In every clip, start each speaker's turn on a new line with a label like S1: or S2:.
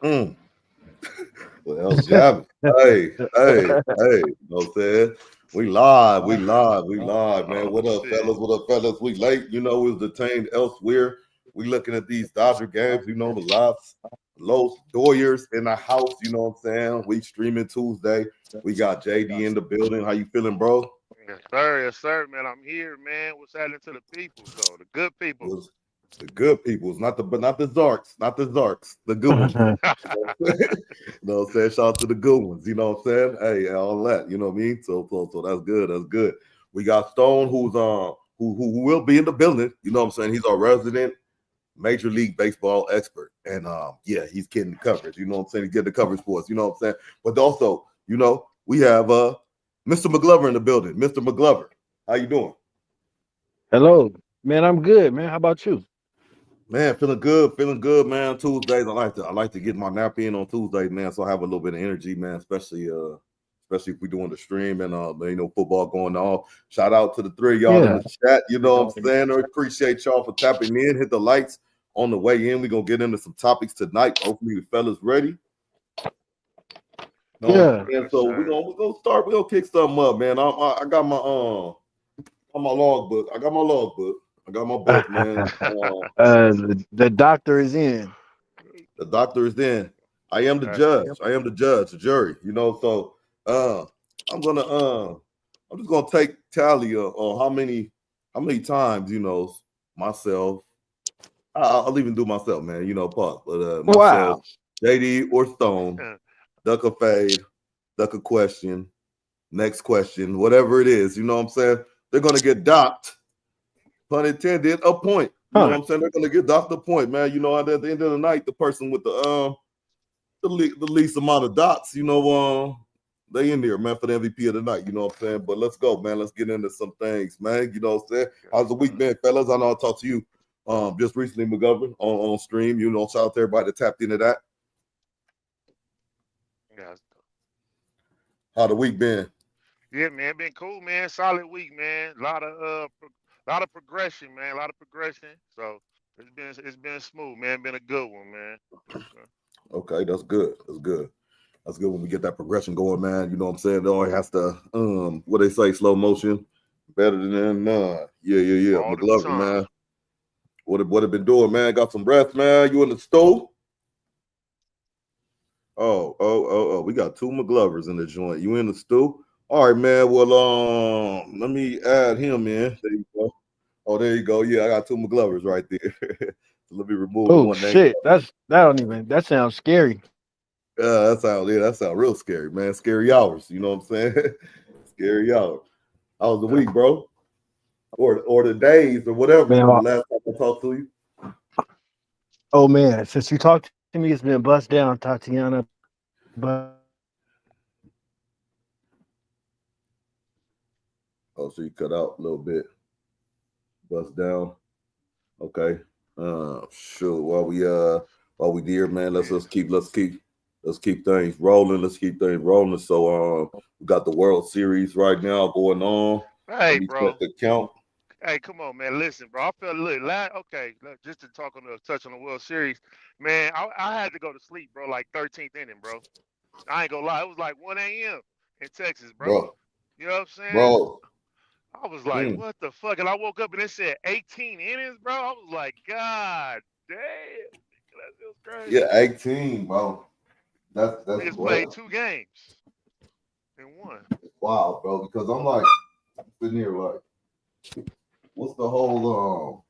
S1: Mm. Well, that was jamming. Hey. You know what I'm saying? We live, man.
S2: Oh
S1: What up,
S2: shit.
S1: fellas? What up, fellas? We late, we was detained elsewhere. We looking at these Dodger games, the lots, Los Doyers in the house, you know what I'm saying? We streaming Tuesday. We got JD in the building. How you feeling, bro?
S2: Yes, sir, man. I'm here, man. What's happening to the peoples though? The good people.
S1: Was the good peoples, not the Zarks, the good ones. You know what I'm saying? Shout out to the good ones, you know what I'm saying? Hey, all that, you know what I mean? So that's good. That's good. We got Stone, who's who will be in the building, you know what I'm saying? He's our resident Major League Baseball expert. And yeah, he's getting the coverage, you know what I'm saying? He's getting the coverage for us, you know what I'm saying? But also, we have Mr. McGlover in the building. Mr. McGlover, how you doing?
S3: Hello, man. I'm good, man. How about you?
S1: Man, feeling good, man. Tuesdays, I like to get my nap in on Tuesdays, man. So I have a little bit of energy, man. Especially if we're doing the stream and football going on. Shout out to the three of y'all in
S3: Yeah.
S1: the chat. You know what I'm saying? I appreciate y'all for tapping in. Hit the lights on the way in. We're gonna get into some topics tonight. Hopefully the fellas ready.
S3: Yeah.
S1: And so we're gonna start. We're gonna kick something up, man. I got my on my logbook. I got my logbook. I got my book, man.
S3: The doctor is in.
S1: The doctor is in. I am the
S2: Right.
S1: judge. I am the judge, the jury. So I'm gonna I'm just gonna take tally on how many times myself. I'll even do myself, man. Pause. But myself,
S3: Wow.
S1: JD or Stone, duck a fade, duck a question, next question, whatever it is. You know what I'm saying? They're gonna get docked. Pun intended, a point. You know
S3: Huh.
S1: what I'm saying? They're gonna get docked a point, man. At the end of the night, the person with the least amount of dots, they in there, man, for the MVP of the night. You know what I'm saying? But let's go, man. Let's get into some things, man. You know what I'm saying? How's the week been, fellas? I know I talked to you just recently, McGovern, on stream. Shout out to everybody that tapped into that.
S2: Yeah.
S1: How the week been?
S2: Yeah, man. Been cool, man. Solid week, man. Lot of progression, man. A lot of progression. So it's been smooth, man. Been a good one, man.
S1: Okay, that's good. That's good. That's good when we get that progression going, man. You know what I'm saying? It always has to, what they say, slow motion, better than none. Yeah.
S2: All the
S1: McGlover,
S2: time.
S1: man. What have been doing, man? Got some breath, man. You in the stove? Oh. We got two McGlovers in the joint. You in the stew? All right, man. Well, let me add him in. There you go. Oh, there you go. Yeah, I got two McGlovers right there. So let me remove the
S3: Oh
S1: one name.
S3: shit. That sounds scary.
S1: That sounds real scary, man. Scary hours. You know what I'm saying? Scary hours. How was the week, bro? Or the days or whatever
S3: Man,
S1: from the last time I talked to you.
S3: oh man, since you talked to me, it's been bust down, Tatiana. But
S1: Oh, so you cut out a little bit. Bust down. Okay. Sure. While we there, man, let's keep things rolling. Let's keep things rolling. So we got the World Series right now going on. Let
S2: Hey,
S1: me check
S2: bro.
S1: the count.
S2: Hey, come on, man. Listen, bro. I felt okay. Look, just to touch on the World Series, man. I had to go to sleep, bro. Like 13th inning, bro. I ain't gonna lie. It was like 1 a.m. in Texas, bro.
S1: Bro,
S2: You know what I'm saying?
S1: bro.
S2: I was like,
S1: Mm.
S2: what the fuck? And I woke up and it said 18 innings, bro. I was like, God damn. That feels
S1: Yeah,
S2: crazy.
S1: 18, bro. That's
S2: Niggas played
S1: what
S2: 2 games and won.
S1: wow, bro. Because I'm like sitting here like, what's
S2: I lost,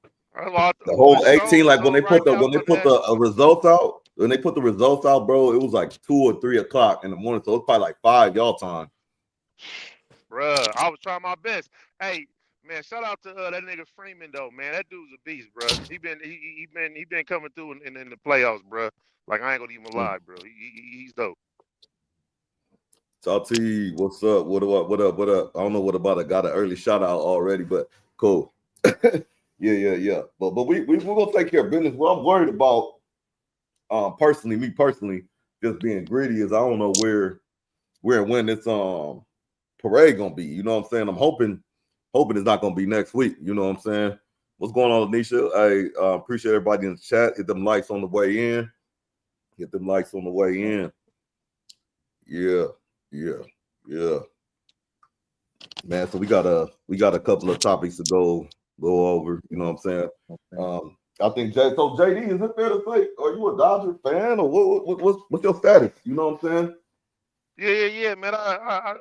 S1: the
S2: when
S1: whole 18, like
S2: Stone right there, I
S1: when they
S2: was
S1: put
S2: about to
S1: the results out, bro, it was like 2 or 3 o'clock in the morning. So it's probably like 5 y'all time.
S2: bruh, I was trying my best. Hey, man, shout out to that nigga Freeman though, man. That dude's a beast, bruh. He been coming through in the playoffs, bruh. Like I ain't gonna even lie, bro. He's dope.
S1: Talk to you. What's up? What up? I don't know what about it. Got an early shout out already, but cool. Yeah. But we're gonna take care of business. What I'm worried about, me personally, just being greedy is I don't know where and when this parade gonna be. You know what I'm saying? I'm hoping it's not gonna be next week. You know what I'm saying? What's going on, Anisha? I appreciate everybody in the chat. Hit them likes on the way in. Get them likes on the way in. Yeah. Man, so we got a couple of topics to go over. You know what I'm saying? I think JD, is it fair to say, are you a Dodger fan or what's your status? You know what I'm saying?
S2: Yeah, man. I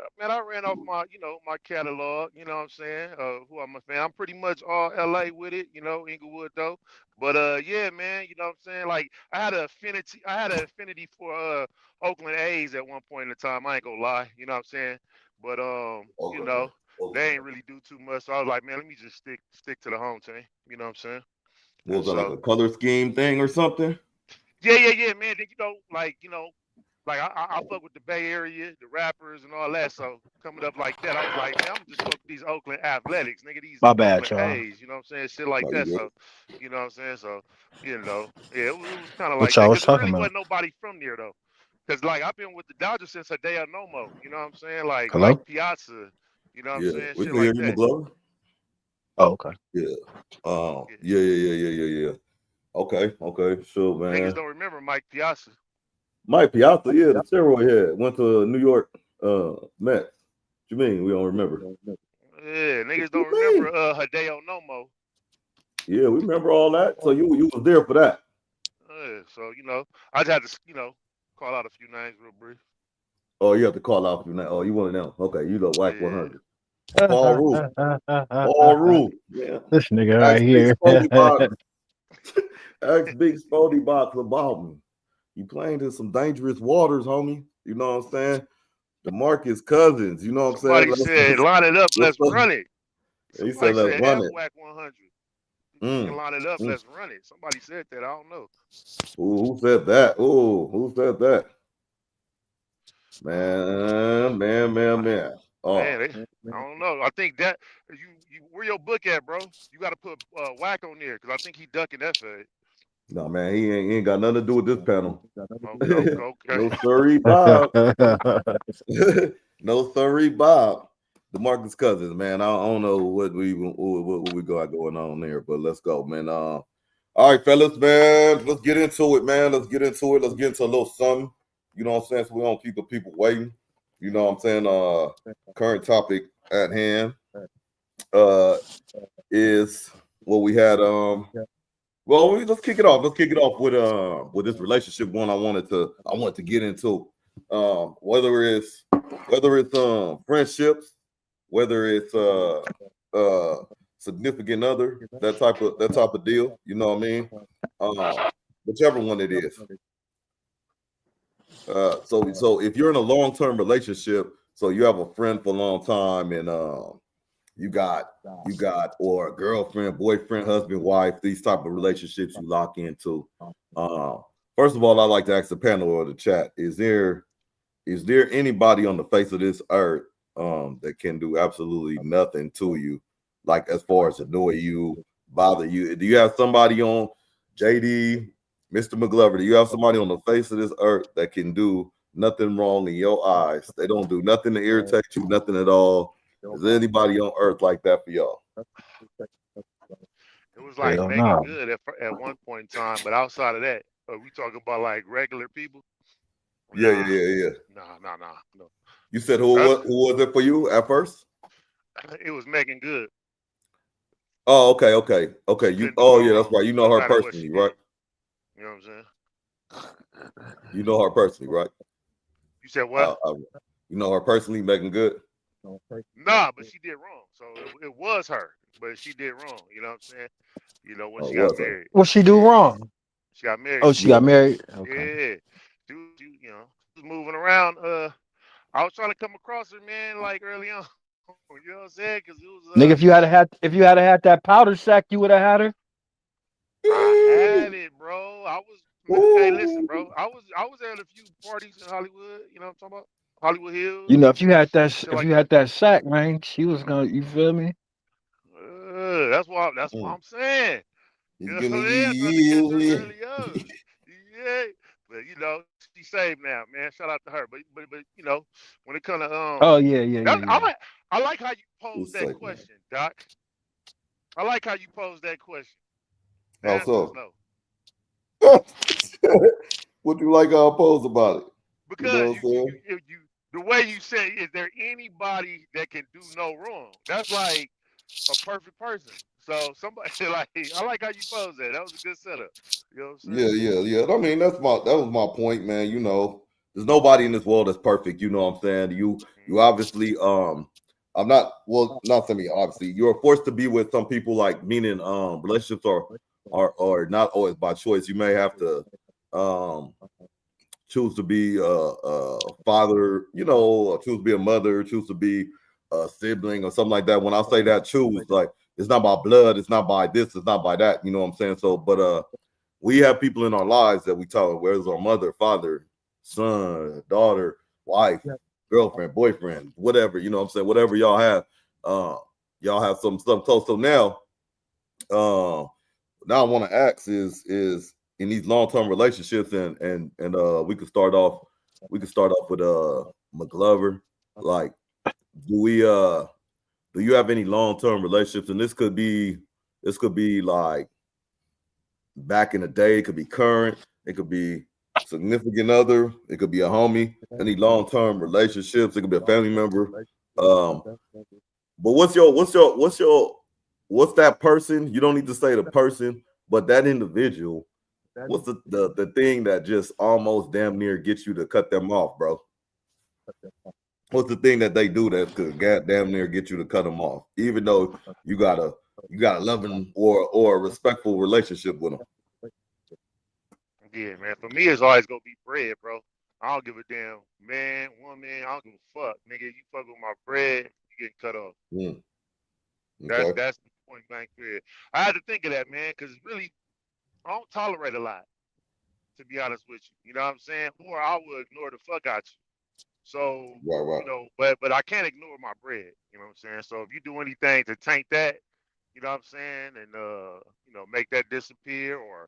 S2: ran off my, my catalog. You know what I'm saying? Who I'm a fan. I'm pretty much all LA with it. Inglewood though. But yeah, man. You know what I'm saying? Like I had an affinity for Oakland A's at one point in the time. I ain't gonna lie. You know what I'm saying? But they ain't really do too much. So I was like, man, let me just stick to the home team. You know what I'm saying?
S1: Was that like a color scheme thing or something?
S2: Yeah, man. Then like I fuck with the Bay Area, the rappers and all that. So coming up like that, I was like, man, I'm just fuck with these Oakland Athletics, nigga. These
S3: My bad,
S2: Oakland
S3: y'all.
S2: A's, you know what I'm saying? Shit like that. So, you know what I'm saying? So, yeah, it was kind of
S3: What
S2: like
S3: y'all
S2: that
S3: was
S2: because there
S3: talking
S2: really
S3: about?
S2: wasn't nobody from there though. Because like I've been with the Dodgers since Hideo Nomo, you know what I'm saying? Like
S3: Hello?
S2: Mike Piazza, you know what I'm saying?
S1: We
S2: Shit
S1: can hear
S2: like
S1: you,
S2: that.
S1: McGlover.
S3: Oh, okay.
S1: Yeah. Yeah. Okay. Sure, man.
S2: Niggas don't remember Mike Piazza.
S1: Mike Piazza, yeah, the steroid head, went to New York Mets. What you mean we don't remember?
S2: Yeah, niggas don't remember Hideo Nomo.
S1: Yeah, we remember all that. So you was there for that.
S2: So I just had to call out a few names real brief.
S1: Oh, you have to call out for now. Oh, you want to know? Okay, you know Whack 100.
S3: Paul
S1: Rule. Yeah.
S3: This nigga right here.
S1: Ask Big Spody Box about me. You playing in some dangerous waters, homie. You know what I'm saying? DeMarcus Cousins. You know what I'm saying?
S2: Somebody said, line it up, let's run it.
S1: He said, let's run it.
S2: Whack 100. You can line it up, let's run it. Somebody said that. I don't know.
S1: Who said that? Who said that? Man. Oh.
S2: Man, I don't know. I think that you where your book at, bro? You got to put Whack on there because I think he ducking that fade.
S1: No, man, he ain't got nothing to do with this panel.
S2: Okay.
S1: No sorry, Bob. No sorry, Bob. DeMarcus Cousins, man. I don't know what we got going on there, but let's go, man. All right, fellas, man. Let's get into it, man. Let's get into a little something. You know what I'm saying? So we don't keep the people waiting. You know what I'm saying? Current topic at hand is what we had. Well, let's kick it off. Let's kick it off with this relationship one I wanted to get into. Whether it's friendships, whether it's significant other, that type of deal. You know what I mean? Whichever one it is. So if you're in a long-term relationship, so you have a friend for a long time, and you got or a girlfriend, boyfriend, husband, wife, these type of relationships you lock into. First of all, I'd like to ask the panel or the chat: Is there anybody on the face of this earth that can do absolutely nothing to you, like as far as annoy you, bother you? Do you have somebody on JD, Mr. McGlover? Do you have somebody on the face of this earth that can do nothing wrong in your eyes? They don't do nothing to irritate you, nothing at all. Is there anybody on earth like that for y'all?
S2: It was like making good at one point in time, but outside of that, we talking about like regular people.
S1: Yeah.
S2: No.
S1: You said who was it for you at first?
S2: It was Megan Good.
S1: Oh, okay. Yeah, that's right. You know her personally, right?
S2: You know what I'm saying?
S1: You know her personally, right?
S2: You said what?
S1: You know her personally, Megan Good?
S2: Nah, but she did wrong. So it was her, but she did wrong. You know what I'm saying? When she got married.
S3: What she do wrong?
S2: She got married.
S3: Oh, she got married? Okay.
S2: Yeah. She was moving around. I was trying to come across her, man, like early on. You know what I'm saying? Because it was
S3: nigga, if you had had that powder sack, you would have had her.
S2: I had it, bro. Hey, listen, bro. I was at a few parties in Hollywood. You know what I'm talking about? Hollywood Hills.
S3: You know, if you had that sack, man, she was gonna. You feel me?
S2: That's what I'm saying. You know what I'm saying? Trying to catch her early on. Yeah. But she's saved now, man. Shout out to her. But when it comes to
S3: Oh yeah.
S2: I like how you posed that question, Doc. I like how you pose that question. The
S1: How
S2: answer is
S1: so?
S2: no.
S1: What you like how I pose about it? You
S2: Because
S1: know what I'm saying?
S2: the way you say, is there anybody that can do no wrong? That's like a perfect person. So somebody like, I like how you pose that. That was a good setup. You know what I'm
S1: Yeah,
S2: saying?
S1: yeah, yeah. I mean, that was my point, man. You know, there's nobody in this world that's perfect. You know what I'm saying? You
S2: Mm-hmm.
S1: obviously I'm not well, not saying obviously. You're forced to be with some people, like meaning relationships are not always by choice. You may have to um choose to be a father, you know, or choose to be a mother, choose to be a sibling or something like that. When I say that choose, like it's not by blood, it's not by this, it's not by that. You know what I'm saying? So, but we have people in our lives that we tell, where's our mother, father, son, daughter, wife, girlfriend, boyfriend, whatever, you know what I'm saying? Whatever uh, y'all have some stuff. So uh, now I want to ask is in these long-term relationships and we could start off with McGlover. Like, do we do you have any long-term relationships? And this could be like back in the day, it could be current, it could be significant other, it could be a homie, any long-term relationships, it could be a family member. Um, but what's that person? You don't need to say the person, but that individual, what's the thing that just almost damn near gets you to cut them off, bro? What's the thing that they do that could damn near get you to cut them off, even though you got a you got a loving or a respectful relationship with them?
S2: Yeah, man. For me, it's always gonna be bread, bro. I don't give a damn man, woman. I don't give a fuck, nigga. You fuck with my bread, you getting cut off.
S1: Mm,
S2: That's
S1: okay.
S2: that's the point blank period. I had to think of that, man, because really, I don't tolerate a lot, to be honest with you. You know what I'm saying? Or I will ignore the fuck out you. So,
S1: Right, right.
S2: but I can't ignore my bread. You know what I'm saying? So if you do anything to taint that, you know what I'm saying, and make that disappear or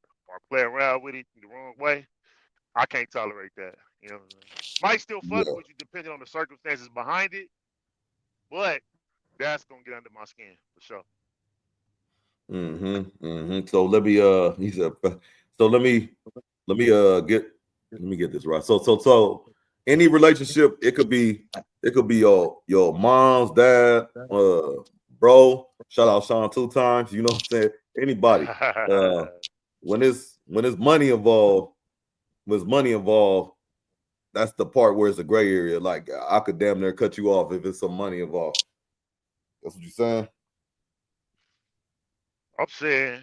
S2: play around with it the wrong way, I can't tolerate that. You know what I'm saying? Might still fuck
S1: Yeah.
S2: with you depending on the circumstances behind it, but that's gonna get under my skin for sure.
S1: Mm-hmm. Mm-hmm. So let me he said so let me get this right. So any relationship, it could be your mom's dad, bro. Shout out Sean 2 times, you know what I'm saying? Anybody. Uh when it's money involved, that's the part where it's a gray area. Like I could damn near cut you off if it's some money involved. That's what you're saying?
S2: I'm saying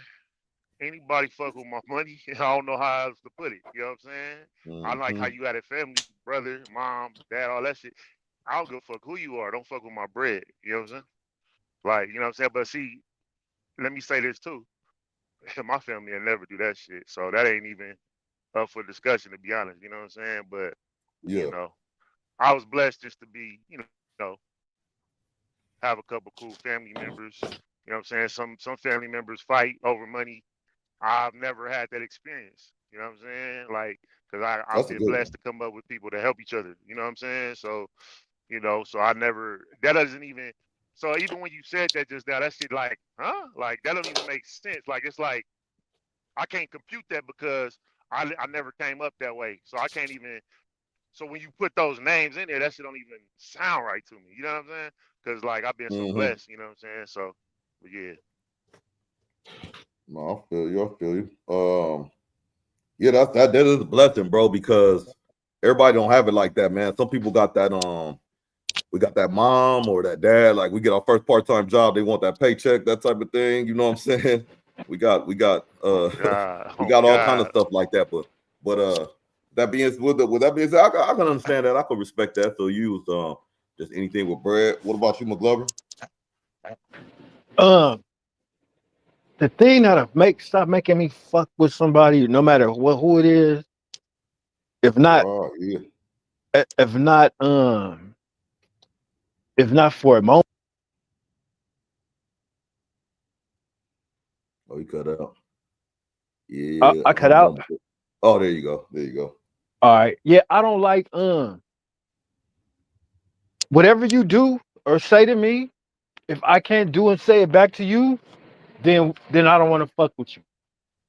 S2: anybody fuck with my money, I don't know how else to put it. You know what I'm saying? I like how
S1: Mm-hmm.
S2: you had a family, brother, mom, dad, all that shit. I don't give a fuck who you are. Don't fuck with my bread. You know what I'm saying? Like, you know what I'm saying? But see, let me say this too. My family will never do that shit. So that ain't even up for discussion, to be honest. You know what I'm saying? But, you
S1: Yeah,
S2: know, I was blessed just to be, have a couple cool family members. You know what I'm saying? Some family members fight over money. I've never had that experience. You know what I'm saying? Like, because I've
S1: that's a
S2: been
S1: good
S2: blessed
S1: one.
S2: to come up with people to help each other. You know what I'm saying? So, so I never, that doesn't even, so even when you said that just now, that shit like, huh? Like, that don't even make sense. Like, it's like, I can't compute that because I never came up that way. So I can't even, so when you put those names in there, that shit don't even sound right to me. You know what I'm saying? Because, like, I've been so
S1: Mm-hmm.
S2: blessed, you know what I'm saying? So, but yeah.
S1: No, I feel you. I feel you. Yeah, that is a blessing, bro, because everybody don't have it like that, man. Some people got that we got that mom or that dad, like we get our first part-time job, they want that paycheck, that type of thing. You know what I'm saying? We got
S2: Oh, God.
S1: we
S2: Oh,
S1: got all kind of
S2: God.
S1: stuff like that. But with that being said, I can understand that. I can respect that. So you use just anything with bread. What about you, McGlover?
S3: Um, the thing that'll stop making me fuck with somebody, no matter who it is, if not,
S1: Right, yeah.
S3: if not, if not for a moment,
S1: Oh, you cut out. Yeah,
S3: I
S1: I
S3: cut
S1: don't
S3: out.
S1: know. Oh, there you go. There you go.
S3: All right, yeah, I don't like whatever you do or say to me. If I can't do and say it back to you, then I don't want to fuck with you.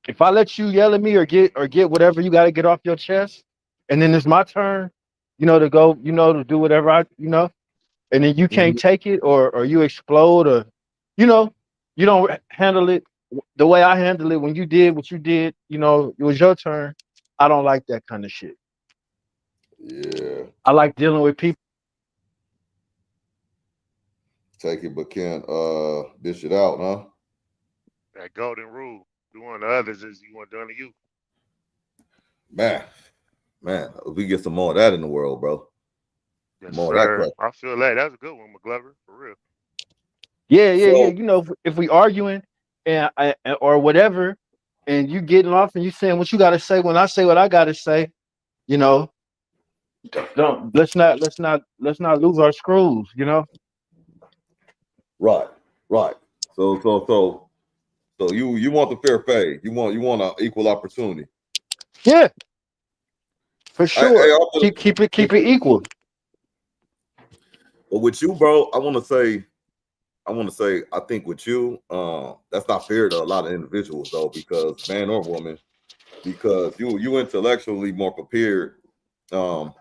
S3: If I let you yell at me or get whatever you got to get off your chest, and then it's my turn, to go, to do whatever and then you can't
S1: Mhm.
S3: take it or you explode or, you know, you don't handle it the way I handle it when you did what you did, it was your turn. I don't like that kind of shit.
S1: Yeah,
S3: I like dealing with people.
S1: take it but can't dish it out, huh?
S2: That golden rule. Doing to others is you want done to you.
S1: Man, man, if we get some more of that in the world, bro.
S2: Yes,
S1: More of that
S2: sir.
S1: crap.
S2: I feel that. That's a good one, McGlover. For real.
S3: Yeah.
S1: So
S3: If we arguing or whatever, and you getting off and you saying what you got to say when I say what I got to say, you know, don't let's not lose our screws.
S1: right, right. So you want the fair pay. You want an equal opportunity.
S3: Yeah, for sure.
S1: I
S3: Keep it equal.
S1: but with you, bro, I want to say, I think with you, that's not fair to a lot of individuals though, because man or woman, because you intellectually more prepared um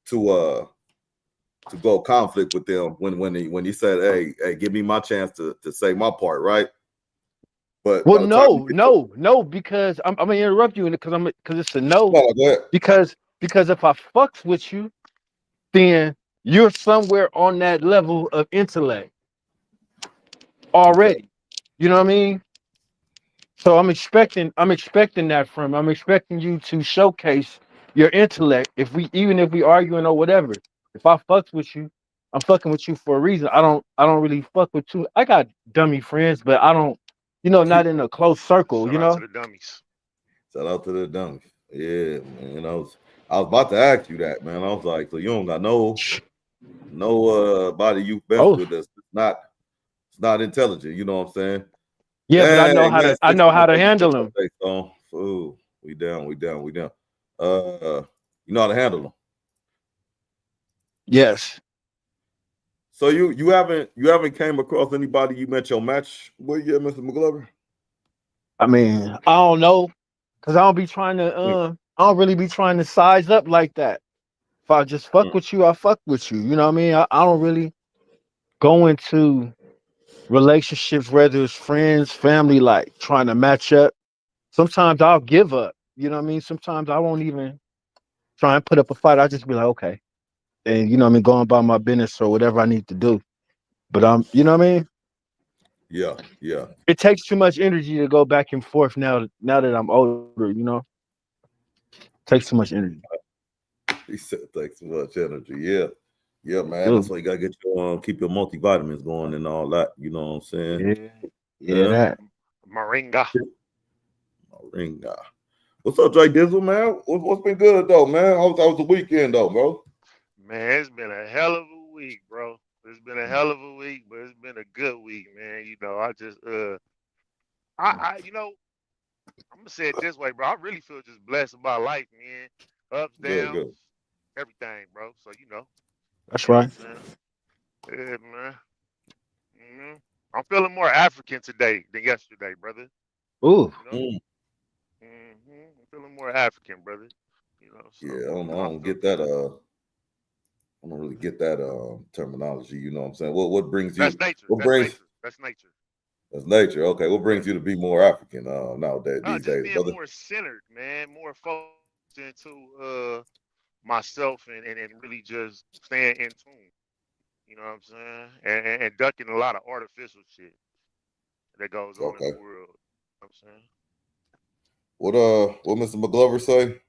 S1: to go conflict with them when he said, hey, give me my chance to say my part, right? But
S3: Well,
S1: by the time you
S3: no,
S1: get to
S3: no, because I'm gonna interrupt you because it's a no.
S1: no, go ahead.
S3: Because if I fucks with you, then you're somewhere on that level of intellect
S1: Okay.
S3: already. You know what I mean? So I'm expecting that from. I'm expecting you to showcase your intellect. Even if we arguing or whatever. If I fucks with you, I'm fucking with you for a reason. I don't really fuck with you. I got dummy friends, but I don't, not in a close circle.
S2: Shout out to the dummies.
S1: Shout out to the dummies. Yeah, man. I was about to ask you that, man. I was like, so you don't got no body you best
S3: Oh,
S1: with us. It's not intelligent, you know what I'm saying?
S3: yeah, but I know
S1: Dang,
S3: how
S1: man,
S3: to I
S1: six
S3: know
S1: months
S3: how to
S1: on your
S3: handle them.
S1: birthday, Stone. Ooh, we down. You know how to handle them.
S3: Yes.
S1: So you haven't came across anybody you met your match with yet, Mr. McGlover?
S3: I mean, I don't know, cause I don't really be trying to size up like that. If I just fuck
S1: Mm,
S3: with you, I fuck with you. You know what I mean? I don't really go into relationships, whether it's friends, family, like trying to match up. Sometimes I'll give up. You know what I mean? Sometimes I won't even try and put up a fight. I'll just be like, okay. And you know what I mean, going about my business or whatever I need to do. But you know what I mean?
S1: yeah.
S3: It takes too much energy to go back and forth now that I'm older. Takes too much energy.
S1: He said thanks so much energy. Yeah. Yeah, man. That's
S3: Dude.
S1: why you gotta get your keep your multivitamins going and all that. You know what I'm saying?
S3: Yeah. Yeah,
S1: Yeah.
S3: that.
S2: Moringa.
S1: Ring guy. What's up, Jay Dizzle, man? What's been good though, man? How was the weekend though, bro?
S2: Man, it's been a hell of a week, bro. It's been a hell of a week, but it's been a good week, man. I just I'm gonna say it this way, bro. I really feel just blessed about life, man. Ups,
S1: Good,
S2: downs,
S1: good.
S2: everything, bro. So
S3: That's
S2: you know what
S3: right.
S2: I'm saying? Yeah, man. hmm I'm feeling more African today than yesterday, brother.
S3: Ooh.
S2: You know?
S1: Mm,
S2: I'm feeling more African, brother. So
S1: yeah, I
S2: I
S1: don't
S2: feel
S1: get that.
S2: good.
S1: I don't really get that terminology. You know what I'm saying? What brings
S2: That's
S1: you?
S2: nature.
S1: What
S2: That's
S1: brings?
S2: nature. That's nature.
S1: That's nature. Okay. What
S2: Yeah.
S1: brings you to be more African nowadays these
S2: Just
S1: days,
S2: being
S1: brother?
S2: more centered, man, more focused into myself and really just staying in tune. You know what I'm saying? And ducking a lot of artificial shit that goes on in the
S1: Okay.
S2: world. You know what I'm saying?
S1: What Mr. McGlover say?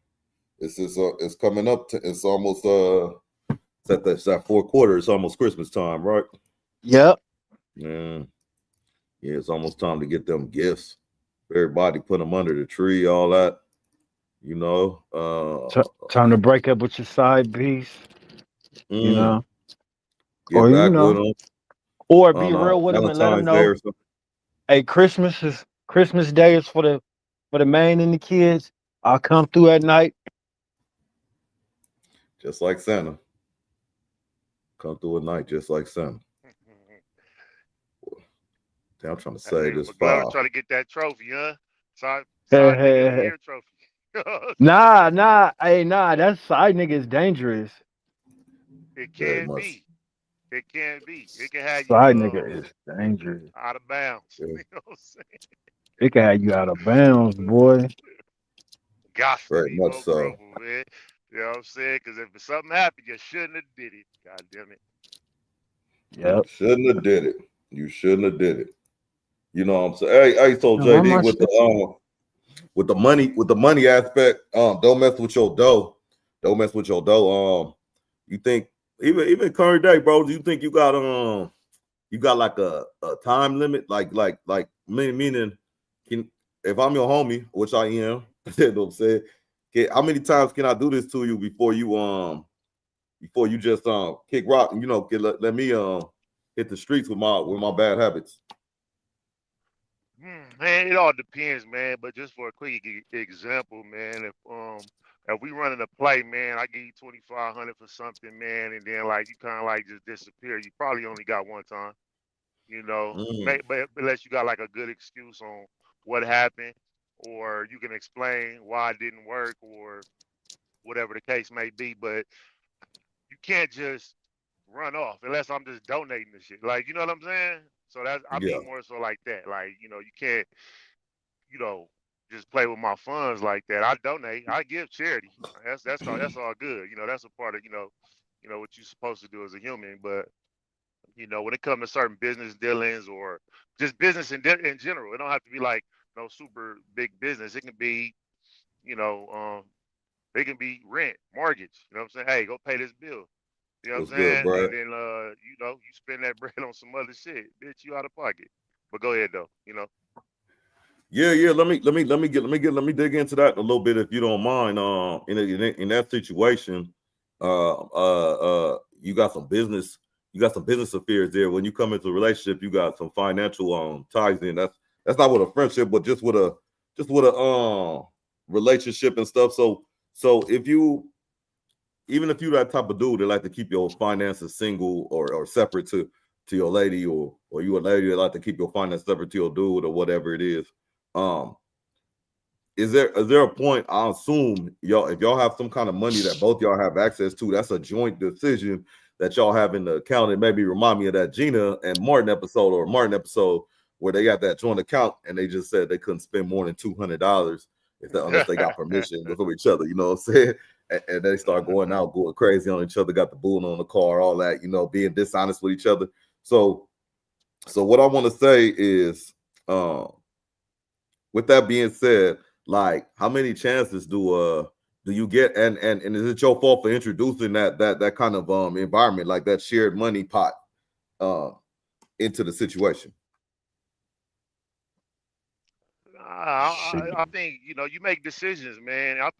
S1: It's coming up. It's almost it's that fourth quarter. It's almost Christmas time, right?
S3: Yep.
S1: Yeah. Yeah. It's almost time to get them gifts. Everybody put them under the tree. All that. You know.
S3: Time to break up with your side piece, you
S1: Mm,
S3: know,
S1: get
S3: or
S1: back with them
S3: or be
S1: on
S3: real with them and let them
S1: Valentine's Day
S3: know,
S1: or something.
S3: hey, Christmas Day is for the man and the kids. I'll come through at night.
S1: Just like Santa. Come through at night, just like Santa. Damn, I'm trying to
S2: That
S1: say
S2: nigga
S1: this
S2: McGlover
S1: file.
S2: trying to get that trophy, huh? Side nigga of the year trophy.
S3: nah, that side nigga is dangerous.
S2: It
S1: Very
S2: can
S1: much.
S2: be. It can be. It can have you
S3: Side nigga is dangerous.
S2: out of bounds.
S1: Yeah,
S2: You know what I'm saying?
S3: It can have you out of bounds, boy.
S2: Gots to
S1: very
S2: be
S1: much
S2: more
S1: so.
S2: careful, man. You know what I'm saying? Because if something happened, you shouldn't have did it. God damn it.
S3: Yep.
S1: Shouldn't have did it. You shouldn't have did it. You know what I'm saying? Hey, so
S3: Now, why am
S1: JD
S3: I tripping?
S1: with the money aspect, don't mess with your dough. Don't mess with your dough. You think even current day, bro, do you think you got like a time limit? Meaning can if I'm your homie, which I am, you know what I'm saying? How many times can I do this to you before you just kick rock and let me hit the streets with my bad habits?
S2: Man, it all depends, man. But just for a quick example, man, if we running a play, man, I give you 2,500 for something, man, and then like you kind of like just disappear. You probably only got one time, you know.
S1: Mm,
S2: But unless you got like a good excuse on what happened, or you can explain why it didn't work, or whatever the case may be. But you can't just run off unless I'm just donating the shit. Like, you know what I'm saying? So that's I
S1: yeah,
S2: mean more so like that. Like, you can't, you know, just play with my funds like that. I donate, I give charity. That's all good. That's a part of, what you're supposed to do as a human. But, when it comes to certain business dealings or just business in general, it don't have to be like no super big business. It can be, you know, they can be rent, mortgage. You know what I'm saying? Hey, go pay this bill. You know what I'm
S1: what's good,
S2: saying?
S1: bro?
S2: And then you spend that bread on some other shit, bitch, you out of pocket. But go ahead though.
S1: Yeah. Let me dig into that a little bit if you don't mind. In that situation, you got some business affairs there. When you come into a relationship, you got some financial ties in. That's not with a friendship, but just with a relationship and stuff. So even if you that type of dude that like to keep your finances single or separate to your lady, or you a lady that like to keep your finances separate to your dude or whatever it is, um, is there a point? I assume y'all, if y'all have some kind of money that both y'all have access to, that's a joint decision that y'all have in the account. It maybe remind me of that Gina and Martin episode where they got that joint account and they just said they couldn't spend more than $200 unless they got permission from each other. You know what I'm saying? And they start going crazy on each other, got the boon on the car, all that. Being dishonest with each other. So what I want to say is, with that being said, like how many chances do you get, and is it your fault for introducing that kind of environment, like that shared money pot uh into the situation?
S2: I
S3: Shit.
S2: think you make decisions, man. I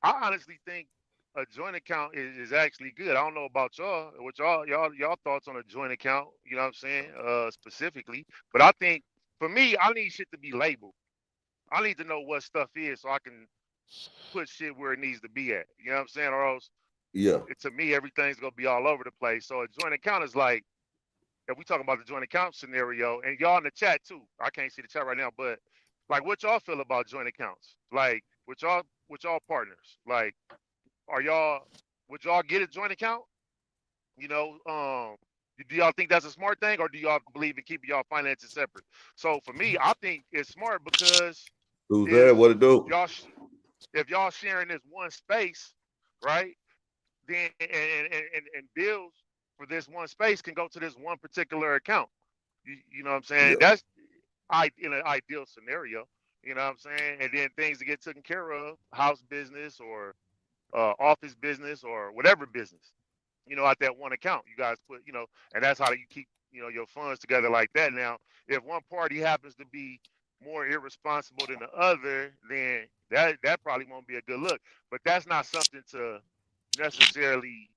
S2: honestly think a joint account is actually good. I don't know about y'all, what y'all thoughts on a joint account. You know what I'm saying? Specifically, but I think for me, I need shit to be labeled. I need to know what stuff is so I can put shit where it needs to be at. You know what I'm saying? Or else,
S1: Yeah,
S2: to me, everything's gonna be all over the place. So a joint account is like, if we talking about the joint account scenario, and y'all in the chat too. I can't see the chat right now, but like, what y'all feel about joint accounts? Like, with y'all partners, like, are y'all would y'all get a joint account? You know, do y'all think that's a smart thing, or do y'all believe in keeping y'all finances separate? So for me, I think it's smart because
S1: who's there?
S2: if
S1: What it do?
S2: y'all sh- if y'all sharing this one space, right? Then and bills for this one space can go to this one particular account. You know what I'm saying?
S1: Yeah,
S2: That's in an ideal scenario. You know what I'm saying? And then things to get taken care of, house business or office business or whatever business, at that one account. You guys put, and that's how you keep, your funds together like that. Now, if one party happens to be more irresponsible than the other, then that probably won't be a good look. But that's not something to necessarily,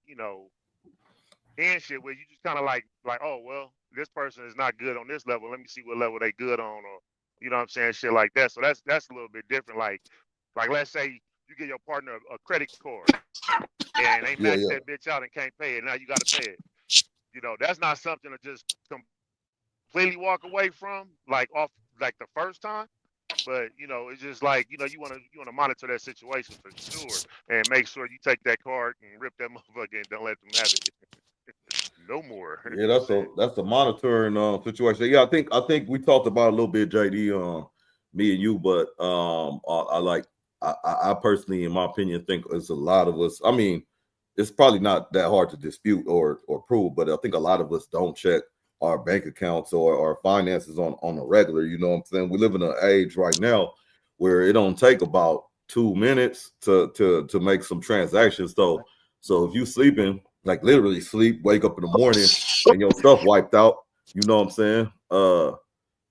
S2: end shit where you just kind of like, oh well, this person is not good on this level. Let me see what level they good on, or you know what I'm saying, shit like that. So that's a little bit different. Like let's say you give your partner a credit card and they
S1: yeah,
S2: max
S1: yeah.
S2: that bitch out and can't pay it. Now you got to pay it. That's not something to just completely completely walk away from, like off, like the first time. But it's just like you want to monitor that situation for sure, and make sure you take that card and rip that motherfucker and don't let them have it no more.
S1: Yeah, that's a
S2: Shit.
S1: that's a monitoring situation. Yeah, I think we talked about a little bit, JD, me and you, but I like I personally, in my opinion, think it's a lot of us. I mean, it's probably not that hard to dispute or prove, but I think a lot of us don't check our bank accounts or our finances on a regular. You know what I'm saying? We live in an age right now where it don't take about 2 minutes to make some transactions. So if you sleeping, like literally sleep, wake up in the morning and your stuff wiped out, you know what I'm saying?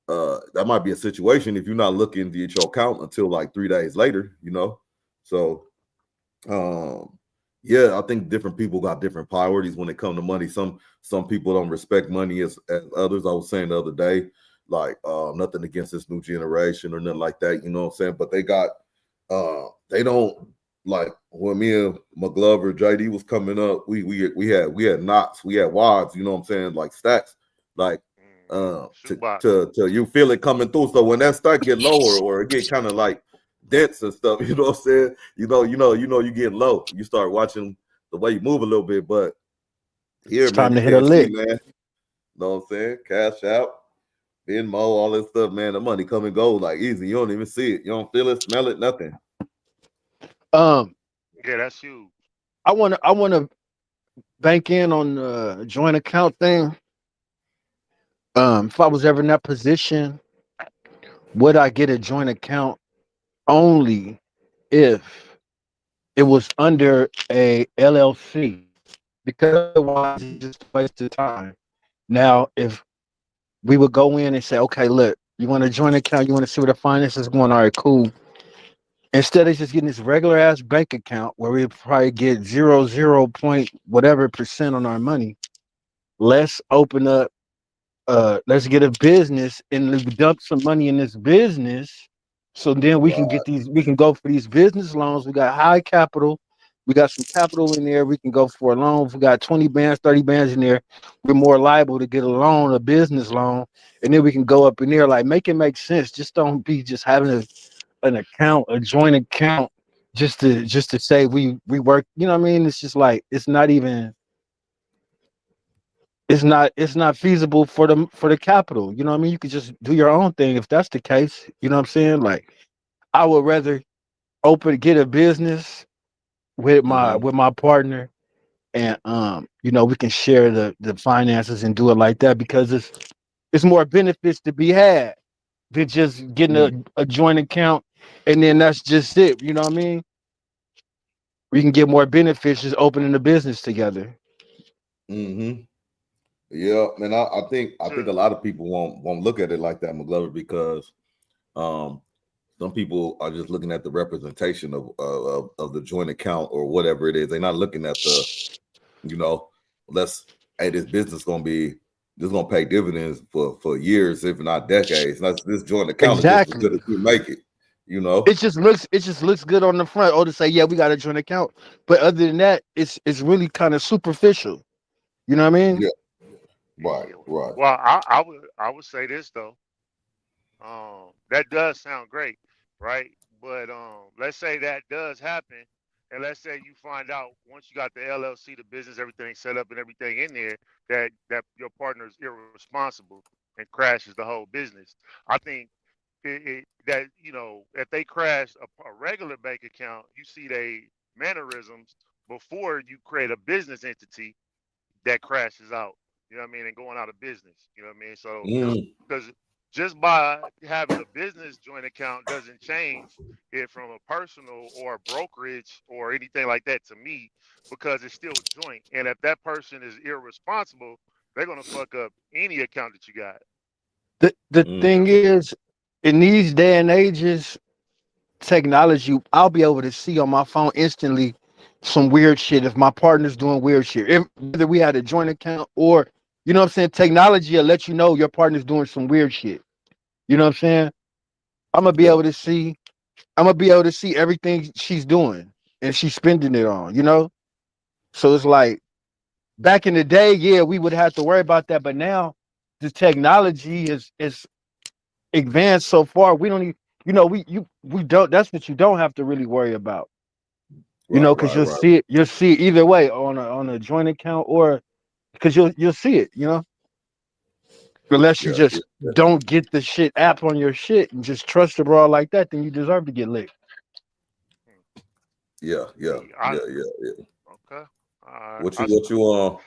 S1: That might be a situation if you're not looking at your account until like 3 days later, you know. So um yeah, I think different people got different priorities when it comes to money. Some people don't respect money as others. I was saying the other day, like nothing against this new generation or nothing like that, you know what I'm saying? But they don't, like when me and McGlover, JD was coming up, we had knots, we had wads, you know what I'm saying, like stacks, like
S2: Shoebox.
S1: to you feel it coming through. So when that stack get lower or it get kind of like dense and stuff, you know what I'm saying? You get low. You start watching the way you move a little bit, but here,
S3: It's
S1: man,
S3: time
S1: you
S3: to hit a
S1: can't see,
S3: lick.
S1: man. You know what I'm saying? Cash out, Venmo, all that stuff, man. The money come and go like easy. You don't even see it. You don't feel it, smell it, nothing.
S3: Um,
S2: Yeah, that's huge.
S3: I wanna bank in on the joint account thing. If I was ever in that position, would I get a joint account only if it was under a LLC? Because otherwise, it's just a waste of time. Now, if we would go in and say, okay, look, you want a joint account, you want to see where the finances is going, all right, cool. Instead of just getting this regular ass bank account where we probably get zero point whatever percent on our money, let's open up, let's get a business and let's dump some money in this business. So then
S1: Right.
S3: we can go for these business loans. We got high capital. We got some capital in there. We can go for a loan. If we got 20 bands, 30 bands in there, we're more liable to get a loan, a business loan. And then we can go up in there, like make it make sense. Just don't be just having an account, a joint account, just to say we work. You know what I mean? It's just like it's not feasible for the capital. You know what I mean? You could just do your own thing if that's the case. You know what I'm saying? Like I would rather get a business with my
S1: Mm-hmm.
S3: with my partner, and we can share the finances and do it like that, because it's more benefits to be had than just getting a joint account and then that's just it. You know what I mean? We can get more benefits just opening a business together.
S1: Mm-hmm. Yeah, man. I think a
S2: To
S1: lot of people won't look at it like that, McGlover, because um some people are just looking at the representation of the joint account or whatever it is. They're not looking at you know, let's hey, this gonna pay dividends for years, if not decades. This joint account is just as good
S3: Exactly.
S1: as we make it, you know.
S3: It just looks good on the front. Oh, to say, yeah, we got a joint account. But other than that, it's really kind of superficial. You know what I mean?
S1: Yeah, right,
S2: yeah,
S1: right.
S2: well, I would say this though. That does sound great, right? But let's say that does happen, and let's say you find out once you got the LLC, the business, everything set up and everything in there, that your partner is irresponsible and crashes the whole business. I think that if they crash a regular bank account, you see they mannerisms before you create a business entity that crashes out. You know what I mean? And going out of business. You know what I mean? So
S1: Mm,
S2: because just by having a business joint account doesn't change it from a personal or a brokerage or anything like that to me, because it's still joint. And if that person is irresponsible, they're gonna fuck up any account that you got.
S3: The
S1: mm,
S2: You
S3: thing
S2: know?
S3: is, in these day and ages, technology, I'll be able to see on my phone instantly some weird shit if my partner's doing weird shit. Whether we had a joint account or, you know what I'm saying, technology will let you know your partner's doing some weird shit. You know what I'm saying? I'm gonna be
S1: yeah.
S3: able to see. I'm gonna be able to see everything she's doing and she's spending it on. So it's like back in the day, yeah, we would have to worry about that, but now the technology is advanced so far. We don't even, we don't. That's what you don't have to really worry about.
S1: Right,
S3: Because
S1: right,
S3: you'll
S1: right.
S3: see it. You'll see it either way on a joint account, or because you'll see it. Unless you
S1: Yeah,
S3: just
S1: yeah,
S3: don't get the shit app on your shit and just trust the broad like that, then you deserve to get licked.
S1: yeah, yeah,
S2: See,
S1: yeah.
S2: okay.
S1: What
S2: I,
S1: you what you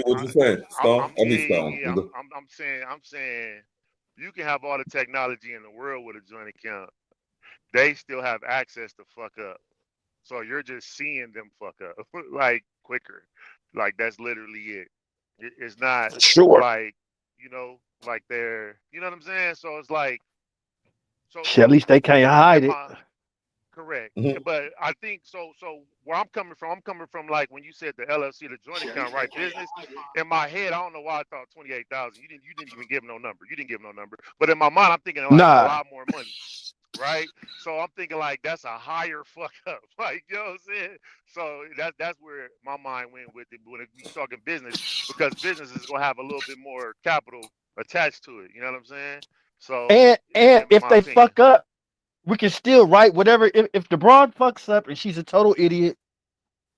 S1: what you saying, Stone? I mean Stone.
S2: yeah, I'm saying, you can have all the technology in the world with a joint account. They still have access to fuck up. So you're just seeing them fuck up like quicker. Like that's literally it. It's not
S3: Sure.
S2: like, like they're, you know what I'm saying? So it's like, so
S3: Shit, at
S2: so
S3: least they can't hide
S2: am
S3: it.
S2: I correct?
S1: Mhm.
S2: But I think so. So where I'm coming from like when you said the LLC, the joint account, right? Business. In my head, I don't know why I thought 28,000. You didn't even give no number. You didn't give no number. But in my mind, I'm thinking like a
S3: Nah,
S2: lot more money. Right? So I'm thinking like that's a higher fuck up. Like, you know what I'm saying? So that's where my mind went with it when we talking business, because business is gonna have a little bit more capital attached to it. You know what I'm saying? So
S3: and
S2: in
S3: if
S2: my
S3: they
S2: opinion.
S3: fuck up, we can still write whatever. If the broad fucks up and she's a total idiot,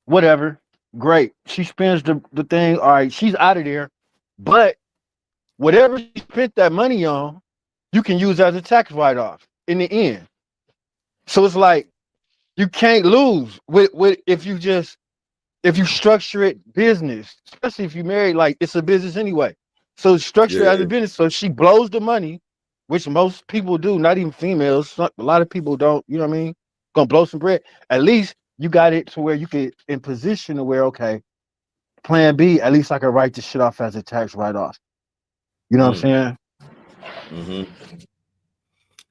S3: whatever, great. She spends the thing. All right, she's out of there. But whatever she spent that money on, you can use as a tax write off in the end. So it's like you can't lose with if you structure it business, especially if you married, like it's a business anyway. So structure it as a
S1: Yeah,
S3: business. So she blows the money, which most people do, not even females. A lot of people don't, you know what I mean? Gonna blow some bread. At least you got it to where you could in position to where, okay, plan B, at least I can write this shit off as a tax write-off. You know what I'm
S1: mm,
S3: saying?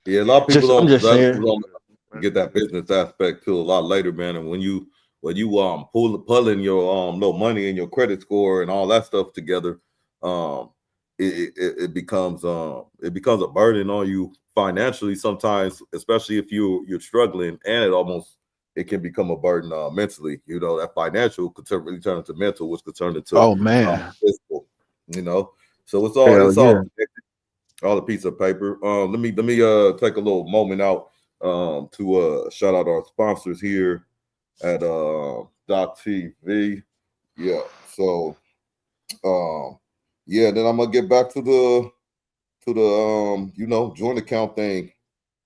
S1: yeah. A lot of
S2: Yeah,
S1: people
S3: Just I'm
S1: don't.
S3: just
S1: A lot of
S3: saying.
S1: people don't
S2: that's
S1: get
S2: good.
S1: that business aspect too a lot later, man. And when you pulling your little money and your credit score and all that stuff together, um, it becomes a burden on you financially sometimes, especially if you're struggling, and it can become a burden mentally. That financial could really turn into mental, which could turn into
S3: Oh man.
S1: physical. You know, so
S3: Hell
S1: it's all
S3: yeah.
S1: all a piece of paper. Let me take a little moment out to shout out our sponsors here at DockTV. Yeah. So um yeah, then I'm gonna get back to the joint account thing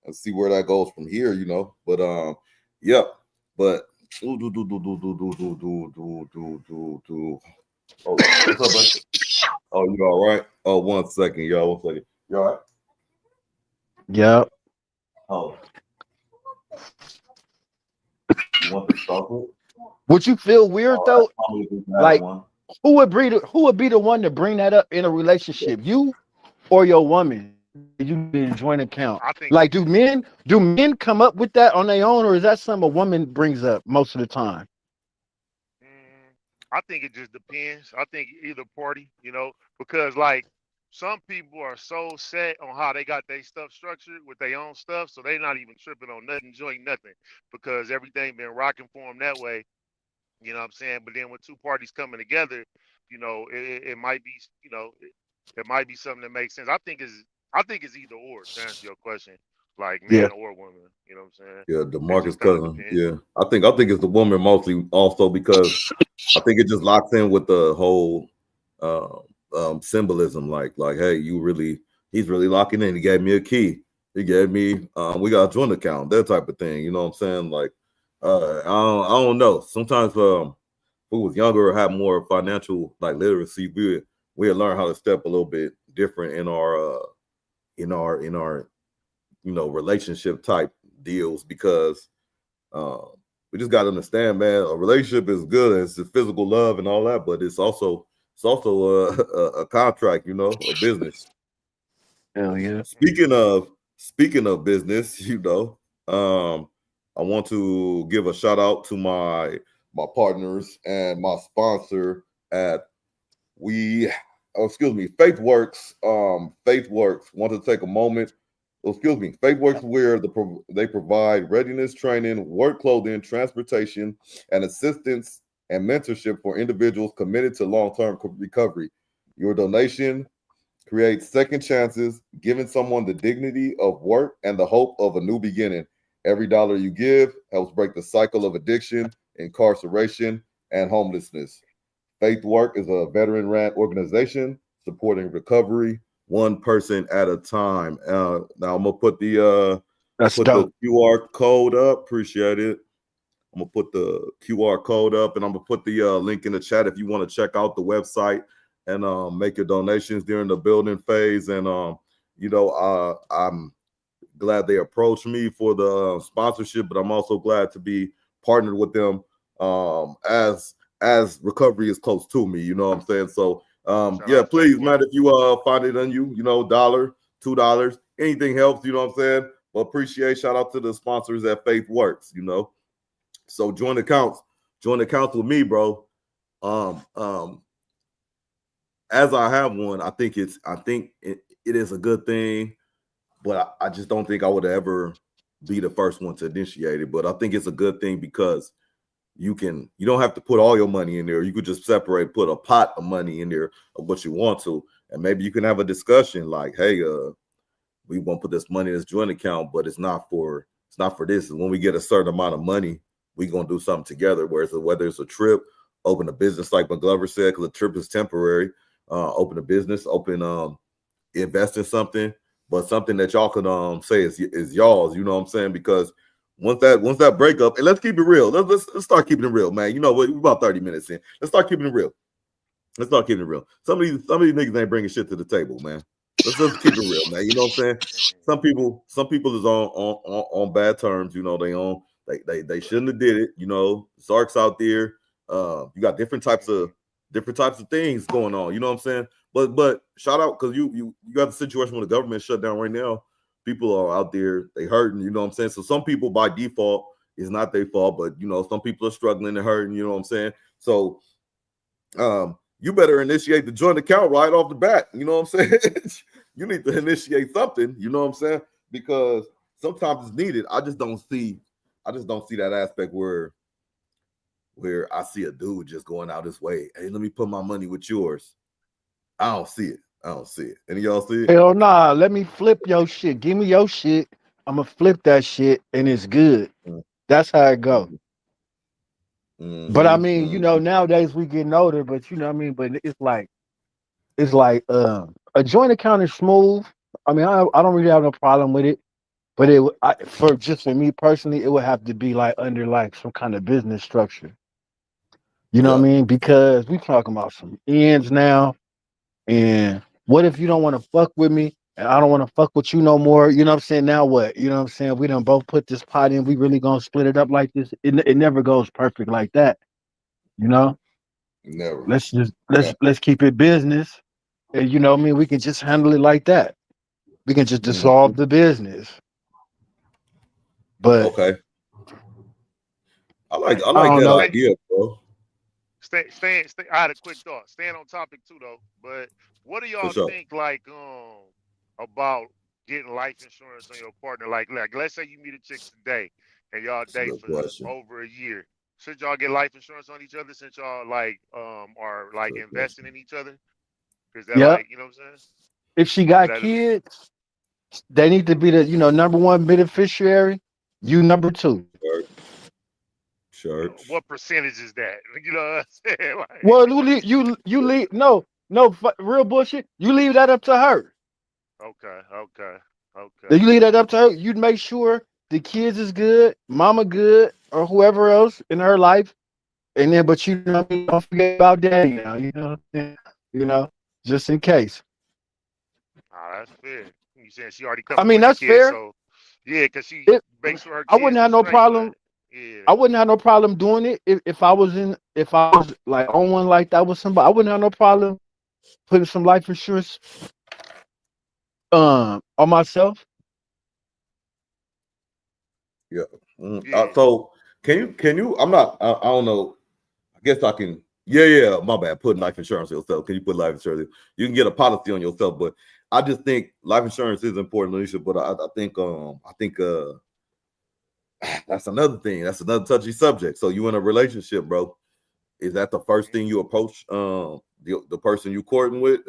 S1: and see where that goes from here. But yeah, but hold on. What's up, buddy? Oh, you all right? Oh, 1 second, y'all. 1 second. You all right?
S3: Yep.
S1: Oh, you want the chocolate?
S3: Would you feel weird
S1: All right.
S3: though?
S1: I'm gonna just have
S3: Like
S1: one.
S3: who would be the one to bring that up in a relationship? You or your woman? You need a joint account.
S2: I think
S3: Like do men come up with that on their own, or is that something a woman brings up most of the time?
S2: Mm, I think it just depends. I think either party, because like some people are so set on how they got their stuff structured with their own stuff, so they not even tripping on nothing, joint nothing, because everything been rocking for them that way. You know what I'm saying? But then with two parties coming together, it might be, it might be something that makes sense. I think it's either or to answer your question, like
S3: Yeah.
S2: man or woman. You know what I'm saying?
S1: Yeah,
S2: It
S1: DeMarcus
S2: just kind of
S1: Cousins.
S2: depends.
S1: Yeah, I think it's the woman mostly also because I think it just locks in with the whole uh, symbolism. Like, hey, he's really locking in. He gave me a key. He gave me we got a joint account, that type of thing. You know what I'm saying? Like, I don't know. Sometimes who was younger or had more financial like literacy, we learn how to step a little bit different in our relationship type deals because uh, we just got to understand, man. A relationship is good, it's the physical love and all that, but it's also a contract, a business.
S3: Hell yeah.
S1: Speaking of business, I want to give a shout out to my partners and my sponsor at FaithWorks. FaithWorks. Want to take a moment. FaithWorks, where they provide readiness training, work clothing, transportation, and assistance and mentorship for individuals committed to long-term recovery. Your donation creates second chances, giving someone the dignity of work and the hope of a new beginning. Every dollar you give helps break the cycle of addiction, incarceration, and homelessness. Faith Work is a veteran-ran organization supporting recovery one person at a time. Now I'm gonna put the
S3: That's dope.
S1: QR code up. Appreciate it. I'm gonna put the QR code up, and I'm gonna put the link in the chat if you want to check out the website and make your donations during the building phase. And I'm glad they approached me for the sponsorship, but I'm also glad to be partnered with them as recovery is close to me. You know what I'm saying? So please, man, if you find it on you, $1, $2, anything helps. You know what I'm saying? But appreciate, shout out to the sponsors at Faith Works. So join accounts with me, bro. As I have one, I think it is a good thing, but I just don't think I would ever be the first one to initiate it. But I think it's a good thing because you don't have to put all your money in there. You could just put a pot of money in there of what you want to, and maybe you can have a discussion like, hey, we want to put this money in this joint account, but it's not for this. And when we get a certain amount of money, we're gonna do something together. Whether it's a trip, open a business like McGlover said, because a trip is temporary. Open a business, invest in something, but something that y'all can say is y'all's. You know what I'm saying? Because once that breakup, and let's keep it real. Let's start keeping it real, man. You know what? We're about 30 minutes in. Let's start keeping it real. Some of these niggas ain't bringing shit to the table, man. Let's just keep it real, man. You know what I'm saying? Some people is on bad terms. You know, they shouldn't have did it. You know, Zarks out there. You got different types of things going on. You know what I'm saying? But shout out, because you got the situation where the government shut down right now. People are out there, they hurting. You know what I'm saying? So some people by default is not their fault, but some people are struggling and hurting. You know what I'm saying? So you better initiate the joint account right off the bat. You know what I'm saying? You need to initiate something. You know what I'm saying? Because sometimes it's needed. I just don't see that aspect where I see a dude just going out his way. Hey, let me put my money with yours. I don't see it. Any of y'all see it?
S3: Hell nah. Let me flip your shit. Give me your shit. I'm gonna flip that shit, and it's good. That's how it go. But I mean, nowadays we getting older, but you know what I mean. But it's like a joint account is smooth. I mean, I don't really have no problem with it. But for me personally, it would have to be like under like some kind of business structure. You know what I mean? Because we talking about some ends now. And what if you don't want to fuck with me and I don't want to fuck with you no more? You know what I'm saying? Now what? You know what I'm saying? We done both put this pot in. We really gonna split it up like this. It never goes perfect like that. You know?
S1: Never.
S3: Let's keep it business. And you know what I mean? We can just handle it like that. We can just dissolve the business. But
S1: okay. I like that idea, bro.
S2: Stay. I had a quick thought. Staying on topic too, though. But what do y'all think, like, about getting life insurance on your partner? Like, let's say you meet a chick today and y'all date for over a year. Should y'all get life insurance on each other since y'all are like investing in each other? Because that like, you know what I'm saying?
S3: If she got kids, they need to be the number one beneficiary. You number two.
S1: Sure.
S2: What percentage is that? You know what I'm saying? Like,
S3: well, you leave no real bullshit. You leave that up to her.
S2: Okay.
S3: You leave that up to her. You'd make sure the kids is good, mama good, or whoever else in her life. And then, but you know what I mean, don't forget about daddy now. Just in case.
S2: That's fair. You saying she already covered?
S3: I mean, that's
S2: kids,
S3: fair.
S2: So yeah, because she makes sure her kids.
S3: I wouldn't have no problem.
S2: Yeah.
S3: I wouldn't have no problem doing it if I was like on one like that with somebody. I wouldn't have no problem putting some life insurance on myself.
S1: Yeah. So can you? I don't know. I guess I can. Yeah. My bad. Putting life insurance on yourself. Can you put life insurance? You can get a policy on yourself, but I just think life insurance is important, Alicia. But I think that's another thing. That's another touchy subject. So you in a relationship, bro? Is that the first thing you approach the person you courting with?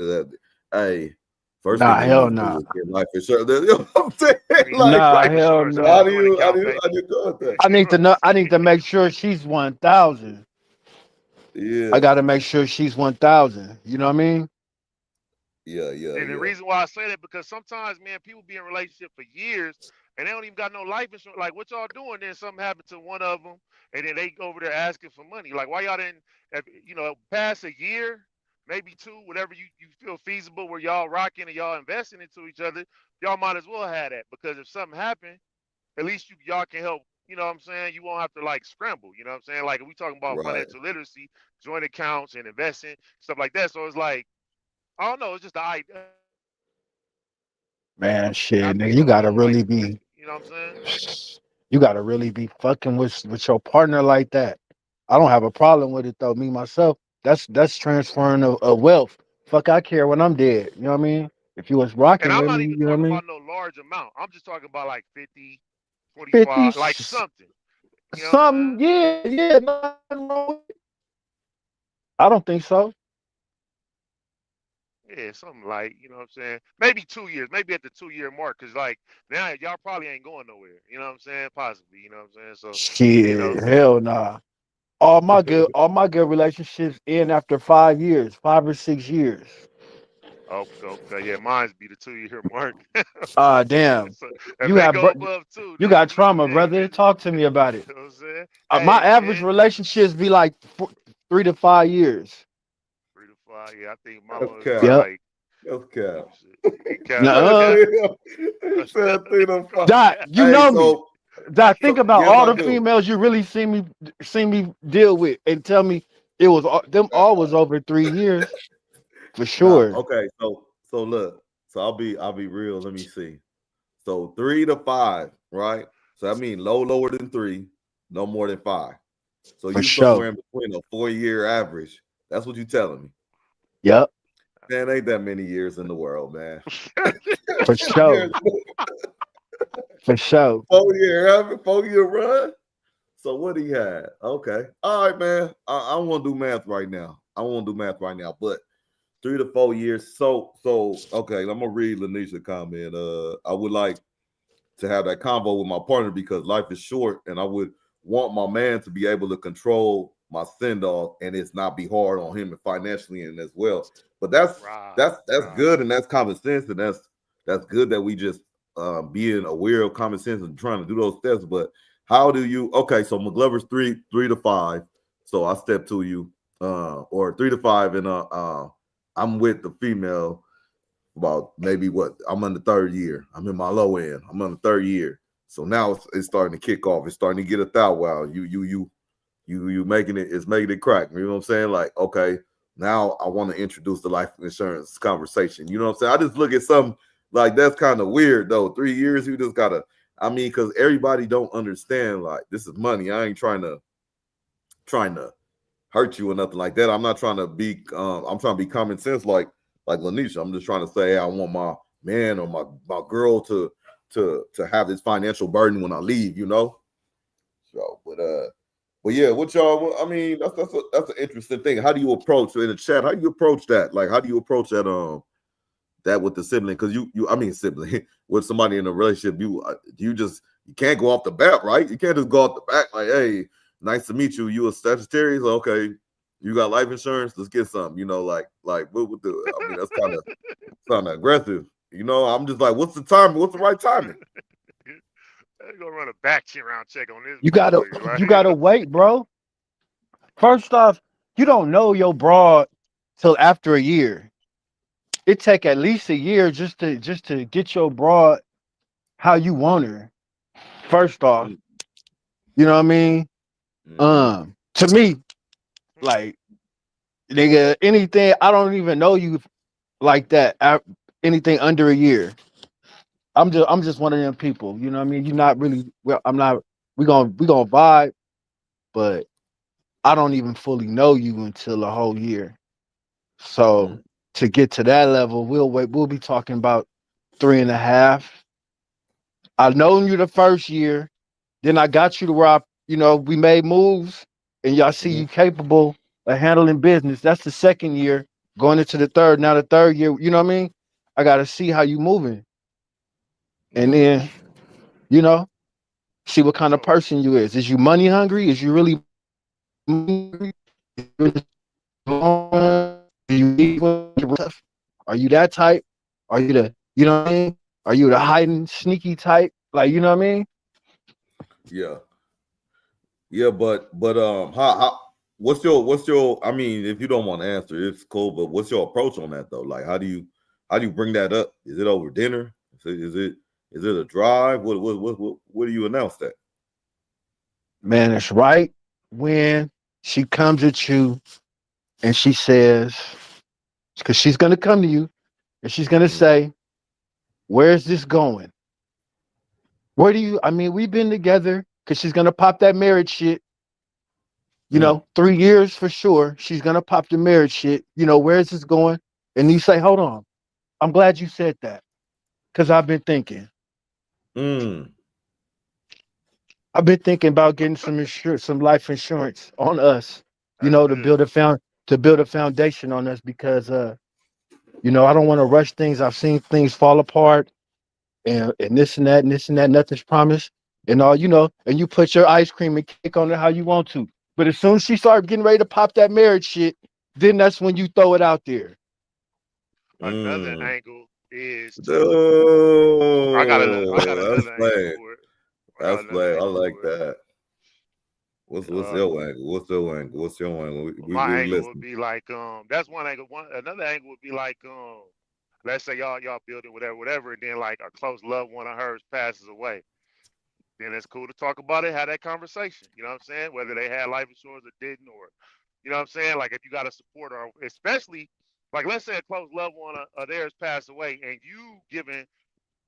S1: Hey, First thing
S3: Nah,
S1: they
S3: hell
S1: need to do
S3: nah.
S1: is get life insurance. You know what I'm saying?
S2: You need
S1: Like,
S3: Nah,
S2: life
S3: hell
S2: insurance
S1: so
S2: and a
S3: no.
S2: joint account, baby.
S1: how do you go with that?
S3: I
S2: You
S3: need
S2: know
S3: to
S2: what I'm
S3: know. I need to
S2: saying?
S3: make sure she's 1,000. I
S1: Yeah,
S3: got to make sure she's 1,000. You know what I mean?
S2: And the reason why I say that because sometimes, man, people be in relationship for years and they don't even got no life insurance. Like, what y'all doing? Then something happened to one of them, and then they go over there asking for money. Like, why y'all didn't, if, past a year, maybe two, whatever you feel feasible, where y'all rocking and y'all investing into each other, y'all might as well have that because if something happened, at least y'all can help. You know what I'm saying? You won't have to like scramble. You know what I'm saying? Like, if we talking about
S1: right,
S2: financial literacy, joint accounts, and investing stuff like that. So it's like I don't know. It's just the idea.
S3: Man,
S2: I
S3: shit, nigga,
S2: think
S3: you gotta
S2: alone, like,
S3: really be.
S2: you know what I'm saying?
S3: You gotta really be fucking with your partner like that. I don't have a problem with it though. Me myself, that's transferring of wealth. Fuck, I care when I'm dead. You know what I mean? If you was
S2: And
S3: rocking
S2: I'm
S3: with
S2: not
S3: me,
S2: even
S3: you know what I
S2: talking
S3: mean?
S2: about no large amount. I'm just talking about like 50,
S3: 50
S2: 25, like something. You know what I'm
S3: something,
S2: saying?
S3: yeah, yeah. Nothing wrong with it. I don't think so.
S2: Yeah, something like, you know what I'm saying? Maybe 2 years, maybe at the 2 year mark, because like now y'all probably ain't going nowhere. You know what I'm saying? Possibly, you know what I'm saying? So, you know,
S3: Shit, hell nah. All my good relationships end after 5 years, 5 or 6 years.
S2: okay, yeah, mine's be the 2 year mark.
S3: Damn.
S2: So if
S3: You
S2: they
S3: have
S2: go above two,
S3: you
S2: then
S3: got trauma,
S2: yeah,
S3: brother. Talk to me about it.
S2: you know what I'm saying?
S3: My
S2: Hey,
S3: average
S2: man,
S3: relationships be like 3 to 5 years.
S2: 3 to 5. Yeah, I think my
S1: that's
S2: one was probably
S1: cap,
S3: Yep.
S2: like
S1: that's cap.
S2: you cap, you
S3: Nuh-uh.
S2: cap.
S1: He said three to five.
S3: Dot, you
S1: Hey,
S3: know me. Dot, think about
S1: yes,
S3: all
S1: I
S3: the
S1: do.
S3: females you really see me deal with, and tell me it was them all was over 3 years for
S1: Nah,
S3: sure.
S1: okay. So look. So I'll be real. Let me see. So 3 to 5, right? So I mean lower than three, no more than five. So
S3: For
S1: you
S3: sure.
S1: somewhere in between a 4 year average. That's what you telling me.
S3: Yep.
S1: Man, ain't that many years in the world, man.
S3: For sure.
S1: Years,
S3: For sure.
S1: 4 year average, 4 year run. So what he had? Okay. All right, man. I want to do math right now. But 3 to 4 years. So okay, I'm gonna read Lanisha comment. I would like to have that convo with my partner because life is short, and I would want my man to be able to control my send off, and it's not be hard on him and financially and as well. But
S2: Right,
S1: that's
S2: right.
S1: good, and that's common sense, and that's good that we just being aware of common sense and trying to do those steps. But how do you? Okay, so McGlover's 3 to 5. So I step to you, or 3 to 5, and I'm with the female about maybe what I'm in the third year. I'm in my low end. I'm on the third year. So now it's starting to kick off. It's starting to get a thou wow. You making it, it's making it crack. You know what I'm saying? Like, okay, now I want to introduce the life insurance conversation. You know what I'm saying? I just look at something like that's kind of weird though. 3 years, you just gotta, I mean, because everybody don't understand, like, this is money. I ain't trying to hurt you or nothing like that. I'm not trying to be I'm trying to be common sense like Lanisha. I'm just trying to say, hey, I want my man or my girl to have this financial burden when I leave, you know. So but yeah, what y'all, I mean, that's an interesting thing. How do you approach in the chat? How do you approach that? Like, how do you approach that with the sibling? Because you I mean sibling with somebody in a relationship, you can't go off the bat, right? You can't just go off the bat like, hey, nice to meet you. You a Sagittarius? Okay, you got life insurance? Let's get some. You know, like what would the? I mean, that's kind of aggressive. You know, I'm just like, what's the timing? What's the right timing?
S2: Let's go run a background check on this
S3: You gotta
S2: motherfucker. Like,
S3: you gotta wait, bro. First off, you don't know your broad till after a year. It take at least a year just to get your broad how you want her. First off, you know what I mean?
S1: Mm-hmm.
S3: To me, like nigga, anything I don't even know you like that. Anything under a year, I'm just one of them people. You know what I mean? You're not really. Well, I'm not. We gonna vibe, but I don't even fully know you until a whole year. So to get to that level, we'll wait. We'll be talking about 3.5. I've known you the first year. Then I got you to where we made moves and y'all see
S1: Mm-hmm.
S3: you capable of handling business. That's the second year going into the third. Now the third year, you know what I mean? I gotta see how you moving, and then you know, see what kind of
S2: So
S3: person you is. Is you money hungry? Is you really money hungry? Is you really do you need stuff? Are you that type? Are you the you know what I mean? Are you the hiding sneaky type? Like you know what I mean?
S1: Yeah. Yeah, but how what's your I mean, if you don't want to answer, it's cool, but what's your approach on that though? Like how do you bring that up? Is it over dinner? Is it a drive? What do you announce that?
S3: Man, it's right when she comes at you and she says, because she's gonna come to you and she's gonna
S1: Mm,
S3: say, where's this going? Where do you I mean, we've been together because she's gonna pop that marriage shit, you
S1: mm,
S3: know, 3 years for sure. She's gonna pop the marriage shit. You know, where's this going? And you say, hold on, I'm glad you said that. Because I've been thinking.
S1: mm.
S3: I've been thinking about getting some insurance, some life insurance on us, you
S2: that's
S3: know,
S2: good.
S3: to build a foundation on us because you know, I don't want to rush things. I've seen things fall apart and this and that and this and that, nothing's promised. And all, you know, and you put your ice cream and cake on it how you want to. But as soon as she started getting ready to pop that marriage shit, then that's when you throw it out there.
S2: Another
S1: Mm.
S2: angle is to I got
S1: Oh, that's
S2: another angle
S1: playing.
S2: for it. I got
S1: That's
S2: another
S1: playing. I
S2: angle
S1: like
S2: for it.
S1: that. What's
S2: Uh,
S1: your angle? What's your angle? What's your angle?
S2: my
S1: We
S2: angle would
S1: listen.
S2: be like that's one angle. One another angle would be like let's say y'all building whatever, and then like a close loved one of hers passes away. Then it's cool to talk about it, have that conversation. You know what I'm saying? Whether they had life insurance or didn't, or you know what I'm saying? Like if you got to support her, especially like let's say a close loved one of theirs passed away, and you giving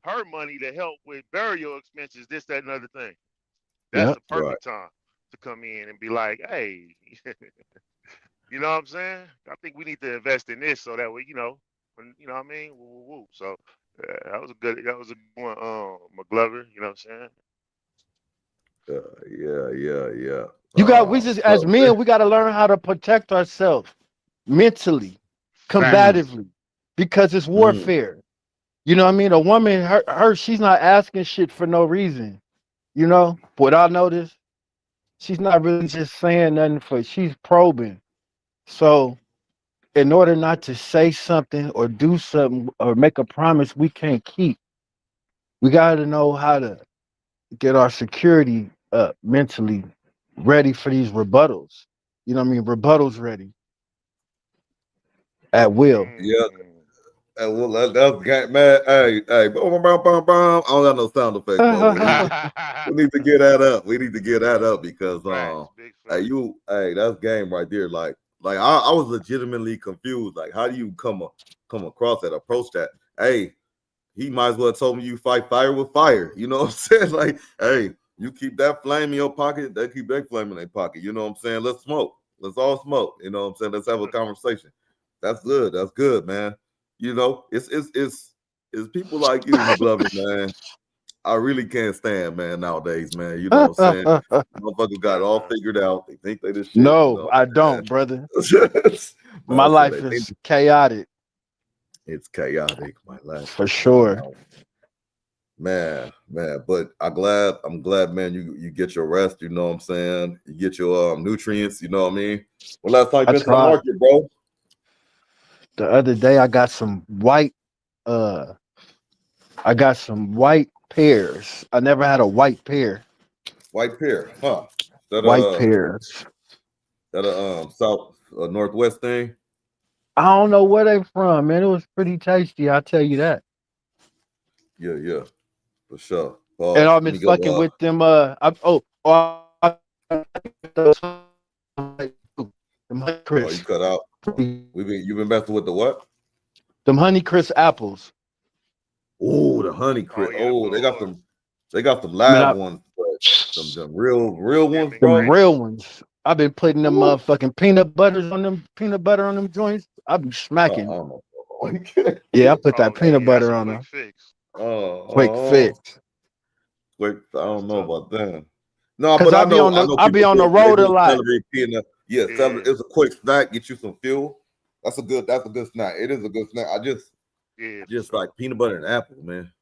S2: her money to help with burial expenses, this, that, and other thing. That's
S3: Yeah.
S2: the
S1: Right.
S2: perfect time to come in and be like, hey, you know what I'm saying? I think we need to invest in this so that way, when you know what I mean? Woo, woo, woo. So that was a good one, McGlover, you know what I'm saying?
S1: Yeah.
S3: You got we just as
S1: So
S3: men, we gotta learn how to protect ourselves mentally,
S2: Facts.
S3: combatively, because it's
S1: mm,
S3: warfare. You know what I mean? A woman, she's not asking shit for no reason. You know, what I noticed, she's not really just saying nothing she's probing. So, in order not to say something or do something or make a promise we can't keep, we got to know how to get our security up mentally, ready for these rebuttals. You know what I mean? Rebuttals ready at will.
S1: yeah.
S2: Mm.
S1: Well, that's game, man. Hey, boom, boom, boom, boom, boom. I don't got no sound effects, but we need to get that up. We need to get that up because
S2: Facts, big facts.
S1: that's game right there. Like I was legitimately confused. Like, how do you come across that, approach that? Hey, he might as well have told me you fight fire with fire. You know what I'm saying? Like, hey, you keep that flame in your pocket, they keep that flame in their pocket. You know what I'm saying? Let's smoke. Let's all smoke. You know what I'm saying? Let's have a conversation. That's good. That's good, man. You know, it's people like you, McGlover, man. I really can't stand, man, nowadays, man. You know what I'm saying? Motherfuckers got it all
S2: Uh,
S1: figured out. They think they this shit, you
S3: No,
S1: know
S3: I
S1: what
S3: don't, brother.
S1: I'm saying?
S3: My
S1: No, so they
S3: life
S1: think
S3: is chaotic
S1: it's chaotic. My life
S3: for
S1: is
S3: sure.
S1: chaotic. Man, but I'm glad, man, you get your rest, you know what I'm saying? You get your nutrients, you know what I mean? Well, last time you
S3: I
S1: been to the
S3: tried.
S1: market, bro.
S3: The other day uh I got some white pears. I never had a white pear.
S1: White pear, huh? That
S3: White pears.
S1: south northwest thing.
S3: I don't know where they from, man. It was pretty tasty, I'll tell you that.
S1: Yeah, for sure.
S3: And
S1: Pause.
S3: I've
S1: Let
S3: been
S1: me go.
S3: fucking with them those them honey
S1: Oh, you
S3: crisp.
S1: cut out. You've been messing with the what?
S3: Them honey crisp apples.
S1: Oh, the honey
S2: oh
S1: crisp.
S2: yeah, them
S1: Oh,
S2: little hard.
S1: they got some
S3: Man,
S1: live ones, but them real
S2: Yeah,
S1: ones,
S2: them
S3: them
S1: bro.
S3: real
S2: grapes.
S3: ones. I've been putting them
S1: Ooh.
S3: motherfucking peanut butter on them joints. I be
S1: I
S3: smacking.
S1: don't know.
S3: Yeah, I put that
S2: Oh
S3: peanut
S2: yeah, that's
S3: butter
S2: a
S3: on
S2: quick
S3: them.
S2: fix.
S3: Quick
S1: Oh,
S3: fix.
S1: wait, I
S2: That's
S1: don't know
S2: tough.
S1: about that. No,
S3: Cause
S1: but I know
S3: I be
S1: people
S3: on the
S1: do. They
S3: road a
S1: do
S3: lot.
S1: celery, peanut. Yeah, celery.
S2: Yeah.
S1: It's a quick snack. Get you some fuel. That's a good snack. It is a good snack.
S2: Yeah, for
S1: Just like
S2: sure.
S1: peanut butter and apple, man.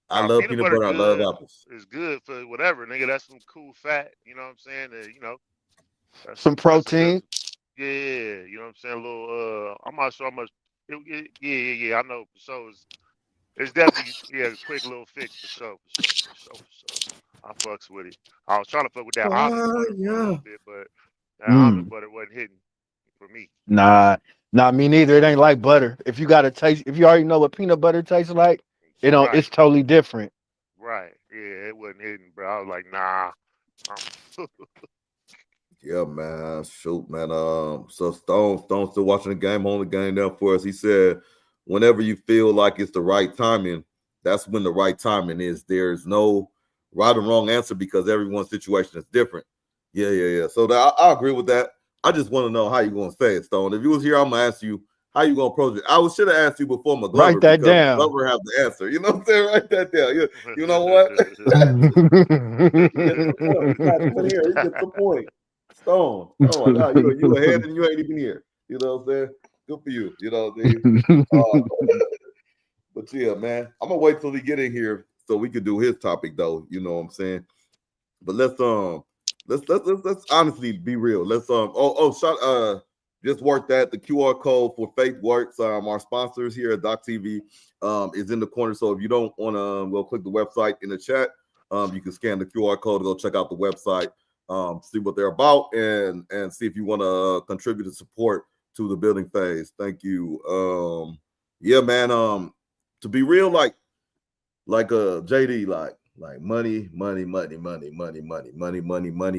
S1: I
S2: Now
S1: love
S2: peanut
S1: peanut
S2: butter
S1: butter. I love
S2: good
S1: apples.
S2: is good for whatever, nigga. That's some cool fat. You know what I'm saying?
S3: Some
S2: That's a good.
S3: protein.
S2: Yeah, you know what I'm saying. A little. I'm not sure how much. Yeah. I know. So it's definitely a quick little fix for sure. For sure. I fucks with it. I was trying to fuck with that almond butter for a
S1: Yeah.
S2: little bit, but that almond
S3: Mm.
S2: butter wasn't hitting for me.
S3: Nah, me neither. It ain't like butter. If you got to taste, if you already know what peanut butter tastes like, it don't.
S2: Right,
S3: It's totally different.
S2: right. Yeah, it wasn't hitting, bro. I was like, nah. I'm
S1: Yeah, man. Shoot, man. So Stone still watching the game, holding the game down for us. He said, whenever you feel like it's the right timing, that's when the right timing is. There's no right or wrong answer because everyone's situation is different. Yeah. So I agree with that. I just want to know how you gonna say it, Stone. If you was here, I'm gonna ask you how you gonna approach it. Should have asked you before
S3: Write
S1: McGlover
S3: that
S1: because
S3: down.
S1: McGlover has the answer. You know what I'm saying? Write that down. You know what? He gets the point. He's not even here. He gets the point. Stone. Oh my God, you ahead and you ain't even here. You know what I'm saying? Good for you. You know what I mean? But yeah, man, I'm gonna wait till he get in here so we could do his topic though. You know what I'm saying? But let's honestly be real. Let's just work that the QR code for Faith Works. Our sponsors here at DockTV is in the corner. So if you don't want to go click the website in the chat, you can scan the QR code to go check out the website, see what they're about, and see if you want to contribute to support to the building phase. Thank you. Yeah, man. To be real, like JD, like money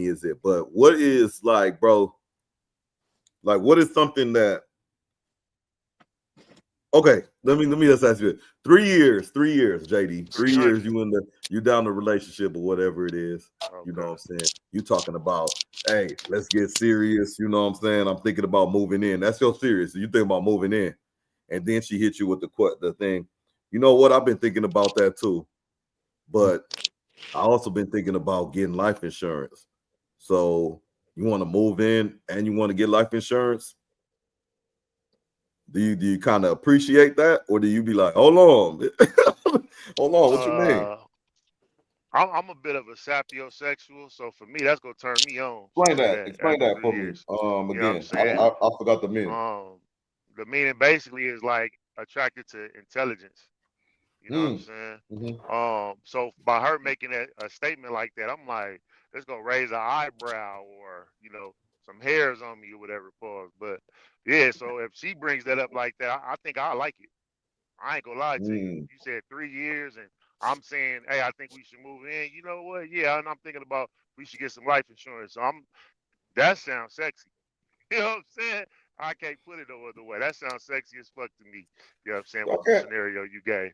S1: is it. But what is like, bro? Like, what is something that okay, let me just ask you. 3 years, JD. 3 years you down the relationship or whatever it is. You know
S2: Okay.
S1: what I'm saying? You talking about, hey, let's get serious. You know what I'm saying? I'm thinking about moving in. That's your serious. You think about moving in. And then she hit you with the thing. You know what? I've been thinking about that too. But I also been thinking about getting life insurance. So you want to move in and you want to get life insurance? Do you kind of appreciate that, or do you be like, hold on, hold on, what you mean?
S2: Uh, I'm a bit of a sapiosexual, so for me, that's gonna turn me on.
S1: Explain
S2: Say
S1: that.
S2: that
S1: Explain
S2: after
S1: that
S2: three
S1: for me.
S2: years, you know what I'm
S1: Again,
S2: saying?
S1: I forgot the meaning.
S2: The meaning basically is like attracted to intelligence. You know what I'm
S1: Mm,
S2: saying?
S1: hmm
S2: So by her making a statement like that, I'm like, it's gonna raise an eyebrow or some hairs on me or whatever. Pause. But yeah, so if she brings that up like that, I think I like it. I ain't gonna lie to you.
S1: mm.
S2: You said 3 years, and I'm saying, hey, I think we should move in. You know what? Yeah, and I'm thinking about we should get some life insurance. So that sounds sexy. You know what I'm saying? I can't put it no other way. That sounds sexy as fuck to me. You know what I'm saying?
S1: Y'all
S2: With the
S1: can't
S2: scenario you gave.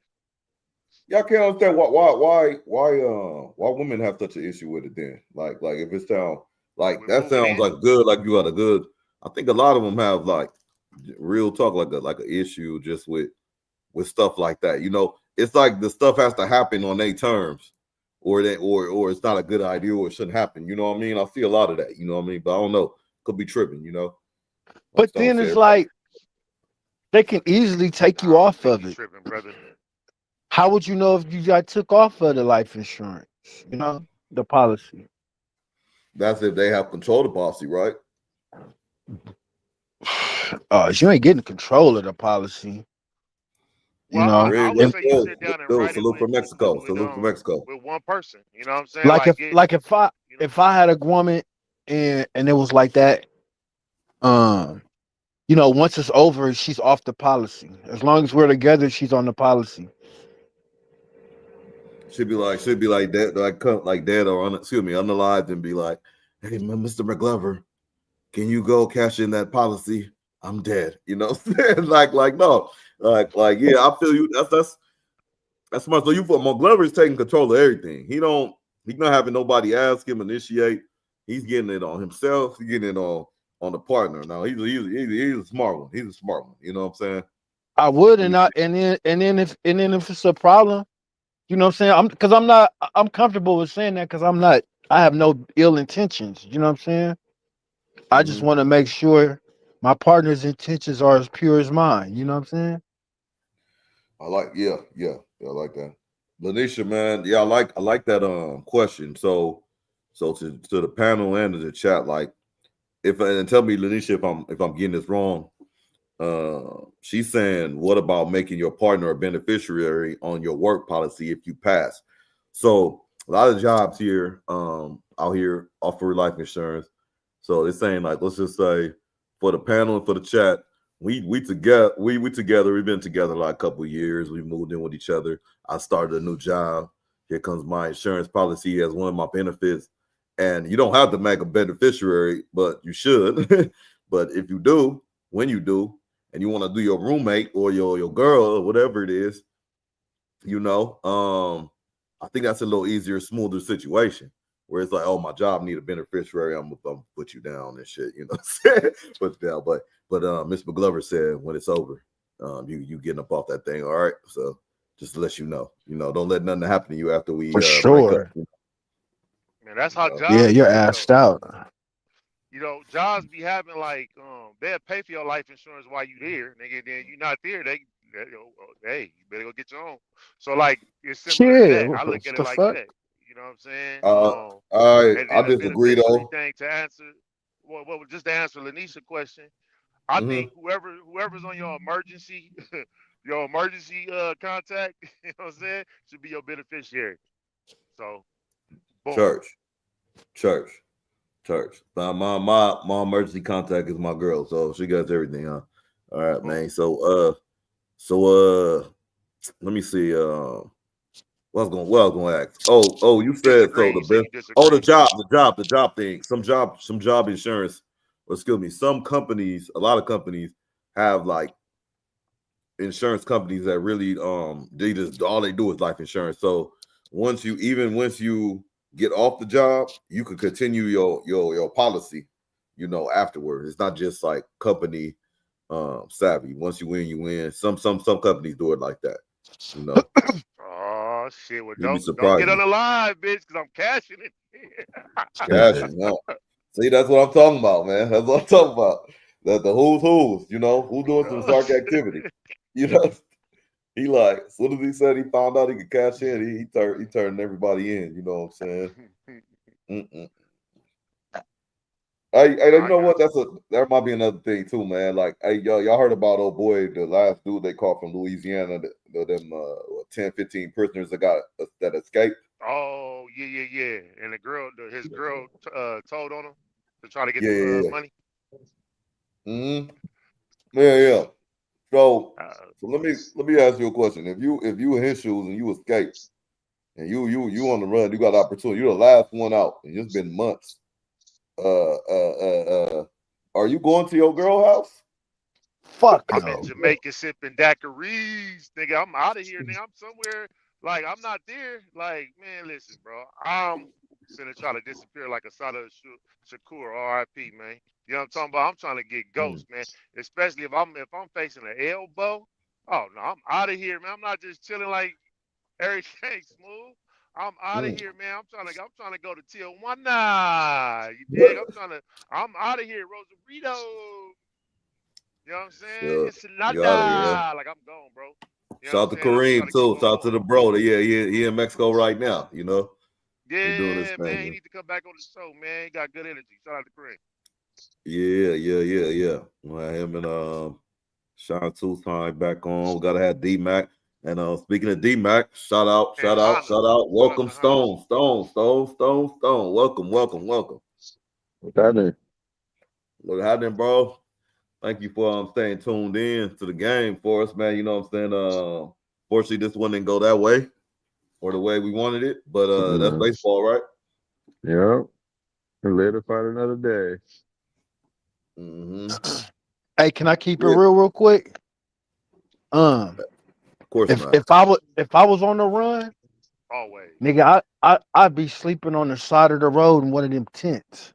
S1: y'all can't understand why women have such an issue with it then. Like if it sounds like
S2: With
S1: that
S2: moving
S1: sounds
S2: in,
S1: like good, like you got a good. I think a lot of them have like real talk like an issue just with stuff like that. You know, it's like the stuff has to happen on their terms, or it's not a good idea or it shouldn't happen. You know what I mean? I see a lot of that. You know what I mean? But I don't know. Could be tripping. You know, like
S3: But
S1: Stone
S3: then
S1: said.
S3: it's like they can easily take you
S2: I don't
S3: off
S2: think
S3: of
S2: you
S3: it.
S2: tripping, brother.
S3: How would you know if you got took off of the life insurance? You know, the policy.
S1: That's if they have control of the policy, right?
S3: You ain't getting control of the policy. You
S2: Well, I,
S3: know,
S2: I
S1: Real
S2: would
S3: and
S2: say you sit
S1: good.
S2: down and
S1: Dude,
S2: write it
S1: salute
S2: with
S1: from
S2: with with
S1: Mexico.
S2: with
S1: Salute from
S2: um
S1: Mexico.
S2: with one person. You know what I'm saying?
S3: like
S2: Like get
S3: if I
S2: you know.
S3: if I had a woman and it was like that, um, once it's over, she's off the policy. As long as we're together, she's on the policy.
S1: Should be like that, like dad or excuse me, unalived and be like, hey man, Mr. McGlover, can you go cash in that policy? I'm dead. You know what I'm saying? Like no. Yeah, I feel you. That's smart. So you put McGlover is taking control of everything. He's not having nobody ask him, initiate. He's getting it on himself, he's getting it on the partner. Now he's a smart one. He's a smart one. You know what I'm saying?
S3: I would,
S1: Let me
S3: and I
S1: see.
S3: and then if it's a problem, you know what I'm saying? I'm comfortable with saying that because I have no ill intentions. You know what I'm saying? I just
S1: Mhm.
S3: want to make sure my partner's intentions are as pure as mine. You know what I'm saying?
S1: I like, I like that. Lanisha, man, I like that question. So to the panel and to the chat, like if and tell me, Lanisha, if I'm getting this wrong. She's saying, what about making your partner a beneficiary on your work policy if you pass? So a lot of jobs here out here offer life insurance. So they're saying, like, let's just say for the panel and for the chat, we together, we together, we've been together like a couple of years. We moved in with each other. I started a new job. Here comes my insurance policy as one of my benefits. And you don't have to make a beneficiary, but you should. But if you do, when you do, and you want to do your roommate or your girl or whatever it is, I think that's a little easier, smoother situation where it's like, oh, my job need a beneficiary. I'm gonna put you down and shit, you know what I'm saying? Put you down. But Miss McGlover said when it's over, you getting up off that thing, all right? So just to let you know, don't let nothing happen to you after we
S3: For
S1: break up.
S3: sure.
S2: Man, that's how
S3: Yeah,
S2: jobs
S3: you're
S2: work
S3: asked
S2: though.
S3: out.
S2: Jobs be having like they'll pay for your life insurance while you there, nigga. Then you not there, hey, you better go get your own. So like it's similar to
S3: Yeah,
S2: that. I
S3: what
S2: look at it
S3: the
S2: like
S3: fuck?
S2: that. You know what I'm saying? And
S1: I
S2: then the
S1: disagree
S2: beneficiary
S1: though.
S2: thing to answer, well, just to answer Lanisha's question, I
S1: Mm-hmm.
S2: think whoever's on your emergency, your emergency contact, you know what I'm saying, should be your beneficiary. So, boom.
S1: Church. Church. My emergency contact is my girl, so she does everything, huh? All right,
S2: Boom.
S1: man. So let me see. What I was gonna ask. Oh, you
S2: You
S1: said so
S2: disagree.
S1: the
S2: You said
S1: best.
S2: you
S1: Oh,
S2: disagree.
S1: the job thing. Some job insurance. Or excuse me. Some companies, a lot of companies have like insurance companies that really they just all they do is life insurance. So once you get off the job, you can continue your policy, afterwards. It's not just like company savvy. Once you win, you win. Some companies do it like that, you know.
S2: Oh shit! Well,
S1: You'd be
S2: don't get
S1: surprised.
S2: on the live, bitch, because I'm cashing it.
S1: Cashing, no. See, that's what I'm talking about, man. That's what I'm talking about. The who's, who doing some
S2: Oh,
S1: shark
S2: shit.
S1: activity. You know, he like as soon as he said he found out he could cash in, he turned everybody in. You know what I'm saying? Mm-mm. Hey, you
S2: I
S1: know what?
S2: got
S1: That might be another thing too, man. Like, hey, y'all heard about old boy, the last dude they caught from Louisiana, them 10, 15 prisoners that escaped.
S2: you. Oh yeah. And his girl told on him to try to get
S1: Yeah,
S2: the
S1: yeah,
S2: money.
S1: yeah. Yeah. So,
S2: Uh,
S1: so let me ask you a question. If you in his shoes and you escape and you on the run, you got opportunity. You're the last one out, and it's been months. Are you going to your girl house?
S3: Fuck
S2: I'm in
S3: no.
S2: Jamaica sipping daiquiris, nigga. I'm out of here, nigga. I'm somewhere like I'm not there. Like, man, listen, bro. I'm finna try to disappear like a Sada Shakur, R.I.P. Man. You know what I'm talking about? I'm trying to get
S1: Mm.
S2: ghost, man. Especially if I'm facing an elbow. Oh no, I'm out of here, man. I'm not just chilling like everything smooth. I'm out of
S1: Mm.
S2: here, man. I'm trying to go to Tijuana. You dig? I'm out of here, Rosarito. You know what I'm saying?
S1: Yeah,
S2: It's
S1: you out of here, huh?
S2: nada. Like I'm gone, bro. You know what I'm
S1: Shout to
S2: saying? I'm trying
S1: Kareem
S2: to keep
S1: too.
S2: on
S1: Shout to
S2: going.
S1: the bro. Yeah, he in Mexico right now. He doing his
S2: Yeah, man. He
S1: thing.
S2: need to come back on the show, man. He got good energy. Shout out to Craig.
S1: Yeah. Well, him and Sean Tucson back on. We gotta have D Mac. And speaking of D Mac, shout out,
S2: And
S1: shout out,
S2: Hana.
S1: shout out.
S2: Shout out
S1: Welcome,
S2: to Hana.
S1: Stone. Welcome.
S4: What's happening?
S1: What happening, bro? Thank you for staying tuned in to the game for us, man. You know what I'm saying? Fortunately, this one didn't go that way or the way we wanted it, but that's
S4: Mm,
S1: baseball, right?
S4: yep. Later fight another day.
S1: Mm-hmm.
S3: Hey, can I keep it
S1: Yeah,
S3: real quick?
S1: of course
S3: If
S1: not.
S3: if I was on the run,
S2: Always.
S3: nigga, I'd be sleeping on the side of the road in one of them tents.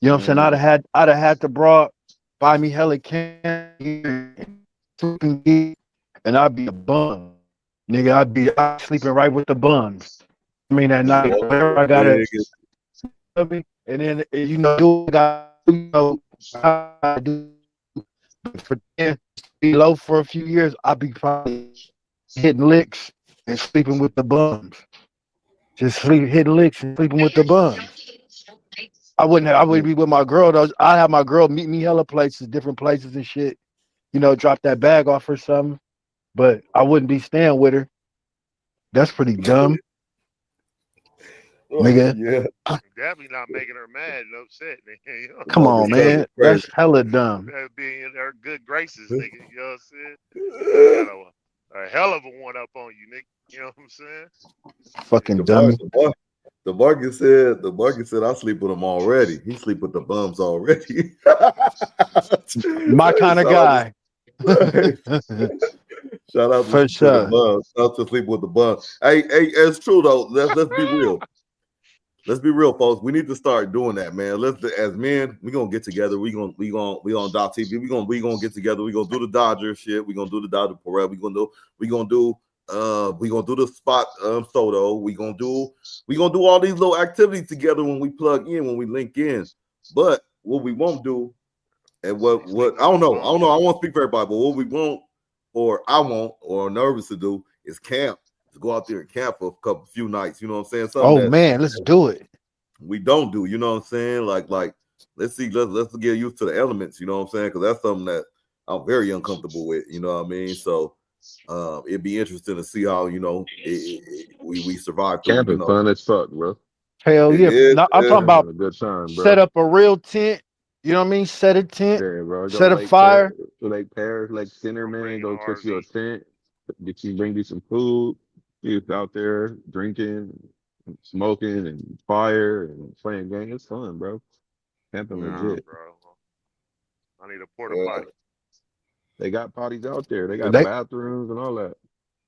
S3: You know what I'm saying?
S1: Mm.
S3: I'd have had to brought buy me hella and I'd be a bum. Nigga, I'd sleeping right with the bums. I mean at
S1: Just
S3: night,
S1: walk
S3: whatever
S1: your
S3: I gotta
S1: biggest.
S3: and then do what I do for 10 be low for a few years, I'll be probably hitting licks and sleeping with the bums. Just hitting licks and sleeping with the bums. I wouldn't be with my girl though. I'd have my girl meet me hella places, different places and shit. You know, drop that bag off or something. But I wouldn't be staying with her. That's pretty dumb, nigga.
S1: Yeah.
S2: Definitely not making her mad and upset, nigga. You know?
S3: Come
S1: No,
S3: on,
S1: this
S3: man.
S1: crazy.
S3: That's hella dumb.
S2: That being in her good graces, nigga. You know what I'm saying? I got a hell of a one up on you, nigga. You know what I'm saying?
S3: Fucking dummy.
S1: The market said I sleep with him already. He sleep with the bums already.
S3: My kind of guy.
S1: Shout out
S3: For
S1: to
S3: sure.
S1: the bums. Shout out to sleep with the bums. Hey, it's true though. Let's be real. Let's be real, folks. We need to start doing that, man. As men, we gonna get together. We on DockTV. We gonna get together. We gonna do the Dodger shit. We gonna do the Dodger parade. We gonna do the spot Soto. We gonna do all these little activities together when we plug in, when we link in. But what we won't do, and what I don't know. I won't speak for everybody, but what we won't, or I won't, or are nervous to do is camp. To go out there and camp for a few nights. You know what I'm saying?
S3: Something man, let's do it.
S1: We don't do. You know what I'm saying? Like let's get used to the elements. You know what I'm saying? Because that's something that I'm very uncomfortable with. You know what I mean? So it'd be interesting to see how we survive.
S4: Camping fun as fuck, bro.
S3: Hell yeah! I'm talking about
S4: a good time, bro.
S3: Set up a real tent. You know what I mean? Set a tent.
S4: Yeah, bro.
S3: Set a fire.
S4: Lake Paris, Lake Center, man. Go catch you a tent. Bring you some food. You out there drinking, smoking, and fire and playing games. It's fun, bro. Camping legit,
S2: bro. I need a porta potty.
S4: They got potties out there. They got bathrooms and all that.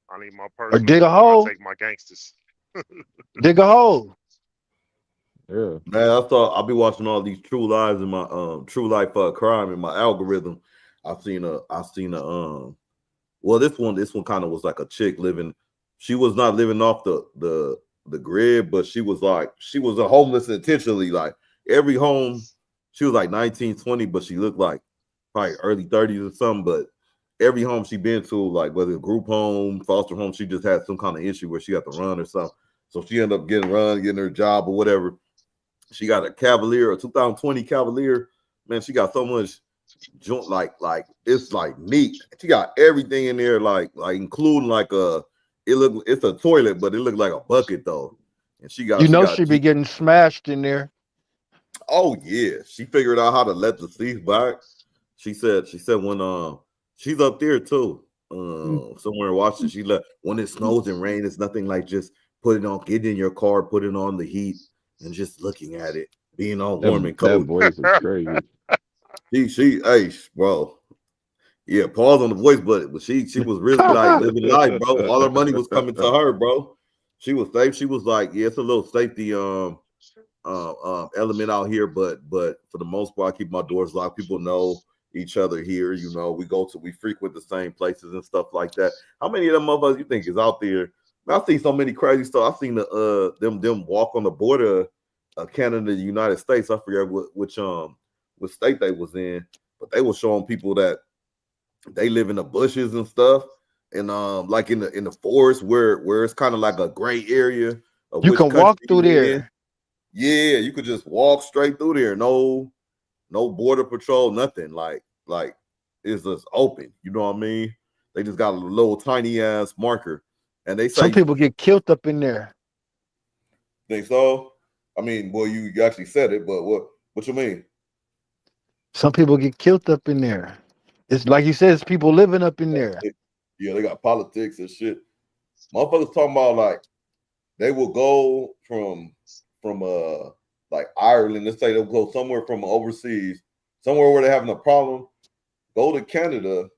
S2: I need my person.
S3: Or dig a hole.
S2: Take my gangsters.
S3: Dig a hole.
S4: Yeah,
S1: man. I'll be watching all these true lives in my true life crime in my algorithm. I've seen well, this one kind of was like a chick living. She was not living off the grid, but she was a homeless intentionally. Like every home, she was like 19, 20, but she looked like probably early 30s or something. But every home she been to, like whether it's group home, foster home, she just had some kind of issue where she had to run or something. So she ended up getting her job or whatever. She got a 2020 Cavalier. Man, she got so much joint, like it's like neat. She got everything in there, like including it's a toilet, but it looked like a bucket though. And she be
S3: getting smashed in there.
S1: Oh yeah, she figured out how to let the seats back. She said when she's up there too, somewhere in Washington. She left when it snows and rains. It's nothing like just get in your car, put it on the heat, and just looking at it, being all warm and cold.
S4: That voice is crazy.
S1: Hey, bro. Yeah, pause on the voice, but she was really like living life, bro. All her money was coming to her, bro. She was safe. She was like, yeah, it's a little safety element out here, but for the most part, I keep my doors locked. People know each other here. You know, we frequent the same places and stuff like that. How many of them motherfuckers you think is out there? I've seen so many crazy stuff. I've seen them walk on the border of Canada, the United States. I forget which state they was in, but they were showing people that they live in the bushes and stuff, and like in the forest where it's kind of like a gray area.
S3: You can walk through there.
S1: Yeah, you could just walk straight through there. No border patrol, nothing. Like it's just open. You know what I mean? They just got a little tiny ass marker, and they say
S3: some people get killed up in there.
S1: Think so? I mean, well, you actually said it, but what you mean?
S3: Some people get killed up in there. It's like you said, it's people living up in there.
S1: Yeah, they got politics and shit. Motherfuckers talking about like they will go from like Ireland. Let's say they'll go somewhere from overseas, somewhere where they're having a problem. Go to Canada,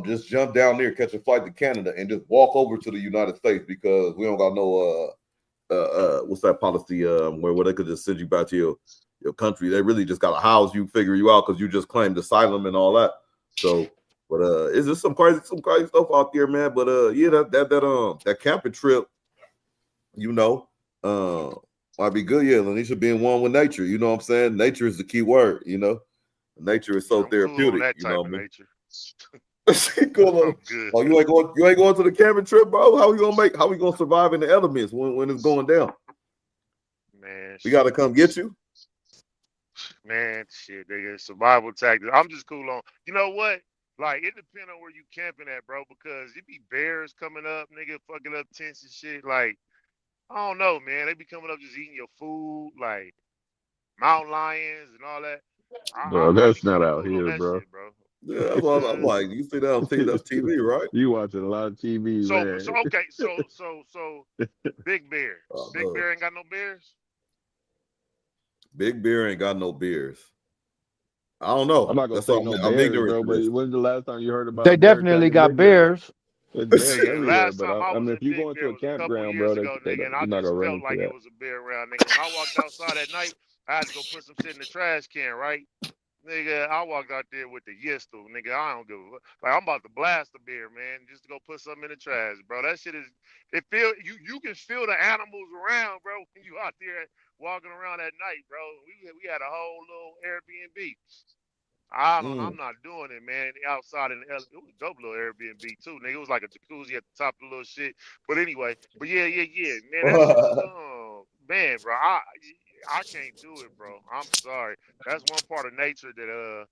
S1: just jump down there, catch a flight to Canada, and just walk over to the United States because we don't got no what's that policy where they could just send you back to your country. They really just got to house you, figure you out because you just claimed asylum and all that. So, but is there some crazy stuff out there, man? But yeah, that camping trip, you know, might be good. Yeah, Lanisha being one with nature. You know what I'm saying? Nature is the key word. You know, nature is so therapeutic.
S2: That
S1: you know
S2: type of nature.
S1: Cool.
S2: Good.
S1: Oh, you ain't going to the camping trip, bro? How we gonna survive in the elements when it's going down?
S2: Man,
S1: We gotta come get you.
S2: Man, shit, nigga, survival tactics. I'm just cool on. You know what? Like, it depends on where you camping at, bro. Because it be bears coming up, nigga, fucking up tents and shit. Like, I don't know, man. They be coming up just eating your food, like mountain lions and all that.
S4: Bro,
S2: I
S4: that's
S2: be
S4: not
S2: pretty
S4: out
S2: cool on
S4: here,
S2: that
S4: bro.
S2: shit, bro.
S1: Yeah, that's what I'm
S2: Because
S1: like. You see that on TV? That's TV, right?
S4: You watching a lot of TV,
S2: so
S4: man.
S2: okay, so Big Bear, Big Bear ain't got no bears.
S1: Big Bear ain't got no beers. I don't know.
S4: I'm not gonna
S1: That's
S4: say
S1: all.
S4: no
S1: I'm
S4: bears,
S1: ignorant
S4: bro.
S1: to
S4: But
S1: this.
S4: when's the last time you heard about
S3: They
S4: a bear
S3: definitely
S4: attacking
S3: got
S4: Big Bear?
S3: bears.
S4: There's bears
S2: Nigga,
S4: everywhere,
S2: last
S4: but
S2: time I
S4: I
S2: was
S4: mean,
S2: in
S4: if you
S2: Big
S4: go into
S2: Bear
S4: a
S2: was a couple
S4: campground,
S2: years
S4: bro,
S2: ago,
S4: they
S2: nigga, and I
S4: you're not
S2: just
S4: gonna run
S2: felt
S4: into
S2: like it
S4: that.
S2: was a bear around, nigga. When I walked outside at night, I had to go put some shit in the trash can, right? Nigga, I walked out there with the yistle, nigga. I don't give a fuck. Like, I'm about to blast a bear, man, just to go put something in the trash, bro. That shit is, you can feel the animals around, bro, when you out there walking around at night, bro. We had a whole little Airbnb. I'm not doing it, man. Outside in the it was a dope little Airbnb too, nigga. It was like a jacuzzi at the top of the little shit. But anyway, yeah, man. That shit is man, bro. I can't do it, bro. I'm sorry. That's one part of nature that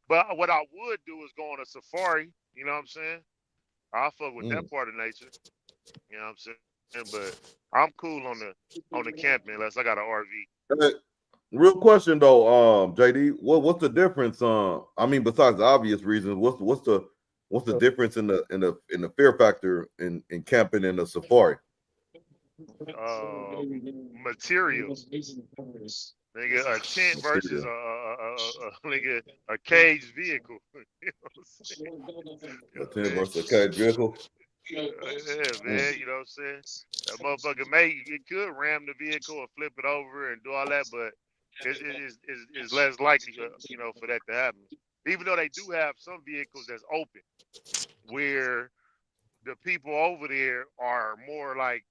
S2: but what I would do is go on a safari. You know what I'm saying? I fuck with that part of nature. You know what I'm saying? But I'm cool on the camping unless I got an RV.
S1: Hey, real question though, JD, what's the difference? I mean, besides the obvious reasons, what's the difference in the fear factor in camping in a safari?
S2: Materials. Nigga, a tent versus
S1: Material.
S2: nigga, a caged vehicle. You know what I'm saying? You
S1: A
S2: know what I'm
S1: 10
S2: saying?
S1: versus a cage vehicle.
S2: Yeah, man, you know what I'm saying? That motherfucker it could ram the vehicle or flip it over and do all that, but it's less likely, you know, for that to happen. Even though they do have some vehicles that's open, where the people over there are more like,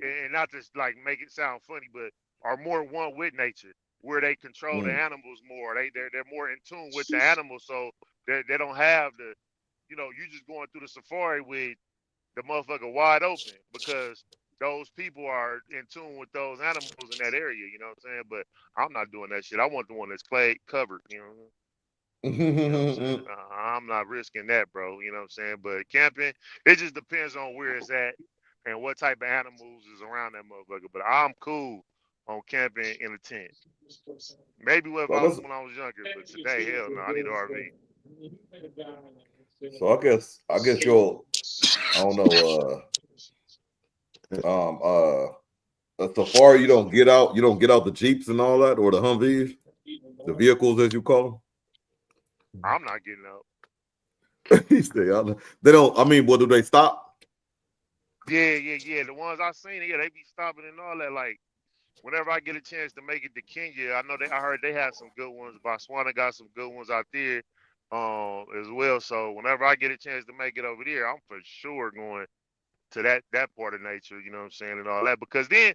S2: and not just like make it sound funny, but are more one with nature, where they control the animals more. They're more in tune with the animals, so they don't have the, you know, you just going through the safari with the motherfucker wide open because those people are in tune with those animals in that area. You know what I'm saying? But I'm not doing that shit. I want the one that's clay covered. You know. You know what I'm saying? I'm not risking that, bro. You know what I'm saying? But camping, it just depends on where it's at and what type of animals is around that motherfucker. But I'm cool on camping in a tent. Maybe when
S1: So
S2: when I was younger, but today, hell no, I need an RV.
S1: so I guess you'll I don't know a safari you don't get out the Jeeps and all that or the Humvees, the vehicles as you call
S2: I'm not getting up.
S1: them. He said, they don't. I mean, what do they stop?
S2: Yeah. The ones I seen, yeah, they be stopping and all that. Like, whenever I get a chance to make it to Kenya, I heard they have some good ones. Botswana got some good ones out there, as well. So whenever I get a chance to make it over there, I'm for sure going to that part of nature. You know what I'm saying, and all that. Because then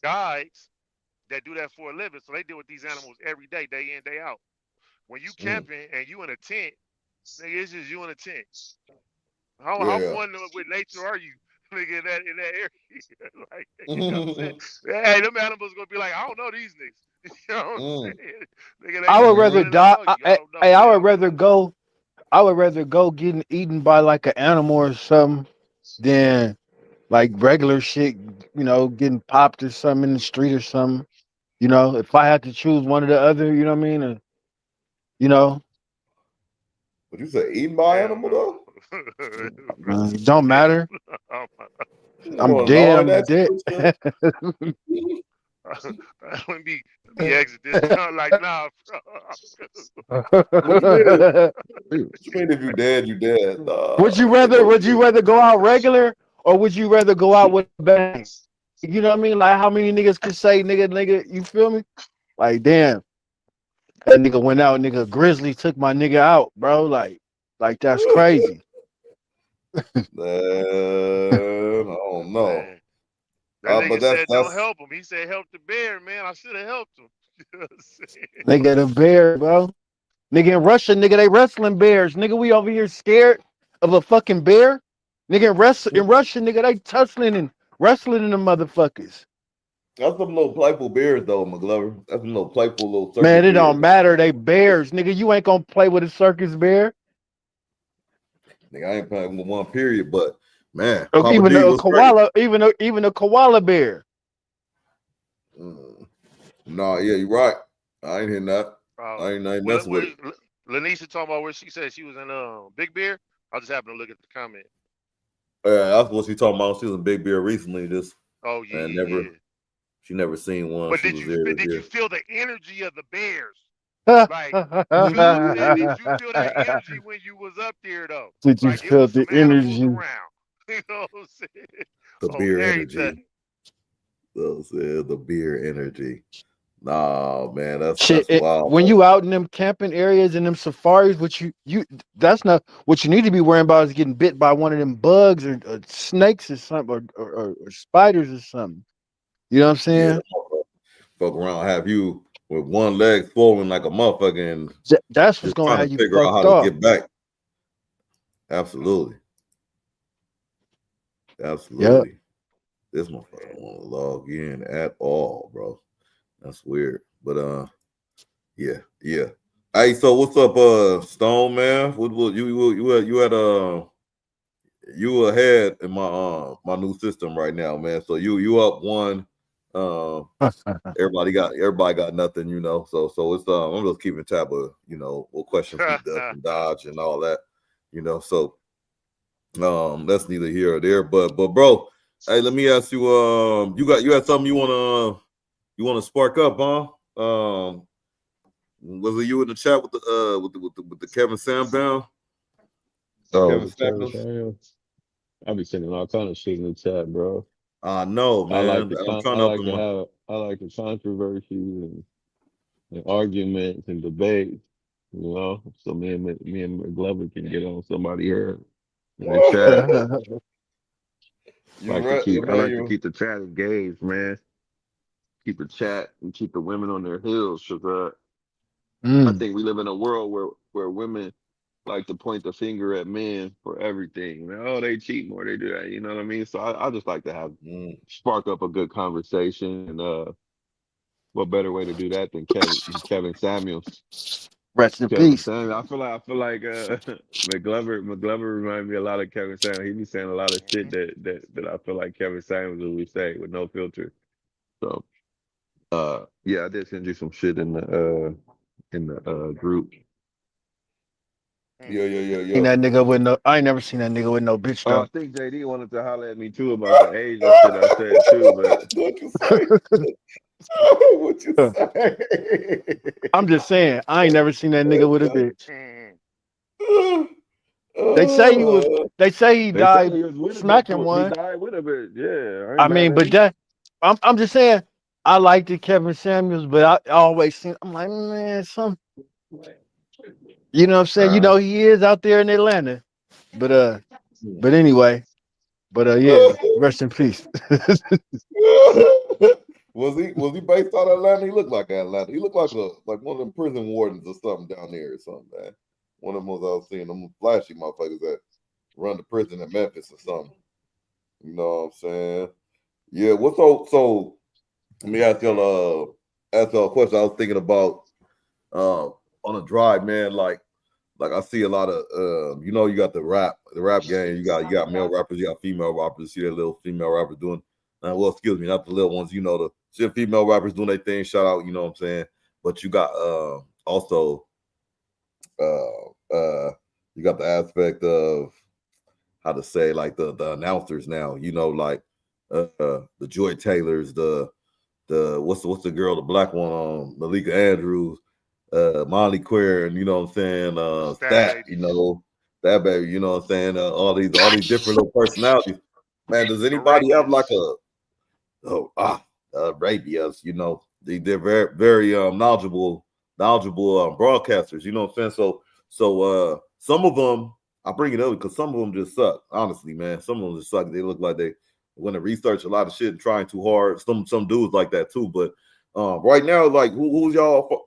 S2: guys that do that for a living, so they deal with these animals every day in, day out. When you camping and you in a tent, nigga, it's just you in a tent. How
S1: Yeah.
S2: one with nature are you? Nigga, in that area, like, you know what I'm saying? Hey, them animals gonna be like, I don't know these niggas. You know what I'm saying? Nigga, they
S3: I
S2: just
S3: would
S2: be
S3: rather
S2: running up
S3: die.
S2: on you. I don't know,
S3: I
S2: man.
S3: would rather go. I would rather go getting eaten by like an animal or something than like regular shit. You know, getting popped or something in the street or something. You know, if I had to choose one or the other, you know what I mean? You know,
S1: Would you say eaten by
S2: Hell
S1: animal
S2: no.
S1: though?
S3: it don't matter.
S2: Hell
S3: I'm
S1: Well,
S3: dead.
S1: no, in
S3: I'm
S1: that
S3: dead.
S1: situation.
S2: let me exit this. Like, nah,
S1: What you mean? What you mean if you dead, you dead?
S3: Would you rather go out regular or would you rather go out with a bang? You know what I mean? Like how many niggas can say nigga, you feel me? Like damn, that nigga went out, nigga Grizzly took my nigga out, bro. Like that's crazy.
S1: I don't know.
S2: man. That
S1: But
S2: nigga said don't
S1: that's
S2: help him. He said help the bear, man. I should have helped him. You know what I'm saying?
S3: Nigga the bear, bro. Nigga, in Russia, nigga, they wrestling bears. Nigga, we over here scared of a fucking bear. Nigga, in Russia, nigga, they tussling and wrestling in the motherfuckers.
S1: That's some little playful bears, though, McGlover. That's some little playful little circus
S3: Man, it
S1: bears.
S3: don't matter. They bears. Nigga, you ain't gonna play with a circus bear.
S1: Nigga, I ain't playing with one period, but man,
S3: Even a koala, even a koala bear.
S1: Nah, yeah, you're right. I ain't hearing that. I ain't messing with it.
S2: Lanisha talking about where she said she was in Big Bear. I just happened to look at the comment.
S1: That's what she talking about. She was in Big Bear recently. She never seen one.
S2: But did you feel the energy of the bears? Like, did you feel that energy when you was up there though?
S3: Did you feel the energy?
S2: Around. You know what I'm saying?
S1: The beer energy. The beer energy. Nah, man, that's wild.
S3: When you out in them camping areas and them safaris, that's not what you need to be worrying about is getting bit by one of them bugs or snakes or something or spiders or something. You know what I'm saying?
S1: Yeah, fuck around, have you with one leg swollen like a motherfucker, and
S3: that's what's gonna have you
S1: figure out how to get back. Absolutely. Yep. This motherfucker don't want to log in at all, bro. That's weird, but yeah. Hey, so what's up, Stone man? What you ahead in my new system right now, man. So you up one. Everybody got nothing, you know. So it's I'm just keeping tab of, you know, what questions we duck and dodge and all that, you know. So that's neither here or there. But bro, hey, let me ask you, you had something you wanna spark up, huh? Was it you in the chat with the Kevin Samuels?
S4: Kevin Samuels. I be sending all kind of shit in the chat, bro.
S1: I know, man.
S4: I like the controversy and arguments and debates, you know. So me and McGlover can get on somebody here in the chat. I like to keep the chat engaged, man. Keep the chat and keep the women on their heels, because I think we live in a world where women like to point the finger at men for everything. Oh, they cheat more, they do that. You know what I mean? So I just like to have spark up a good conversation. And what better way to do that than Kevin Samuels?
S3: Rest in peace.
S4: I feel like McGlover reminds me a lot of Kevin Samuels. He be saying a lot of shit that I feel like Kevin Samuels would say with no filter. So yeah, I did send you some shit in the group.
S1: Yeah.
S3: That nigga with no, I ain't never seen that nigga with no bitch though.
S4: I think JD wanted to holler at me too about the Asian shit I said too, but
S1: what you say? What you say?
S3: I'm just saying, I ain't never seen that nigga with a bitch. They say he died smacking one.
S4: He died with a bitch, yeah.
S3: I mean, but I'm just saying, I liked it, Kevin Samuels, but I always seen, I'm like, man, you know what I'm saying? You know, he is out there in Atlanta. But anyway, yeah, rest in peace.
S1: Was he based out of Atlanta? He looked like Atlanta. He looked like one of them prison wardens or something down there or something, man. One of them was I was seeing them flashy motherfuckers that run the prison in Memphis or something. You know what I'm saying? Yeah, so let me ask y'all a question. I was thinking about on a drive, man, like I see a lot of you know, you got the rap game, you got male rappers, you got female rappers, see that little female rappers doing well, excuse me, not the little ones, you know, the female rappers doing their thing, shout out, you know what I'm saying? But you got also you got the aspect of how to say, like the announcers now, you know, like the Joy Taylors, the what's the girl, the black one, Malika Andrews, Molly Queer, and you know what I'm saying, Stat, you know, that baby, you know what I'm saying, all these different little personalities. Man, does anybody have like Arabias, you know, they're very, very knowledgeable broadcasters, you know what I'm saying? So some of them, I bring it up because some of them just suck, honestly, man. Some of them just suck. They look like they want to research a lot of shit and trying too hard. Some dudes like that too. But right now, like who's y'all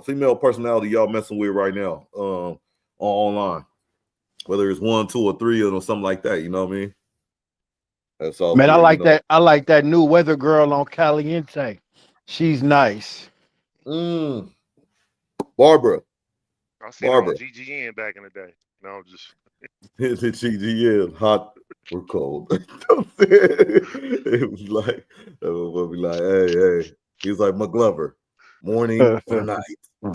S1: female personality y'all messing with right now online? Whether it's 1, 2, or 3 or something like that, you know what I mean? That's all.
S3: Man,
S1: good,
S3: I like
S1: you know?
S3: that. I like that new weather girl on Caliente. She's nice.
S1: Barbara.
S2: I seen her on GGN back in the day. No, just
S1: It's a GGN, hot or cold. It was like, we'll be like, hey. He's like McGlover, morning or night. I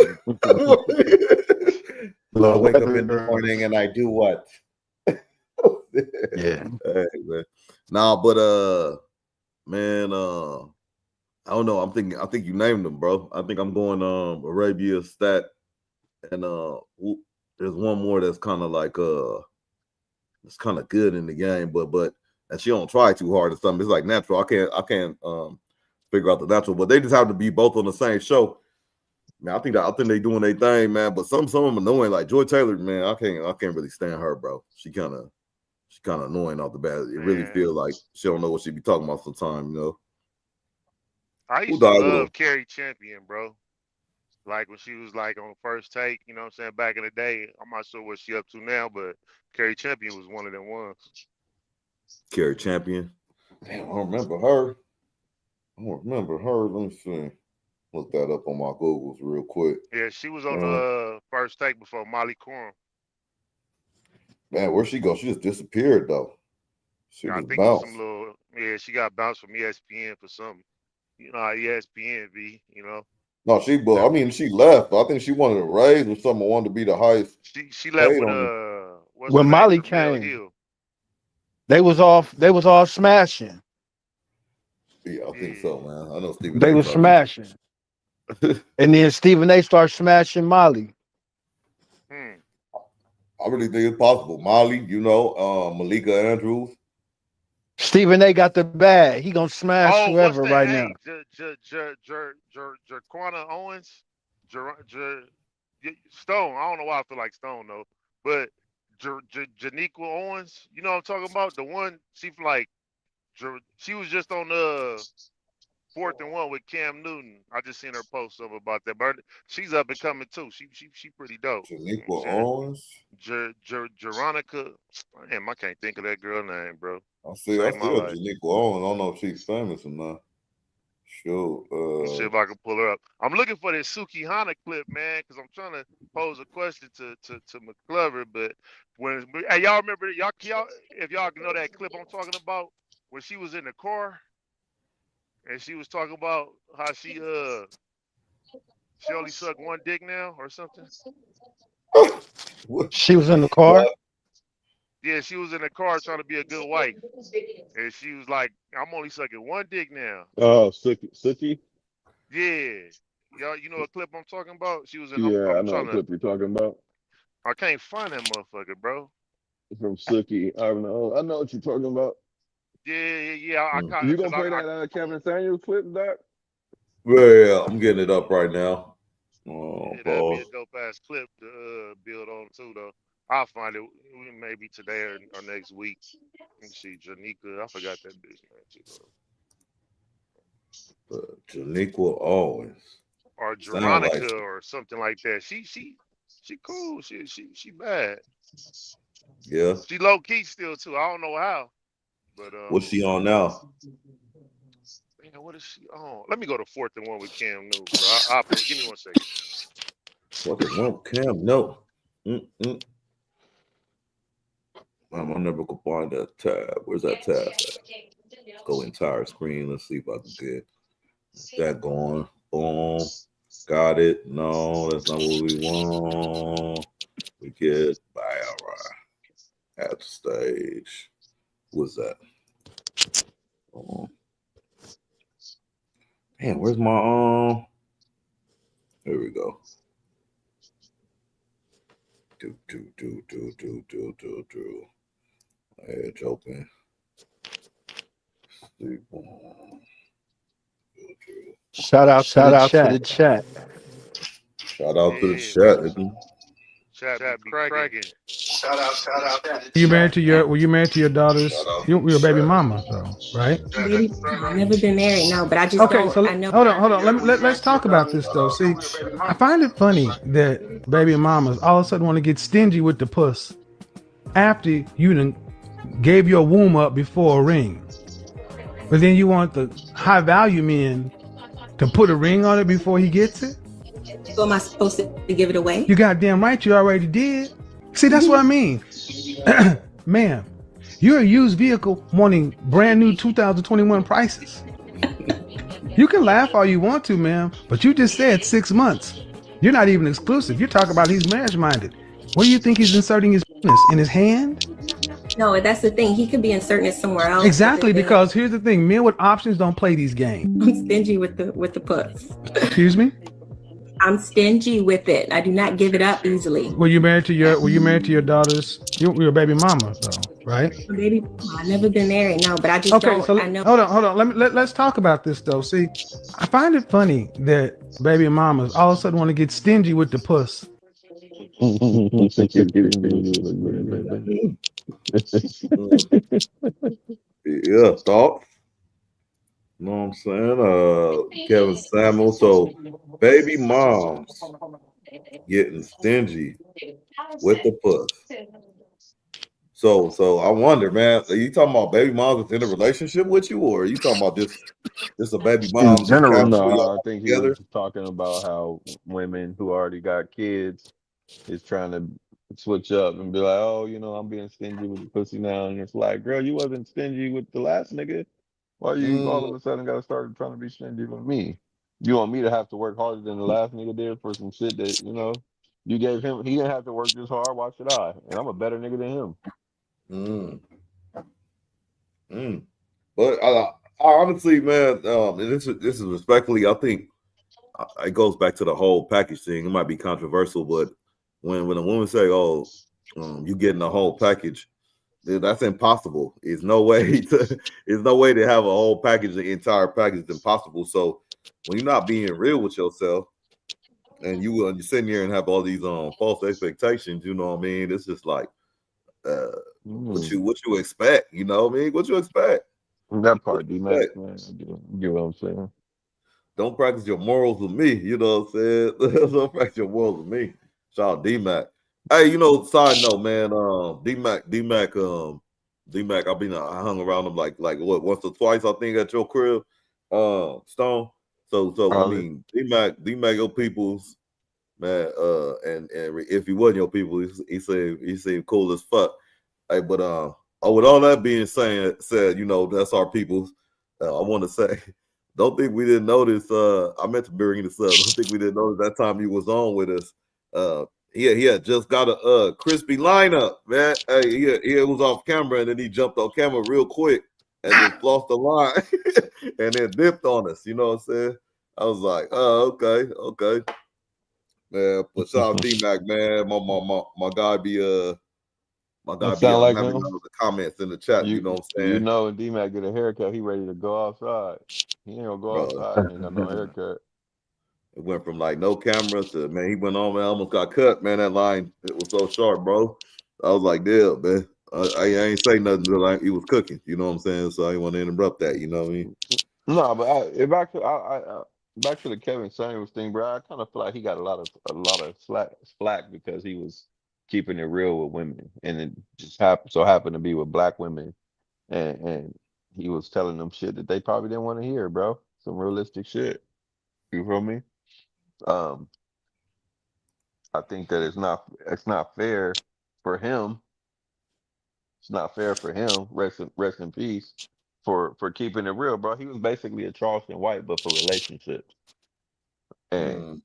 S1: wake up in the morning and I do what?
S3: Yeah.
S1: Hey, man. Nah, but man, I don't know. I think you named them, bro. I think I'm going Arabia Stat, and there's one more that's kind of like it's kind of good in the game, but and she don't try too hard or something. It's like natural. I can't figure out the natural, but they just have to be both on the same show. Man, I think they doing their thing, man. But some of them annoying, like Joy Taylor, man. I can't really stand her, bro. She kind of annoying off the bat. It really feels like she don't know what she be talking about sometimes, you know.
S2: I used to love Carrie Champion, bro. Like when she was like on First Take, you know what I'm saying, back in the day. I'm not sure what she up to now, but Carrie Champion was one of them ones.
S1: Carrie Champion. Damn, I don't remember her. Let me see. Look that up on my Googles real quick.
S2: Yeah, she was on the First Take before Molly Quorum.
S1: Man, where'd she go? She just disappeared though. She just bounced.
S2: She got bounced from ESPN for something. You know how ESPN be, you know.
S1: No, she left. I think she wanted to raise or something. Wanted to be the highest.
S2: She left with
S3: when Molly came. They was all smashing.
S1: Yeah, I think so, man. I know Stephen.
S3: They was smashing. And then Stephen A started smashing Molly.
S1: I really think it's possible. Molly, you know, Malika Andrews.
S3: Stephen A got the bag. He gonna smash whoever right now.
S2: Jaquana Owens, Stone. I don't know why I feel like Stone though, but Janiqua Owens. You know what I'm talking about? The one she was just on the 4th and 1 with Cam Newton. I just seen her post something about that, but she's up and coming too. She pretty dope.
S1: Janiqua Owens,
S2: Jeronica. Damn, I can't think of that girl name, bro.
S1: I see Janiqua Owens. I don't know if she's famous or not. Sure.
S2: Let's see if I can pull her up. I'm looking for this Suki Hana clip, man, because I'm trying to pose a question to McGlover. But hey, y'all remember y'all if y'all know that clip I'm talking about when she was in the car and she was talking about how she only sucked one dick now or something.
S3: She was in the car.
S2: Yeah, she was in the car trying to be a good wife, and she was like, "I'm only sucking one dick now."
S4: Oh, Suki.
S2: Yeah, y'all, you know what clip I'm talking about? She was in.
S4: Yeah, I know what clip you're talking about.
S2: I can't find that motherfucker, bro.
S4: From Suki, I know what you're talking about.
S2: Yeah.
S4: You gonna play that Kevin Samuels clip, Doc?
S1: Yeah, I'm getting it up right now.
S2: That'd be a dope ass clip to build on too, though. I'll find it maybe today or next week. Let me see, Janika. I forgot that bitch name too.
S1: Janiqua Owens
S2: or Jeronica or something like that. She cool. She bad.
S1: Yeah.
S2: She low key still too. I don't know how. But
S1: what's she on now?
S2: Man, what is she on? Let me go to 4th and 1 with Cam Newton, bro. Give me 1 second.
S1: 4th and 1 Cam? No. I never could find that tab. Where's that tab at? Let's go entire screen. Let's see if I can get that going. Boom. Got it. No, that's not what we want. We get at the stage. What's that? Man, where's my There we go. Do. Edge open.
S3: Shout out to the chat.
S1: Shout out to the chat.
S2: Chat be cracking.
S5: You married to your? Were you married to your daughter's? Your baby mama, though, right?
S6: Baby, I've never been married, no, but I just
S5: Okay,
S6: don't.
S5: so
S6: I know.
S5: hold on. Let's talk about this though. See, I find it funny that baby mamas all of a sudden want to get stingy with the puss after you done gave your womb up before a ring, but then you want the high value men to put a ring on it before he gets it.
S6: So am I supposed to give it away?
S5: You goddamn right, you already did. See, that's what I mean, ma'am. You're a used vehicle wanting brand new 2021 prices. You can laugh all you want to, ma'am, but you just said 6 months. You're not even exclusive. You're talking about he's marriage-minded. Where do you think he's inserting his penis? In his hand?
S6: No, that's the thing. He could be inserting it somewhere else.
S5: Exactly, because here's the thing. Men with options don't play these games.
S6: I'm stingy with the puss.
S5: Excuse me?
S6: I'm stingy with it. I do not give it up easily.
S5: Were you married to your daughter's? Your baby mama, though, right?
S6: Baby, I've never been married, no, but I just don't.
S5: So
S6: I know.
S5: Hold on. Let's talk about this though. See, I find it funny that baby mamas all of a sudden want to get stingy with the puss.
S1: Yeah, thoughts. You know what I'm saying? Kevin Samuel. So baby moms getting stingy with the puss. So I wonder, man, are you talking about baby moms that's in a relationship with you, or are you talking about just a baby mom
S3: In general?
S4: No, I think he was talking about how women who already got kids is trying to switch up and be like, oh, I'm being stingy with the pussy now, and it's like, girl, you wasn't stingy with the last nigga. Why you all of a sudden got to start trying to be stingy with me? You want me to have to work harder than the last nigga did for some shit that you gave him? He didn't have to work this hard. Why should I? And I'm a better nigga than him.
S1: But I honestly, man, this is respectfully, I think it goes back to the whole package thing. It might be controversial, but when a woman say, "Oh, you getting the whole package," that's impossible. There's no way to have a whole package. The entire package is impossible. So when you're not being real with yourself, and you're sitting here and have all these false expectations, you know what I mean? It's just like what you expect, you know what I mean? What you expect?
S4: That part, D-Mac, man, I get what I'm saying.
S1: Don't practice your morals with me, you know what I'm saying? Don't practice your morals with me. Shout out D-Mac. Hey, side note, man, D-Mac, I hung around him like what, once or twice, I think, at your crib, Stone. So I mean, D-Mac, your peoples, man, and if he wasn't your people, he seemed cool as fuck. Hey, but with all that being said, that's our peoples. I want to say, don't think we didn't notice. I meant to bring this up. Don't think we didn't notice that time he was on with us. He had just got a crispy lineup, man. Hey, he was off camera, and then he jumped on camera real quick and just lost the line and then dipped on us. You know what I'm saying? I was like, oh, okay. Man, but shout out D-Mac, man. My guy be
S4: like
S1: having
S4: him?
S1: the comments in the chat. You know what I'm saying?
S4: When D-Mac get a haircut, he ready to go outside. He ain't gonna go outside. He ain't got no haircut.
S1: It went from like no camera to, man, he went on, man, almost got cut, man. That line, it was so sharp, bro. I was like, damn, man. I ain't say nothing till like he was cooking. You know what I'm saying? So I didn't want to interrupt that. You know what I mean?
S4: No, but back to the Kevin Samuels thing, bro. I kind of feel like he got a lot of slack because he was keeping it real with women, and it just happened to be with black women, and he was telling them shit that they probably didn't want to hear, bro. Some realistic shit. You feel me? I think that it's not fair for him. It's not fair for him. Rest in peace for keeping it real, bro. He was basically a Charleston White, but for relationships. And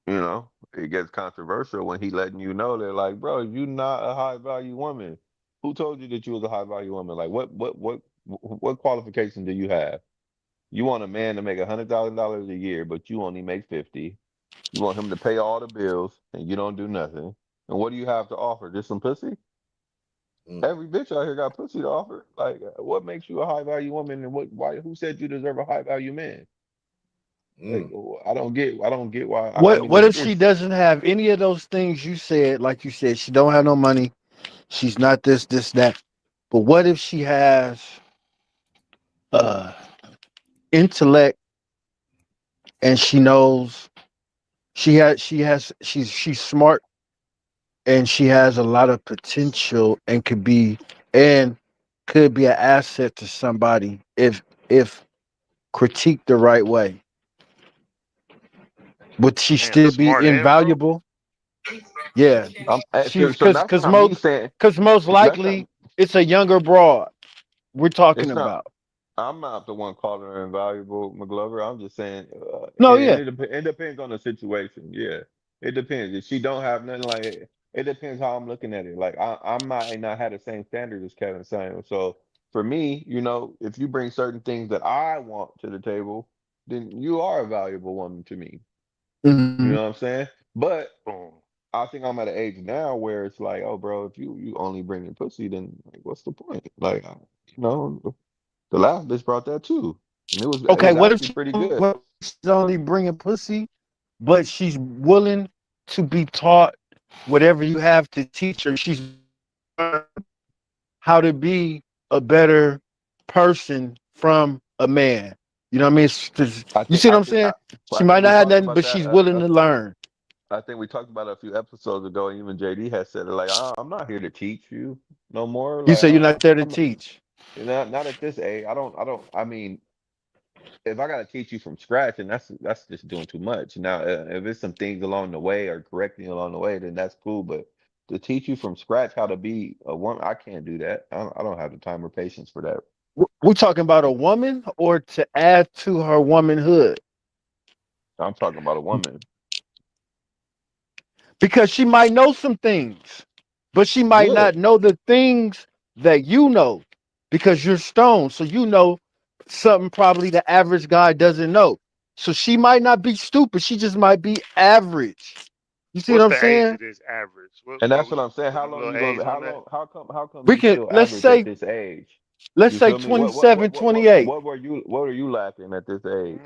S4: it gets controversial when he letting you know that, like, bro, you not a high value woman. Who told you that you was a high value woman? Like, what qualification do you have? You want a man to make $100,000 a year, but you only make 50. You want him to pay all the bills, and you don't do nothing. And what do you have to offer? Just some pussy? Every bitch out here got pussy to offer. Like, what makes you a high value woman, and who said you deserve a high value man? Like, I don't get why.
S3: What if she doesn't have any of those things you said? Like you said, she don't have no money, She's not this, that. But what if she has uh intellect and she knows she's smart and she has a lot of potential and and could be an asset to somebody if critiqued the right way. Would she
S2: Damn,
S3: still be
S2: smart and broke.
S3: invaluable? Yeah. She's
S4: So that's not me saying.
S3: because most
S4: That's not.
S3: likely it's a younger broad we're talking
S4: It's not.
S3: about.
S4: I'm not the one calling her invaluable, McGlover. I'm just saying,
S3: No, yeah.
S4: it depends on the situation. Yeah, it depends. If she don't have nothing like it, it depends how I'm looking at it. Like I might not have the same standard as Kevin saying. So for me, if you bring certain things that I want to the table, then you are a valuable woman to me. You
S3: Mhm.
S4: know what I'm saying? But
S2: Boom.
S4: I think I'm at an age now where it's like, oh, bro, if you only bring in pussy, then like, what's the point? Like, you know. The last bitch brought that too, and it
S3: Okay,
S4: was
S3: what if
S4: actually pretty good.
S3: she's only bringing pussy, but she's willing to be taught whatever you have to teach her. She's learned how to be a better person from a man. You know what I mean? You see what I'm saying? She
S4: I
S3: might
S4: think
S3: not
S4: we
S3: have
S4: talked
S3: nothing,
S4: about
S3: but
S4: that.
S3: she's willing to learn.
S4: I think we talked about it a few episodes ago. And even JD has said it. Like, I'm not here to teach you no more.
S3: You
S4: Like,
S3: say you're not there to
S4: I'm
S3: teach.
S4: not at this age. I don't. I mean, if I gotta teach you from scratch, and that's just doing too much. Now, if it's some things along the way or correcting along the way, then that's cool. But to teach you from scratch how to be a woman, I can't do that. I don't have the time or patience for that.
S3: We're talking about a woman or to add to her womanhood
S4: I'm talking about a woman.
S3: because she might know some things, but she might
S4: Yeah.
S3: not know the things that you know because you're stoned. So you know something probably the average guy doesn't know. So she might not be stupid. She just might be average. You see what
S2: What's
S3: I'm
S2: the age
S3: saying?
S2: of this average? What
S4: And
S2: are
S4: that's what
S2: we
S4: I'm saying. How
S2: putting a
S4: long
S2: little
S4: you gonna
S2: age
S4: how
S2: on that?
S4: long how come
S3: We
S4: you
S3: can
S4: still average at this age?
S3: let's
S4: You
S3: say
S4: feel me?
S3: 27, 28.
S4: What were you lacking at this age?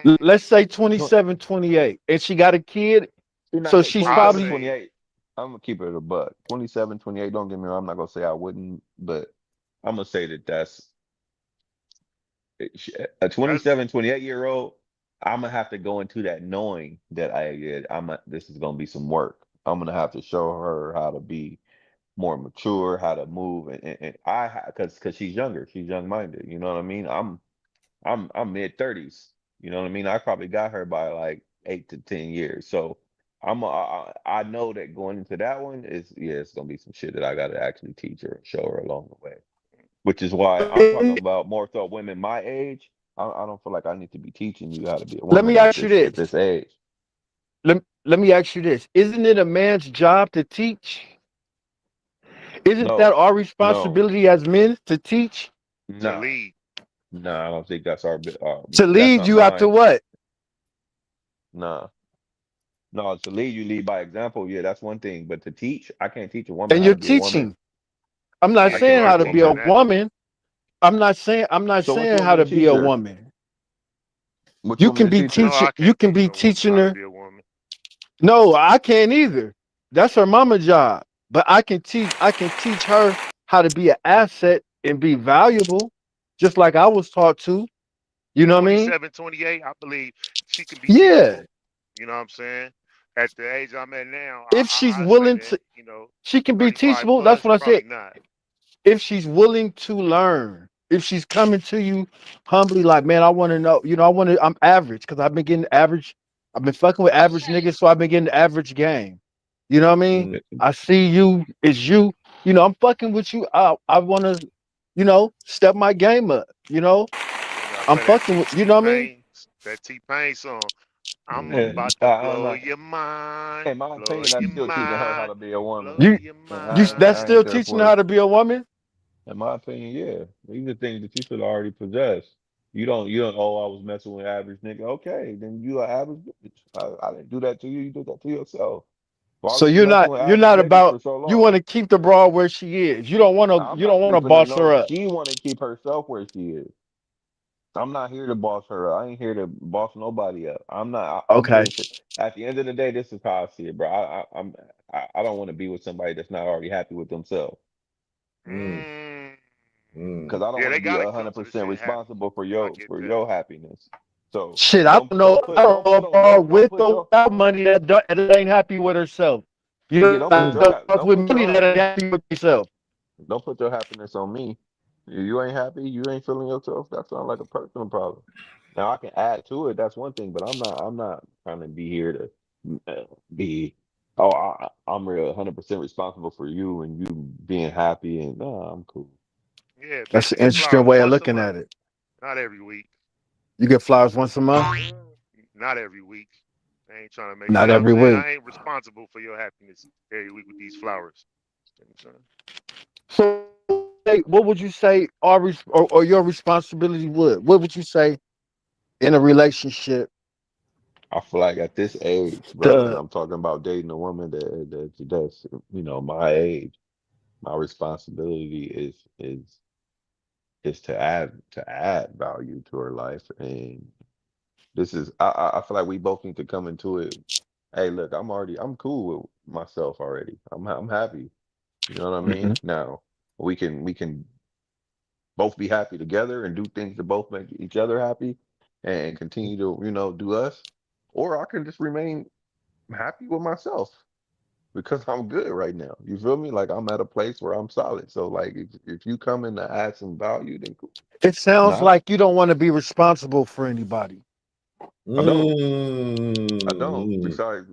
S2: Mm,
S3: Let's say
S4: Tw-
S3: 27, 28. And she got a kid.
S4: You're not
S3: So
S4: gonna
S3: she's
S4: 27,
S3: probably
S4: 28. I'm gonna keep it a buck. 27, 28. Don't get me wrong. I'm not gonna say I wouldn't, but I'm gonna say that's a
S2: that's
S4: 27, 28-year old. I'm gonna have to go into that knowing that this is gonna be some work. I'm gonna have to show her how to be more mature, how to move, and because she's younger, she's young minded. You know what I mean? I'm mid 30s. You know what I mean? I probably got her by like 8 to 10 years. So I know that going into that one is it's gonna be some shit that I gotta actually teach her and show her along the way. Which is why I'm talking about more so women my age. I don't feel like I need to be teaching you how to be a
S3: let
S4: woman
S3: me ask you
S4: at
S3: this.
S4: this age.
S3: Let me ask you this. Isn't it a man's job to teach? Isn't that
S4: No,
S3: our
S4: no,
S3: responsibility as men to teach?
S2: to
S4: nah,
S2: lead.
S4: nah. I don't think that's our.
S3: To
S4: That's
S3: lead
S4: not
S3: you have to
S4: mine.
S3: what?
S4: Nah. No, to lead, you lead by example. Yeah, that's one thing. But to teach, I can't teach a woman
S3: And
S4: how
S3: you're
S4: to be a woman.
S3: teaching. I'm not
S4: I
S2: Yeah, you
S3: saying
S4: can't
S2: are
S3: how
S4: teach a
S3: to be
S4: woman.
S3: a
S2: teaching that.
S3: woman. I'm not
S4: So what you
S3: saying
S4: want
S3: how
S4: me to
S3: to be
S4: teach
S3: a
S4: her?
S3: woman.
S4: What you
S3: You
S4: want me
S3: can
S4: to
S3: be
S4: teach her?
S2: No,
S3: teaching
S2: I
S3: you
S2: can't
S3: can
S2: teach
S3: be
S2: no woman
S3: teaching
S2: how to
S3: her.
S2: be a woman.
S3: No, I can't either. That's her mama job. But I can teach her how to be an asset and be valuable, just like I was taught to. You know what I mean?
S2: 27, 28, I believe she can be
S3: Yeah.
S2: teachable. You know what I'm saying? At the age I'm at now,
S3: If she's
S2: I say
S3: willing
S2: that,
S3: to she can be
S2: 35
S3: teachable. That's
S2: plus,
S3: what I said.
S2: probably not.
S3: If she's willing to learn, if she's coming to you humbly, like, man, I want to know, I'm average because I've been getting average. I've been fucking with average niggas, so I've been getting the average game. You know what I mean?
S4: Mm,
S3: I see you, it's you. I'm fucking with you. I want to, step my game up.
S2: You gotta
S3: I'm
S2: play that
S3: fucking
S2: T
S3: with, you
S2: T
S3: know what I mean?
S2: Pain, that T Pain song. I'm
S4: yeah,
S3: Mm.
S2: about to
S4: I'm
S2: blow
S4: not.
S2: your mind,
S4: In my
S2: blow
S4: opinion, that's
S2: your
S4: still teaching her how
S2: mind,
S4: to be a woman,
S2: blow
S3: You,
S2: your
S4: and
S3: that's
S4: I
S2: mind.
S4: ain't
S3: still
S4: there
S3: teaching her
S4: for
S3: how
S4: it.
S3: to be a woman.
S4: In my opinion, yeah, these are things that you should already possess. You don't. Oh, I was messing with average nigga. Okay, then you are average bitch. I didn't do that to you. You did that to yourself. Why
S3: So
S4: was you
S3: you're
S4: messing
S3: not,
S4: with
S3: you're
S4: average
S3: not
S4: niggas
S3: about,
S4: for so
S3: you want
S4: long?
S3: to keep the broad where she is. You don't want to,
S4: I'm
S3: you don't
S4: not
S3: want to
S4: keeping her.
S3: boss
S4: No,
S3: her up.
S4: she want to keep herself where she is. I'm not here to boss her. I ain't here to boss nobody up. I'm not. I'm
S3: Okay.
S4: here to. At the end of the day, this is how I see it, bro. I don't want to be with somebody that's not already happy with themselves.
S2: Mm.
S4: Because I don't
S2: Yeah,
S4: want
S2: they
S4: to be
S2: gotta come to the
S4: 100%
S2: shit happy.
S4: responsible for
S2: I get that.
S4: your happiness. So
S3: Shit, I don't know. I don't know about with or without money that ain't happy with herself. You
S4: yeah,
S3: know, with money that ain't happy with herself.
S4: don't put your happiness on me. You ain't happy, you ain't feeling yourself. That sounds like a personal problem. Now I can add to it. That's one thing, but I'm not trying to be here to be. Oh, I'm real 100% responsible for you and you being happy. And no, I'm cool.
S2: Yeah,
S3: That's
S2: bitch,
S3: an
S2: get
S3: interesting
S2: flowers
S3: way of
S2: once a
S3: looking
S2: month,
S3: at it.
S2: not every week.
S3: You get flowers once a month,
S2: Not every week. I ain't trying to make. You
S3: not
S2: know what I'm
S3: every
S2: saying?
S3: week.
S2: I ain't responsible for your happiness every week with these flowers. You know what I'm
S3: So, hey, what would you say or your responsibility would? What would you say in a relationship?
S4: I feel like at this age, bro, and
S3: To
S4: I'm talking about dating a woman that's my age. My responsibility is to add value to her life, and this is I feel like we both need to come into it. Hey, look, I'm cool with myself already. I'm happy. You know what I mean?
S3: Mhm.
S4: Now we can both be happy together and do things to both make each other happy and continue to do us, or I can just remain happy with myself because I'm good right now. You feel me? Like I'm at a place where I'm solid. So like if you come in to add some value, then cool.
S3: It
S4: If
S3: sounds
S4: not,
S3: like you don't want to be responsible for anybody.
S4: I don't. I don't.
S1: Mm.
S4: Besides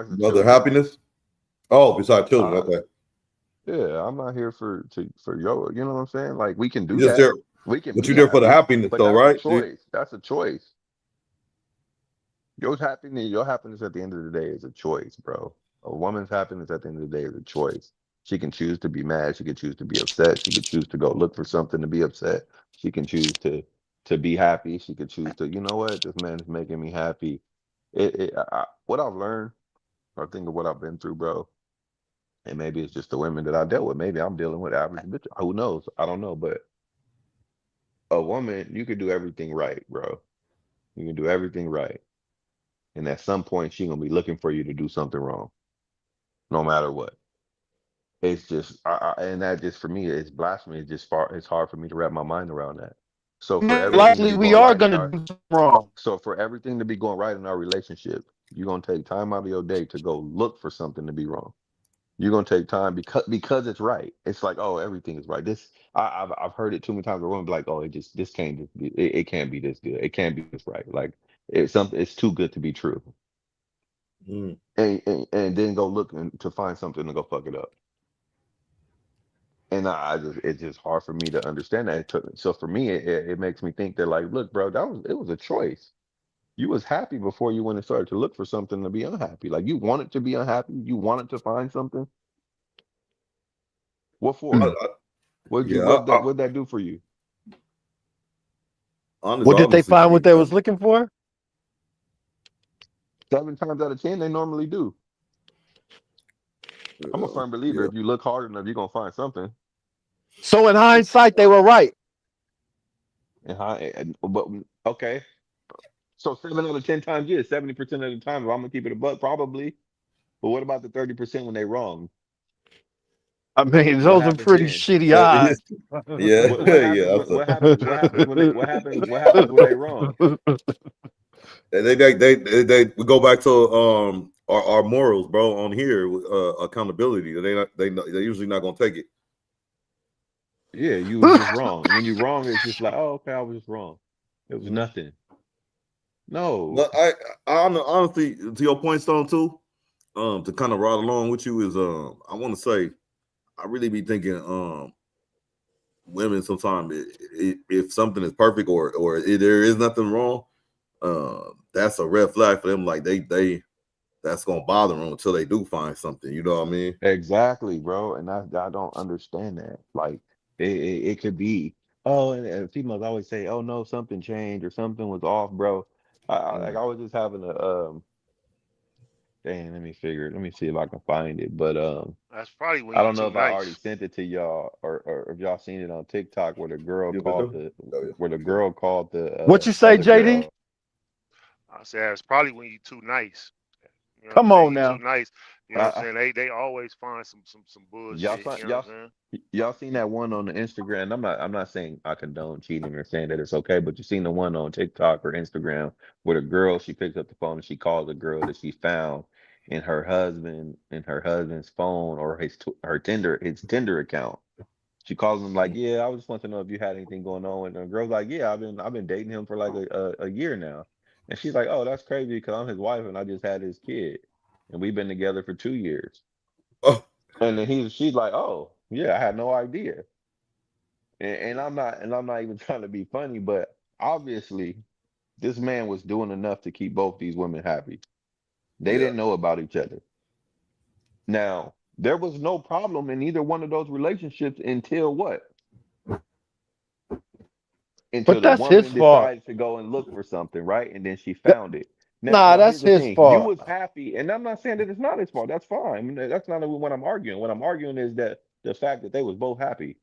S4: the
S1: Other
S4: children.
S1: happiness? Oh, besides children.
S4: Uh
S1: Okay.
S4: yeah, I'm not here for yo, you know what I'm saying? Like we can
S1: You
S4: do
S1: just
S4: that.
S1: there,
S4: We can
S1: but
S4: be
S1: you're there for the
S4: happy,
S1: happiness
S4: but
S1: though,
S4: that's a
S1: right?
S4: choice. That's a choice. Your happiness at the end of the day is a choice, bro. A woman's happiness at the end of the day is a choice. She can choose to be mad. She can choose to be upset. She could choose to go look for something to be upset. She can choose to be happy. She could choose to, you know what, this man is making me happy. What I've learned, or think of what I've been through, bro, and maybe it's just the women that I dealt with. Maybe I'm dealing with average bitch. Who knows? I don't know. But a woman, you can do everything right, bro. You can do everything right. And at some point, she gonna be looking for you to do something wrong, no matter what. It's just, and that just for me, it's blasphemy. It's hard for me to wrap my mind around that. So for everything to
S3: Likely,
S4: be
S3: we
S4: going
S3: are
S4: right in
S3: gonna
S4: our,
S3: do something wrong.
S4: so for everything to be going right in our relationship, you're gonna take time out of your day to go look for something to be wrong. You're gonna take time because it's right. It's like, oh, everything is right. This I've heard it too many times. Where women be like, oh, this can't just be, it can't be this good. It can't be this right. Like it's something. It's too good to be true.
S1: Mm.
S4: And then go look to find something to go fuck it up. And it's just hard for me to understand that. So for me, it makes me think that like, look, bro, it was a choice. You was happy before you went and started to look for something to be unhappy. Like you wanted to be unhappy. You wanted to find something. What
S1: I,
S4: for?
S3: Mm.
S1: I,
S4: What you
S1: yeah.
S4: what that do for you?
S3: What did they
S1: Honestly
S3: find? What they
S1: speaking,
S3: was looking for?
S4: 7 times out of 10, they normally do. I'm a firm believer.
S1: yeah.
S4: If you look hard enough, you're gonna find something.
S3: So in hindsight, they were right.
S4: But okay, so 7 out of 10 times, yeah, 70% of the time, if I'm gonna keep it a buck, probably. But what about the 30% when they wrong?
S3: I mean,
S4: What
S3: those are
S4: happens
S3: pretty
S4: then?
S3: shitty odds.
S1: Yeah,
S4: What happens
S1: yeah.
S4: when what happens when they wrong?
S1: We go back to our morals, bro. On here, accountability. They're usually not gonna take it.
S4: Yeah, you was just wrong. When you wrong, it's just like, oh, okay, I was just wrong. It was nothing. No.
S1: But honestly, to your point, Stone, too, to kind of ride along with you is I want to say I really be thinking women sometimes if something is perfect or there is nothing wrong, that's a red flag for them. Like they that's gonna bother them until they do find something. You know what I mean?
S4: Exactly, bro. And I don't understand that. Like it could be, oh, and females always say, oh no, something changed or something was off, bro. Like I was just having Dang, let me see if I can find it. But
S2: That's probably when
S4: I
S2: you
S4: don't know
S2: too
S4: if I already
S2: nice.
S4: sent it to y'all or if y'all seen it on TikTok where the girl
S1: You with
S4: called
S1: them?
S4: the
S1: Oh, yeah.
S4: where the girl called
S3: What
S4: the
S3: you say,
S4: other
S3: JD?
S4: girl.
S2: I said it's probably when you too nice. You know what I'm
S3: Come
S2: saying?
S3: on
S2: You too
S3: now.
S2: nice. You know what I'm saying? They always find some
S4: Y'all
S2: bullshit.
S4: saw,
S2: You know what I'm saying?
S4: y'all seen that one on the Instagram? I'm not saying I condone cheating or saying that it's okay, but you seen the one on TikTok or Instagram where the girl she picks up the phone and she calls the girl that she found in her husband's phone or his Tinder account. She calls him like, yeah, I just want to know if you had anything going on. And the girl's like, yeah, I've been dating him for like a year now. And she's like, oh, that's crazy because I'm his wife and I just had his kid and we've been together for 2 years.
S1: Oh,
S4: And then she's like, "Oh, yeah, I had no idea." And I'm not even trying to be funny, but obviously this man was doing enough to keep both these women happy. They
S1: yeah,
S4: didn't know about each other. Now, there was no problem in either one of those relationships until what? Until
S3: But
S4: the
S3: that's his
S4: woman
S3: fault.
S4: decided to go and look for something, right? And then she
S3: Th-
S4: found it. Now,
S3: Nah,
S4: now
S3: that's
S4: here's the
S3: his
S4: thing. You
S3: fault.
S4: was happy, and I'm not saying that it's not his fault. That's fine. I mean, that's not what I'm arguing. What I'm arguing is that the fact that they was both happy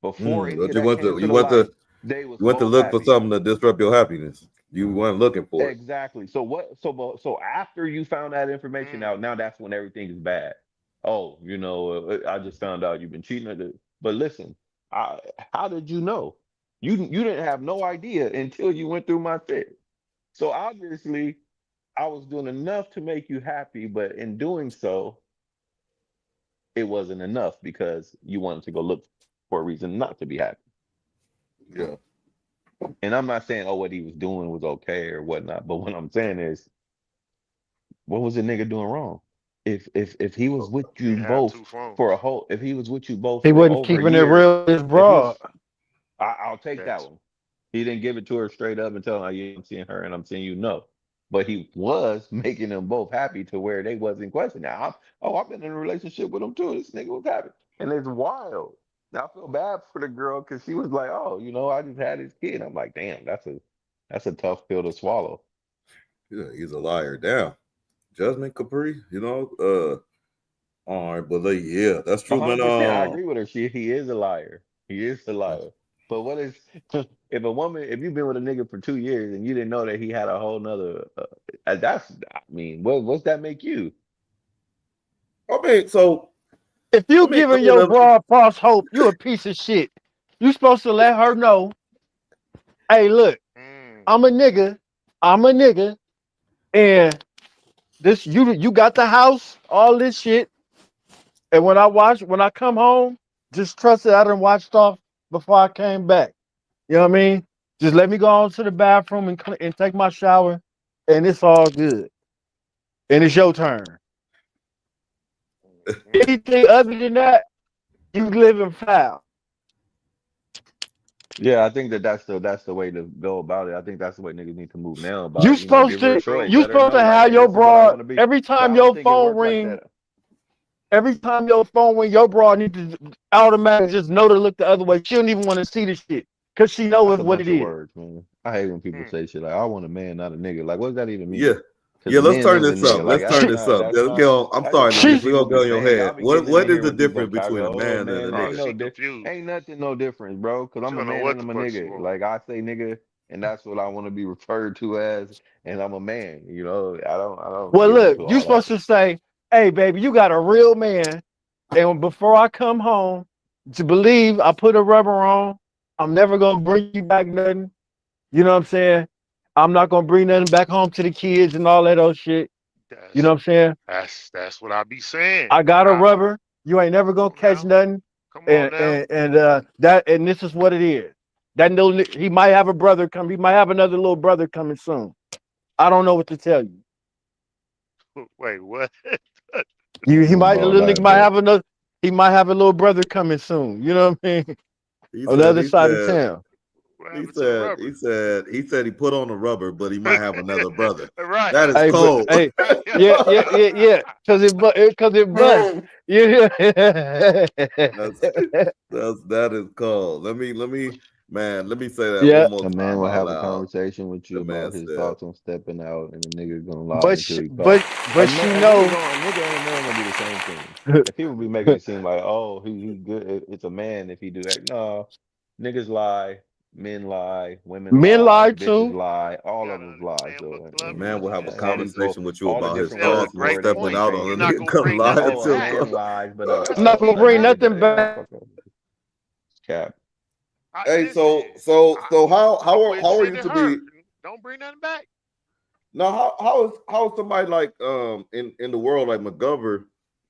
S4: before any
S1: but
S4: of that came to the light, they was
S1: you went to
S4: both
S1: look for
S4: happy.
S1: something to disrupt your happiness. You weren't looking for it.
S4: Exactly. So what? So after you found that information
S2: Mm.
S4: out, now that's when everything is bad. Oh, I just found out you've been cheating. But listen, I, how did you know? You didn't have no idea until you went through my fit. So obviously, I was doing enough to make you happy, but in doing so, it wasn't enough because you wanted to go look for a reason not to be happy.
S1: Yeah,
S4: And I'm not saying, oh, what he was doing was okay or whatnot, but what I'm saying is, what was the nigga doing wrong? If he was with
S2: You
S4: you
S2: have
S4: both
S2: two phones.
S4: for a whole, if he was with you both
S3: He
S4: for
S3: wasn't
S4: over a
S3: keeping it
S4: year,
S3: real with his
S4: if he
S3: broad.
S4: was, I'll take that
S2: That's
S4: one. He didn't give it to her straight up and tell her, yeah, I'm seeing her and I'm seeing you. No, but he was making them both happy to where they wasn't questioning. Now, I've been in a relationship with him too. This nigga was happy, and it's wild. Now I feel bad for the girl because she was like, oh, I just had his kid. I'm like, damn, that's a tough pill to swallow.
S1: yeah, he's a liar. Damn, Jasmine Capri. All right, but yeah, that's true, man.
S4: 100%. I agree with her. He is a liar. He is a liar. But what is if you've been with a nigga for 2 years and you didn't know that he had a whole nother I mean, what's that make you?
S1: I mean, so
S3: If
S1: I
S3: you
S1: mean, I
S3: giving
S1: mean,
S3: your broad false hope, you a piece of shit. You supposed to let her know, hey, look,
S2: mm.
S3: I'm a nigga. I'm a nigga. And this you got the house, all this shit. And when I come home, just trust that I done watched off before I came back. You know what I mean? Just let me go on to the bathroom and take my shower, and it's all good. And it's your turn.
S2: Mm.
S3: Anything other than that, you living foul.
S4: Yeah, I think that's the way to go about it. I think that's the way niggas need to move now about
S3: You
S4: it.
S3: supposed
S4: Give her a
S3: to
S4: choice.
S2: True.
S3: you
S4: Let her
S3: supposed
S4: know,
S3: to
S4: like,
S3: have
S4: hey,
S3: your
S4: this is what I
S3: broad
S4: want to be.
S3: every
S4: But I
S3: time
S4: don't
S3: your
S4: think it
S3: phone
S4: worked like
S3: ring.
S4: that.
S3: Every time your phone ring, your broad need to automatically just know to look the other way. She don't even want to see the shit because she know
S4: That's
S3: it's
S4: a
S3: what it
S4: bunch of
S3: is.
S4: words, man. I hate when people
S2: Mm.
S4: say shit like, I want a man, not a nigga. Like, what does that even
S1: yeah,
S4: mean? Because
S1: yeah.
S4: a
S1: Let's
S4: man
S1: turn
S4: is a
S1: this
S4: nigga.
S1: up.
S4: Like
S1: Let's turn
S4: that's
S1: this
S4: not
S1: up.
S4: that's
S1: Let's
S4: not
S1: get on. I'm
S4: that's just
S1: starting
S4: shit
S1: this.
S4: that
S3: She's
S1: We're
S4: people
S1: gonna
S4: be
S1: go in your
S4: saying. Y'all
S1: head.
S4: be
S1: What
S4: getting in
S1: what is
S4: here
S1: the
S4: with these
S1: difference between a
S4: vocabulary. Oh
S1: man and a
S4: man,
S2: Oh,
S1: nigga?
S2: she confused.
S4: ain't nothing no difference, bro. Because
S2: She
S4: I'm a
S2: don't know
S4: man
S2: what
S4: and
S2: the
S4: I'm a
S2: fuck she
S4: nigga.
S2: want.
S4: Like I say nigga, and that's what I want to be referred to as, and I'm a man. I don't
S3: well,
S4: get
S3: look,
S4: into
S3: you
S4: all that.
S3: supposed to say, hey, baby, you got a real man. And before I come home, to believe I put a rubber on, I'm never gonna bring you back nothing. You know what I'm saying? I'm not gonna bring nothing back home to the kids and all that old shit. You know
S2: That's
S3: what I'm saying?
S2: that's what I be saying.
S3: I got a
S2: I
S3: rubber. You ain't never
S2: come
S3: gonna
S2: on
S3: catch
S2: now.
S3: nothing.
S2: Come on
S3: And
S2: now.
S3: and and that and this is what it is. That no, he might have a brother come. He might have another little brother coming soon. I don't know what to tell you.
S2: Wait, what?
S3: He
S4: Oh
S3: might the
S4: my
S3: little nigga
S4: life,
S3: might
S4: bro.
S3: have another. He might have a little brother coming soon. You know what I mean?
S1: He
S3: On the
S1: said.
S3: other
S1: He
S3: side of
S1: said.
S3: town.
S2: What
S1: He
S2: happened to the
S1: said.
S2: rubber?
S1: He put on the rubber, but he might have another brother.
S2: Right.
S1: That is
S3: Hey, but
S1: cold.
S3: hey, yeah. Cause it bust. Yeah.
S1: That's that is cold. Let me Man, let me say that
S3: Yeah,
S1: one more
S4: A man
S1: time
S4: will
S1: out
S4: have a
S1: loud.
S4: conversation with you
S1: The man
S4: about his
S1: said,
S4: thoughts on stepping out, and the nigga gonna lie
S3: but
S4: until he
S3: but
S4: caught.
S3: but
S4: A
S3: she
S4: nigga
S3: know.
S4: a nigga and a man gonna be the same thing. Like people be making it seem like, oh, he good. It's a man if he do that. No, niggas lie, men lie, women
S3: Men
S4: lie,
S3: lie
S4: bitches
S3: too.
S4: lie,
S2: You
S4: all of
S2: gotta
S4: us lie.
S2: understand what
S4: So
S1: a
S2: Glover
S1: man
S2: was
S1: will have a
S2: just
S4: all
S2: saying.
S4: these go
S1: conversation with you
S4: all the
S1: about his
S2: That
S4: different
S2: was a
S1: thoughts and
S2: great
S4: categories of
S1: stepping
S2: point.
S1: out
S4: men.
S1: on
S2: You're
S1: a
S2: not
S1: nigga
S2: gonna
S1: come
S2: bring
S1: lie
S2: nothing
S4: Oh, a
S1: to
S2: back.
S4: man
S1: him.
S4: lies, but
S3: I'm not gonna
S4: a
S3: bring
S4: nigga
S3: nothing
S4: doesn't. Man,
S3: back.
S4: fuck up. Cap.
S1: Hey,
S2: Listen,
S1: so
S2: I'm with
S1: how are you
S2: Send
S1: to
S2: her.
S1: be
S2: Don't bring nothing back.
S1: now? How is somebody like in the world like McGlover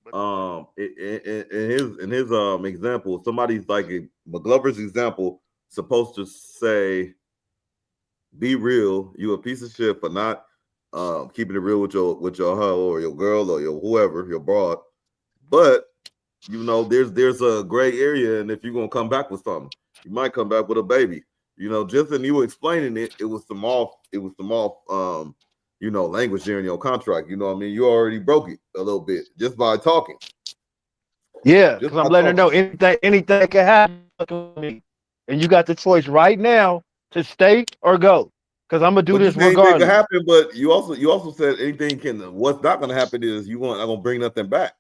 S2: But the money.
S1: in his example, somebody's like McGlover's example supposed to say, be real, you a piece of shit for not keeping it real with your hoe or your girl or your whoever, your broad. But you know, there's a gray area, and if you're gonna come back with something, you might come back with a baby. You know, just in you explaining it, it was some off, you know, language there in your contract. You know what I mean? You already broke it a little bit just by talking.
S3: Yeah,
S1: Just
S3: because
S1: by
S3: I'm letting her know
S1: talking.
S3: anything can happen with me, and you got the choice right now to stay or go. Because I'm gonna do
S1: But you
S3: this
S1: say anything can
S3: regardless.
S1: happen, but you also said anything can. What's not gonna happen is you want not gonna bring nothing back.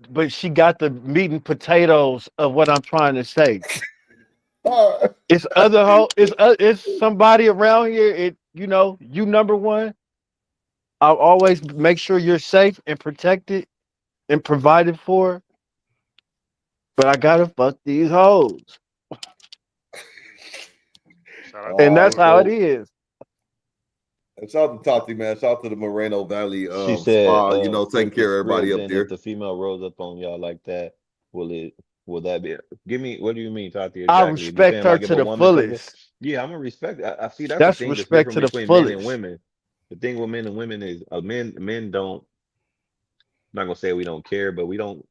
S3: But she got the meat and potatoes of what I'm trying to say.
S1: All
S3: It's it's somebody around here. You number one. I'll always make sure you're safe and protected and provided for. But I gotta fuck these hoes,
S2: Shout out to
S3: and that's
S1: right,
S3: how it
S2: Glover.
S1: so
S3: is.
S1: shout out to Tati, man. Shout out to the Moreno Valley
S4: She said,
S1: spa. You know, taking
S4: flip the
S1: care of everybody
S4: script,
S1: up
S4: and if
S1: there.
S4: the female rolls up on y'all like that, will that be give me what do you mean, Tati,
S3: I
S4: exactly? You
S3: respect
S4: saying
S3: her
S4: like if
S3: to
S4: a
S3: the
S4: woman comes in,
S3: fullest.
S4: yeah, I'm gonna respect I see that's the
S3: That's
S4: thing that's
S3: respect
S4: different
S3: to the
S4: between men and
S3: fullest.
S4: women. The thing with men and women is men don't not gonna say we don't care, but we don't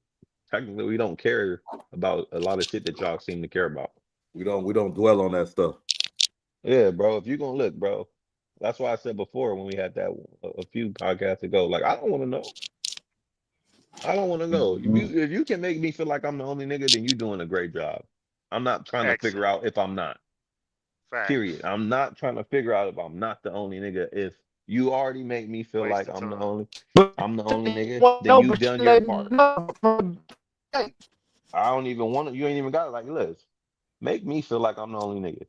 S4: technically we don't care about a lot of shit that y'all seem to care about.
S1: We don't dwell on that stuff.
S4: Yeah, bro. If you gonna look, bro, that's why I said before when we had that a few podcasts ago, like I don't want to know. I don't want to know. If you can make me feel like I'm the only nigga, then you doing a great job. I'm not trying to figure
S2: Excellent.
S4: out if I'm not. Period.
S2: Facts.
S4: I'm not trying to figure out if I'm not the only nigga. If you already make me feel like
S2: Waste of time.
S3: But
S4: I'm the only nigga, then
S3: no,
S4: you've
S3: but
S4: done
S3: you
S4: your
S3: let
S4: part.
S3: me know from the
S4: I don't even want to. You ain't even got it. Like, Liz, make me feel like I'm the only nigga.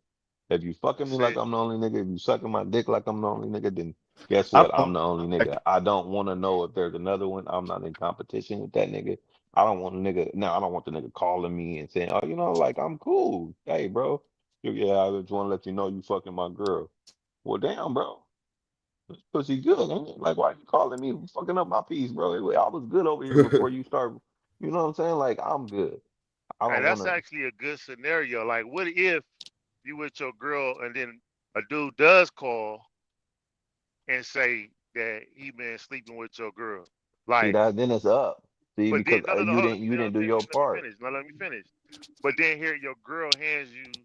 S4: If you fucking me
S2: That's
S4: like
S2: it.
S4: I'm the only nigga, if you sucking my dick like I'm the only nigga, then guess
S3: I
S4: what? I'm the only nigga. I don't want to know if there's another one. I'm not in competition with that nigga. I don't want a nigga. Now I don't want the nigga calling me and saying, "Oh, like I'm cool. Hey, bro. Yeah, I just want to let you know you fucking my girl." Well, damn, bro. This pussy good, ain't it? Like, why you calling me fucking up my piece, bro? I was good over here before you start. You know what I'm saying? Like, I'm good. I
S2: Hey,
S4: don't want
S2: that's
S4: to.
S2: actually a good scenario. Like, what if you with your girl and then a dude does call and say that he been sleeping with your girl?
S4: See
S2: Like,
S4: that? Then it's up. See,
S2: but
S4: because
S2: then no, no, no,
S4: you
S2: hold on.
S4: didn't you didn't do your
S2: Let me
S4: part.
S2: finish. No, let me finish. But then here your girl hands you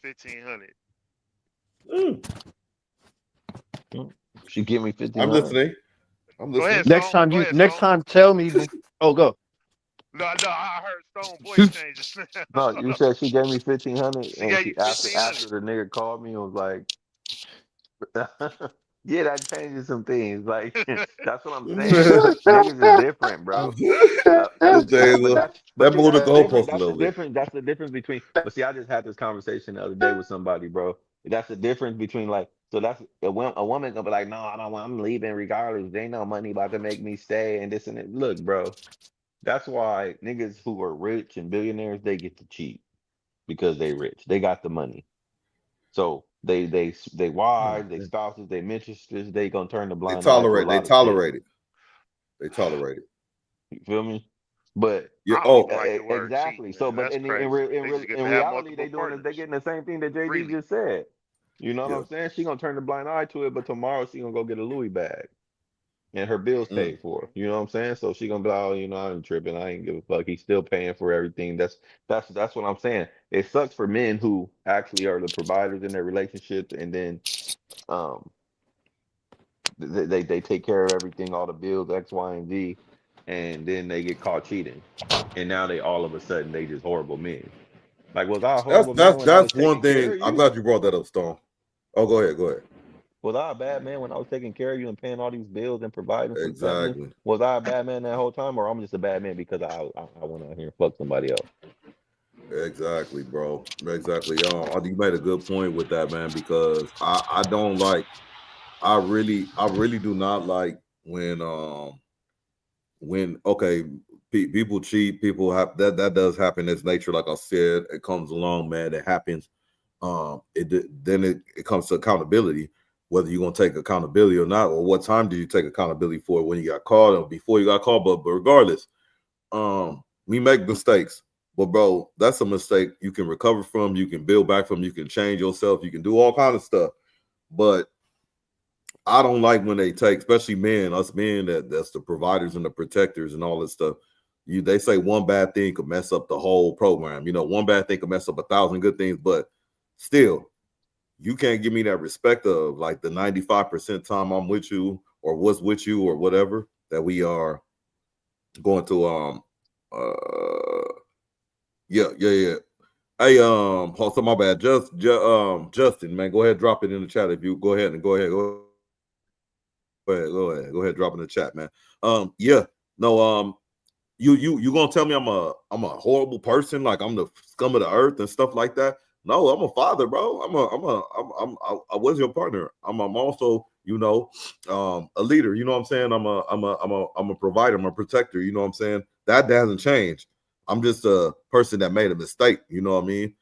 S2: 1,500.
S1: Mm,
S4: Mm. She give me
S1: I'm
S4: 1,500.
S1: listening. I'm
S2: Go ahead,
S1: listening.
S3: next
S2: Stone.
S3: time
S2: Go
S3: you
S2: ahead,
S3: next
S2: Stone.
S3: time tell me. Oh, go.
S2: No, no, I heard Stone voice change just
S4: No,
S2: now.
S4: you said she gave me 1,500,
S2: She
S4: and
S2: gave
S4: she
S2: you
S4: after
S2: 1,500.
S4: the nigga called me and was like, yeah, that changes some things. Like that's what I'm saying. Niggas is different, bro. But
S1: That
S4: see
S1: moved the
S4: that's the difference.
S1: goalpost a
S4: That's the
S1: little bit.
S4: difference. That's the difference between. But see, I just had this conversation the other day with somebody, bro. That's the difference between like. So that's a woman gonna be like, no, I don't want. I'm leaving regardless. There ain't no money about to make me stay and this and that. Look, bro. That's why niggas who are rich and billionaires they get to cheat because they rich. They got the money. So they
S1: Oh,
S4: wives, they
S1: man.
S4: spouses, they mistresses, they gonna turn a
S1: They
S4: blind eye to a
S1: tolerate. They
S4: lot of shit.
S1: tolerate it. They tolerate it.
S4: You feel me? But
S1: Yeah.
S2: I don't even
S1: Oh,
S2: like the word
S4: exactly.
S2: cheating,
S4: So,
S2: man.
S4: but
S2: That's crazy. They just get
S4: in
S2: to have
S4: reality,
S2: multiple
S4: they doing is they
S2: partners.
S4: getting the same thing that JD
S2: Freely.
S4: just said. You know what
S1: yeah.
S4: I'm saying? She gonna turn the blind eye to it, but tomorrow she gonna go get a Louis bag and her bills
S1: Mm.
S4: paid for. You know what I'm saying? So she gonna be like, oh, I ain't tripping. I ain't give a fuck. He's still paying for everything. That's what I'm saying. It sucks for men who actually are the providers in their relationship, and then um they take care of everything, all the bills, X, Y, and Z, and then they get caught cheating, and now they all of a sudden they just horrible men. Like, was I a horrible man when I was
S1: That's one
S4: taking care
S1: thing.
S4: of
S1: I'm
S4: you?
S1: glad you brought that up, Stone. Oh, go ahead, go ahead.
S4: Was I a bad man when I was taking care of you and paying all these bills and providing for the family?
S1: Exactly.
S4: Was I a bad man that whole time, or I'm just a bad man because I went out here and fucked somebody else?
S1: Exactly, bro. Exactly. You made a good point with that, man, because I don't like I really do not like when okay, people cheat, people have that does happen. It's nature, like I said. It comes along, man. It happens. It comes to accountability, whether you're gonna take accountability or not, or what time did you take accountability for, when you got caught or before you got caught. But regardless, we make mistakes. But bro, that's a mistake you can recover from, you can build back from, you can change yourself, you can do all kind of stuff. But I don't like when they take, especially men, us men, that's the providers and the protectors and all this stuff. They say one bad thing could mess up the whole program. One bad thing could mess up 1,000 good things, but still, you can't give me that respect of like the 95% time I'm with you or was with you or whatever, that we are going to yeah. Hey, also my bad. Justin, man, go ahead, drop it in the chat. If you go ahead, drop it in the chat, man. Yeah, no, you gonna tell me I'm a horrible person, like I'm the scum of the earth and stuff like that? No, I'm a father, bro. I was your partner. I'm also, a leader. You know what I'm saying? I'm a provider. I'm a protector. You know what I'm saying? That hasn't changed. I'm just a person that made a mistake. You know what I mean?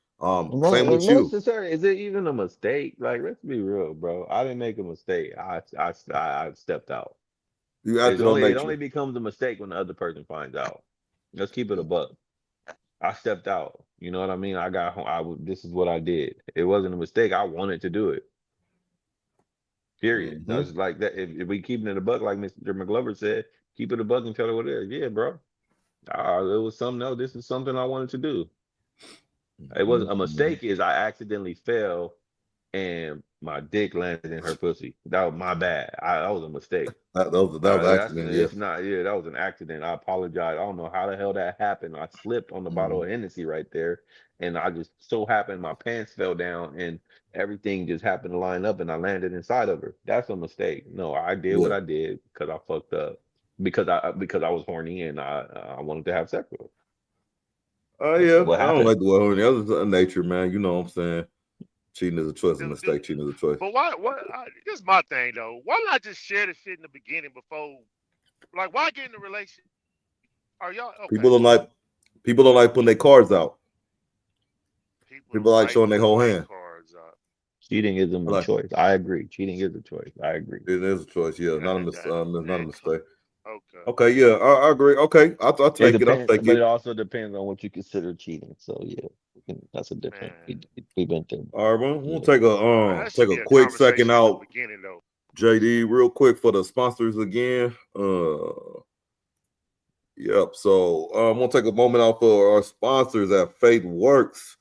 S1: Same with you.
S4: Necessary? Is it even a mistake? Like, let's be real, bro. I didn't make a mistake. I stepped out.
S1: You acted on
S4: It
S1: nature.
S4: only becomes a mistake when the other person finds out. Let's keep it a buck. I stepped out. You know what I mean? I got home. This is what I did. It wasn't a mistake. I wanted to do it. Period.
S1: Mm-hmm.
S4: That's like that. If we keep it in a buck, like Mr. McGlover said, keep it a buck and tell it what it is. Yeah, bro. It was something else. This is something I wanted to do. It wasn't a mistake. Is I accidentally fell and my dick landed in her pussy. That was my bad. That was a mistake.
S1: That was an accident.
S4: It's not. Yeah, that was an accident. I apologize. I don't know how the hell that happened. I slipped on the bottle of Hennessy right there, and I just so happened my pants fell down, and everything just happened to line up, and I landed inside of her. That's a mistake. No, I did what I did because I fucked up. Because I was horny and I wanted to have sex with her.
S1: Oh yeah, I don't like the word horny. That's a nature, man. You know what I'm saying? Cheating is a choice, a mistake. Cheating is a choice.
S2: But why? This is my thing though. Why not just share the shit in the beginning before? Like, why get in a relationship? Are y'all okay?
S1: People don't like putting their cards out. People like showing their whole hand.
S4: Cheating isn't a choice. I agree. Cheating is a choice. I agree.
S1: It is a choice. Yeah, not a mistake.
S2: Okay.
S1: Okay. Yeah, I agree. Okay, I'll take it. I'll take it.
S4: But it also depends on what you consider cheating. So yeah, that's a different. We've been through.
S1: All right, we'll take a quick second out. JD, real quick for the sponsors again. Yep. So we'll take a moment out for our sponsors at Faith Works.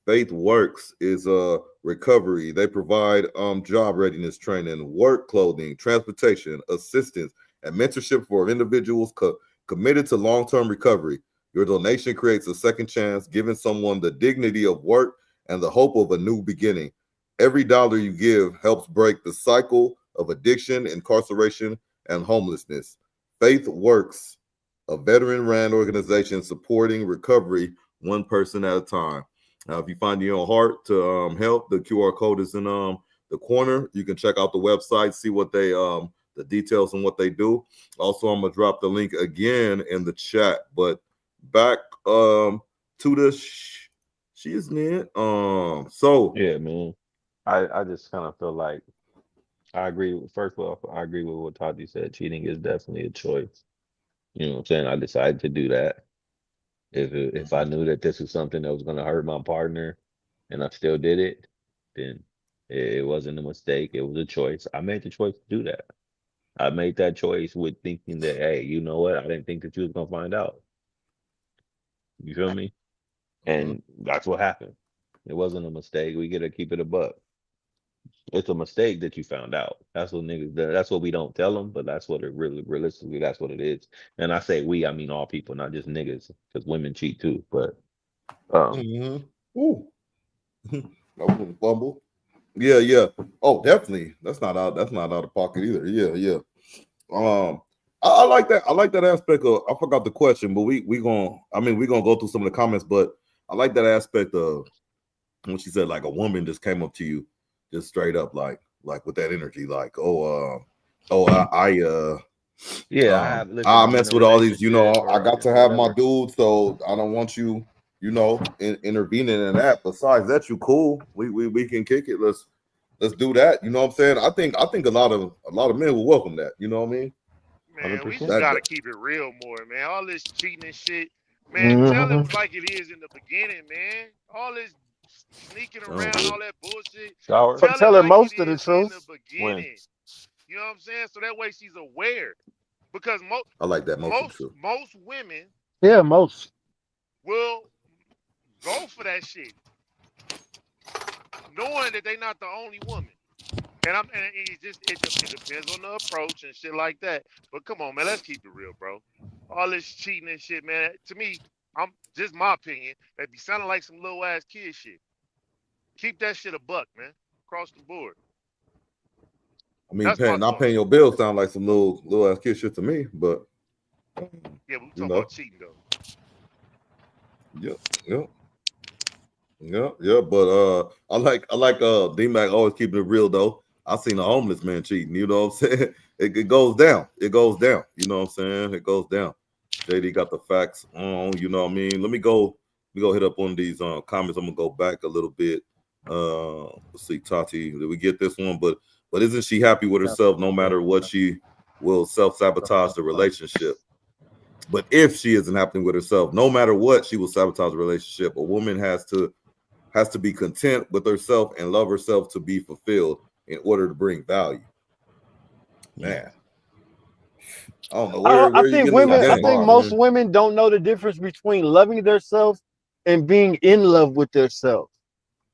S1: Faith Works is a recovery. They provide job readiness training, work clothing, transportation, assistance, and mentorship for individuals committed to long-term recovery. Your donation creates a second chance, giving someone the dignity of work and the hope of a new beginning. Every dollar you give helps break the cycle of addiction, incarceration, and homelessness. Faith Works, a veteran-run organization supporting recovery one person at a time. Now, if you find your own heart to help, the QR code is in the corner. You can check out the website, see what they the details on what they do. Also, I'm gonna drop the link again in the chat. But back to the she's man. So
S4: yeah, man. I just kind of feel like I agree. First of all, I agree with what Tati said. Cheating is definitely a choice. You know what I'm saying? I decided to do that. If I knew that this was something that was going to hurt my partner, and I still did it, then it wasn't a mistake. It was a choice. I made the choice to do that. I made that choice with thinking that, hey, you know what? I didn't think that you was gonna find out. You feel me? And that's what happened. It wasn't a mistake. We gotta keep it a buck. It's a mistake that you found out. That's what niggas. That's what we don't tell them, but that's what it really, realistically, that's what it is. And I say we, I mean all people, not just niggas, because women cheat too. But
S1: Ooh. That was a fumble. Yeah. Oh, definitely. That's not out of pocket either. Yeah. I like that. I like that aspect of. I forgot the question, but we gonna go through some of the comments, but I like that aspect of when she said like a woman just came up to you, just straight up like with that energy, like
S4: Yeah, listen,
S1: I
S4: I'm in
S1: mess
S4: a
S1: with all these,
S4: relationship
S1: I
S4: or
S1: got to have my
S4: whatever.
S1: dude, so I don't want you, intervening in that. Besides that, you cool. We can kick it. Let's do that. You know what I'm saying? I think a lot of men will welcome that. You know what I mean?
S2: Man, we just
S4: 100%.
S2: gotta keep it real more, man. All this cheating and shit, man. Tell it
S3: Mhm.
S2: like it is in the beginning, man. All this sneaking around, all that bullshit.
S4: Shower
S2: Tell it
S3: Tell her
S2: like it
S3: most of the
S2: is in the
S3: truth.
S4: when
S2: beginning. You know what I'm saying? So that way she's aware. Because
S1: I like that most of the truth.
S2: most women
S3: Yeah, most.
S2: will go for that shit, knowing that they're not the only woman. And it depends on the approach and shit like that. But come on, man, let's keep it real, bro. All this cheating and shit, man. To me, I'm just my opinion. That be sounding like some little ass kid shit. Keep that shit a buck, man. Across the board.
S1: I mean,
S2: That's my
S1: not paying
S2: thoughts.
S1: your bills sound like some little ass kid shit to me, but
S2: Yeah, we
S1: you
S2: talking
S1: know,
S2: about cheating though.
S1: yeah. Yeah. But I like D-Mac always keeping it real though. I seen a homeless man cheating, you know what I'm saying? It goes down. It goes down. You know what I'm saying? It goes down. JD got the facts on, you know what I mean? We go hit up on these comments. I'm gonna go back a little bit. Let's see, Tati, did we get this one? But isn't she happy with herself no matter what? She will self-sabotage the relationship. But if she isn't happy with herself, no matter what, she will sabotage the relationship. A woman has to be content with herself and love herself to be fulfilled in order to bring value. Man, I don't know
S3: I
S1: where you
S3: think
S1: getting this
S3: women.
S4: that's the
S3: I
S1: game
S3: think
S4: bar.
S1: from,
S3: most
S1: man.
S3: women don't know the difference between loving themselves and being in love with themselves.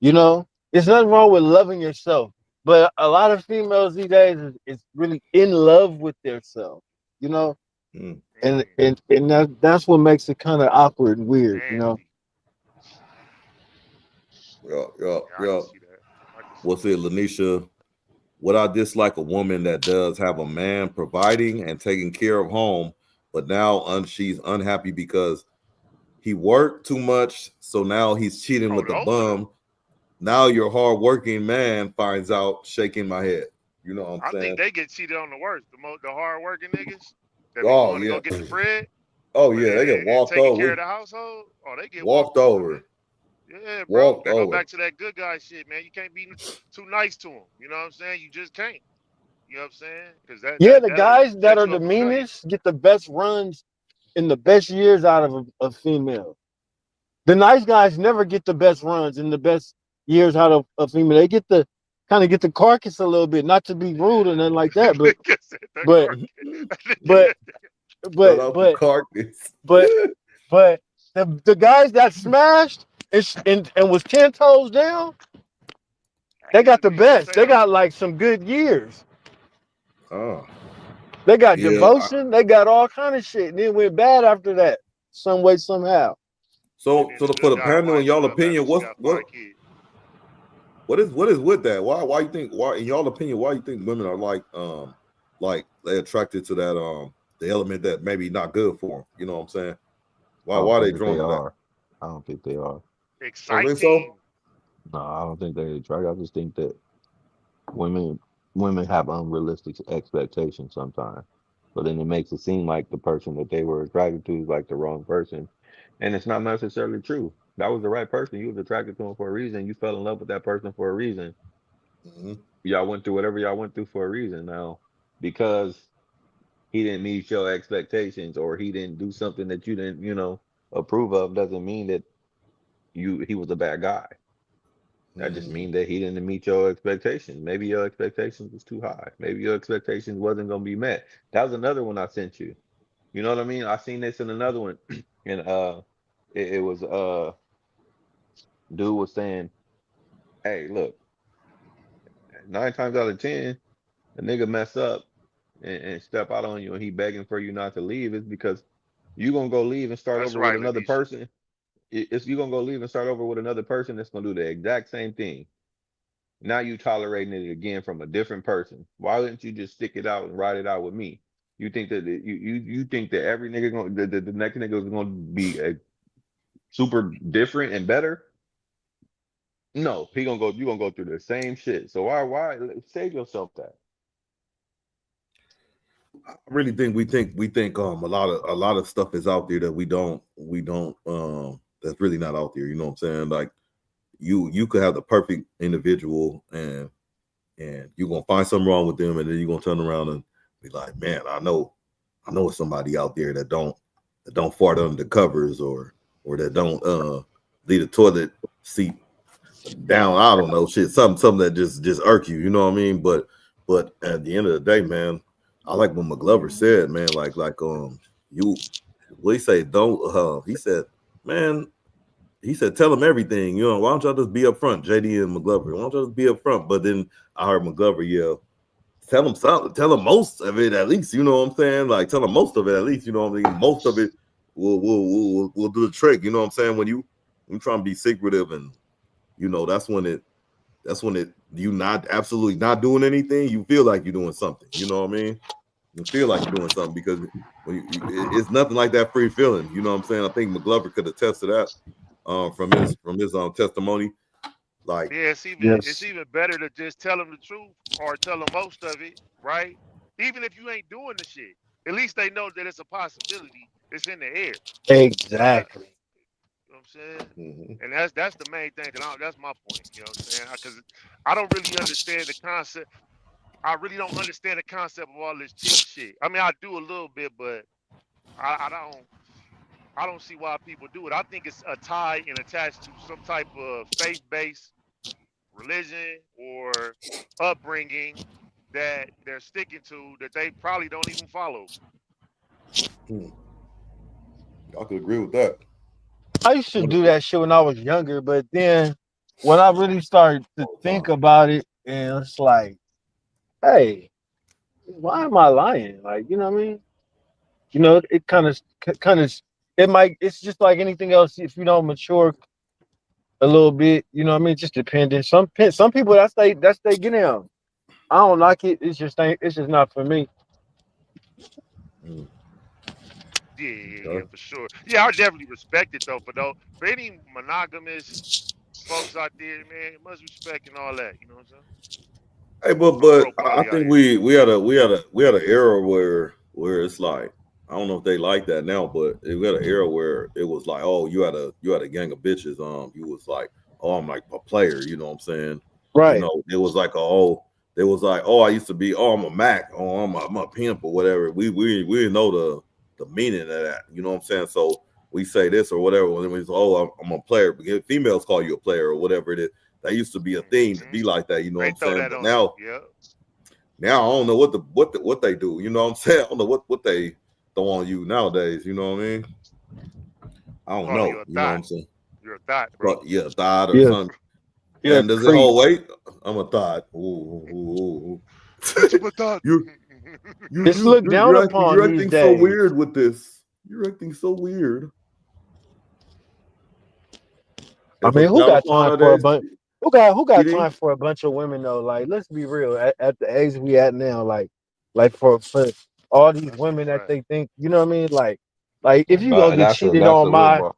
S3: You know, there's nothing wrong with loving yourself, but a lot of females these days is really in love with themselves. You know,
S1: Mm,
S3: and that's what makes it kind of awkward and weird. You know.
S2: Nasty. Yeah, I can
S1: yeah.
S2: see that. I can see
S1: What's it,
S2: that.
S1: Lanisha? Would I dislike a woman that does have a man providing and taking care of home, but now she's unhappy because he worked too much, so now he's cheating
S2: Oh,
S1: with the
S2: those are the.
S1: bum. Now your hardworking man finds out, shaking my head. You know what I'm
S2: I think
S1: saying?
S2: they get cheated on the worst. The hard working niggas that be
S1: Oh
S2: going to go
S1: yeah.
S2: get the bread,
S1: Oh
S2: but
S1: yeah, they get
S2: and
S1: walked
S2: taking care of
S1: over.
S2: the household. Oh, they get
S1: Walked
S2: walked over, man.
S1: over.
S2: Yeah, bro.
S1: Walked
S2: That go
S1: over.
S2: back to that good guy shit, man. You can't be too nice to him. You know what I'm saying? You just can't. You know what I'm saying? Because
S3: Yeah, the
S2: that'll
S3: guys that
S2: set
S3: are
S2: you
S3: the
S2: up for failure.
S3: meanest get the best runs and the best years out of a female. The nice guys never get the best runs and the best years out of a female. They get the kind of get the carcass a little bit, not to be rude or nothing like that,
S2: Nigga said the
S3: but
S2: carcass.
S3: but
S1: Shout
S3: but
S1: out to
S3: but
S1: Carcass.
S3: but but the guys that smashed and was 10 toes down, they
S2: Used
S3: got
S2: to
S3: the
S2: be some
S3: best. They got
S2: potatoes.
S3: like some good years.
S1: Oh
S3: They got
S1: yeah.
S3: devotion. They got all kind of shit. And then went bad after that, some way somehow.
S2: And then the
S1: For
S2: good
S1: the
S2: guy
S1: panel, in
S2: wife
S1: y'all
S2: left after
S1: opinion,
S2: she got 5 kids.
S1: what is with that? Why you think why in y'all opinion why you think women are like they attracted to that the element that maybe not good for them? You know what I'm saying?
S4: I
S1: Why
S4: don't
S1: are they
S4: think that
S1: drawn
S4: they
S1: to that?
S4: are. I don't think they are.
S1: I think so.
S2: Exciting.
S4: No, I don't think they try. I just think that women women have unrealistic expectations sometimes. So then it makes it seem like the person that they were attracted to is like the wrong person. And it's not necessarily true. That was the right person. You was attracted to him for a reason. You fell in love with that person for a reason.
S1: Mhm.
S4: Y'all went through whatever y'all went through for a reason. Now, because he didn't meet your expectations or he didn't do something that you didn't, approve of, doesn't mean that he was a bad guy. That just
S1: Mhm.
S4: means that he didn't meet your expectations. Maybe your expectations was too high. Maybe your expectations wasn't gonna be met. That was another one I sent you. You know what I mean? I seen this in another one, and it was dude was saying, "Hey, look, 9 times out of 10, a nigga mess up and step out on you, and he begging for you not to leave, is because you gonna go leave and start
S2: That's
S4: over with
S2: right,
S4: another
S2: Lanisha.
S4: person. it's you gonna go leave and start over with another person that's gonna do the exact same thing. Now you tolerating it again from a different person. Why wouldn't you just stick it out and ride it out with me? You think that you think that every nigga gonna the next nigga is gonna be super different and better? No, he gonna go. You gonna go through the same shit. So why save yourself that?
S1: I really think we think a lot of stuff is out there that we don't that's really not out there. You know what I'm saying? Like you could have the perfect individual and you're gonna find something wrong with them, and then you're gonna turn around and be like, man, I know it's somebody out there that don't fart under the covers or that don't leave the toilet seat down. I don't know, shit, something that just irk you. You know what I mean? But at the end of the day, man, I like what McGlover said, man. Like you, what he say? Don't. He said, man. He said, tell them everything. You know, why don't y'all just be up front, JD and McGlover? Why don't y'all just be up front? But then I heard McGlover yell, tell them something. Tell them most of it at least. You know what I'm saying? Like, tell them most of it at least. You know what I mean? Most of it will do the trick. You know what I'm saying? When you trying to be secretive, and you know that's when it you not absolutely not doing anything. You feel like you're doing something. You know what I mean? You feel like you're doing something because when it's nothing like that free feeling. You know what I'm saying? I think McGlover could attest to that. From his testimony, like
S2: yeah, it's even better to just tell them the truth or tell them most of it, right? Even if you ain't doing the shit, at least they know that it's a possibility. It's in the air.
S3: Exactly.
S2: You know what I'm saying? And that's the main thing. That's my point. You know what I'm saying? Because I don't really understand the concept. I really don't understand the concept of all this cheat shit. I mean, I do a little bit, but I don't see why people do it. I think it's a tie and attached to some type of faith-based religion or upbringing that they're sticking to that they probably don't even follow.
S1: I could agree with that.
S3: I used to do that shit when I was younger, but then when I really started to think about it, and it's like, hey, why am I lying? Like, you know what I mean? You know, it kind of, it's just like anything else. If you don't mature a little bit, you know what I mean? Just depending. Some people that's they get down. I don't like it. It's just not for me.
S2: Yeah, for sure. Yeah, I definitely respect it though. For any monogamous folks out there, man, you must respect and all that. You know what I'm saying?
S1: Hey, but I think we had an era where it's like, I don't know if they like that now, but we had an era where it was like, oh, you had a gang of bitches. You was like, oh, I'm like a player. You know what I'm saying?
S3: Right.
S1: You know, it was like oh, I used to be, oh, I'm a Mac, oh, I'm a pimp or whatever. We didn't know the meaning of that. You know what I'm saying? So we say this or whatever. When we say, oh, I'm a player. Because females call you a player or whatever it is. That used to be a thing to be like that. You know what I'm saying? But now I don't know what they do. You know what I'm saying? I don't know what they throw on you nowadays. You know what I mean? I don't know. You know what I'm saying?
S2: You're a thought, bro.
S1: Yeah, a thought or something. Yeah, and does it hold weight? I'm a thought. Ooh.
S3: It's looked down upon.
S1: You're acting so weird with this. You're acting so weird.
S3: I mean, who got time for a bunch? Who got time for a bunch of women though? Like, let's be real. At the age we at now, like for all these women that they think, you know what I mean? Like if you gonna get cheated on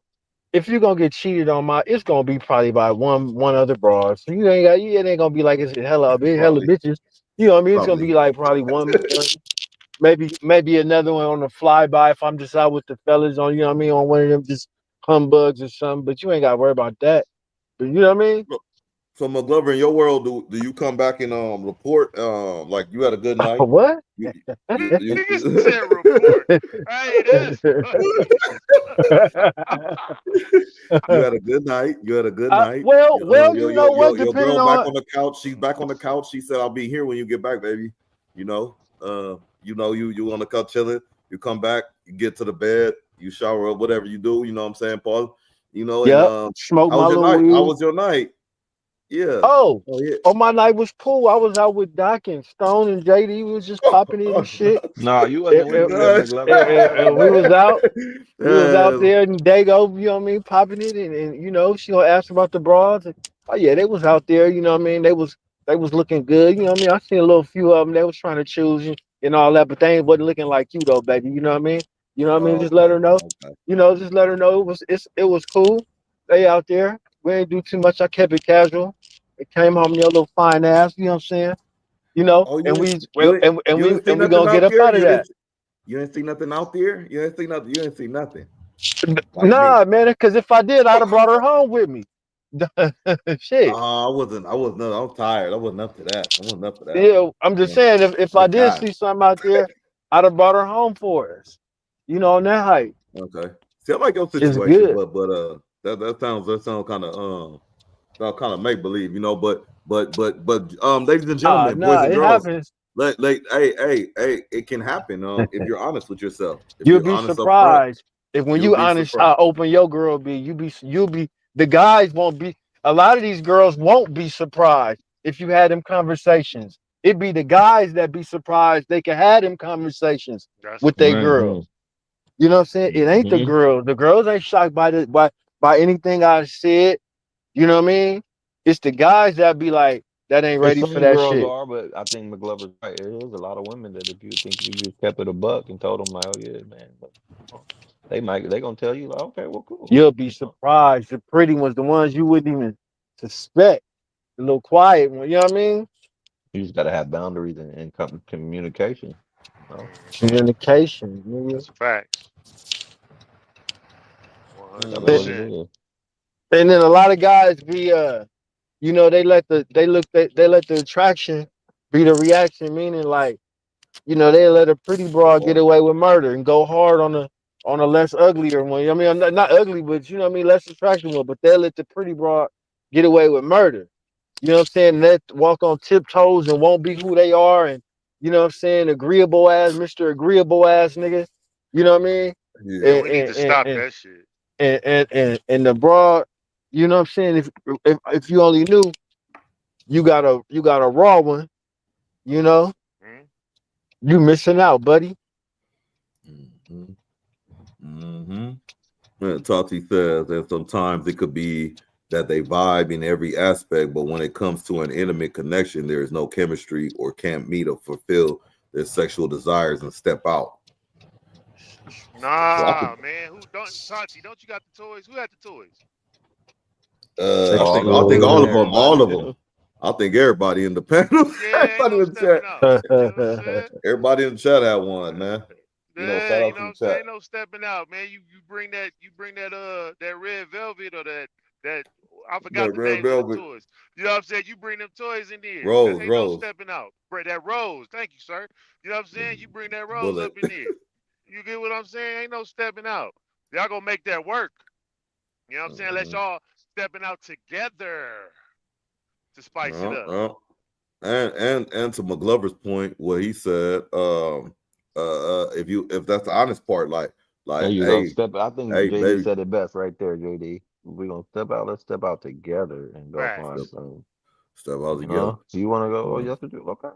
S3: if you're gonna get cheated on it's gonna be probably by one other broad. So it ain't gonna be like it's hella bitches. You know what I mean? It's gonna be like probably one, maybe another one on the flyby if I'm just out with the fellas on, you know what I mean, on one of them just humbugs or something. But you ain't gotta worry about that. But you know what I mean?
S1: So McGlover, in your world, do you come back and report like you had a good night?
S3: What?
S1: You
S2: said report. Hey, this.
S1: You had a good night. You had a good night.
S3: Well, you know what?
S1: Your girl back on the couch. She's back on the couch. She said, "I'll be here when you get back, baby." You know, you on the couch chilling. You come back. You get to the bed. You shower up. Whatever you do. You know what I'm saying, Paul? You know.
S3: Yeah. Smoke my little weed.
S1: How was your night? Yeah.
S3: Oh,
S1: Oh yeah.
S3: oh, my night was cool. I was out with Doc and Stone and JD. We was just popping it and shit.
S4: Nah, you
S3: And,
S4: wasn't with
S3: and,
S4: me at McGlover
S3: and
S4: House.
S3: we was out. We was out
S1: Yeah.
S3: there in Dago, you know what I mean, popping it, and you know, she gonna ask about the broads. And, oh yeah, they was out there, you know what I mean. They was looking good, you know what I mean. I seen a little few of them. They was trying to choose you and all that, but they ain't wasn't looking like you though, baby. You know what I mean. You know what I mean. Just let
S1: Okay.
S3: her know.
S1: Okay.
S3: You know, just let her know it was cool. They out there. We ain't do too much. I kept it casual. It came home your little fine ass. You know what I'm saying. You know,
S1: Oh,
S3: and
S1: you ain't see
S3: we
S1: nothing
S3: gonna get
S1: out
S3: up
S1: there.
S3: out of that.
S1: You ain't see nothing out there. You ain't see nothing. You ain't see nothing like me.
S3: Nah, man, because if I did, I'd have brought her home with me. Shit.
S1: I wasn't. I wasn't. I was tired. I wasn't up to that. I wasn't up to that.
S3: Yeah, I'm just
S1: Yeah.
S3: saying if I
S1: Thank
S3: did
S1: God.
S3: see something out there, I'd have brought her home for us. You know, on that height.
S1: Okay. See, I like your
S3: It's
S1: situation,
S3: good.
S1: but that sounds kind of make believe, you know. But ladies and gentlemen, boys
S3: Nah,
S1: and
S3: it
S1: girls,
S3: happens.
S1: hey, it can happen. If you're honest with yourself, if
S3: You'll
S1: you're
S3: be
S1: honest up front,
S3: surprised if when
S1: you'll
S3: you
S1: be
S3: honest
S1: surprised.
S3: how open your girl be. You'll be the guys won't be. A lot of these girls won't be surprised if you had them conversations. It be the guys that be surprised they can have them conversations
S2: That's a
S3: with their
S2: fact.
S3: girl.
S4: Mm-hmm.
S3: You know what I'm saying? It ain't the
S4: Mm-hmm.
S3: girls. The girls ain't shocked by anything I said. You know what I mean? It's the guys that be like, that ain't
S4: And
S3: ready for
S4: some
S3: that
S4: girls
S3: shit.
S4: are, but I think McGlover's right. There is a lot of women that if you think you just kept it a buck and told them like, oh yeah, man, but, they gonna tell you like, okay, well, cool.
S3: You'll be surprised. The pretty ones, the ones you wouldn't even suspect. The little quiet one, you know what I mean?
S4: You just gotta have boundaries and communication. You
S3: Communication, nigga.
S2: That's a fact.
S4: Tell it what it
S2: 100%.
S4: is.
S3: And then a lot of guys be you know, they let the attraction be the reaction, meaning like, you know, they let a pretty broad get away with murder and go hard on a less uglier one. I mean, I'm not ugly, but you know what I mean, less attractive one. But they'll let the pretty broad get away with murder. You know what I'm saying? Let walk on tiptoes and won't be who they are, and you know what I'm saying, agreeable ass, Mr. Agreeable ass nigga. You know what I mean?
S1: Yeah.
S2: Yeah,
S3: And
S2: we need
S3: and
S2: to
S3: and
S2: stop
S3: and
S2: that shit.
S3: and the broad, you know what I'm saying? If you only knew, you got a raw one, you know,
S2: Hmm?
S3: you missing out, buddy.
S1: Mm-hmm. Mm-hmm. Tati says that sometimes it could be that they vibe in every aspect, but when it comes to an intimate connection, there is no chemistry or can't meet or fulfill their sexual desires and step out. So I
S2: Nah,
S1: think,
S2: man. Who don't Tati? Don't you got the toys? Who had the toys?
S4: All the
S1: I think
S4: women,
S1: all
S4: everybody
S1: of them.
S4: do.
S1: I think everybody in the panel,
S2: Yeah, ain't
S1: everybody
S2: no
S1: in the chat,
S2: stepping out. You know what I'm saying?
S1: everybody in the chat had one, man. You know,
S2: Yeah,
S1: shout
S2: you
S1: out
S2: know
S1: to
S2: what
S1: the
S2: I'm saying?
S1: chat.
S2: Ain't no stepping out, man. You bring that red velvet or that I forgot
S1: The
S2: the
S1: red
S2: names of the
S1: velvet,
S2: toys. You know what I'm saying? You bring them toys in there. That ain't no
S1: rose,
S2: stepping out. Bring that rose. Thank you, sir. You know what I'm saying? You bring that rose
S1: bullet.
S2: up in there. You get what I'm saying? Ain't no stepping out. Y'all gonna make that work. You know what I'm saying? Let
S1: Mhm.
S2: y'all stepping out together to spice it up.
S1: And to McGlover's point, what he said, if that's the honest part,
S4: There you go.
S1: hey,
S4: Step. I think
S1: hey,
S4: JD
S1: baby,
S4: said it best right there. JD, we gonna step out. Let's step out together and go find
S1: step,
S2: Facts.
S4: some.
S1: step out
S4: You
S1: together.
S4: know, do you want to go? Oh,
S1: Yeah.
S4: yes, we do. Okay,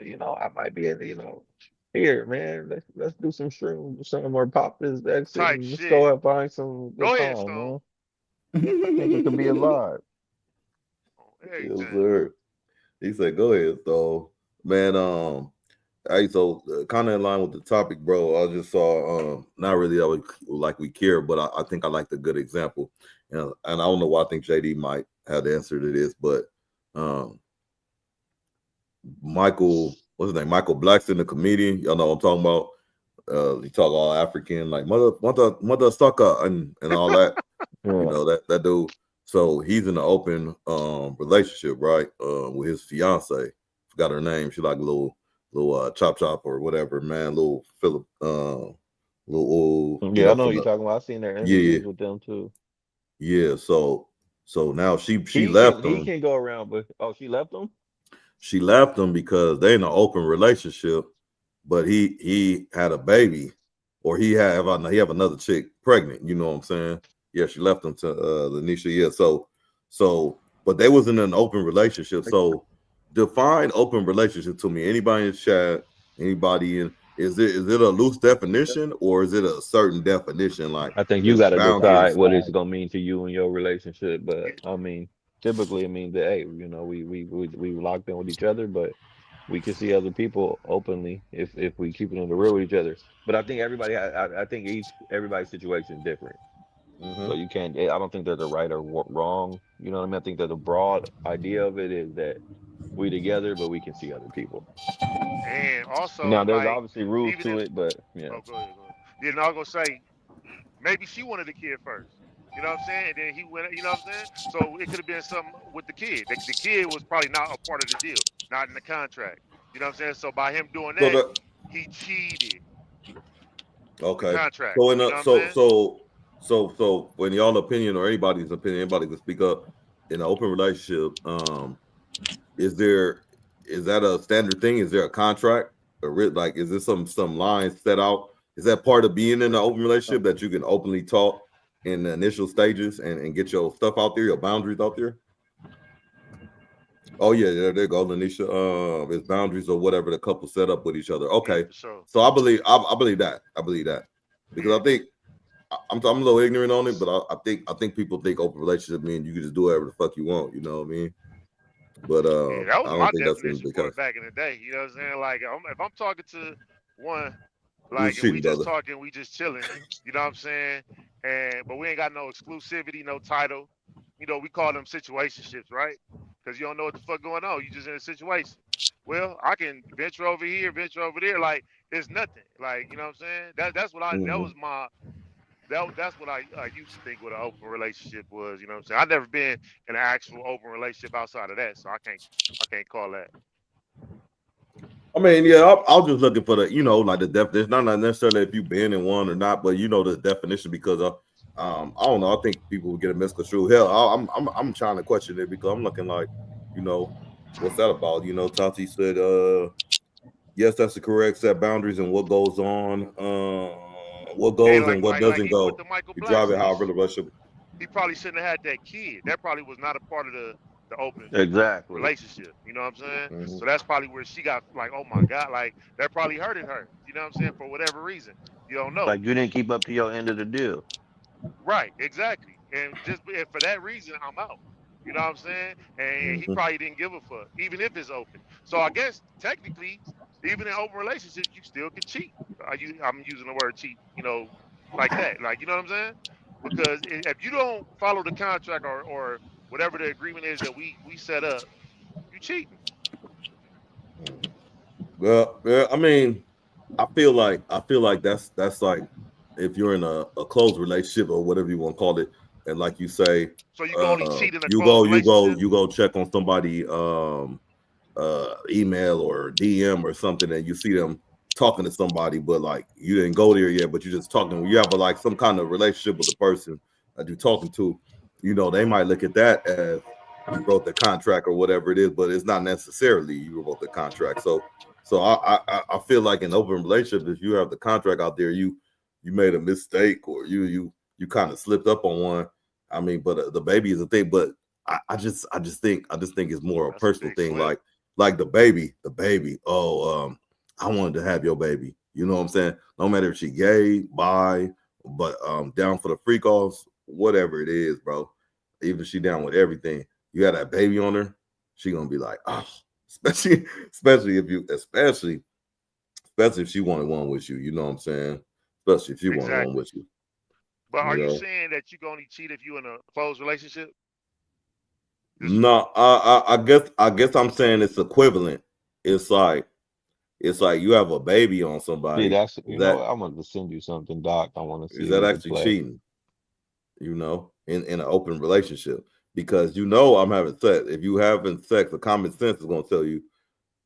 S4: you know, I might be able. You know, here, man. Let's do some shrooms, some more pop this exit,
S2: Type
S4: and let's
S2: shit.
S4: go and find some good
S2: Go ahead,
S4: time,
S2: Stone.
S4: man. I think it could be a vibe.
S1: Yes,
S2: Everything.
S1: sir. He said, "Go ahead." So, man, hey, so kind of in line with the topic, bro. I just saw, not really that like we care, but I think I like the good example, and I don't know why I think JD might have the answer to this, but um, Michael, what's his name? Michael Blackson, the comedian. Y'all know what I'm talking about. He talk all African, like mother sucker and all that. You
S4: Yeah.
S1: know that dude. So he's in an open relationship, right? With his fiance. Forgot her name. She like a little chop chop or whatever, man. Little Philip, little you
S4: Yeah, I
S1: know
S4: know what
S1: from
S4: you're
S1: the
S4: talking about. I've seen their
S1: yeah
S4: interviews with them too.
S1: yeah. So now she
S4: He
S1: left
S4: can he
S1: him.
S4: can go around, but oh, she left him.
S1: She left him because they in an open relationship, but he had a baby, or he have another chick pregnant. You know what I'm saying? Yeah, she left him to Lanisha. Yeah, so but they was in an open relationship. So define open relationship to me. Anybody in the chat, anybody in, is it a loose definition or is it a certain definition? Like
S4: I think you
S1: there's
S4: got to decide
S1: boundaries.
S4: what it's gonna mean to you and your relationship. But
S2: Yeah.
S4: I mean, typically it means that, hey, you know, we locked in with each other, but we can see other people openly if we keep it in the real with each other. But I think everybody, I think everybody's situation is different. So you can't. I don't think there's a right or wrong. You know what I mean? I think that the broad idea of it is that we together, but we can see other people.
S2: And
S4: Now,
S2: also,
S4: there's
S2: like,
S4: obviously rules
S2: even
S4: to
S2: if,
S4: it, but yeah.
S2: oh, go ahead, go ahead. Then I'll go say, maybe she wanted the kid first. You know what I'm saying? And then he went, you know what I'm saying? So it could have been something with the kid. The kid was probably not a part of the deal, not in the contract. You know what I'm saying? So by him doing
S1: So
S2: that,
S1: that
S2: he cheated the
S1: okay.
S2: contract.
S1: So in
S2: You
S1: a
S2: know what I'm saying?
S1: so when y'all opinion or anybody's opinion, anybody can speak up in an open relationship. Is that a standard thing? Is there a contract? Like is there some lines set out? Is that part of being in an open relationship that you can openly talk in the initial stages and get your stuff out there, your boundaries out there? Oh yeah, there you go, Lanisha. It's boundaries or whatever the couple set up with each other.
S2: Yeah,
S1: Okay,
S2: for sure.
S1: so I believe that. I believe that because
S2: Yeah.
S1: I think I'm a little ignorant on it, but I think people think open relationship means you can just do whatever the fuck you want. You know what I mean? But
S2: Yeah, that
S1: I
S2: was
S1: don't
S2: my
S1: think that's
S2: definition
S1: the
S2: for it
S1: case.
S2: back in the day. You know what I'm saying? Like, if I'm talking to one,
S1: You was
S2: like, and we
S1: cheating,
S2: just
S1: brother.
S2: talking, we just chilling. You know what I'm saying? But we ain't got no exclusivity, no title. You know, we call them situationships, right? Because you don't know what the fuck going on. You just in a situation. Well, I can venture over here, venture over there. Like, it's nothing. Like, you know what I'm saying? That's what that was my that's what I used to think what an open relationship was. You know what I'm saying? I've never been in an actual open relationship outside of that, so I can't call that.
S1: I mean, yeah, I was just looking for the, like the definition. Not necessarily if you've been in one or not, but the definition because I don't know. I think people would get a misconstrued. Hell, I'm trying to question it because I'm looking like, what's that about? Tati said, yes, that's the correct set boundaries and what goes on, what
S2: And
S1: goes and
S2: like
S1: what
S2: like like
S1: doesn't
S2: even with
S1: go.
S2: the Michael
S1: You
S2: Black
S1: drive it however the
S2: situation,
S1: relationship.
S2: he probably shouldn't have had that kid. That probably was not a part of the open
S4: Exactly.
S2: relationship. You know what I'm saying?
S1: Mm-hmm.
S2: So that's probably where she got like, oh my God, like that probably hurted her. You know what I'm saying? For whatever reason. You don't know.
S4: Like you didn't keep up to your end of the deal.
S2: Right, exactly. And and for that reason, I'm out. You know what I'm saying? And he probably didn't give a fuck, even if it's open. So I guess technically, even in open relationships, you still can cheat. I'm using the word cheat, like that. Like, you know what I'm saying? Because if you don't follow the contract or whatever the agreement is that we set up, you cheating.
S1: Well, yeah, I mean, I feel like that's like if you're in a close relationship or whatever you want to call it, and like you say,
S2: So you can only cheat in a
S1: you
S2: closed
S1: go
S2: relationship?
S1: check on somebody email or DM or something, and you see them talking to somebody, but like you didn't go there yet, but you're just talking. You have like some kind of relationship with the person that you're talking to. They might look at that as you wrote the contract or whatever it is, but it's not necessarily you wrote the contract. So I feel like in open relationships, if you have the contract out there, you made a mistake or you kind of slipped up on one. I mean, but the baby is a thing. But I just think it's more a
S2: That's a
S1: personal
S2: big
S1: thing.
S2: slip.
S1: Like the baby. Oh, I wanted to have your baby. You know what I'm saying? No matter if she gay, bi, but down for the freak offs, whatever it is, bro. Even if she down with everything, you got that baby on her, she gonna be like, oh, especially if she wanted one with you. You know what I'm saying? Especially if she wanted one
S2: Exactly.
S1: with you.
S2: But are
S1: You
S2: you
S1: know.
S2: saying that you can only cheat if you in a closed relationship?
S1: No, I guess I'm saying it's equivalent. It's like you have a baby on
S4: See,
S1: somebody.
S4: that's I'm gonna send you something, Doc. I want to see
S1: Is
S4: if
S1: that
S4: you can
S1: actually
S4: play.
S1: cheating? In an open relationship, because I'm having sex. If you having sex, the common sense is gonna tell you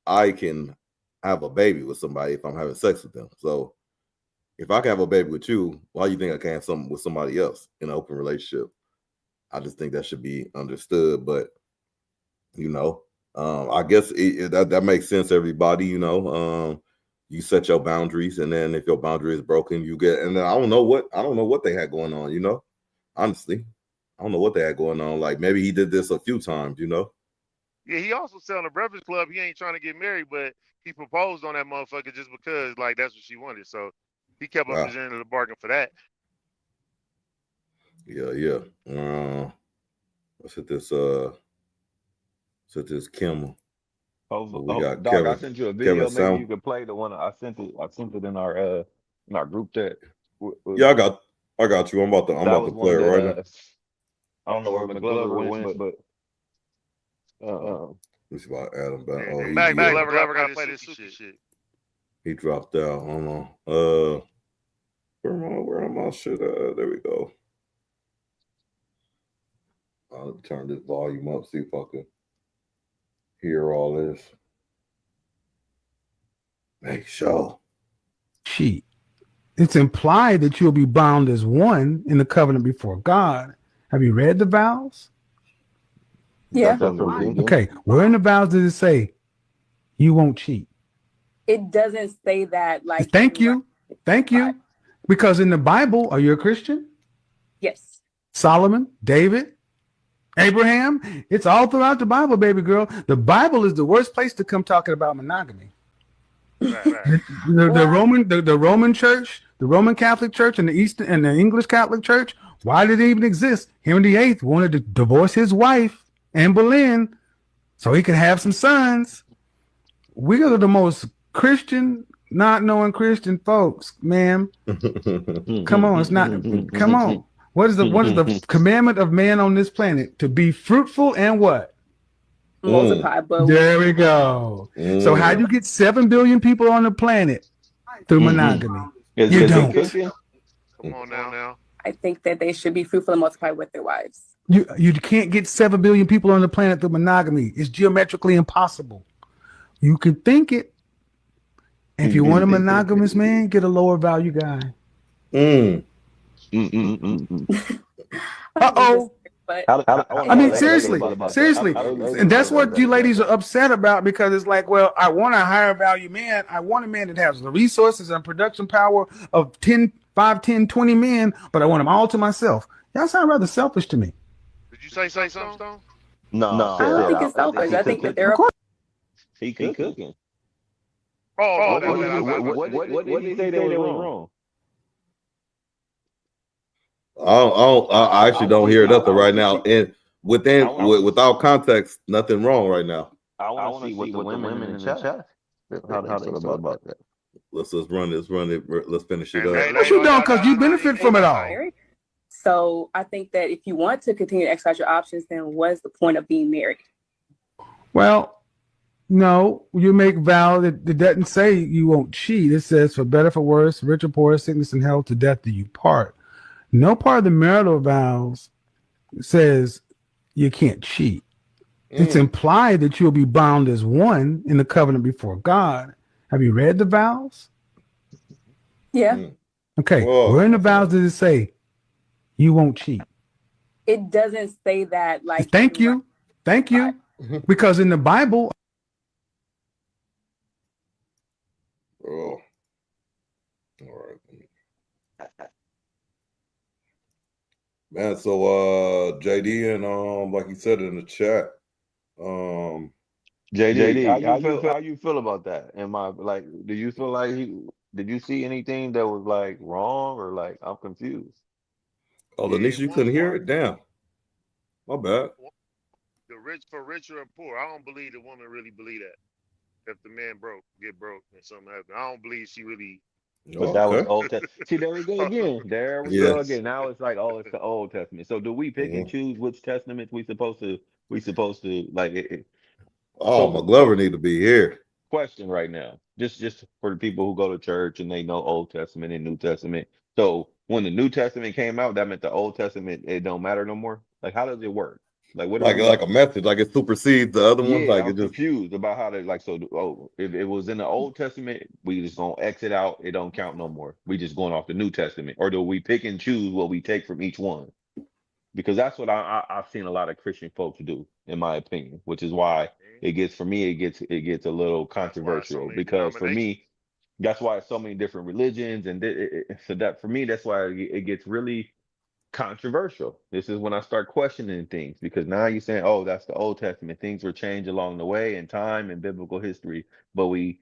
S1: I can have a baby with somebody if I'm having sex with them. So if I can have a baby with you, why do you think I can't have something with somebody else in an open relationship? I just think that should be understood. But I guess that makes sense. Everybody, you set your boundaries, and then if your boundary is broken, you get. And then I don't know what they had going on. Honestly, I don't know what they had going on. Like maybe he did this a few times, you know.
S2: Yeah, he also said on the Breakfast Club he ain't trying to get married, but he proposed on that motherfucker just because like that's what she wanted. So he kept up his end of the bargain for that.
S1: Yeah. Let's hit this Kimmel.
S4: We got Doc, Kevin, I sent you a video. Maybe you could play the one I sent it in our group chat.
S1: Yeah, I got you. I'm about to play it right now.
S4: I don't know where McGlover went, but
S1: let me see about Adam back. Oh,
S2: McGlover gotta play this shit.
S1: He dropped out. Hold on. Where am I? Shit. There we go. I'll turn this volume up, see if I can hear all this. Make sure.
S5: Cheat. It's implied that you'll be bound as one in the covenant before God. Have you read the vows?
S6: Yeah.
S5: Okay. Where in the vows does it say you won't cheat?
S6: It doesn't say that. Like.
S5: Thank you. Because in the Bible, are you a Christian?
S6: Yes.
S5: Solomon, David, Abraham. It's all throughout the Bible, baby girl. The Bible is the worst place to come talking about monogamy. The Roman Church, the Roman Catholic Church, and the Eastern and the English Catholic Church. Why did it even exist? Henry VIII wanted to divorce his wife, Anne Boleyn, so he could have some sons. We are the most Christian, not knowing Christian folks, ma'am. Come on, it's not. Come on. What is the commandment of man on this planet? To be fruitful and what?
S6: Multiply.
S5: There we go. So how do you get 7 billion people on the planet through monogamy? You don't.
S2: Come on now.
S6: I think that they should be fruitful and multiply with their wives.
S5: You can't get 7 billion people on the planet through monogamy. It's geometrically impossible. You can think it. If you want a monogamous man, get a lower value guy. Uh-oh. I mean, seriously. And that's what you ladies are upset about, because it's like, well, I want a higher value man. I want a man that has the resources and production power of 5, 10, 20 men, but I want them all to myself. Y'all sound rather selfish to me.
S2: Did you say something, Stone?
S6: No. I don't think it's selfish. I think that they're
S4: he cooking.
S2: What
S4: did he say they were wrong?
S1: I actually don't hear nothing right now. And without context, nothing wrong right now.
S4: I want to see what the women in the chat. How they feel about that.
S1: Let's run it. Let's finish it up.
S5: What you doing? Because you benefit from it all.
S6: So I think that if you want to continue to exercise your options, then what's the point of being married?
S5: Well, no, you make vow that it doesn't say you won't cheat. It says for better, for worse, rich or poor, sickness and health, to death do you part. No part of the marital vows says you can't cheat. It's implied that you'll be bound as one in the covenant before God. Have you read the vows?
S6: Yeah.
S5: Okay. Whoa. Where in the vows does it say you won't cheat?
S6: It doesn't say that. Like.
S5: Thank you. Because in the Bible.
S1: Oh. All right. Man, so JD and like you said in the chat,
S4: JD, how you feel about that? Do you feel like did you see anything that was like wrong, or like I'm confused?
S1: Oh, Lanisha, you couldn't hear it? Damn. My bad.
S2: The rich for richer and poor. I don't believe the woman really believe that. If the man get broke and something happen, I don't believe she really.
S4: But that was Old Testament. See, there we go again. Go again. Now it's like, it's the Old Testament. So do we pick and choose which testaments we supposed to like?
S1: McGlover need to be here.
S4: Question right now, just for the people who go to church and they know Old Testament and New Testament. So when the New Testament came out, that meant the Old Testament it don't matter no more. Like, how does it work? Like what?
S1: Like a message, like it supersedes the other one. Like
S4: I'm confused about how they like. So, if it was in the Old Testament, we just gonna exit out. It don't count no more. We just going off the New Testament, or do we pick and choose what we take from each one? Because that's what I've seen a lot of Christian folks do, in my opinion. Which is why it gets a little controversial. Because for me, that's why it's so many different religions, and so that for me, that's why it gets really controversial. This is when I start questioning things, because now you're saying, oh, that's the Old Testament. Things were changed along the way in time and biblical history, but we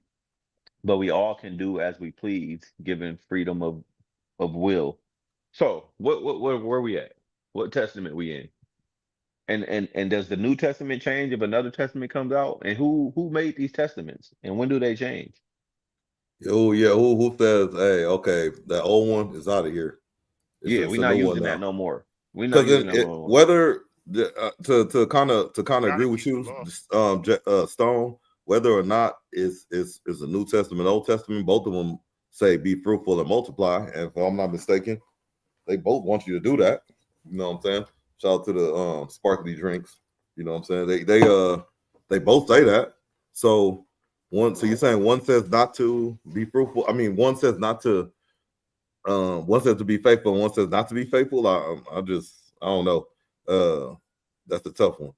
S4: all can do as we please, given freedom of will. So where we at? What testament we in? And does the New Testament change if another testament comes out? And who made these testaments? And when do they change?
S1: Oh yeah, who says, hey, okay, that old one is out of here.
S4: Yeah, we're not using that no more. We're not using that no more.
S1: Whether to kind of agree with you, Stone, whether or not is the New Testament, Old Testament, both of them say be fruitful and multiply. And if I'm not mistaken, they both want you to do that. You know what I'm saying? Shout out to the sparkly drinks. You know what I'm saying? They both say that. So you're saying one says not to be fruitful. I mean, one says not to. One says to be faithful, and one says not to be faithful. I don't know. That's a tough one.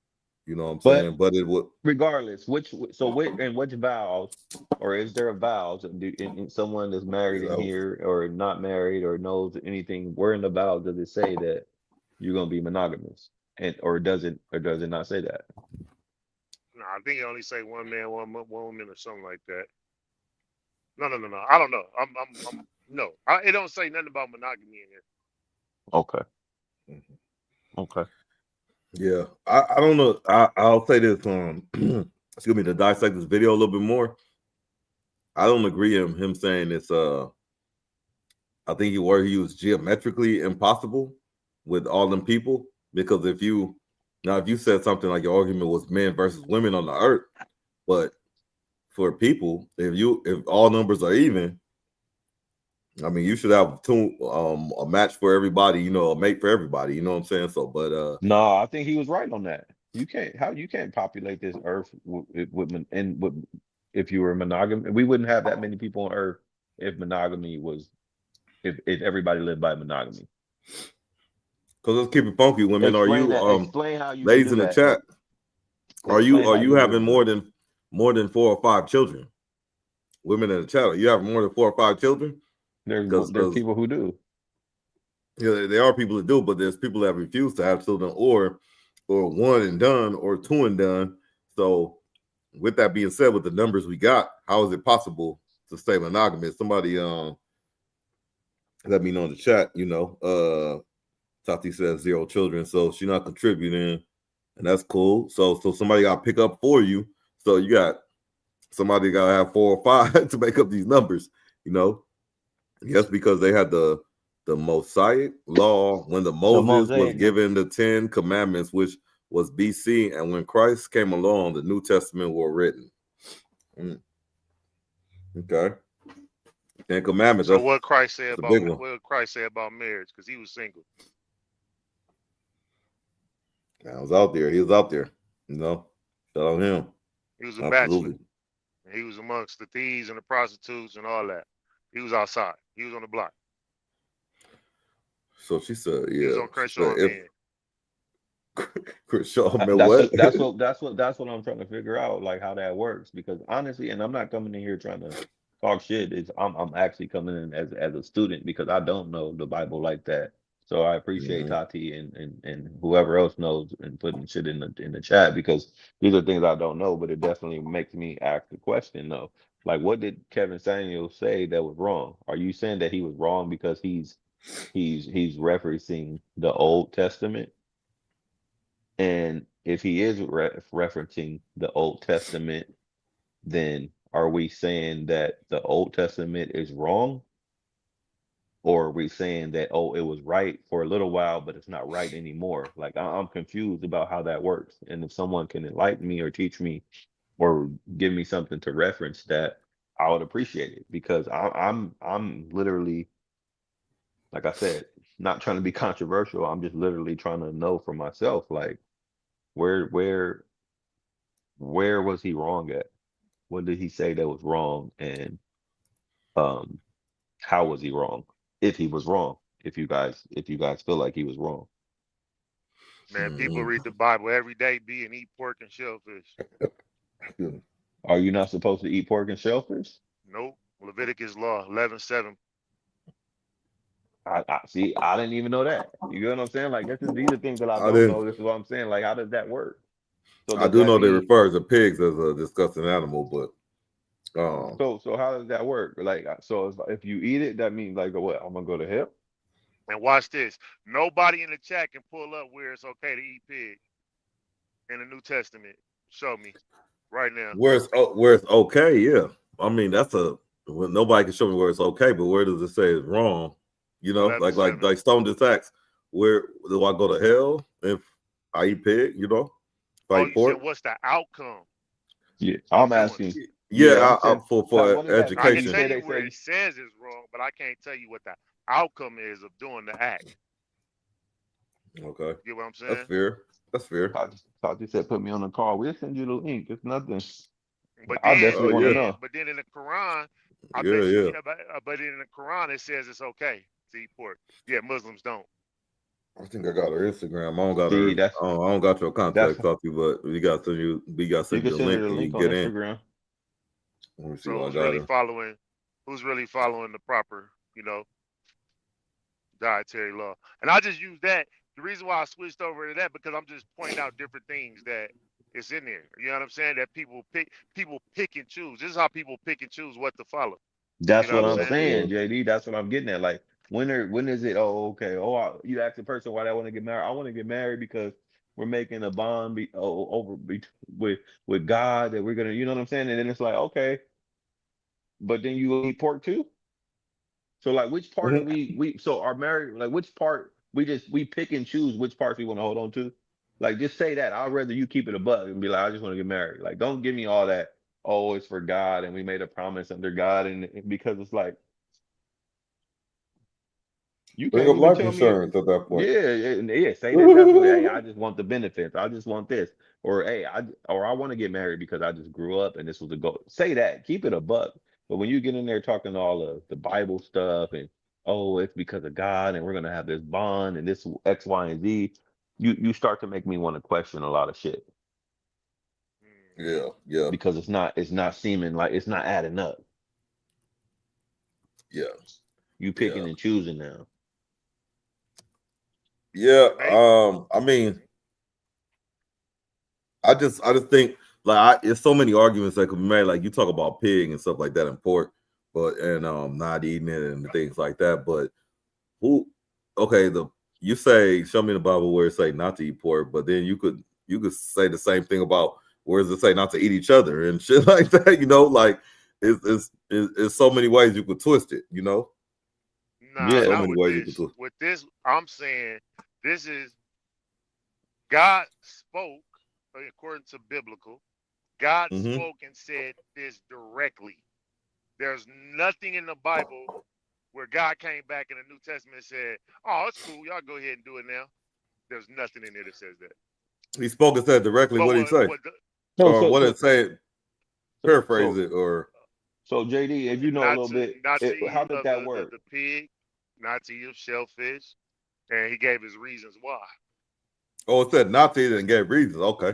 S1: You know what I'm saying? But it would,
S4: regardless, which vows, or is there a vows in someone that's married in here or not married or knows anything? Where in the vows does it say that you're gonna be monogamous, or does it not say that?
S2: No, I think it only say one man, one woman, or something like that. No. I don't know. No. It don't say nothing about monogamy in here.
S4: Okay. Okay.
S1: Yeah, I don't know. I'll say this. Excuse me, to dissect this video a little bit more. I don't agree with him saying it's. I think he was geometrically impossible with all them people, because if you said something like your argument was men versus women on the earth, but for people, if all numbers are even, I mean, you should have a match for everybody, a mate for everybody. You know what I'm saying? So, but
S4: no, I think he was right on that. You can't populate this earth if you were monogamous. We wouldn't have that many people on earth if monogamy was if everybody lived by monogamy.
S1: Because let's keep it funky, women.
S4: Explain how you
S1: ladies in the chat? Are you having more than 4 or 5 children? Women in the chat, are you having more than 4 or 5 children?
S4: There's people who do.
S1: Yeah, there are people that do, but there's people that refuse to have children, or one and done, or 2 and done. So, with that being said, with the numbers we got, how is it possible to stay monogamous? Somebody let me know in the chat. Tati says 0 children, so she's not contributing, and that's cool. So somebody got to pick up for you. So you got somebody got to have 4 or 5 to make up these numbers. Yes, because they had the Mosaic law when Moses was given the 10 commandments, which was BC, and when Christ came along, the New Testament were written. Okay. 10 commandments.
S2: So what Christ said about marriage? Because he was single.
S1: I was out there. He was out there. Shout out him.
S2: He was a bachelor. And he was amongst the thieves and the prostitutes and all that. He was outside. He was on the block.
S1: So she said, yeah.
S2: He was on Crenshaw Man.
S1: Crenshaw Man, what?
S4: That's what I'm trying to figure out, like how that works. Because honestly, and I'm not coming in here trying to talk shit. I'm actually coming in as a student, because I don't know the Bible like that. So I appreciate Tati and whoever else knows, and putting shit in the chat, because these are things I don't know, but it definitely makes me ask the question though. Like, what did Kevin Samuel say that was wrong? Are you saying that he was wrong because he's referencing the Old Testament? And if he is referencing the Old Testament, then are we saying that the Old Testament is wrong? Or are we saying that, oh, it was right for a little while, but it's not right anymore? Like, I'm confused about how that works. And if someone can enlighten me or teach me or give me something to reference that, I would appreciate it, because I'm literally, like I said, not trying to be controversial. I'm just literally trying to know for myself, like, where was he wrong at? What did he say that was wrong? And how was he wrong? If he was wrong, if you guys feel like he was wrong.
S2: Man, people read the Bible every day, and eat pork and shellfish.
S4: Are you not supposed to eat pork and shellfish?
S2: Nope. Leviticus law 11:7.
S4: I see. I didn't even know that. You know what I'm saying? Like these are things that I
S1: I
S4: don't
S1: didn't.
S4: know. This is what I'm saying. Like, how does that work? So
S1: I
S4: does
S1: do
S4: that
S1: know they
S4: mean?
S1: refer to pigs as a disgusting animal, but
S4: So how does that work? Like, so if you eat it, that means like what? I'm gonna go to hell?
S2: And watch this. Nobody in the chat can pull up where it's okay to eat pig in the New Testament. Show me right now.
S1: where it's okay, yeah. I mean, well, nobody can show me where it's okay, but where does it say it's wrong? You know,
S2: 11:7.
S1: like Stone just asked, where do I go to hell if I eat pig? You know, if I
S2: Oh,
S1: eat
S2: you said
S1: pork?
S2: what's the outcome
S4: Yeah,
S2: of
S4: I'm
S2: doing it?
S4: asking. Yeah,
S1: Yeah,
S4: I'm saying. Like,
S1: for
S4: what does that
S2: I
S4: mean?
S2: can
S4: You
S1: education.
S2: tell
S4: say
S2: you
S4: they
S2: where
S4: say.
S2: it says it's wrong, but I can't tell you what the outcome is of doing the act.
S1: Okay,
S2: You get what I'm
S1: that's
S2: saying?
S1: fair. That's fair.
S4: Thought you said put me on the call. We'll send you the link. It's nothing.
S2: But
S4: I
S2: then,
S4: definitely
S1: Oh
S2: but
S4: want to
S1: yeah,
S2: then,
S4: know.
S2: but then in the Quran, I
S1: yeah,
S2: bet you,
S1: yeah.
S2: yeah, but in the Quran it says it's okay to eat pork. Yeah, Muslims don't.
S1: I think I got her Instagram. I don't got
S4: See,
S1: her. I don't got your
S4: that's
S1: contact copy, but we got to
S4: you
S1: send
S4: can
S1: you the
S4: send her
S1: link
S4: the
S1: and you
S4: link
S1: can
S4: on
S1: get in.
S4: Instagram.
S1: Let me see
S2: So
S1: what I got her.
S2: who's really following the proper, dietary law? And I just use that. The reason why I switched over to that because I'm just pointing out different things that it's in there. You know what I'm saying? That people pick and choose. This is how people pick and choose what to follow. You
S4: That's
S2: know what
S4: what
S2: I'm
S4: I'm
S1: Yeah,
S2: saying?
S1: yeah.
S4: saying, JD. That's what I'm getting at. Like, when is it? Oh, okay. Oh, you ask the person why they want to get married. I want to get married because we're making a bond with God that we're gonna. You know what I'm saying? And then it's like, okay, but then you eat pork too. So like, which part are
S1: Mhm.
S4: we so our marriage? Like, which part we pick and choose which parts we want to hold on to? Like, just say that. I'd rather you keep it a buck and be like, I just want to get married. Like, don't give me all that. Oh, it's for God and we made a promise under God, and because it's like. You
S1: Bring
S4: can't
S1: up
S4: even
S1: life
S4: tell me,
S1: insurance at that point.
S4: yeah, yeah, say that definitely. Hey, I just want the benefits. I just want this, or hey, I want to get married because I just grew up and this was the goal. Say that, keep it a buck. But when you get in there talking all of the Bible stuff and oh, it's because of God and we're gonna have this bond and this X, Y, and Z, you start to make me want to question a lot of shit
S1: Yeah, yeah,
S4: because it's not seeming like it's not adding up.
S1: yeah,
S4: You
S1: yeah,
S4: picking and choosing now.
S1: yeah.
S2: And they
S1: I mean, I just think there's so many arguments that could be made. Like you talk about pig and stuff like that and pork, but and not eating it and things like that. But who? Okay, you say show me the Bible where it say not to eat pork, but then you could say the same thing about where does it say not to eat each other and shit like that. You know, like it's so many ways you could twist it. You know,
S2: nah,
S4: Yeah,
S1: so
S2: not
S1: many
S2: with
S1: ways you could
S2: this.
S1: twist.
S2: With this, I'm saying this is God spoke according to biblical. God
S1: Mm-hmm.
S2: spoke and said this directly. There's nothing in the Bible where God came back in the New Testament and said, "Oh, it's cool. Y'all go ahead and do it now." There's nothing in there that says that.
S1: He spoke and said directly
S2: But
S1: what did he say,
S2: what the,
S4: no,
S1: or what did it say? Paraphrase
S4: so
S1: it, or
S4: So JD, if you know a little bit,
S2: not to
S4: how
S2: eat
S4: did
S2: of
S4: that
S2: the
S4: work?
S2: pig, not to eat of shellfish, and he gave his reasons why.
S1: oh, it said not to eat it and gave reasons. Okay,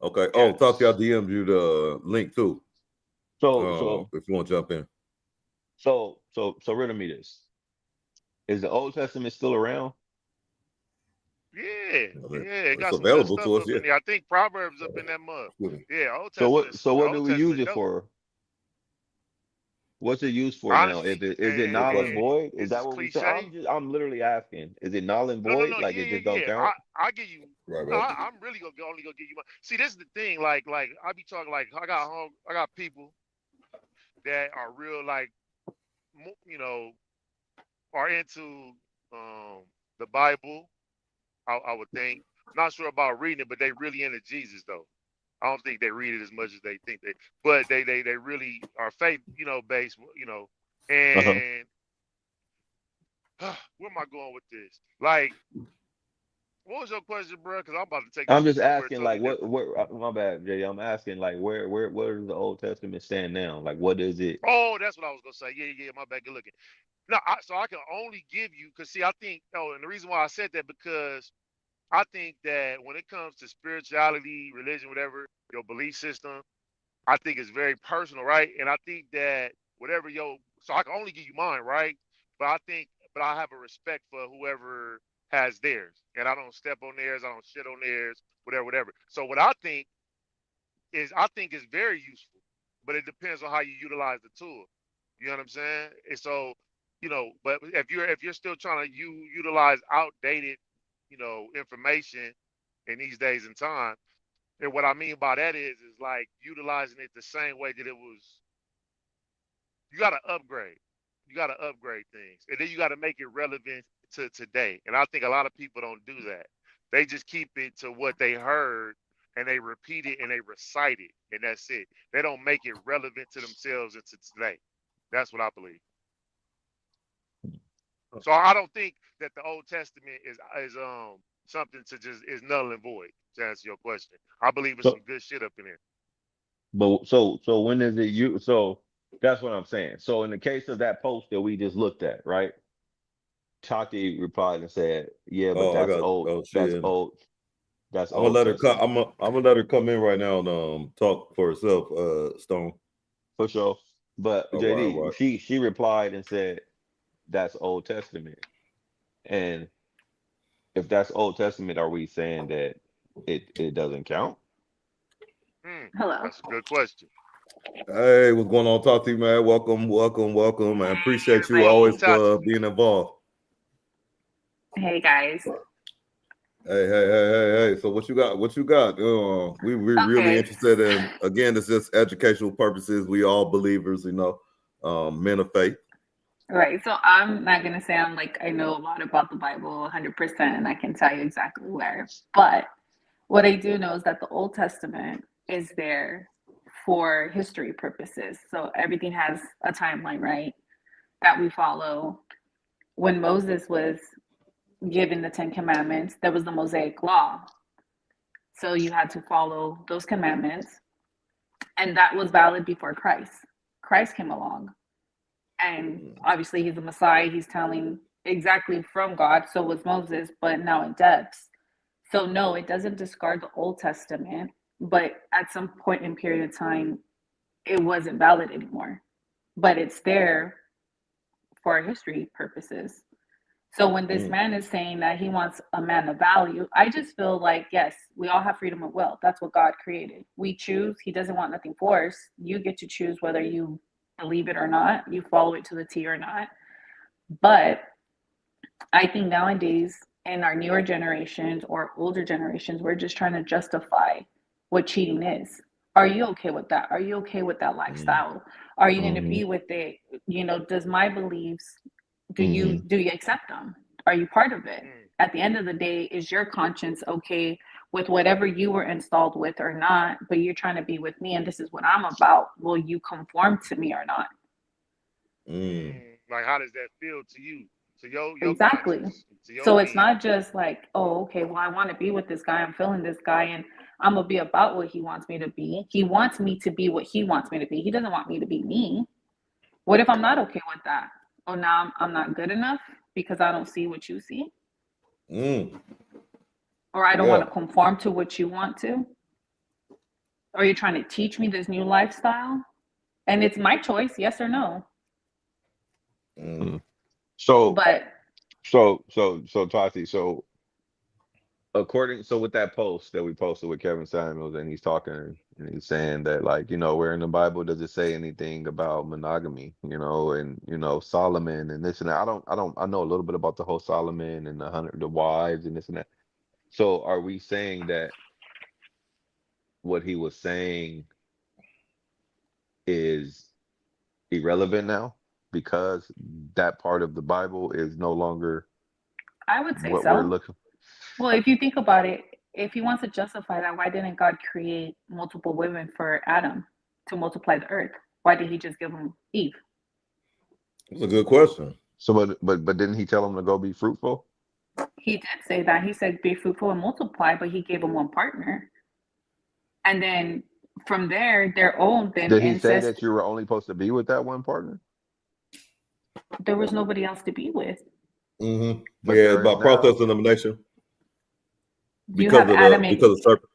S1: okay. Oh, talk to y'all
S2: Yes.
S1: DM'd you the link too.
S4: So so
S1: If you want to jump in,
S4: so riddle me this. Is the Old Testament still around?
S2: Yeah,
S1: I mean,
S2: yeah, it
S1: it's
S2: got some good
S1: available
S2: stuff
S1: to us.
S2: up
S1: Yeah.
S2: in there. I think Proverbs up in that mug.
S1: Excuse me.
S2: Yeah,
S4: So
S2: The
S4: what
S2: Old
S4: do we use
S2: Testament
S4: it
S2: dope.
S4: for? What's it used for now?
S2: Honestly,
S4: If it is it
S2: and,
S4: null and
S2: and
S1: Okay.
S4: void? Is
S2: this
S4: that
S2: is
S4: what we say?
S2: cliche.
S4: I'm literally asking. Is it null and
S2: No,
S4: void? Like
S2: yeah,
S4: it
S2: yeah,
S4: just don't
S2: yeah.
S4: count?
S2: I give you.
S1: Right,
S2: No,
S1: right.
S2: I'm really gonna only gonna give you my. See, this is the thing. Like I be talking like I got people that are real like, you know, are into the Bible. I would think. Not sure about reading it, but they really into Jesus though. I don't think they read it as much as they think they, but they really are faith, based,
S4: Uh-huh.
S2: and where am I going with this? Like, what was your question, bro? Because I'm about to take
S4: I'm
S2: this
S4: just
S2: somewhere
S4: asking
S2: totally
S4: like what
S2: different.
S4: my bad, Jay. I'm asking like where does the Old Testament stand now? Like what is it?
S2: Oh, that's what I was gonna say. Yeah, yeah, my bad. Good looking. No, so I can only give you because see, I think. Oh, and the reason why I said that because I think that when it comes to spirituality, religion, whatever your belief system, I think it's very personal, right? And I think that whatever so I can only give you mine, right? But I think but I have a respect for whoever has theirs, and I don't step on theirs, I don't shit on theirs, whatever. So what I think it's very useful, but it depends on how you utilize the tool. You know what I'm saying? And so, but if you're still trying to utilize outdated, information in these days and time, and what I mean by that is like utilizing it the same way that it was. You got to upgrade. You got to upgrade things, and then you got to make it relevant to today. And I think a lot of people don't do that. They just keep it to what they heard, and they repeat it and they recite it, and that's it. They don't make it relevant to themselves and to today. That's what I believe. So I don't think that the Old Testament is something to just is null and void. To answer your question, I believe it's
S4: So,
S2: some good shit up in there.
S4: but so when is it you? So that's what I'm saying. So in the case of that post that we just looked at, right? Tati replied and said, "Yeah, but
S1: Oh, I
S4: that's
S1: got.
S4: old.
S1: Oh,
S4: That's
S1: shit.
S4: old. That's
S1: I'm gonna
S4: Old
S1: let her come.
S4: Testament
S1: I'm gonna let her come in right now and talk for herself. Stone.
S4: for sure." But
S1: All right, all
S4: JD,
S1: right.
S4: she replied and said, "That's Old Testament." And if that's Old Testament, are we saying that it doesn't count?
S6: Hello.
S2: That's a good question.
S1: Hey, what's going on, Tati, man? Welcome, welcome, welcome, man. Appreciate you
S6: Hi.
S1: always
S2: Tati.
S1: being involved.
S6: Hey guys.
S1: Hey. So what you got? What you got? We're really
S6: Okay.
S1: interested in, again, it's just educational purposes. We all believers, men of faith.
S6: Right. So I'm not gonna say I know a lot about the Bible 100%, and I can tell you exactly where. But what I do know is that the Old Testament is there for history purposes. So everything has a timeline, right? That we follow. When Moses was given the Ten Commandments, there was the Mosaic Law. So you had to follow those commandments, and that was valid before Christ. Christ came along, and obviously he's the Messiah. He's telling exactly from God. So was Moses, but now in depths. So no, it doesn't discard the Old Testament, but at some point in period of time, it wasn't valid anymore. But it's there for history purposes. So when this man is saying that he wants a man of value, I just feel like, yes, we all have freedom of will. That's what God created. We choose. He doesn't want nothing forced. You get to choose whether you believe it or not, you follow it to the T or not. But I think nowadays in our newer generations or older generations, we're just trying to justify what cheating is. Are you okay with that? Are you okay with that lifestyle? Are you going to be with it? Does my beliefs, do you accept them? Are you part of it? At the end of the day, is your conscience okay with whatever you were installed with or not? But you're trying to be with me, and this is what I'm about. Will you conform to me or not?
S2: Like, how does that feel to you? To your
S6: Exactly.
S2: conscience, to your
S6: So it's
S2: being.
S6: not just like, oh, okay, well, I want to be with this guy. I'm feeling this guy, and I'm gonna be about what he wants me to be. He wants me to be what he wants me to be. He doesn't want me to be me. What if I'm not okay with that? Oh, now I'm not good enough because I don't see what you see, or I don't want to conform to what you want to, or you're trying to teach me this new lifestyle, and it's my choice, yes or no.
S4: So
S6: But
S4: Tati, so with that post that we posted with Kevin Samuels, and he's talking and he's saying that, like, where in the Bible does it say anything about monogamy, and Solomon and this and that. I know a little bit about the whole Solomon and the wives and this and that. So are we saying that what he was saying is irrelevant now because that part of the Bible is no longer
S6: I would say
S4: what we're
S6: so.
S4: looking?
S6: Well, if you think about it, if he wants to justify that, why didn't God create multiple women for Adam to multiply the earth? Why did he just give him Eve?
S1: That's a good question.
S4: So, but didn't he tell him to go be fruitful?
S6: He did say that. He said, be fruitful and multiply, but he gave him one partner. And then from there, their own then
S4: Did he say
S6: incest.
S4: that you were only supposed to be with that one partner?
S6: There was nobody else to be with.
S4: But
S1: Yeah,
S4: there is
S1: about
S4: now.
S1: process elimination.
S6: You have Adam and
S1: because of serpent,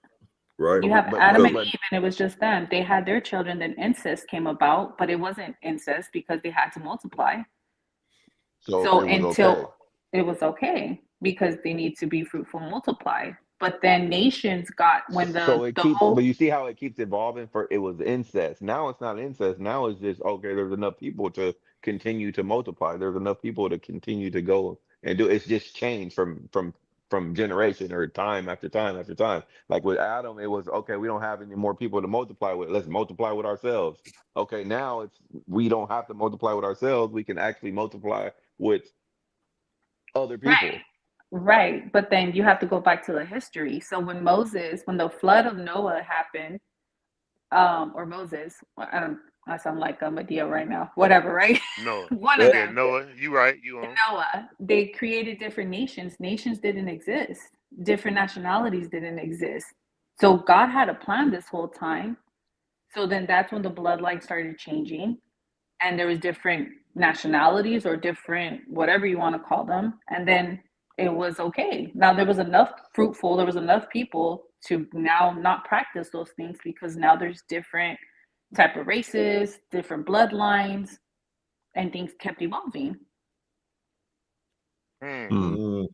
S1: right?
S6: You have Adam and Eve, and it was just them. They had their children, then incest came about, but it wasn't incest because they had to multiply. So
S4: it was
S6: until
S4: okay.
S6: it was okay because they need to be fruitful and multiply. But then nations got when
S4: So
S6: the
S4: it keeps, but
S6: whole
S4: you see how it keeps evolving. For it was incest. Now it's not incest. Now it's just okay. There's enough people to continue to multiply. There's enough people to continue to go and do. It's just changed from generation or time after time after time. Like with Adam, it was okay. We don't have any more people to multiply with. Let's multiply with ourselves. Okay, now it's we don't have to multiply with ourselves. We can actually multiply with other
S6: right.
S4: people.
S6: Right. But then you have to go back to the history. So when the flood of Noah happened, or Moses, well, I sound like a Medea right now. Whatever, right?
S2: Noah.
S6: One of
S1: Yeah.
S2: Yeah,
S6: them.
S2: Noah. You right. You on.
S6: Noah, they created different nations. Nations didn't exist. Different nationalities didn't exist. So God had a plan this whole time. So then that's when the bloodline started changing, and there was different nationalities or different whatever you want to call them, and then it was okay. Now there was enough fruitful, there was enough people to now not practice those things because now there's different type of races, different bloodlines, and things kept evolving.
S2: Hmm.
S1: Mm.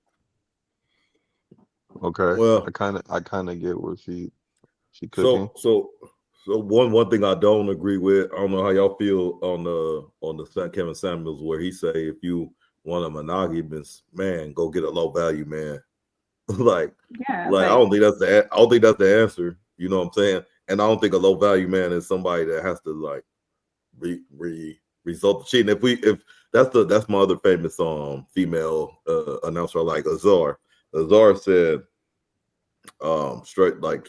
S4: Okay,
S1: Well,
S4: I kind of get what she cooking.
S1: so one thing I don't agree with. I don't know how y'all feel on the Kevin Samuels where he say if you want a monogamous man, go get a low value man. like
S6: Yeah,
S1: I don't think that's the answer. You know what I'm saying? And I don't think a low value man is somebody that has to like result of cheating. If that's my other famous female announcer I like Azar. Azar said straight like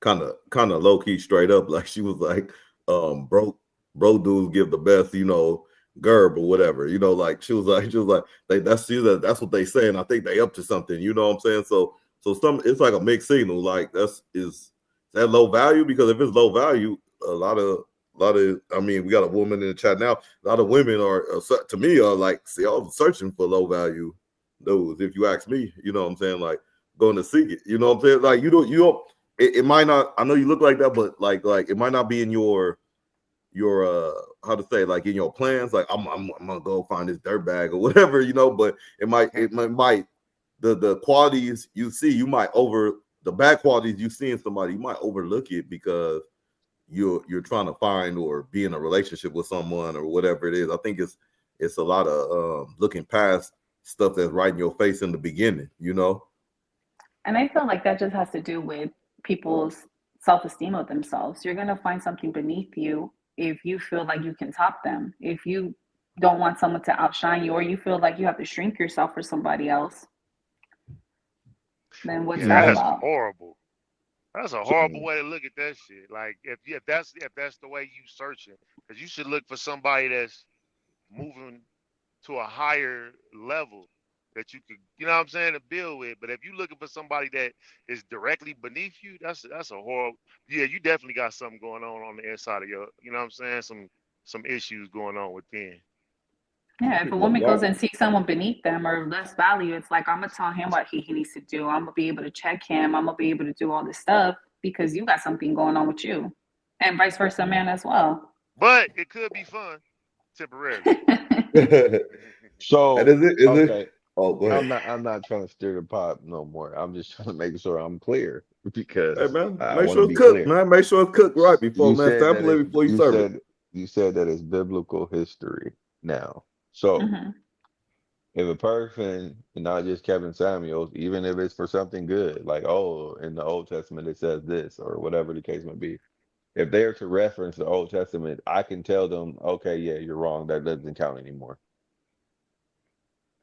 S1: kind of low key straight up like she was like bro dudes give the best gerb or whatever like she was like that's what they say and I think they up to something what I'm saying so it's like a mixed signal like is that low value because if it's low value a lot of I mean we got a woman in the chat now a lot of women are to me are like searching for low value dudes if you ask me what I'm saying like going to seek it. You know what I'm saying? Like you don't it might not I know you look like that, but like it might not be in your how to say like in your plans, like I'm gonna go find this dirt bag or whatever, but it might the qualities you see, you might the bad qualities you see in somebody, you might overlook it because you're trying to find or be in a relationship with someone or whatever it is. I think it's a lot of looking past stuff that's right in your face in the beginning,
S6: and I feel like that just has to do with people's self-esteem of themselves. You're going to find something beneath you if you feel like you can top them. If you don't want someone to outshine you or you feel like you have to shrink yourself for somebody else, then what's
S2: Yeah,
S6: that
S2: that's
S6: about?
S2: horrible. That's a horrible way to look at that shit. Like if that's the way you searching, because you should look for somebody that's moving to a higher level that you could, you know what I'm saying, to build with. But if you're looking for somebody that is directly beneath you, that's a horrible. Yeah, you definitely got something going on the inside of your, you know what I'm saying, some issues going on within.
S6: Yeah, if a woman goes and sees someone beneath them or less value, it's like, I'm going to tell him what he needs to do. I'm going to be able to check him. I'm going to be able to do all this stuff because you got something going on with you. And vice versa, man, as well.
S2: But it could be fun temporarily.
S4: So
S1: and is it
S4: okay,
S1: oh go ahead.
S4: I'm not trying to stir the pot no more. I'm just trying to make sure I'm clear
S1: Hey
S4: because
S1: man,
S4: I
S1: make
S4: want to
S1: sure it's
S4: be
S1: cooked,
S4: clear.
S1: man. Make sure it's cooked right before
S4: You
S1: man.
S4: said that
S1: Sample
S4: it's
S1: it before you serve it.
S4: you said that it's biblical history now. So
S6: Mhm.
S4: if a person, and not just Kevin Samuels, even if it's for something good, like oh, in the Old Testament it says this or whatever the case may be, if they're to reference the Old Testament, I can tell them, okay, yeah, you're wrong. That doesn't count anymore.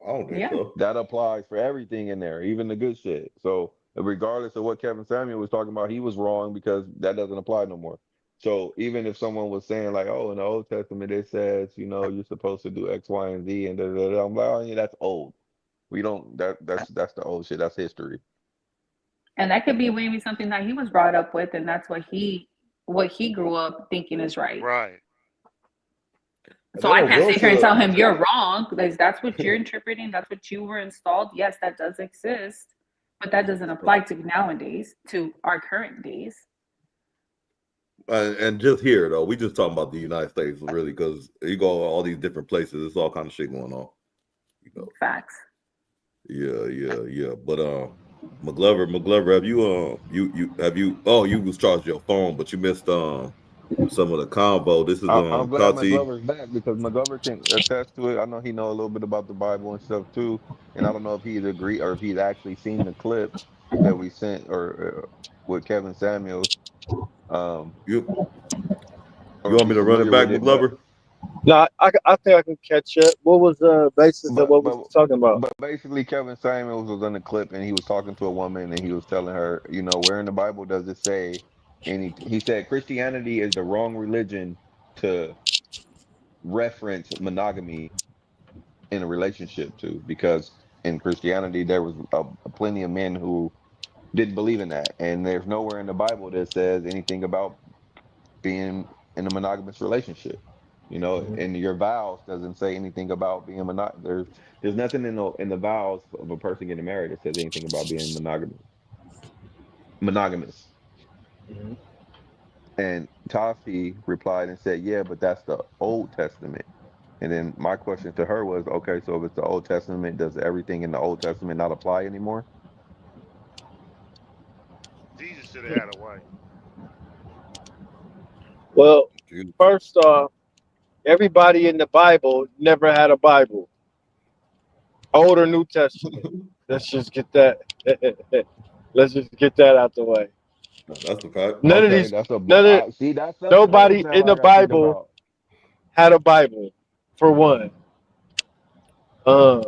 S1: I don't think
S6: Yeah.
S1: so.
S4: That applies for everything in there, even the good shit. So regardless of what Kevin Samuel was talking about, he was wrong because that doesn't apply no more. So even if someone was saying like, oh, in the Old Testament it says, you're supposed to do X, Y, and Z, and da, da, da, I'm like, oh, yeah, that's old. We don't that's the old shit. That's history.
S6: And that could be maybe something that he was brought up with, and that's what he grew up thinking is right.
S2: Right.
S1: And
S6: So
S1: then
S6: I
S1: I'll
S6: can't
S1: go
S6: sit here and
S1: to
S6: tell him you're wrong because that's what you're interpreting. That's what you were installed. Yes, that does exist, but that doesn't apply to nowadays, to our current days.
S1: and just here though, we just talking about the United States really because you go all these different places. It's all kind of shit going on. You know.
S6: Facts.
S1: Yeah. But McGlover, have you have you? Oh, you was charged your phone, but you missed some of the convo. This is
S4: I'm glad
S1: Tati.
S4: McGlover's back because McGlover can attest to it. I know he know a little bit about the Bible and stuff too, and I don't know if he's agreed or if he's actually seen the clip that we sent or with Kevin Samuels, um,
S1: You
S4: or
S1: you
S4: if
S1: want me
S4: he's
S1: to run it
S4: familiar
S1: back,
S4: with it. But
S1: McGlover?
S3: No, I think I can catch up. What was the basis of
S4: but
S3: what we
S4: but
S3: was talking about?
S4: but basically, Kevin Samuels was in the clip and he was talking to a woman and he was telling her, you know, where in the Bible does it say any? He said Christianity is the wrong religion to reference monogamy in a relationship to, because in Christianity there was plenty of men who didn't believe in that, and there's nowhere in the Bible that says anything about being in a monogamous relationship. You know,
S3: Mhm.
S4: and your vows doesn't say anything about being there's nothing in the vows of a person getting married that says anything about being monogamous.
S3: Mhm.
S4: And Tafi replied and said, "Yeah, but that's the Old Testament." And then my question to her was, okay, so if it's the Old Testament, does everything in the Old Testament not apply anymore?
S2: Jesus should have had a wife.
S3: Well, first off, everybody in the Bible never had a Bible, Old or New Testament. Let's just get that. Let's just get that out the way.
S1: That's the fact.
S3: None of
S4: Okay,
S3: these, none of
S4: see, that's something else
S3: nobody
S4: now
S3: in the
S4: I got to think
S3: Bible
S4: about.
S3: had a Bible, for one. Uh,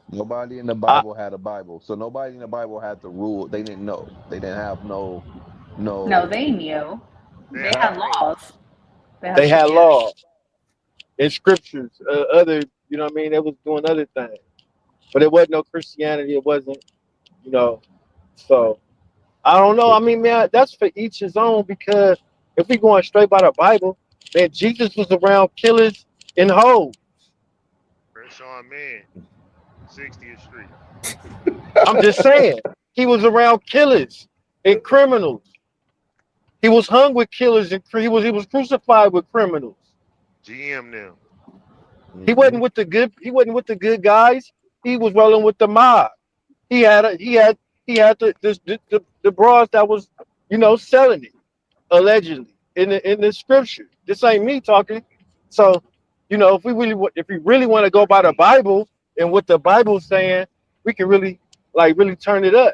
S4: Nobody in the
S3: I,
S4: Bible had a Bible, so nobody in the Bible had the rule. They didn't know. They didn't have
S6: No,
S4: no.
S6: they knew.
S2: They
S6: They
S2: had the
S6: had
S2: rules.
S6: laws. They had
S3: they
S6: laws.
S3: had
S6: Yeah.
S3: law and scriptures, other, you know what I mean? They was doing other things, but it wasn't no Christianity. It wasn't, you know. So I don't know. I mean, man, that's for each his own. Because if we going straight by the Bible, man, Jesus was around killers and hoes.
S2: Sean Man, 60th Street.
S3: I'm just saying, he was around killers and criminals. He was hung with killers and he was crucified with criminals.
S2: GM now.
S3: He wasn't with the good. He wasn't with the good guys. He was rolling with the mob. He had the bras that was, selling it allegedly in the scripture. This ain't me talking. So, if we really want to go by the Bible and what the Bible's saying, we can really turn it up,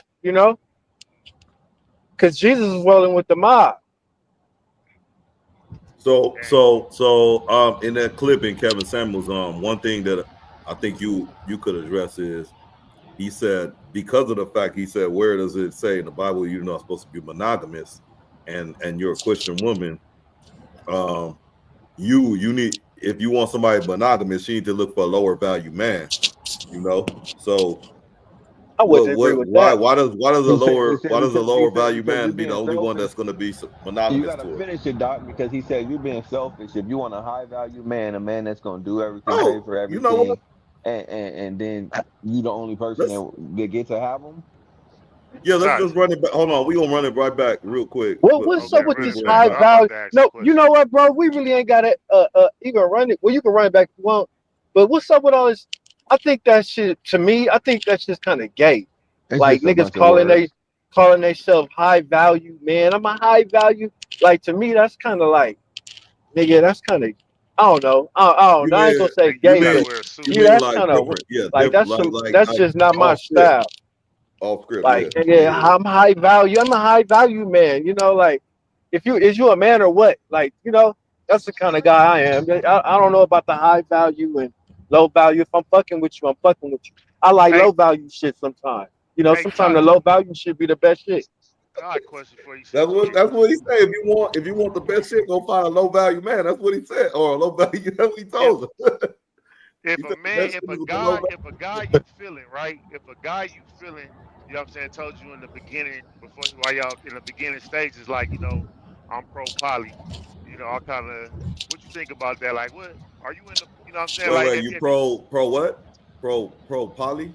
S3: because Jesus is rolling with the mob.
S1: So in that clip in Kevin Samuels, one thing that I think you could address is he said, because of the fact, he said, where does it say in the Bible you're not supposed to be monogamous, and you're a Christian woman, you need, if you want somebody monogamous, you need to look for a lower value man, So
S3: I wouldn't agree with that.
S1: why does
S4: He said
S1: a lower value
S4: because you're
S1: man be the
S4: being
S1: only one
S4: selfish.
S1: that's going to be
S4: You
S1: monogamous
S4: got to
S1: to her?
S4: finish it, Doc, because he said you're being selfish. If you want a high value man, a man that's going to do everything, pay
S1: Oh,
S4: for
S1: you know what?
S4: everything, and then you the only person
S1: Let's
S4: that get to have them.
S1: let's just
S2: Tati.
S1: run it back. Hold on, we gonna run it right back real quick.
S3: What's
S2: Okay,
S3: up with
S2: run
S3: this
S2: it back.
S3: high
S2: Cause I'm about
S3: value?
S2: to ask a
S3: No, you
S2: question.
S3: know what, bro? We really ain't gotta even run it. Well, you can run it back if you want. But what's up with all this? I think that shit, to me, I think that's just kind of gay.
S4: It's
S3: Like
S4: just a
S3: niggas
S4: bunch of
S3: calling
S4: words.
S3: themselves high value, man. I'm a high value. Like, to me, that's kind of like, nigga, that's kind of, I don't know. I don't
S1: You
S3: know. I ain't
S1: mean
S3: gonna say
S2: Like, you
S3: gay,
S2: gotta
S3: but
S2: wear a suit.
S3: yeah, that's
S1: like
S3: kind of
S1: different? Yeah,
S3: like
S1: different.
S3: that's just not my
S1: Off script.
S3: style.
S1: Off script.
S3: Like,
S1: Yeah,
S3: nigga, I'm high value. I'm a high value man. Like, is you a man or what? Like, that's the kind of guy I am. I don't know about the high value and low value. If I'm fucking with you, I'm fucking with you. I like
S2: Hey,
S3: low value shit sometimes.
S2: hey,
S3: Sometimes the
S2: Tati.
S3: low value should be the best shit.
S2: I got a question for you.
S1: that's
S2: Since you
S1: what he said. If you want the best shit, go find a low value man. That's what he said, or a low value. That's what he
S2: if
S1: told us. He
S2: if a
S1: said the
S2: man,
S1: best shit is a low value.
S2: if a guy you feeling right, if a guy you feeling, you know what I'm saying, told you in the beginning before while y'all in the beginning stages, like, I'm pro poly, I kind of, what you think about that? Like, what are you in the, you know what I'm saying? Like,
S1: Wait, you pro what? Pro poly?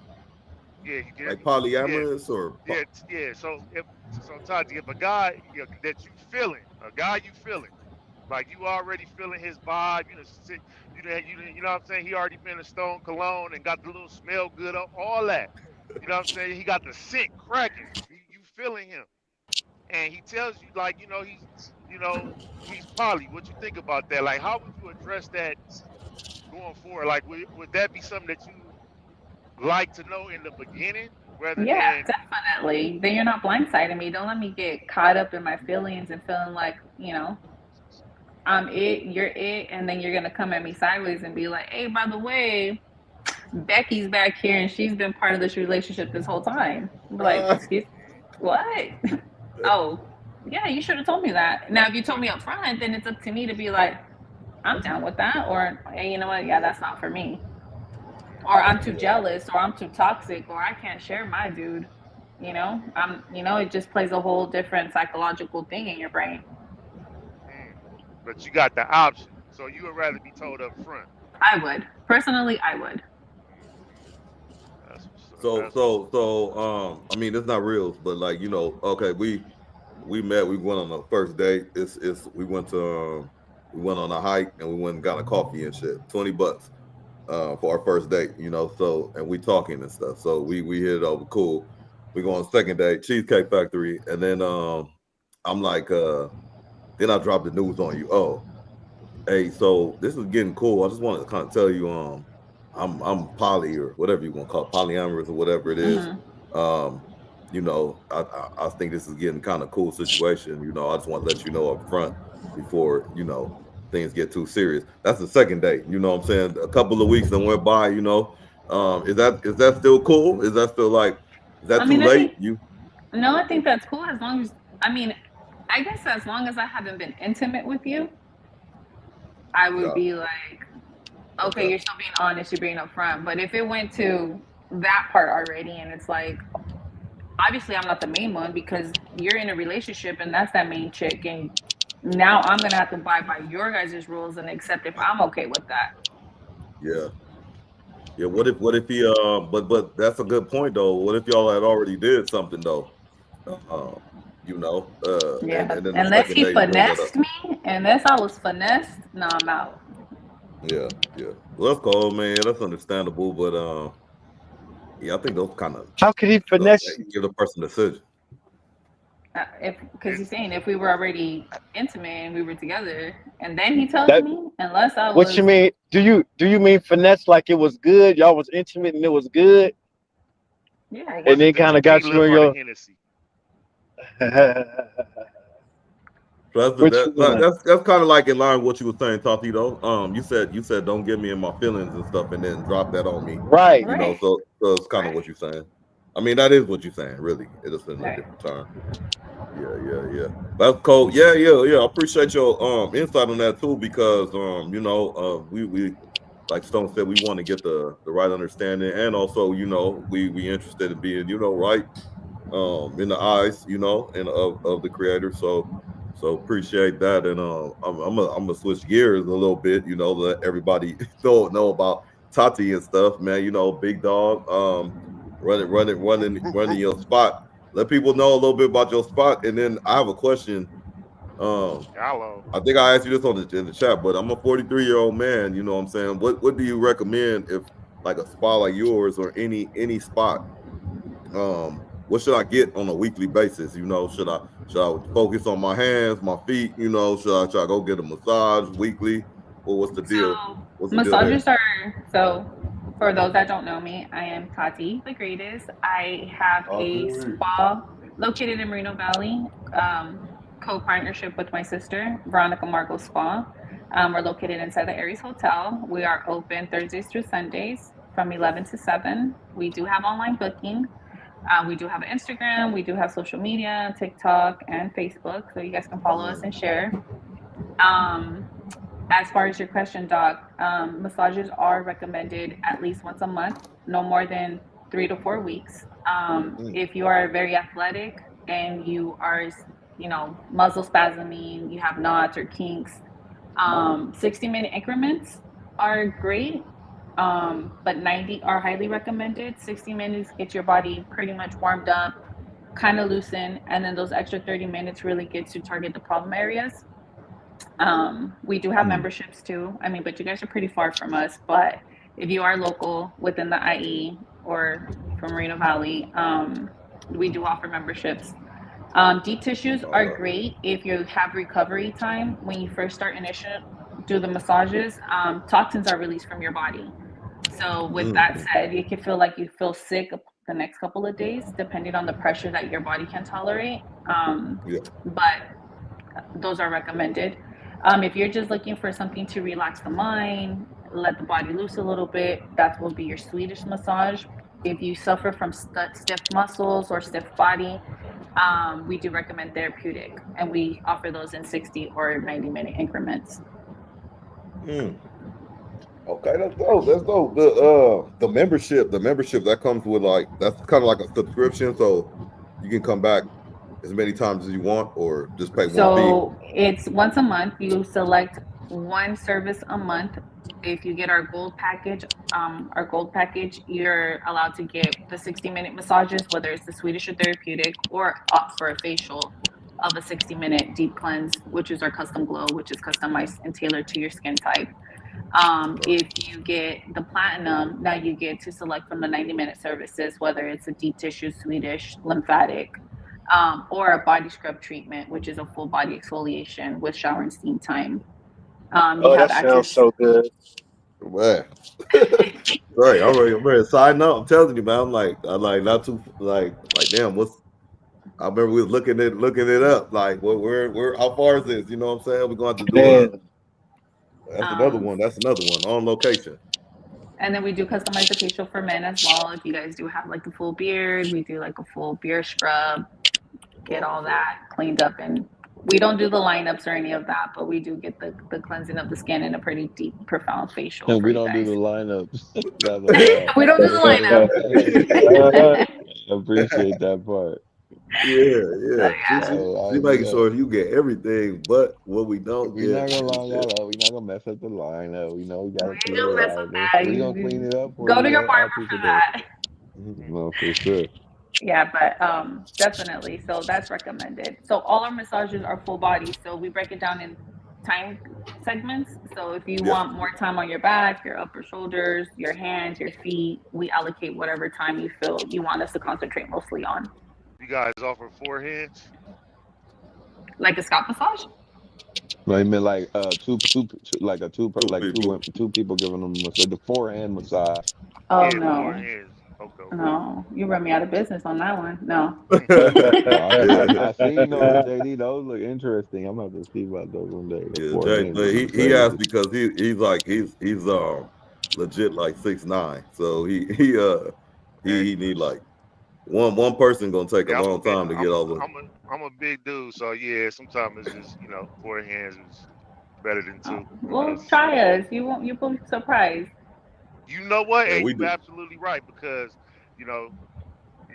S2: yeah, you get
S1: Like
S2: yeah,
S1: polyamorous or
S2: yeah. So Tati, if a guy that you feeling, a guy you feeling, Like you already feeling his vibe. You know, you know what I'm saying. He already been to Stone Cologne and got the little smell good up, all that. You know what I'm saying. He got the scent cracking. You feeling him, and he tells you like, you know, he's poly. What you think about that? Like, how would you address that going forward? Like, would that be something that you like to know in the beginning, rather
S6: Yeah,
S2: than
S6: definitely. Then you're not blindsiding me. Don't let me get caught up in my feelings and feeling like, I'm it, you're it, and then you're gonna come at me sideways and be like, hey, by the way, Becky's back here and she's been part of this relationship this whole time. I'm like, excuse me, what? Oh, yeah, you should have told me that. Now, if you told me up front, then it's up to me to be like, I'm down with that, or hey, you know what? Yeah, that's not for me. Or I'm too jealous, or I'm too toxic, or I can't share my dude. It just plays a whole different psychological thing in your brain.
S2: but you got the option, so you would rather be told up front.
S6: I would. Personally, I would.
S2: That's what's up.
S1: So, I mean, it's not real, but like, okay, we met, we went on the first date. We went on a hike and we went and got a coffee and shit. $20 for our first date, so, and we talking and stuff. So we hit it over cool. We go on second date, Cheesecake Factory, and then I'm like, then I drop the news on you. Oh, hey, so this is getting cool. I just want to kind of tell you, I'm poly, or whatever you want to call it, polyamorous or whatever it is. I think this is getting kind of cool situation. I just want to let you know up front before, things get too serious. That's the second date. You know what I'm saying? A couple of weeks that went by, is that still cool? Is that still like, is that too late?
S6: No, I think that's cool as long as, I guess as long as I haven't been intimate with you, I would be like, okay, you're still being honest, you're being upfront. But if it went to that part already and it's like, obviously I'm not the main one because you're in a relationship and that's that main chick, and now I'm gonna have to abide by your guys' rules and accept if I'm okay with that.
S1: Yeah. What if he but that's a good point though. What if y'all had already did something though?
S6: Yeah.
S1: And then
S6: unless he finessed me, unless I was finessed, no, I'm out.
S1: Yeah. Well, that's cool, man. That's understandable, but I think those kind of,
S3: how could he finesse
S1: give the person a decision.
S6: Because he's saying if we were already intimate and we were together, and then he tells me, unless I was.
S3: What you mean? Do you mean finesse like it was good? Y'all was intimate and it was good.
S6: Yeah.
S3: And then kind of got you in your.
S1: So that's kind of like in line with what you were saying, Tati. Though, you said don't get me in my feelings and stuff, and then drop that on me.
S3: Right.
S1: So it's kind of what you're saying. I mean, that is what you're saying, really. It is in a different term. Yeah. That's cool. Yeah. I appreciate your insight on that too, because we like Stone said, we want to get the right understanding, and also we interested in being right in the eyes and of the creator. So appreciate that, and I'm gonna switch gears a little bit. Let everybody know about Tati and stuff, man. Big dog, running your spot. Let people know a little bit about your spot, and then I have a question. I think I asked you this in the chat, but I'm a 43-year-old man. You know what I'm saying? What do you recommend if like a spot like yours or any spot? What should I get on a weekly basis? Should I focus on my hands, my feet? Should I go get a massage weekly? Or what's the deal?
S6: Massages are so. For those that don't know me, I am Tati the Greatest. I have a spa located in Moreno Valley, co-partnership with my sister, Veronica Margot Spa. We're located inside the Aries Hotel. We are open Thursdays through Sundays from 11 to 7. We do have online booking. We do have Instagram. We do have social media, TikTok, and Facebook. So you guys can follow us and share. As far as your question, Doc, massages are recommended at least once a month, no more than 3 to 4 weeks. If you are very athletic and you are, muscle spasming, you have knots or kinks, 60-minute increments are great, but 90 are highly recommended. 60 minutes get your body pretty much warmed up, kind of loosen, and then those extra 30 minutes really get to target the problem areas. We do have memberships too. I mean, but you guys are pretty far from us. But if you are local within the IE or from Moreno Valley, we do offer memberships. Deep tissues are great if you have recovery time. When you first start do the massages, toxins are released from your body. So with that said, you can feel like you feel sick the next couple of days, depending on the pressure that your body can tolerate. But those are recommended. If you're just looking for something to relax the mind, let the body loose a little bit, that will be your Swedish massage. If you suffer from stiff muscles or stiff body, we do recommend therapeutic, and we offer those in 60 or 90-minute increments.
S1: Okay, let's go. Let's go. The membership that comes with that's kind of like a subscription, so you can come back as many times as you want, or just pay one fee.
S6: So it's once a month. You select one service a month. If you get our gold package, you're allowed to get the 60-minute massages, whether it's the Swedish or therapeutic, or opt for a facial of a 60-minute deep cleanse, which is our custom glow, which is customized and tailored to your skin type. If you get the platinum, now you get to select from the 90-minute services, whether it's a deep tissue, Swedish, lymphatic, or a body scrub treatment, which is a full body exfoliation with shower and steam time.
S3: That sounds so good.
S1: Man. Right, I'm ready to sign up. I'm telling you, man. I'm like not too like damn, I remember we was looking it up. Like, where how far is this? You know what I'm saying? We're going to do that's another one. That's another one on location.
S6: And then we do customize the facial for men as well. If you guys do have like a full beard, we do like a full beard scrub, get all that cleaned up. And we don't do the lineups or any of that, but we do get the cleansing of the skin in a pretty deep, profound facial.
S4: And we don't do the lineups.
S6: We don't do the lineups.
S4: I appreciate that part.
S1: Yeah. She's making sure you get everything, but what we don't
S4: get. We're not gonna lie y'all up. We're not gonna mess up the lineup. We know we gotta clean it up. We're gonna clean it up.
S6: Go to your barber for that.
S4: No, for sure.
S6: Yeah, but definitely. So that's recommended. So all our massages are full body. So we break it down in time segments. So if you want more time on your back, your upper shoulders, your hands, your feet, we allocate whatever time you feel you want us to concentrate mostly on.
S2: You guys offer forehands?
S6: Like a scalp massage?
S4: I mean, like two people giving them the forehand massage.
S6: Oh no. Okay. No, you run me out of business on that one. No.
S4: I see JD. Those look interesting. I'm gonna have to see about those one day.
S1: Yeah, he asked because he's legit like 6'9", so he need like one person gonna take a long time to get all the.
S2: I'm a big dude, so yeah. Sometimes it's just forehands is better than two.
S6: Well, try us. You won't be surprised.
S2: You know what? And you're absolutely right, because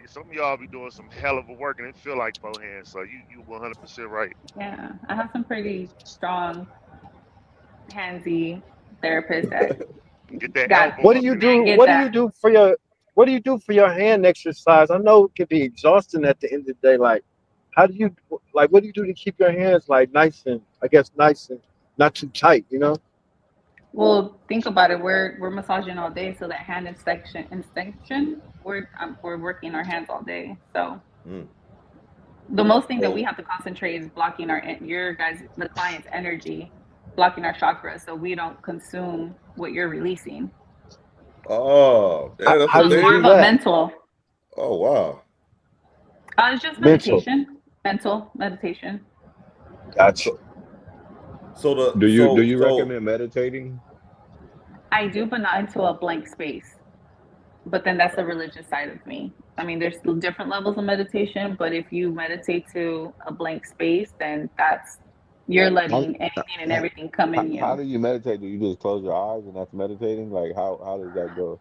S2: some of y'all be doing some hell of a work and it feel like forehands. So you 100% right.
S6: Yeah, I have some pretty strong, handsy therapists that
S2: get that.
S3: What do you do? What do you do for your hand exercise? I know it can be exhausting at the end of the day. Like, what do you do to keep your hands nice and not too tight?
S6: Well, think about it. We're massaging all day, so that hand inspection, we're working our hands all day. So the most thing that we have to concentrate is blocking the client's energy, blocking our chakras, so we don't consume what you're releasing.
S1: Oh, that's
S6: more of a mental.
S1: Oh wow.
S6: It's just meditation. Mental meditation.
S3: Gotcha.
S1: So
S4: do you recommend meditating?
S6: I do, but not into a blank space. But then that's the religious side of me. I mean, there's different levels of meditation, but if you meditate to a blank space, then you're letting anything and everything come in you.
S4: How do you meditate? Do you just close your eyes and that's meditating? Like how does that go?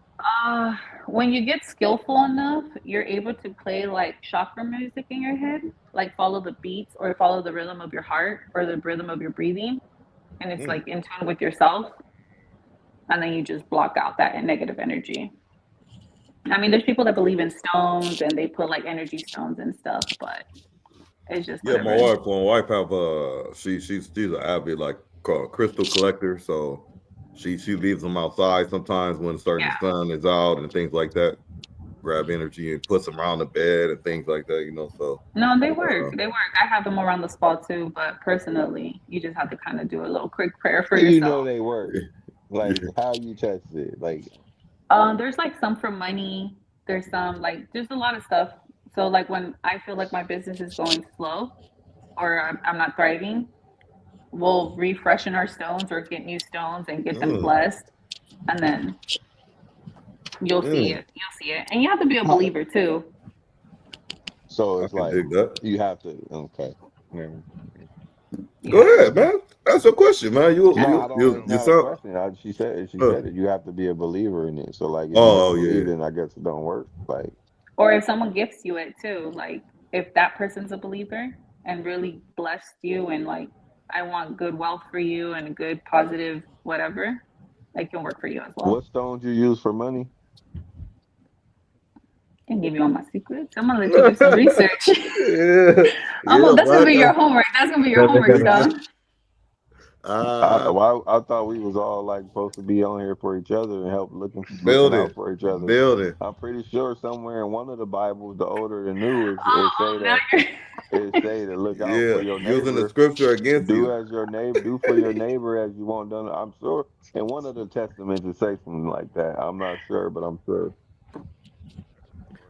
S6: When you get skillful enough, you're able to play like chakra music in your head, like follow the beats or follow the rhythm of your heart or the rhythm of your breathing, and it's like in tune with yourself, and then you just block out that negative energy. I mean, there's people that believe in stones and they put like energy stones and stuff, but It's just
S1: Yeah,
S6: whatever.
S1: my wife have she's an avid like crystal collector, so she leaves them outside sometimes when certain the sun is out and things like that. Grab energy and puts them around the bed and things like that, you know. So
S6: No, they work. They work. I have them around the spot too, but personally, you just have to kind of do a little quick prayer for
S4: You know
S6: yourself.
S4: they work. Like how you test it? Like
S6: There's like some for money. There's some like there's a lot of stuff. So like when I feel like my business is going slow or I'm not thriving, we'll refreshen our stones or get new stones and get them blessed, and then you'll see it. You'll see it, and you have to be a believer too.
S4: so
S1: I
S4: it's
S1: can
S4: like
S1: dig that.
S4: you have to. Okay. Yeah.
S1: Go ahead, man. That's a question, man.
S4: No, I don't. It's
S1: You
S4: not a
S1: sound.
S4: question. She said it. You have to be a believer in it. So like, if you
S1: Oh
S4: don't believe,
S1: yeah.
S4: then I guess it don't work. Like,
S6: Or if someone gifts you it too, like if that person's a believer and really blessed you and like I want good wealth for you and good positive whatever, it can work for you as well.
S4: what stones you use for money?
S6: I can give you all my secrets. I'm gonna let you do some research.
S1: Yeah,
S6: That's gonna be
S1: man.
S6: your homework. That's gonna be your homework stuff.
S4: I thought we was all like supposed to be on here for each other and looking out
S1: Building,
S4: for each other.
S1: building.
S4: I'm pretty sure somewhere in one of the Bibles, the older the new, it say
S6: Oh, now
S4: that
S6: you're
S4: it say to look out
S1: Yeah,
S4: for your
S1: using the
S4: neighbor.
S1: scripture against you.
S4: Do for your neighbor as you want done. I'm sure in one of the testaments it say something like that. I'm not sure, but I'm sure.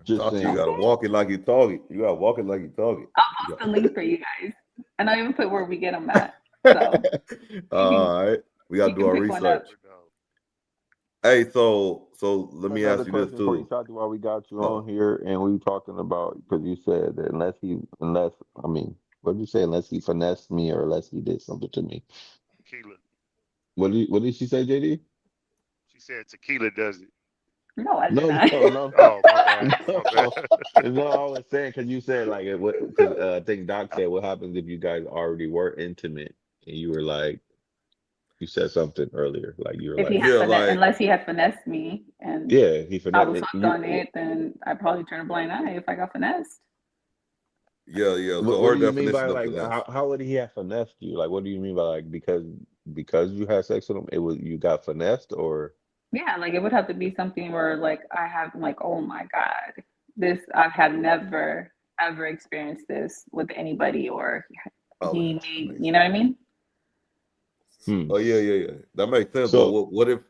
S4: Just
S1: Talk to you.
S4: saying.
S1: Gotta walk it like you talk it. You gotta walk it like you talk it.
S6: I'll post the link for you guys. And I even put where we get them at. So
S1: All right, we gotta
S6: you
S1: do
S6: can
S1: our
S6: pick one up.
S1: research. Hey, so let me
S4: Another
S1: ask you this
S4: question for you,
S1: too.
S4: Tati, while we got you
S1: Oh,
S4: on here, and we were talking about because you said that what did you say? Unless he finessed me or unless he did something to me.
S2: Tequila.
S4: What did she say, JD?
S2: She said tequila does it.
S6: No, I did
S4: No,
S6: not.
S4: no, no,
S2: Oh, my bad. My
S4: no.
S2: bad.
S4: No, I was saying because you said like because I think Doc said what happens if you guys already were intimate and you were like you said something earlier like you were
S6: If he
S4: like
S6: had
S1: yeah, like
S6: unless he had finessed me and
S4: yeah he
S6: I was
S4: finessed
S6: hooked
S4: you.
S6: on it, then I'd probably turn a blind eye if I got finessed.
S1: yeah, yeah. So
S4: What
S1: her
S4: do you mean by
S1: definition of
S4: like
S1: finesse.
S4: how would he have finessed you? Like what do you mean by like because you had sex with him it was you got finessed or
S6: Yeah, like it would have to be something where like I have like, oh my God, this I have never ever experienced this with anybody or
S1: Okay,
S6: he made,
S1: makes
S6: you know
S1: sense.
S6: what I mean?
S1: Oh yeah, yeah, yeah. That makes sense. But
S4: so
S1: what if?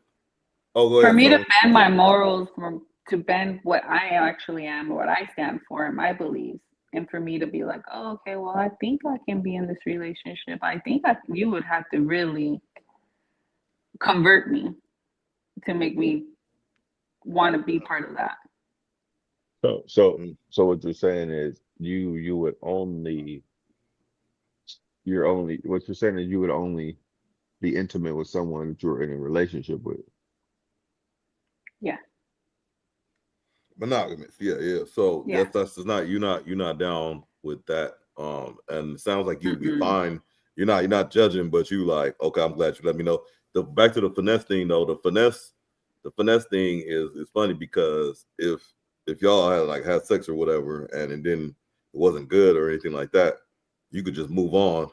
S1: Oh, go
S6: For
S1: ahead,
S6: me to
S1: fellas.
S6: bend my morals from to bend what I actually am or what I stand for and my beliefs, and for me to be like, oh, okay, well, I think I can be in this relationship. You would have to really convert me to make me want to be part of that.
S1: Mm.
S4: so what you're saying is you would only what you're saying is you would only be intimate with someone that you're in a relationship with.
S6: Yeah,
S1: Monogamous. Yeah, yeah. So
S6: yeah.
S1: that's not you're not down with that. And it sounds like you'd be
S6: Mm-mm.
S1: fine. You're not judging, but you like, okay, I'm glad you let me know. The back to the finesse thing though, the finesse thing is funny because if y'all had like had sex or whatever and then it wasn't good or anything like that, you could just move on.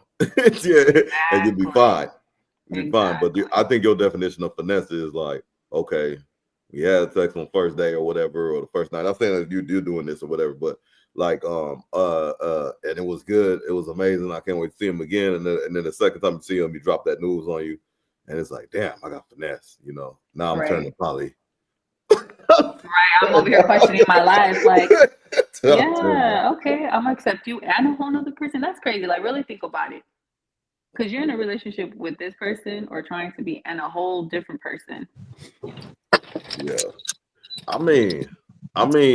S1: Yeah, and you'd be
S6: Exactly.
S1: fine. You'd be fine. But
S6: Exactly.
S1: I think your definition of finesse is like, okay, we had sex on first day or whatever, or the first night. I'm saying that you're doing this or whatever, but like and it was good, it was amazing. I can't wait to see him again. And then the second time you see him, you drop that news on you, and it's like, damn, I got finesse, you know. Now I'm turning
S6: Right.
S1: to poly.
S6: Right. I'm over here questioning my life. Like,
S1: I'm turning
S6: yeah, okay, I'm gonna accept you and a whole nother person. That's crazy. Like, really think about it. Because you're in a relationship with this person or trying to be and a whole different person.
S1: yeah. I mean,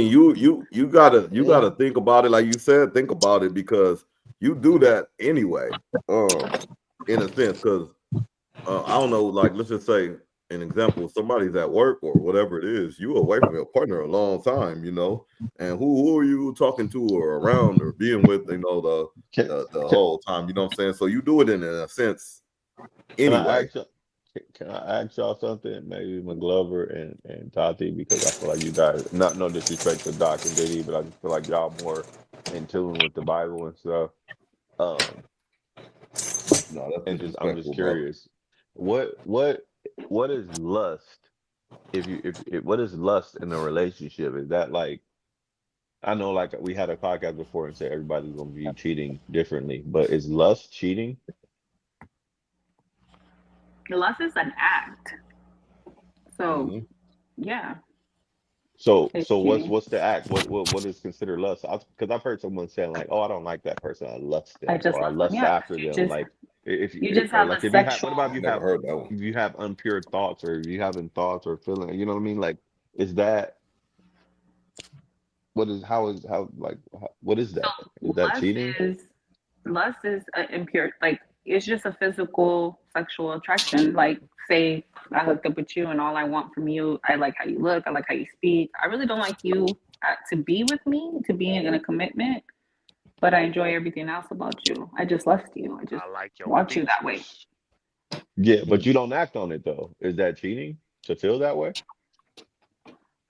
S1: you gotta think about it, like you said, think about it because you do that anyway, in a sense, because I don't know, like let's just say an example, somebody's at work or whatever it is, you away from your partner a long time, you know, and who are you talking to or around or being with, you know,
S4: Can,
S1: the
S4: can,
S1: whole time, you know what I'm saying? So you do it in a sense
S4: can I
S1: anyway.
S4: ask you? Can I ask y'all something? Maybe McGlover and Tati, because I feel like you guys, not no disrespect to Doc and Diddy, but I just feel like y'all more in tune with the Bible and stuff. Um,
S1: No, that's
S4: and just I'm just
S1: disrespectful, bro.
S4: curious, what is lust? If what is lust in a relationship? Is that like, I know like we had a podcast before and said everybody's gonna view cheating differently, but is lust cheating?
S6: Lust is an act. So
S1: Hmm.
S6: yeah,
S4: So
S6: it's
S4: what's
S6: cheating.
S4: the act? What is considered lust? Because I've heard someone saying like, oh, I don't like that person, I lust
S6: I
S4: them,
S6: just
S4: or I
S6: love them.
S4: lust
S6: Yeah, because
S4: after them. Like
S6: you just
S4: or
S6: have
S4: like
S6: a
S4: if you have, what about if
S6: sexual.
S4: you
S1: Never
S4: have,
S1: heard that one.
S4: if you have unpure thoughts, or if you having thoughts or feeling, you know what I mean? Like, is that what is how like what is that?
S6: So
S4: Is that cheating?
S6: lust is impure. Like it's just a physical sexual attraction. Like say I hooked up with you and all I want from you, I like how you look, I like how you speak. I really don't like you to be with me, to be in a commitment, but I enjoy everything else about you. I just lust you. I just
S2: I like your
S6: want you that way.
S2: features.
S4: Yeah, but you don't act on it though. Is that cheating to feel that way?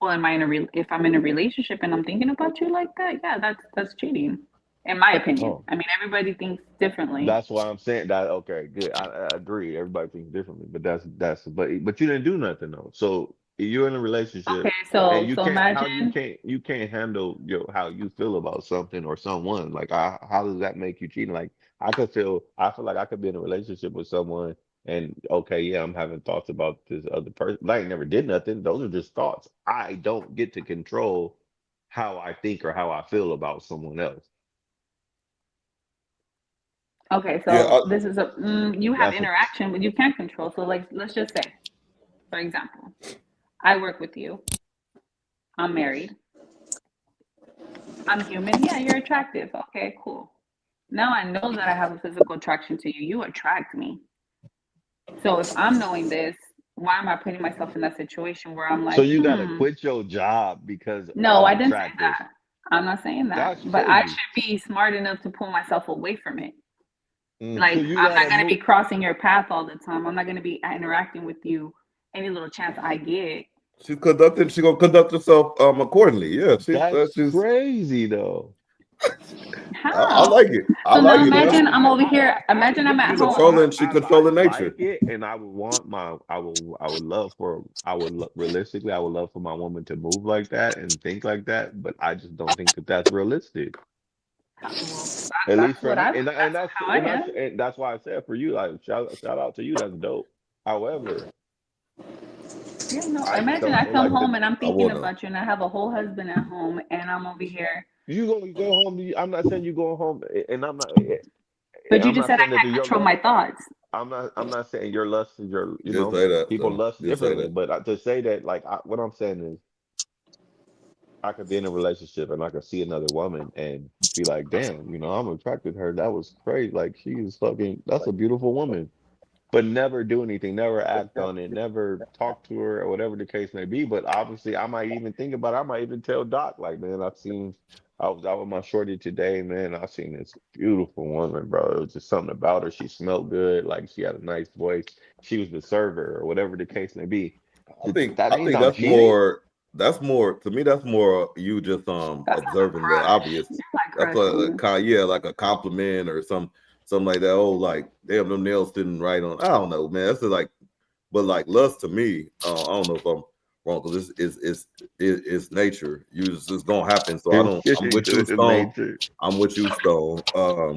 S6: Well, am I in a if I'm in a relationship and I'm thinking about you like that? Yeah, that's cheating, in my opinion.
S4: Oh.
S6: I mean, everybody thinks differently.
S4: That's why I'm saying that. Okay, good. I agree. Everybody thinks differently, but but you didn't do nothing though. So you're in a
S6: Okay,
S4: relationship, and
S6: so imagine.
S4: you can't handle how you feel about something or someone. Like, how does that make you cheating? Like, I feel like I could be in a relationship with someone, and okay, yeah, I'm having thoughts about this other person, but I ain't never did nothing. Those are just thoughts. I don't get to control how I think or how I feel about someone else.
S6: Okay,
S1: Yeah,
S6: so this is you have
S4: That's what.
S6: interaction, but you can't control. So, like, let's just say, for example, I work with you. I'm married. I'm human. Yeah, you're attractive. Okay, cool. Now I know that I have a physical attraction to you. You attract me. So if I'm knowing this, why am I putting myself in that situation where I'm
S4: So
S6: like,
S4: you got to quit your job because
S6: no,
S4: I'm
S6: I didn't say
S4: attractive.
S6: that. I'm not saying that.
S4: That's
S6: But I
S4: crazy.
S6: should be smart enough to pull myself away from it.
S1: mm.
S4: So
S6: Like,
S4: you
S6: I'm
S4: got
S6: not
S4: to
S6: going to
S4: move.
S6: be crossing your path all the time. I'm not going to be interacting with you any little chance I get.
S1: She's conducting. She's gonna conduct herself accordingly. Yeah,
S4: That's
S1: she's.
S4: crazy though.
S1: I
S6: How?
S1: like it. I
S6: So
S1: like
S6: now
S1: it, man.
S6: imagine I'm over here.
S4: I
S6: Imagine I'm at
S1: She
S6: home.
S4: listen.
S1: controlling. She
S4: I
S1: controlling
S4: like
S1: nature.
S4: it, and I would want my. I would love for. Realistically, I would love for my woman to move like that and think like that. But I just don't think that that's realistic.
S6: Well,
S4: At least
S6: that's
S4: for
S6: what
S4: me,
S6: I. That's how I am.
S4: and that's why I said for you, like shout out to you. That's dope. However,
S6: Yeah, no.
S4: I just
S6: Imagine
S4: don't
S6: I
S4: feel
S6: come
S4: like
S6: home
S4: that.
S6: and I'm
S1: I
S6: thinking
S1: wanna.
S6: about you, and I have a whole husband at home, and I'm over here.
S4: You gonna go home. I'm not saying you going home, and
S6: But you
S4: I'm
S6: just
S4: not
S6: said
S4: saying
S6: I
S4: that
S6: can't
S4: your
S6: control
S4: lust.
S6: my thoughts.
S4: I'm not saying your lust is
S1: You did say that
S4: people
S1: though.
S4: lust
S1: You did say
S4: differently,
S1: that.
S4: but to say that, like, what I'm saying is, I could be in a relationship and I could see another woman and be like, damn, I'm attracted to her. That was crazy. Like, she is fucking. That's a beautiful woman. But never do anything, never act on it, never talk to her or whatever the case may be. But obviously, I might even think about it. I might even tell Doc, like, man, I was out with my shorty today, man. I seen this beautiful woman, bro. It was just something about her. She smelled good, like she had a nice voice. She was the server or whatever the case may be. That
S1: I
S4: means
S1: think
S4: I'm cheating?
S1: that's more to me. That's more you just
S6: That's like a
S1: observing the
S6: crush.
S1: obvious.
S6: You're like
S1: That's a
S6: crushing.
S1: kind, yeah, like a compliment or something like that. Oh, like damn, them nails didn't right on. I don't know, man. That's just like, but like lust to me, I don't know if I'm wrong because it's nature. It's gonna happen. So I don't. I'm with you,
S4: It's
S1: Stone.
S4: nature.
S1: I'm with you, Stone.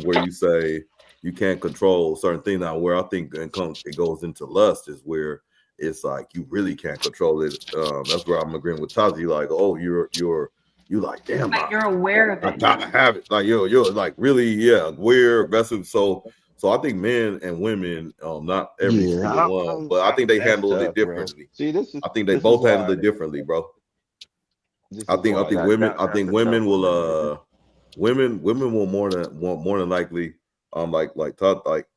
S1: Where you say you can't control certain things. Now, where I think it goes into lust is where it's like you really can't control it. That's where I'm agreeing with Tazi. Like, oh, you like, damn,
S6: Like you're aware of
S1: I
S6: it
S1: gotta
S6: now.
S1: have it. Like, you're like really, yeah, weird, aggressive. So I think men and women, not every
S4: Yeah,
S1: single one, but I think they
S4: that's
S1: handle it
S4: tough, bro.
S1: differently.
S4: See,
S1: I think they
S4: this is
S1: both handle
S4: why
S1: it differently, bro.
S4: this is
S1: I
S4: why
S1: think women
S4: that's a tough one to me.
S1: women will more than likely like Todd like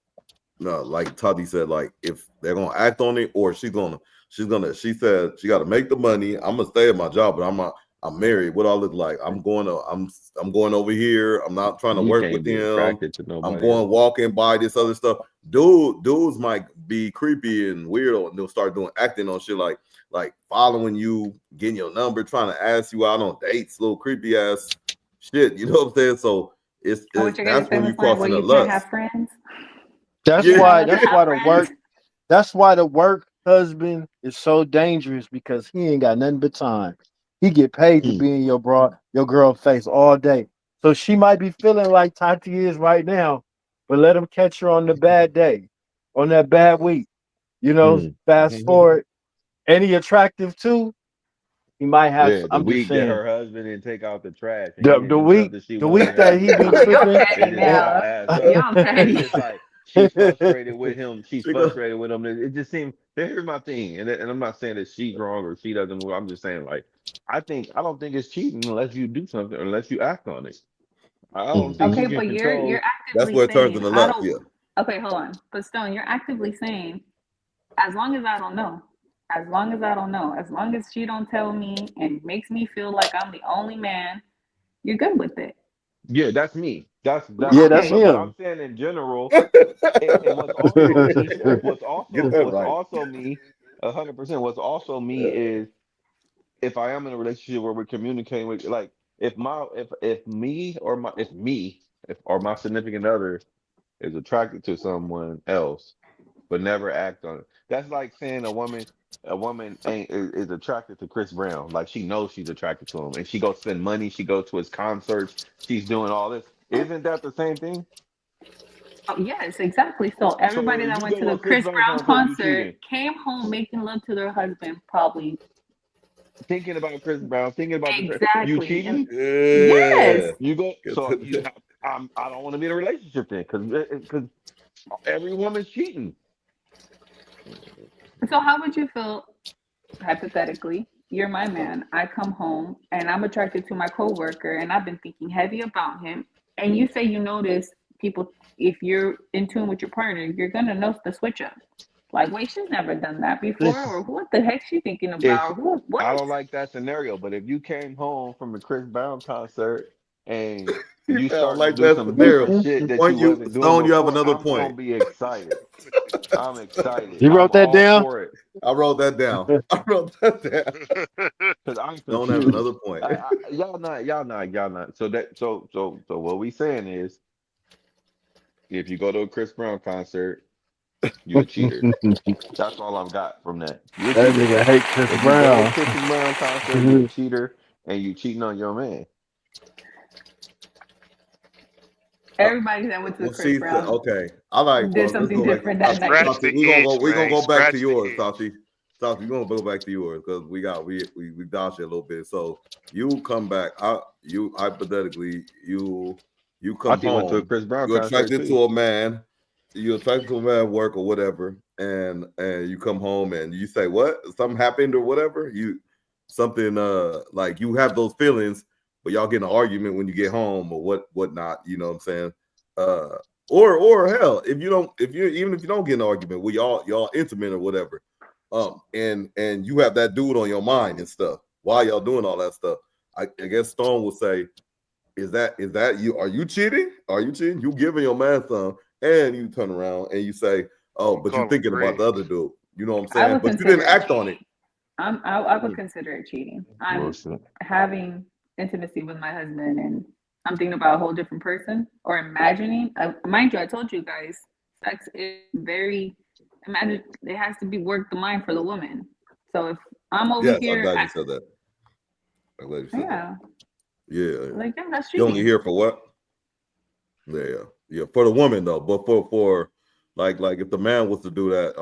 S1: no like Toddy said, like if they're gonna act on it, or she said she gotta make the money. I'm gonna stay at my job, but I'm married. What I look like? I'm going over here. I'm not trying to
S4: You
S1: work
S4: can't
S1: with
S4: be
S1: him.
S4: attracted to
S1: I'm
S4: nobody
S1: going
S4: else.
S1: walking by this other stuff. Dudes might be creepy and weird, and they'll start doing acting on shit like following you, getting your number, trying to ask you out on dates, little creepy ass shit. You know what I'm saying? So it's
S6: What's your
S1: that's
S6: guys'
S1: when you
S6: famous line where
S1: crossing the
S6: you can't
S1: lust.
S6: have friends?
S3: That's
S1: Yeah.
S3: why.
S6: Not allowed to have friends?
S3: That's why the work husband is so dangerous because he ain't got nothing but time. He get paid to
S4: Hmm.
S3: be in your girl face all day. So she might be feeling like Tati is right now, but let him catch her on the bad day, on that bad week. You know,
S4: Hmm.
S3: fast forward. Any attractive too? He might have.
S4: Yeah, the
S3: I'm just
S4: week that
S3: saying.
S4: her husband didn't take out the trash and he didn't
S3: The
S4: do stuff
S3: week
S4: that she
S3: the
S4: wanted
S3: week
S4: him
S3: that
S4: to
S3: he been
S4: do,
S6: You're
S3: tripping.
S4: it
S6: petty
S4: just
S6: now.
S4: start adds up.
S6: Y'all
S4: It's
S6: petty.
S4: just like she's frustrated with him. She's
S1: She go,
S4: frustrated with him. It just seems. Here's my thing, and I'm not saying that she's wrong or she doesn't. I'm just saying like I don't think it's cheating unless you do something, unless you act on it. I don't think
S6: Okay,
S4: you can
S6: but you're
S4: control.
S1: that's
S6: actively
S1: where it turns
S6: saying
S1: into
S6: I
S1: lust.
S6: don't.
S1: Yeah.
S6: Okay, hold on. But Stone, you're actively saying as long as I don't know, as long as I don't know, as long as she don't tell me and makes me feel like I'm the only man, you're good with it.
S4: Yeah, that's me. That's
S3: Yeah,
S4: me.
S3: that's
S6: Okay.
S4: But I'm
S3: him.
S4: saying in general, and what's also me, what's
S1: Right.
S4: also me, 100%. What's also me is if I am in a relationship where we're communicating with, like, if me or my if me if or my significant other is attracted to someone else but never act on it. That's like saying a woman ain't is attracted to Chris Brown. Like she knows she's attracted to him, and she goes spend money. She goes to his concerts. She's doing all this. Isn't that the same thing?
S6: Oh, yes, exactly. So
S4: So
S6: everybody
S4: if
S6: that
S4: you
S6: went
S4: go
S6: to
S4: to
S6: the
S4: a Chris
S6: Chris
S4: Brown
S6: Brown
S4: concert, you
S6: concert
S4: cheating.
S6: came home making love to their husband, probably.
S4: Thinking about Chris Brown, thinking about you
S6: Exactly. And
S4: cheating.
S6: yes.
S1: Yeah.
S4: You go.
S1: Get
S4: So
S1: to
S4: you, I don't want to be in a relationship then, because every woman's cheating.
S6: So how would you feel hypothetically? You're my man. I come home and I'm attracted to my coworker and I've been thinking heavy about him. And you say you notice people if you're in tune with your partner, you're gonna notice the switch up. Like, wait, she's never done that before, or what the heck she thinking
S4: If
S6: about? Who what?
S4: I don't like that scenario, but if you came home from a Chris Brown concert and
S1: you
S4: you
S1: sound
S4: starting to
S1: like
S4: do
S1: that
S4: some
S1: scenario.
S4: different shit that you
S1: Point you
S4: wasn't doing
S1: Stone, you have
S4: before,
S1: another
S4: I'm
S1: point.
S4: gonna be excited. I'm excited.
S3: You
S4: I'm
S3: wrote that
S4: all
S3: down?
S4: for it
S1: I wrote that down. I wrote that down.
S4: because I'm
S1: Don't have
S4: confused.
S1: another point.
S4: Y'all not. So what we saying is, if you go to a Chris Brown concert, you a cheater. That's all I've got from that. You a
S3: That
S4: cheater.
S3: nigga hate Chris
S4: If you go to a
S3: Brown.
S4: Chris Brown concert, you a cheater, and you cheating on your man.
S6: Everybody that went to the
S1: Well,
S6: Chris
S1: she said,
S6: Brown
S1: okay. I like.
S6: did
S1: Well, let's
S6: something
S1: go back.
S6: different that night.
S2: Scratch
S1: Tati,
S2: the
S1: we're gonna go.
S2: itch,
S1: We're gonna
S2: man.
S1: go back to
S2: Scratch the
S1: yours,
S2: itch.
S1: Tati. Tati, we're gonna go back to yours because we dodged it a little bit. So you come back. You hypothetically you
S4: I
S1: come
S4: think went to a
S1: home.
S4: Chris Brown
S1: You're
S4: concert
S1: attracted
S4: too.
S1: to a man. You're attracted to a man at work or whatever, and you come home and you say what? Something happened or whatever. Something like you have those feelings, but y'all get in an argument when you get home or whatnot. You know what I'm saying? Or hell, if you even if you don't get in an argument, well, y'all intimate or whatever, and you have that dude on your mind and stuff while y'all doing all that stuff. I guess Stone will say, is that you? Are you cheating? Are you cheating? You giving your man some, and you turn around and you say, oh,
S2: I'm
S1: but you
S2: calling
S1: thinking about the
S2: Greg.
S1: other dude. You know what I'm
S6: I
S1: saying?
S6: would
S1: But you
S6: consider
S1: didn't
S6: it
S1: act
S6: cheating.
S1: on it.
S6: I would consider it cheating. I'm
S4: Bullshit.
S6: having intimacy with my husband and I'm thinking about a whole different person or imagining. Mind you, I told you guys, sex is very imagine. It has to be work the mind for the woman. So if I'm over
S1: Yes, I'm
S6: here,
S1: glad you said that. I'm glad you said that.
S6: yeah,
S1: Yeah,
S6: like yeah, that's
S1: you only
S6: cheating.
S1: here for what? Yeah. For the woman though, but for like if the man was to do that,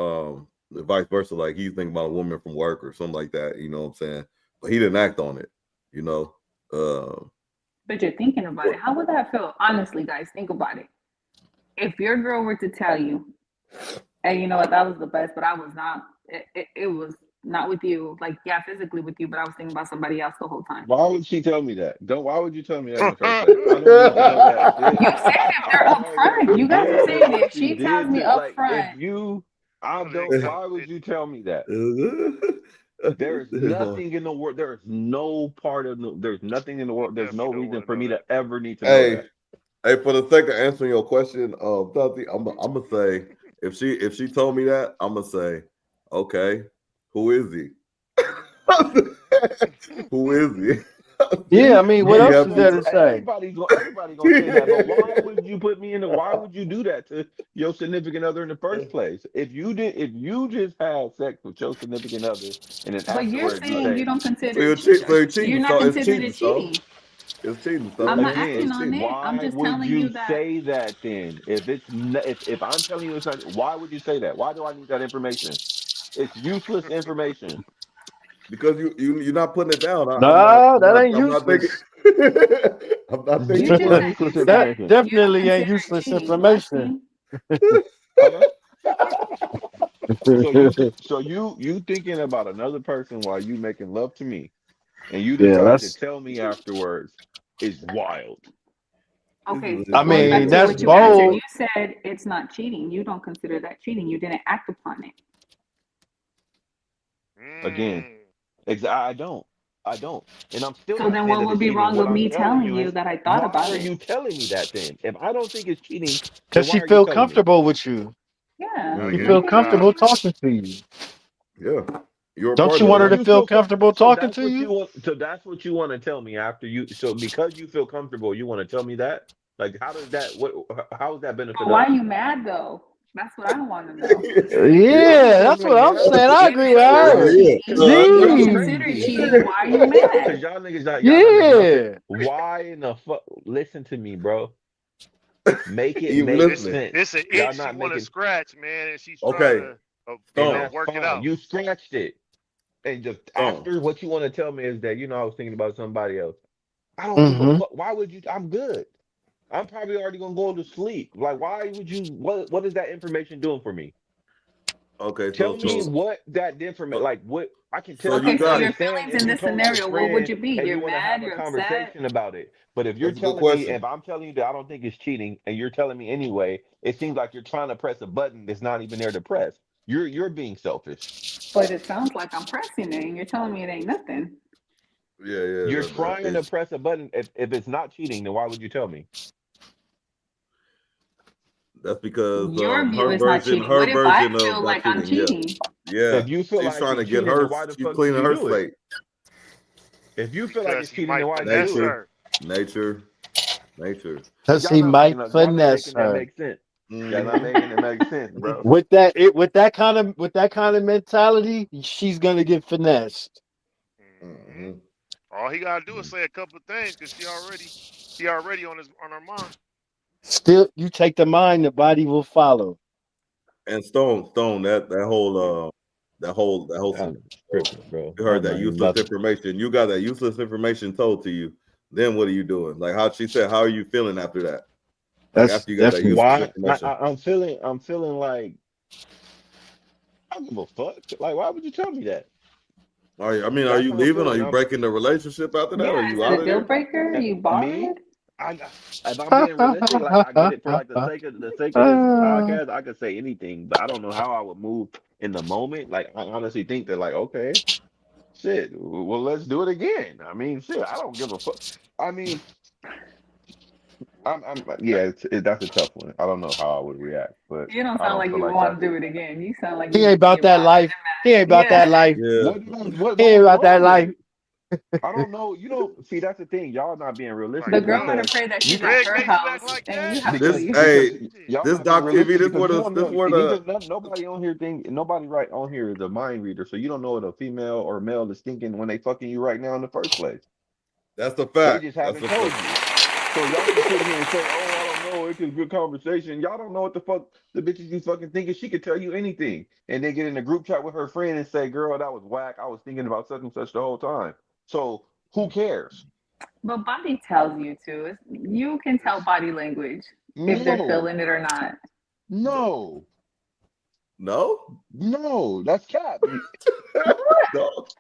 S1: vice versa, like he's thinking about a woman from work or something like that. You know what I'm saying? But he didn't act on it. You know.
S6: But you're thinking about it. How would that feel? Honestly, guys, think about it. If your girl were to tell you, "Hey, you know what? That was the best, but I was not. It was not with you. Like, yeah, physically with you, but I was thinking about somebody else the whole time."
S4: Why would she tell me that? Why would you tell me that in the first place? I don't need to know that shit.
S6: You said if they're upfront. You guys are
S4: Yeah, but
S6: saying
S4: what
S6: if
S4: she
S6: she tells
S4: did
S6: me
S4: to like if
S6: upfront,
S4: you I
S2: One of the
S4: don't
S2: exotic
S4: why would you tell me that? There is
S1: Lord.
S4: nothing in the world, there is no part of there's nothing in the
S2: You
S4: world, there's no
S2: definitely don't
S4: reason
S2: want to
S4: for
S2: know
S4: me to
S2: that.
S4: ever need to know
S1: Hey,
S4: that.
S1: for the sake of answering your question, Tati, I'm gonna say if she told me that, I'm gonna say, okay, who is he? Who is he?
S3: Yeah, I mean, what
S1: Yeah,
S3: else is there to say?
S4: Everybody gonna say that, but why would you put me in the? Why would you do that to your significant other in the first place? If you just had sex with your significant other, and then
S6: But you're
S4: afterwards you
S6: saying you
S4: say,
S6: don't
S1: So
S6: consider
S1: you're, so you're
S6: you're
S1: cheating.
S6: not
S1: So it's
S6: considered
S1: cheating.
S6: it
S1: So
S6: cheating.
S1: it's cheating. So
S6: I'm not
S4: again,
S6: acting
S1: it's
S6: on
S1: cheating.
S6: it. I'm
S4: why
S6: just
S4: would
S6: telling
S4: you
S6: you that.
S4: say that then? If I'm telling you it's not, why would you say that? Why do I need that information? It's useless information.
S1: Because you're not putting it down.
S3: No, that ain't
S1: I'm not thinking.
S3: useless.
S1: I'm not
S4: This
S6: You
S1: thinking.
S6: just
S4: is
S6: said
S4: useless
S3: That
S4: information.
S6: you don't
S3: definitely ain't
S6: consider it
S3: useless
S6: cheating. You
S3: information.
S6: asking?
S4: Hello? So you thinking about another person while you making love to me, and you
S3: Yeah,
S4: decide to
S3: that's.
S4: tell me afterwards is wild.
S6: Okay,
S3: I
S6: going back
S3: mean,
S6: to
S3: that's
S6: what you answered,
S3: bold.
S6: you said it's not cheating. You don't consider that cheating. You didn't act upon it.
S4: Again, I don't. I don't. And I'm still
S6: So
S4: not
S6: then
S4: saying
S6: what
S4: that
S6: would
S4: it's
S6: be
S4: cheating.
S6: wrong
S4: What
S6: with
S4: I'm
S6: me
S4: telling
S6: telling
S4: you
S6: you
S4: is,
S6: that I thought
S4: why
S6: about
S4: are
S6: it?
S4: you telling me that then? If I don't think it's cheating, then
S3: Because
S4: why
S3: she
S4: are you
S3: feel
S4: telling me?
S3: comfortable with you.
S6: Yeah.
S3: She
S2: Yeah,
S3: feel
S2: no doubt.
S3: comfortable talking to you.
S1: Yeah, you're a
S3: Don't you
S1: partner,
S3: want her
S4: Because
S1: right?
S3: to
S4: you
S3: feel
S4: feel
S3: comfortable
S4: so
S3: talking
S4: that's
S3: to
S4: what you
S3: you?
S4: want. So that's what you want to tell me after you. So because you feel comfortable, you want to tell me that. Like, how does that? What? How does that benefit
S6: But why
S4: us?
S6: are you mad though? That's what I want to know.
S4: I
S3: Yeah,
S4: ain't
S3: that's what
S4: saying
S3: I'm
S4: nothing mad.
S3: saying. I
S6: If
S3: agree with
S6: it's not
S3: her.
S1: Yeah,
S6: cheating,
S4: Cause y'all
S6: if you
S4: niggas
S6: don't
S4: is
S6: consider it
S3: Jeez.
S4: crazy.
S6: cheating, why are you mad?
S4: Cause y'all not making no sense.
S3: Yeah.
S4: Why in the fuck? Listen to me, bro. Make it
S1: even
S4: make
S2: It's
S1: listening.
S4: sense.
S2: it's an
S4: Y'all
S2: itch she
S4: not
S2: want to
S4: making,
S2: scratch, man, and she's trying
S1: Okay,
S2: to,
S4: and
S1: Stone,
S4: that's
S2: work it
S4: fine.
S2: out.
S4: You scratched it, and just
S1: Stone.
S4: after what you want to tell me is that I was thinking about somebody else. I don't give a
S3: Mm-hmm.
S4: fuck. Why would you? I'm good. I'm probably already gonna go to sleep. Like, why would you? What is that information doing for me?
S1: Okay,
S4: Tell me
S1: so
S4: what that information, like what I can
S1: so
S4: tell. I
S1: you
S6: Okay,
S4: can
S6: so
S1: got
S6: your
S1: it.
S4: understand
S6: feelings
S4: if
S6: in
S4: you
S6: this
S4: told your
S6: scenario, what would
S4: friend
S6: you be?
S4: and
S6: You're
S4: you want to
S6: mad,
S4: have a
S6: you're upset.
S4: conversation about it. But if you're
S1: That's a good
S4: telling me,
S1: question.
S4: if I'm telling you that I don't think it's cheating, and you're telling me anyway, it seems like you're trying to press a button that's not even there to press. You're being selfish.
S6: But it sounds like I'm pressing it and you're telling me it ain't nothing.
S1: Yeah,
S4: You're trying to press a button. If it's not cheating, then why would you tell me?
S1: that's because
S6: Your view
S1: her
S6: is not
S1: version,
S6: cheating. What
S1: her
S6: if I
S1: version of
S6: feel
S1: not
S6: like I'm
S1: cheating. Yeah,
S6: cheating?
S1: yeah.
S4: If you feel
S1: She's
S4: like
S1: trying to
S4: it's
S1: get
S4: cheating, then
S1: her.
S4: why the
S1: She's
S4: fuck did
S1: cleaning
S4: you
S1: her
S4: do it?
S1: slate.
S4: If you feel like
S2: Because
S4: it's
S2: he
S4: cheating, then
S2: might
S4: why'd you
S2: finesse
S4: do it?
S1: Nature,
S2: her.
S1: nature, nature.
S3: Because
S4: Y'all
S3: he
S4: not
S3: might
S4: making
S3: finesse
S4: that
S3: her.
S4: make sense. Y'all not
S1: Mhm.
S4: making it make sense, bro.
S3: With that kind of mentality, she's gonna get finessed.
S2: Hmm.
S1: Mhm.
S2: All he gotta do is say a couple of things, cause he already on her mind.
S3: Still, you take the mind, the body will follow.
S1: And Stone, that whole
S4: I'm
S1: scenario.
S4: tripping, bro.
S1: You heard
S4: I'm
S1: that
S4: not even
S1: useless
S4: about to.
S1: information. You got that useless information told to you. Then what are you doing? Like how she said, how are you feeling after that? Like
S3: That's
S1: after you got that
S3: definitely.
S1: useless
S4: Why?
S1: information.
S4: I'm feeling like I don't give a fuck. Like, why would you tell me that?
S1: Are
S4: That's
S1: you
S4: how I'm
S1: leaving? Are
S4: feeling.
S1: you breaking the relationship after that? Are
S6: Yeah, is
S1: you
S6: it
S1: out
S6: a
S1: of
S6: deal
S1: there?
S6: breaker? You
S4: Me.
S6: bothered?
S4: I if I'm being realistic, like I get it for like the sake of this podcast, I could say anything, but I don't know how I would move in the moment. Like I honestly think that like okay, shit, well let's do it again. I mean, shit, I don't give a fuck. I mean, yeah, that's a tough one. I don't know how I would react, but
S6: You don't
S4: I
S6: sound
S4: don't
S6: like
S4: feel
S6: you
S4: like
S6: want
S4: that's
S6: to do it again. You sound like
S3: He ain't
S6: you're
S3: about that
S6: bothered
S3: life. He ain't
S6: and
S3: about
S6: mad.
S3: that life.
S1: Yeah.
S3: He
S4: what
S3: ain't
S4: was
S3: about that
S4: wrong with
S3: life.
S4: it? I don't know. You don't see that's the thing. Y'all not being
S2: Like,
S6: The
S4: realistic
S6: girl
S2: duh.
S6: gotta
S4: because
S6: pray that
S4: you
S6: she's
S4: can
S6: at
S2: Greg
S6: her
S2: made you act
S6: house
S2: like
S6: and you
S2: that.
S6: have to
S1: This
S6: leave.
S4: y'all
S1: this
S4: not being
S1: Doc TV,
S4: realistic
S1: this
S4: because
S1: where
S4: you
S1: the
S4: don't
S1: this
S4: know.
S1: where the
S4: Nobody on here nobody right on here is a mind reader, so you don't know what a female or male is thinking when they fucking you right now in the first place.
S1: that's the
S4: They
S1: fact.
S4: just
S1: That's
S4: haven't
S1: the
S4: told
S1: fact.
S4: you. So y'all can sit here and say, "Oh, I don't know. It's a good conversation." Y'all don't know what the fuck the bitches you fucking thinking. She could tell you anything, and then get in a group chat with her friend and say, "Girl, that was whack. I was thinking about such and such the whole time." So who cares?
S6: But body tells you to. You can tell body language if they're
S4: No,
S6: feeling it or not.
S4: no,
S1: No?
S4: no. That's cap.
S1: No.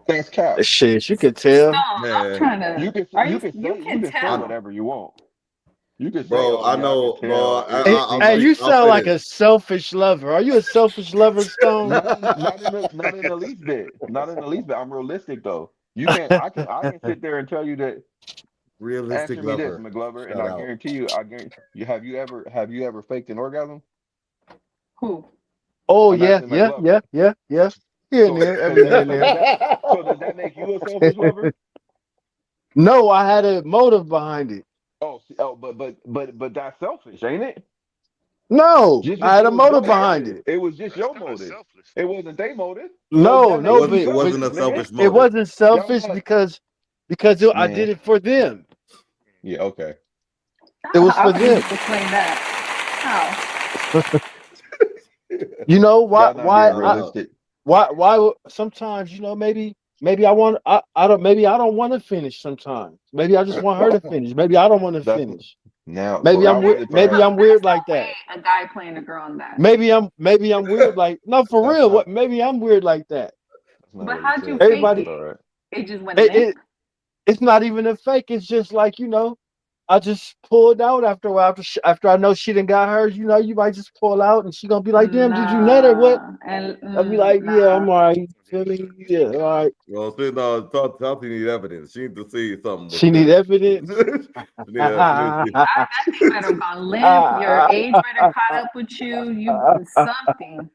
S4: That's cap.
S3: Shit, you could tell.
S6: Stone, I'm
S1: Man.
S6: trying to. Are you? You
S4: You
S6: can
S4: can say
S1: I
S6: tell.
S4: whatever you want. You can say,
S1: bro,
S4: "Oh
S1: I
S4: yeah, I can
S1: know, bro.
S4: tell."
S3: Hey,
S4: It seems
S3: hey,
S4: like
S3: you
S1: I'll
S3: sound
S1: say
S3: like
S1: this.
S3: a selfish lover. Are you a selfish lover, Stone?
S4: not in the least bit. Not in the least bit. I'm realistic though. You can't. I can sit there and tell you that.
S1: Realistic
S4: Answer me this,
S1: lover.
S4: McGlover, and
S1: Shout
S4: I
S1: out.
S4: guarantee you. I guarantee you. Have you ever faked an orgasm?
S6: Who?
S3: Oh
S4: I'm
S3: yeah,
S4: asking
S3: yeah,
S4: McGlover.
S3: yeah, yeah, yeah. Here and
S4: So
S3: there,
S4: so
S3: every
S4: does
S3: now
S4: that
S3: and
S4: so does that so does that make you a selfish lover?
S3: No, I had a motive behind it.
S4: But that's selfish, ain't it?
S3: No,
S4: Just
S3: I
S4: it
S3: had a
S4: was
S3: motive
S4: your
S3: behind
S4: motive.
S3: it.
S4: It was just
S2: That's
S4: your
S2: kind of
S4: motive.
S2: selfless.
S4: It wasn't their motive. So
S3: No,
S4: that
S1: It
S3: no,
S4: makes you
S1: wasn't. It
S3: but
S1: wasn't
S4: selfish,
S1: a
S4: nigga.
S1: selfish
S3: it
S1: motive.
S3: wasn't
S4: Y'all
S3: selfish
S4: not,
S3: because I
S4: man.
S3: did it for them.
S4: Yeah, okay.
S3: It was
S6: How
S3: for
S6: can you
S3: them.
S6: explain that? How?
S3: You know
S4: Y'all not being realistic.
S3: why sometimes maybe I don't maybe I don't want to finish sometimes. Maybe I just want her to finish. Maybe I don't want to
S4: That's
S3: finish.
S4: now. So
S3: Maybe
S4: I
S3: I'm
S4: was
S3: weird.
S4: if I
S3: Maybe
S4: had.
S3: I'm weird
S6: That's
S3: like
S6: no
S3: that.
S6: way a guy playing a girl on that.
S3: Maybe I'm weird like no for
S4: That's
S3: real. What
S4: not.
S3: maybe I'm weird like that.
S4: That's not
S6: But
S4: what he
S6: how'd you
S4: said.
S6: fake
S4: But
S3: Everybody
S6: it?
S4: all right.
S6: It just went
S3: it,
S6: limp.
S3: it it's not even a fake. It's just like I just pulled out after a while. After I know she done got hers, you might just pull out, and she gonna be like, "Damn, did you nut or what?"
S6: Nah, and
S3: I'll be like, "Yeah,
S6: nah.
S3: I'm all right." You feel me? Yeah, all right.
S1: Well, see, no, Tati need evidence. She need to see something with
S3: She need
S1: this.
S3: evidence.
S6: That thing better have gone limp. Your age better caught up with you. You something.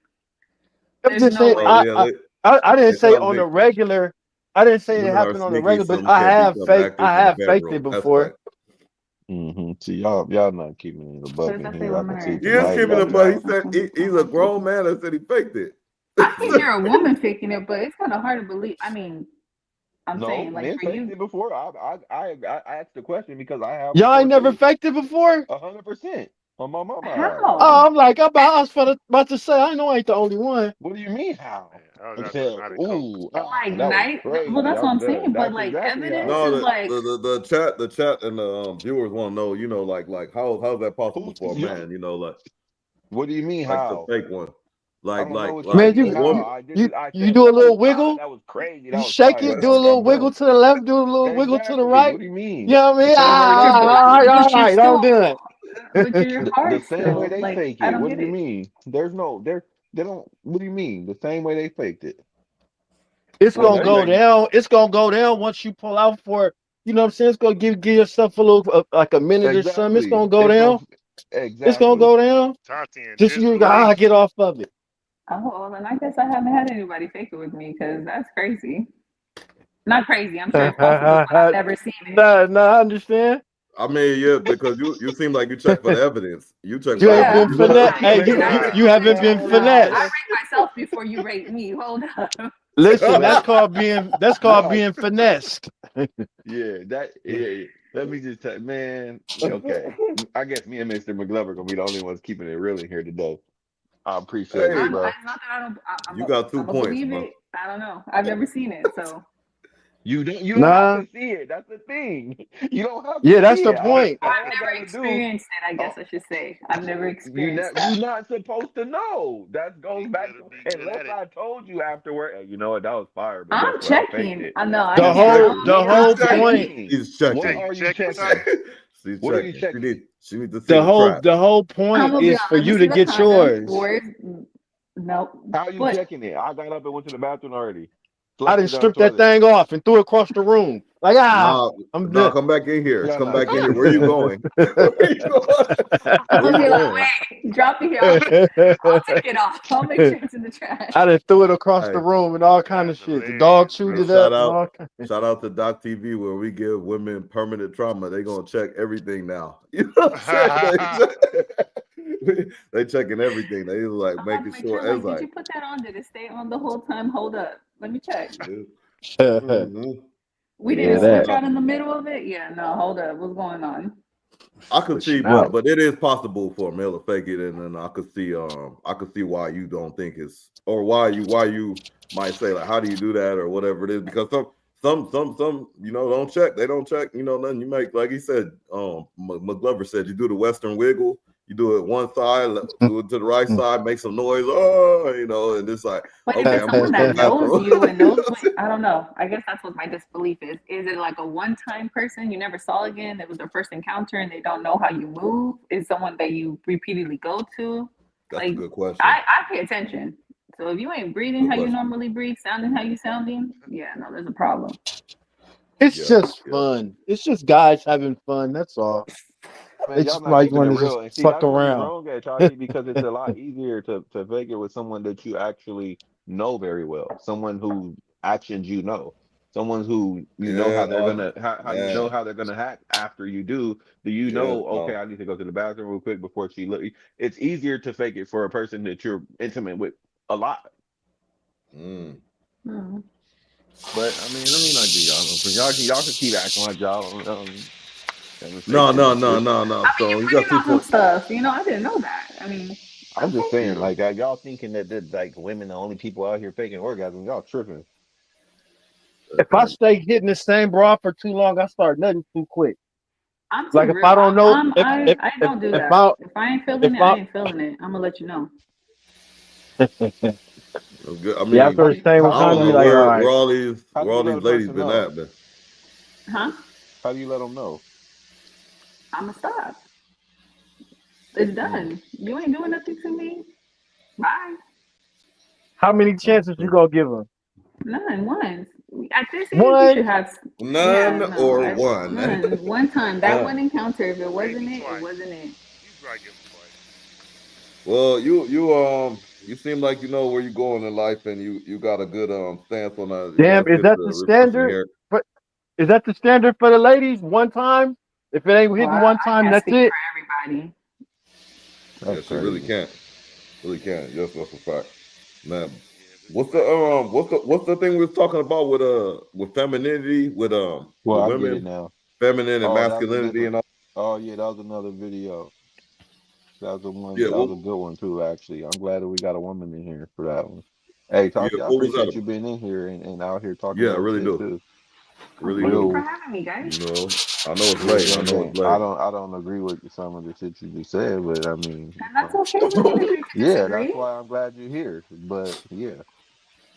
S3: I'm
S6: There's
S3: just
S6: no
S3: saying.
S1: Oh
S6: way.
S1: yeah,
S3: I didn't
S1: they
S3: say
S1: tell
S3: on
S1: me
S3: the regular. I didn't say it
S1: women are
S3: happened on the
S1: sneaky.
S3: regular, but
S1: Some can become actors
S3: I
S1: in the
S3: have faked it
S1: bedroom. That's
S3: before.
S1: fact.
S4: See, y'all not keeping it above
S6: Because
S4: in
S6: I say
S4: here. I
S6: women
S4: can see
S6: are
S1: He is
S4: tonight
S1: keeping
S4: y'all
S1: it,
S6: sneaky.
S1: but he
S4: trying.
S1: said he's a grown man that said he faked it.
S6: I can hear a woman faking it, but it's kind of hard to believe. I mean, I'm
S4: No,
S6: saying like
S4: men
S6: for
S4: faked
S6: you,
S4: it before. I asked the question because I have
S3: Y'all ain't
S4: before
S3: never
S4: too.
S3: faked it before.
S4: 100%. On my mama I have.
S6: how?
S3: Oh, I'm like, I was about to say, I know I ain't the only one.
S4: What do you mean how?
S2: Man, I was out there
S4: Except,
S2: not in coke.
S4: ooh,
S6: Like
S4: that was
S6: night? Well,
S4: crazy.
S6: that's what
S4: I'm
S6: I'm
S4: done.
S6: saying. But
S4: That's
S6: like
S4: exactly
S6: evidence
S4: how.
S1: No,
S6: is like
S1: the chat and the viewers want to know, like how's that possible
S4: Who
S1: for a
S4: yo?
S1: man,
S4: What do you mean
S1: like the
S4: how?
S1: fake one,
S4: I don't know what you
S3: Man,
S1: like
S4: mean
S1: a
S4: how.
S1: woman.
S4: I did it. I
S3: you
S4: said,
S3: do a little
S4: ooh, ah,
S3: wiggle.
S4: that was crazy.
S3: You
S4: That was
S3: shake
S4: fire.
S3: it,
S1: But,
S3: do a
S4: Like
S3: little
S4: I'm
S3: wiggle
S4: done.
S3: to the left, do a little wiggle to the
S4: Exactly.
S3: right.
S4: What do you mean?
S3: You know what I
S4: The
S3: mean?
S4: same way they
S3: All
S4: fake
S3: right,
S4: it.
S3: all
S6: but
S3: right,
S6: you're
S3: I'm
S6: still
S3: done.
S6: but you're
S4: The
S6: hard
S4: same way
S6: still.
S4: they
S6: Like
S4: fake
S6: I
S4: it.
S6: don't
S4: What do
S6: get
S4: you
S6: it.
S4: mean? They don't. What do you mean? The same way they faked it.
S3: It's
S1: well,
S3: gonna
S4: Okay.
S1: they
S3: go
S1: make
S3: down. It's gonna go down once you pull out for it. You know what I'm saying? It's gonna give yourself a little like a minute or something. It's
S4: Exactly.
S3: gonna go
S4: It's
S3: down.
S4: gonna
S3: It's gonna
S4: exactly.
S3: go down.
S2: Tati in
S3: Just you gotta
S2: disbelief.
S3: get off of it.
S6: Oh, well, then I guess I haven't had anybody fake it with me because that's crazy. Not crazy. I'm sure it's possible, but I've never seen it.
S3: I understand.
S1: I mean, yeah, because you seem like you check for the evidence. You check
S3: You
S1: for
S3: ain't
S6: Yeah,
S3: been
S1: evidence. You
S3: finesse.
S1: look.
S6: I
S3: Hey,
S6: did.
S3: you
S6: I
S3: you
S6: do.
S3: you
S6: I
S3: haven't
S6: do.
S3: been
S6: I
S3: finesse.
S6: rate myself before you rate me. Hold up.
S3: Listen,
S4: That
S3: that's called
S4: nah.
S3: being finessed.
S4: Yeah. Let me just tell man. Okay. I guess me and Mr. McGlover gonna be the only ones keeping it real in here today. I appreciate it,
S1: Hey,
S4: bro.
S6: It's not that I don't.
S1: you got 2
S6: I'm gonna
S1: points,
S6: believe
S1: bro.
S6: it. I don't know. I've never seen it, so
S4: You don't have
S3: Nah,
S4: to see it. That's the thing. You don't have to
S3: yeah, that's
S4: see
S3: the
S4: it. All,
S3: point.
S6: I've
S4: all I
S6: never
S4: gotta do.
S6: experienced it. I guess
S4: Oh,
S6: I should say I've never experienced it.
S4: you're not supposed to know. That
S2: He
S4: goes back
S2: better
S4: to
S2: be good
S4: unless
S2: at it.
S4: I told you afterward. Hey, you know what? That was fire, but guess
S6: I'm
S4: what? I faked
S6: checking.
S4: it.
S6: I know. I
S3: The
S1: He's
S6: can't. I
S3: whole
S1: checking.
S6: don't.
S3: the
S4: What are you
S3: whole
S1: He's checking.
S3: point
S4: checking?
S1: He's
S4: What
S2: Jay,
S1: checking.
S2: you
S4: are you
S2: checking,
S4: checking?
S2: Tati?
S1: She's
S4: What are you
S1: checking.
S4: checking?
S1: She need to see the trap.
S3: the whole
S6: I'm
S3: point
S6: gonna be
S3: is
S6: honest.
S3: for
S6: Let me
S3: you
S6: see
S3: to
S6: the
S3: get
S6: condom.
S3: yours.
S6: Where's nope.
S4: How are you
S6: But
S4: checking it? I got up and went to the bathroom already.
S3: I
S4: Flushed
S3: didn't
S4: it down the
S3: strip that
S4: toilet.
S3: thing off and threw it across the room. Like
S1: Nah,
S3: I'm
S1: nah,
S3: done.
S1: come back in here.
S4: Y'all
S1: Come
S4: not
S1: back in here.
S4: keeping
S1: Where
S4: it.
S1: you going? Where you going?
S6: I'm
S1: Where
S6: gonna
S1: you
S6: be like,
S1: going?
S6: wait, drop it here. I'll take it off. I'll make sure it's in the trash.
S3: I just threw it across the
S1: Hey,
S3: room and all kind of
S2: That's
S3: shit. The dog
S2: hilarious,
S3: chewed
S1: and
S3: it
S2: bro.
S3: up and all kind.
S1: shout out to DockTV where we give women permanent trauma. They gonna check everything now. You know what I'm saying? They checking everything. They like
S6: I'm about to
S1: making
S6: make
S1: sure
S6: sure.
S1: it's
S6: Like, did
S1: like
S6: you put that on? Did it stay on the whole time? Hold up. Let me check.
S1: mhm.
S6: We
S3: Yeah,
S6: didn't
S1: No,
S6: switch
S3: that
S6: out in the middle of it. Yeah, no, hold up. What's going on?
S1: I could see,
S3: pushing out.
S1: but it is possible for a male to fake it, and then I could see why you don't think it's, or why you might say like, how do you do that, or whatever it is, because some don't check, they don't check, nothing. You make, like he said, McGlover said, you do the Western wiggle, you do it one side, do it to the right side, make some noise, and it's like,
S6: But if
S1: okay,
S6: it's
S1: I'm going
S6: someone
S1: to the
S6: that knows
S1: bathroom.
S6: you and knows when, I don't know. I guess that's what my disbelief is. Is it like a one-time person you never saw again? That was their first encounter and they don't know how you move? Is someone that you repeatedly go to?
S1: That's a
S6: Like,
S1: good question.
S6: I pay attention. So if you ain't breathing
S1: Good
S6: how you
S1: question.
S6: normally breathe, sounding how you sounding, yeah, no, there's a problem.
S3: It's
S1: Yeah,
S3: just
S1: yeah.
S3: fun. It's just guys having fun. That's all.
S4: Man,
S3: They
S4: y'all
S3: just
S4: not
S3: might
S4: keeping it
S3: want to just
S4: real. And see,
S3: fuck
S4: that's where you're
S3: around.
S4: wrong at, Tati, because it's a lot easier to fake it with someone that you actually know very well, someone whose actions you know. Someone who you know how they're gonna how you know how they're gonna act after you do. Do you know? Okay, I need to go to the bathroom real quick before she look. It's easier to fake it for a person that you're intimate with a lot.
S1: Mm.
S6: Mm.
S4: But I mean, let me not give y'all. Y'all can keep acting like y'all.
S1: No.
S6: I mean,
S1: So
S6: you're
S1: you
S6: putting
S1: got 2
S6: on some
S1: points.
S6: stuff. You know, I didn't know that. I mean,
S4: I'm just
S6: okay.
S4: saying, like y'all thinking that like women the only people out here faking orgasms. Y'all tripping.
S3: If I stay hitting the same bra for too long, I start nutting too quick.
S6: I'm too
S3: Like if
S6: real.
S3: I don't know,
S6: I don't do that. If I ain't feeling it, I ain't feeling it. I'm gonna let you know.
S1: Good. I mean,
S3: yeah, after the same
S1: I don't
S3: time, be
S1: know
S3: like, all
S1: where
S3: right.
S1: all these
S4: How do you let a
S1: ladies
S4: person
S1: been
S4: know?
S1: at, man.
S6: Huh?
S4: How do you let them know?
S6: I'ma stop. It's done. You ain't doing nothing to me. Bye.
S3: How many chances you gonna give them?
S6: None. One. At this age, you
S3: One.
S6: should have.
S1: None
S6: Yeah, no.
S1: or one.
S6: None. One time. That one encounter. If it wasn't
S2: Maybe
S6: it,
S2: twice.
S6: it wasn't it.
S2: You try to give them twice.
S1: Well, you seem like you know where you're going in life, and you got a good stance on that. You know,
S3: Damn,
S1: it's
S3: is
S1: good
S3: that
S1: to
S3: the
S1: refresh some
S3: standard?
S1: hair.
S3: But is that the standard for the ladies? One time. If it ain't hitting one
S6: I
S3: time,
S6: can't
S3: that's
S6: speak
S3: it.
S6: for everybody.
S1: Yeah,
S4: That's
S1: she really
S4: crazy.
S1: can't. Really can't. Yes, that's a fact. Man, what's the thing we was talking about with femininity with
S4: Well, I get it
S1: women,
S4: now.
S1: feminine and
S4: Oh, that was a
S1: masculinity
S4: different.
S1: and all.
S4: Oh yeah, that was another video. That was the one.
S1: Yeah,
S4: That was a good one too. Actually, I'm glad that we got a woman in here for that one. Hey, Tati, I
S1: what was that
S4: appreciate you
S1: about?
S4: being in here and out here talking
S1: Yeah, I
S4: that
S1: really
S4: shit
S1: do.
S4: too.
S1: Really
S6: Thank you
S1: do.
S6: for
S4: Real,
S6: having me, guys.
S1: You know, I know it's
S4: real
S1: late. I
S4: gang
S1: know it's
S4: gang.
S1: late.
S4: I don't agree with some of the shit you just said, but I mean,
S6: And that's okay. We can agree to
S4: yeah, that's
S6: disagree.
S4: why I'm glad you're here. But yeah,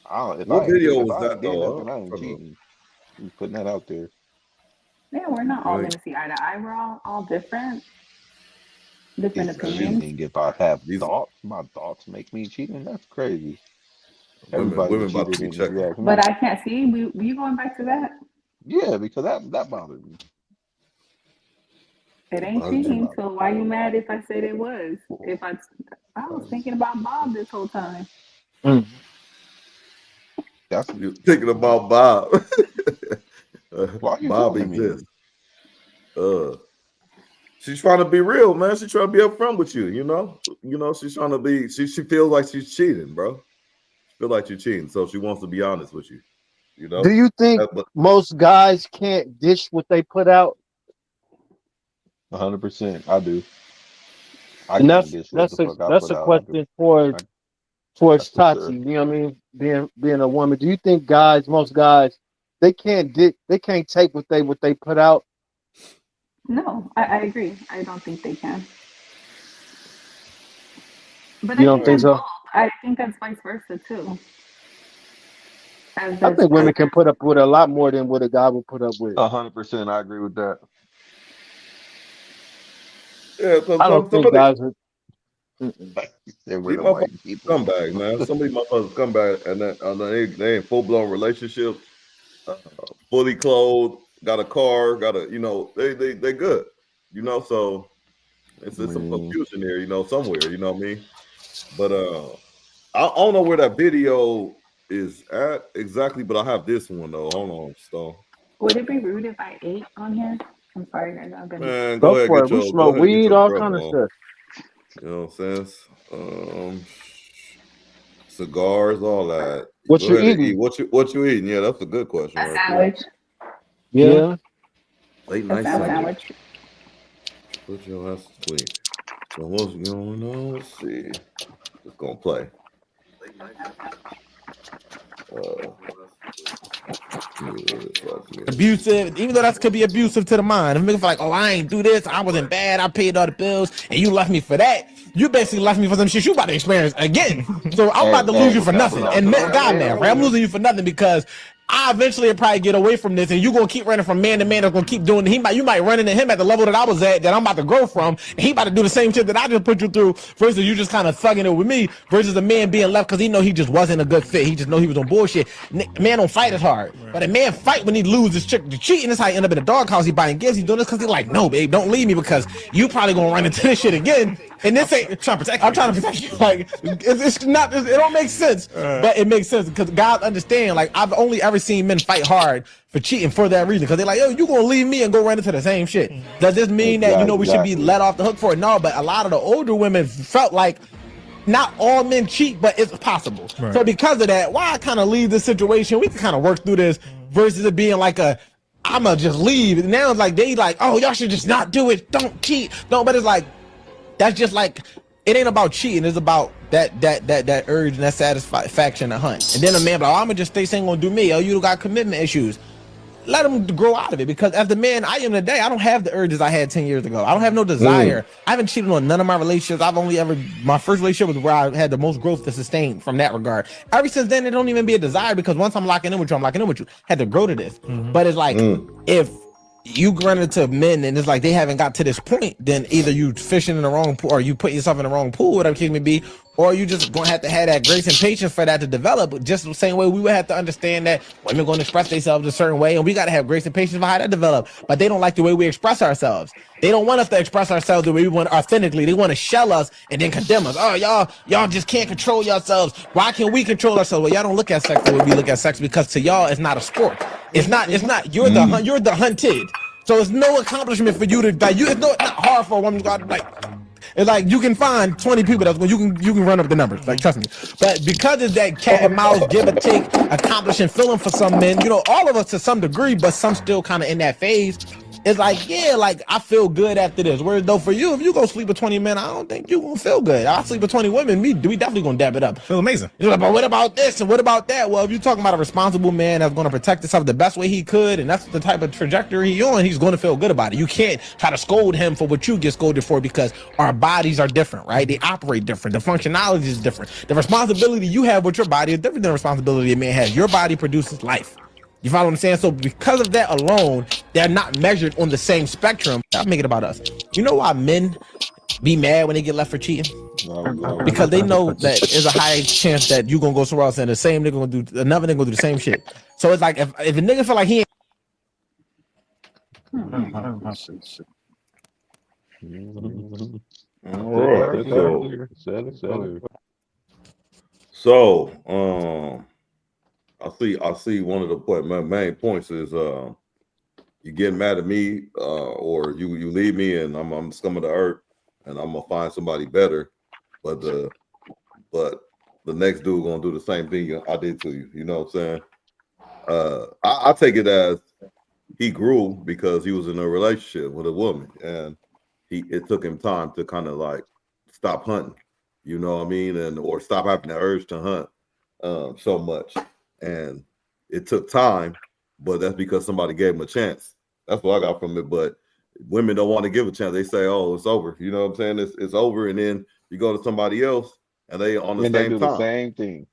S4: I don't,
S1: What video
S4: if
S1: was
S4: I ain't
S1: that
S4: gay
S1: though?
S4: nothing, I ain't
S1: I don't know.
S4: cheating. I'm putting that out there.
S6: Yeah, we're not all
S1: You ain't,
S6: gonna see eye to eye. We're all different
S4: If
S1: man,
S6: opinions.
S4: cheating, if I have
S1: these
S4: thoughts, my thoughts make me cheating. That's crazy. Everybody's a
S1: women about to
S4: cheater
S1: be
S4: if you
S1: checking.
S4: ask
S6: But
S4: me.
S6: I can't see. Were you going back to that?
S4: Yeah, because that bothered me.
S6: It
S1: That
S6: ain't
S1: bothers
S4: That
S1: you.
S6: cheating.
S4: bothered
S6: So why you mad if I said it was?
S4: me.
S6: If I was thinking about Bob this whole time.
S3: Mm.
S4: That's
S1: You're thinking about Bob.
S4: why are you
S1: Bob
S4: telling me?
S1: exists. Uh, she's trying to be real, man. She's trying to be upfront with you. She's trying to be. She feels like she's cheating, bro. She feel like you're cheating, so she wants to be honest with you. You
S3: Do
S1: know.
S3: you think
S1: But
S3: most guys can't dish what they put out?
S4: 100%. I do. I
S3: And
S4: can't get what the fuck I
S3: that's
S4: put
S3: a
S4: out.
S3: question towards
S4: That's for
S3: Tati.
S4: sure.
S3: You know what I mean? Being a woman, do you think most guys, they can't take what they put out?
S6: No, I agree. I don't think they can. But
S3: You
S6: I
S3: don't
S6: think
S3: think
S6: that's
S3: so?
S6: both. I think that's vice versa too. As
S3: I
S6: there's
S3: think
S6: as
S3: women can put up with a lot more than what a guy would put up with.
S4: 100%. I agree with that.
S1: yeah, because
S3: I don't think
S1: somebody
S3: guys would. Mm-mm.
S4: They were
S1: these
S4: the
S1: motherfuckers
S4: white people.
S1: scumbag, man. Some of these motherfuckers scumbag, and they in full blown relationships, uh, fully clothed, got a car, got a they good, So it's some
S4: Man,
S1: confusion there, somewhere, you know what I mean? But I don't know where that video is at exactly, but I have this one though. Hold on, Stone.
S6: would it be rude if I ate on here? I'm sorry, guys. I've been.
S1: Man,
S3: Go for it. We
S1: go
S3: smoke
S1: ahead and get
S3: weed,
S1: your
S3: all
S1: grub
S3: kind of
S1: on.
S3: stuff.
S1: You know what I'm saying? Um, cigars, all that.
S3: What
S1: Go
S3: you
S1: ahead and eat.
S3: eating?
S1: What you eating? Yeah, that's a good question
S6: A
S1: right there.
S6: sandwich.
S3: Yeah.
S1: Late
S6: A
S1: night
S6: Sam
S1: sandwich.
S6: sandwich.
S1: Put your ass to sleep. So what's going on? Let's see. It's gonna play.
S7: Abusive, even though that could be abusive to the mind. If nigga feel like, oh, I ain't do this, I wasn't bad, I paid all the bills, and you left me for that. You basically left me for some shit you about to experience again. So I'm about to lose you for
S4: that's
S7: nothing.
S4: what I
S7: And
S4: told
S7: God,
S4: her
S7: man, right? I'm
S4: earlier.
S7: losing you for nothing because I eventually probably get away from this, and you gonna keep running from man to man. That's gonna keep doing. You might run into him at the level that I was at, that I'm about to grow from, and he about to do the same shit that I just put you through. Versus you just kind of thugging it with me. Versus a man being left because he know he just wasn't a good fit. He just know he was on bullshit. Man don't fight as hard, but a man fight when he loses. Chick to cheating. That's how he end up in a doghouse. He buying gifts. He doing this because he like, no, babe, don't leave me because you probably gonna run into this shit again. And this ain't. I'm trying to protect you. Like it's not. It don't make sense, but it makes sense because God understand. Like I've only ever never seen men fight hard for cheating for that reason, because they're like, yo, you gonna leave me and go right into the same shit. Does this mean that, you know, we should be let off the hook for it? No, but a lot of the older women felt like not all men cheat, but it's possible. Right. So because of that, why kind of leave this situation? We can kind of work through this versus it being like a, I'ma just leave. And now it's like they like, oh, y'all should just not do it. Don't cheat. No, but it's like, that's just like, it ain't about cheating. It's about that urge and that satisfaction to hunt. And then a man like, oh, I'ma just stay single and do me. Oh, you got commitment issues. Let them grow out of it, because as the man I am today, I don't have the urges I had 10 years ago. I don't have no desire. I haven't cheated on none of my relationships. I've only ever, my first relationship was where I had the most growth to sustain from that regard. Ever since then, it don't even be a desire, because once I'm locking in with you, I'm locking in with you. I had to grow to this. But it's like, if you run into men and it's like they haven't got to this point, then either you fishing in the wrong pool, or you put yourself in the wrong pool, whatever the case may be, or you just gonna have to have that grace and patience for that to develop. Just the same way we would have to understand that women gonna express themselves a certain way, and we gotta have grace and patience for how that develop. But they don't like the way we express ourselves. They don't want us to express ourselves the way we want authentically. They want to shell us and then condemn us. Oh, y'all just can't control yourselves. Why can't we control ourselves? Well, y'all don't look at sex the way we look at sex, because to y'all it's not a sport. It's not. You're the hunted. So it's no accomplishment for you to like. It's not hard for a woman to go like. It's like you can find 20 people that's you can run up the numbers. Like, trust me. But because it's that cat and mouse give or take accomplishing feeling for some men, you know, all of us to some degree, but some still kind of in that phase. It's like, yeah, like I feel good after this. Whereas though for you, if you go sleep with 20 men, I don't think you gonna feel good. I'll sleep with 20 women. We definitely gonna dab it up.
S8: Feel amazing.
S7: You're like, but what about this and what about that? Well, if you're talking about a responsible man that's gonna protect himself the best way he could, and that's the type of trajectory he's on, he's gonna feel good about it. You can't try to scold him for what you get scolded for, because our bodies are different, right? They operate different. The functionality is different. The responsibility you have with your body is different than the responsibility a man has. Your body produces life. You follow what I'm saying? So because of that alone, they're not measured on the same spectrum. I'll make it about us. You know why men be mad when they get left for cheating? Because they know that there's a high chance that you gonna go somewhere else and the same nigga gonna do another nigga gonna do the same shit. So it's like if a nigga feel like he ain't
S1: So I see one of the main points is you getting mad at me, or you leave me and I'm scum of the earth and I'm gonna find somebody better, but the next dude gonna do the same thing I did to you. You know what I'm saying? I take it as he grew because he was in a relationship with a woman, and it took him time to kind of like stop hunting. You know what I mean? Or stop having the urge to hunt so much. And it took time, but that's because somebody gave him a chance. That's what I got from it. But women don't want to give a chance. They say, "Oh, it's over." You know what I'm saying? It's over, and then you go to somebody else, and they on the same time.
S4: The same thing.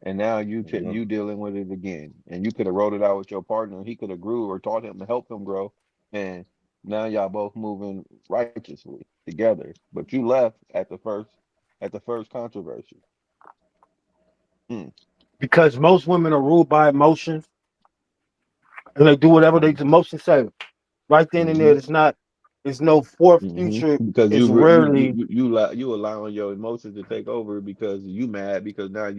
S4: And now you dealing with it again, and you could have wrote it out with your partner. He could have grew or taught him to help him grow, and now y'all both moving righteously together. But you left at the first controversy.
S3: Because most women are ruled by emotions, and they do whatever they emotions say. Right then and there, it's no fourth future.
S4: Because
S3: it's rarely
S4: you allowing your emotions to take over because you mad because now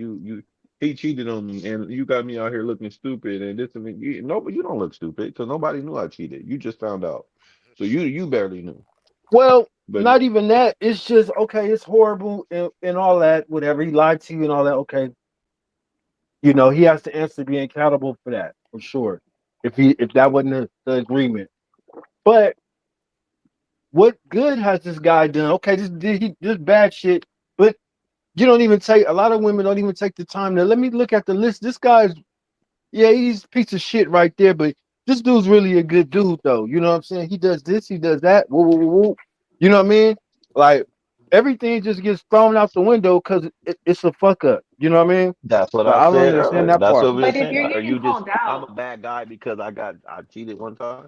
S4: he cheated on me and you got me out here looking stupid and this and you don't look stupid because nobody knew I cheated. You just found out, so you barely knew.
S3: Well, but not even that. It's just okay. It's horrible and all that. Whatever, he lied to you and all that. Okay. You know, he has to answer, be accountable for that, for sure. If that wasn't the agreement. But what good has this guy done? Okay, this bad shit, but you don't even take, a lot of women don't even take the time to let me look at the list. This guy's, he's a piece of shit right there, but this dude's really a good dude though. You know what I'm saying? He does this, he does that. Woo, woo, woo, woo. You know what I mean? Like, everything just gets thrown out the window because it's a fuck up. You know what I mean?
S4: That's what I said.
S3: Understand that
S4: That's
S3: part.
S4: what we're
S6: But
S4: saying.
S6: if you're getting called out,
S4: I'm a bad guy because I cheated one time.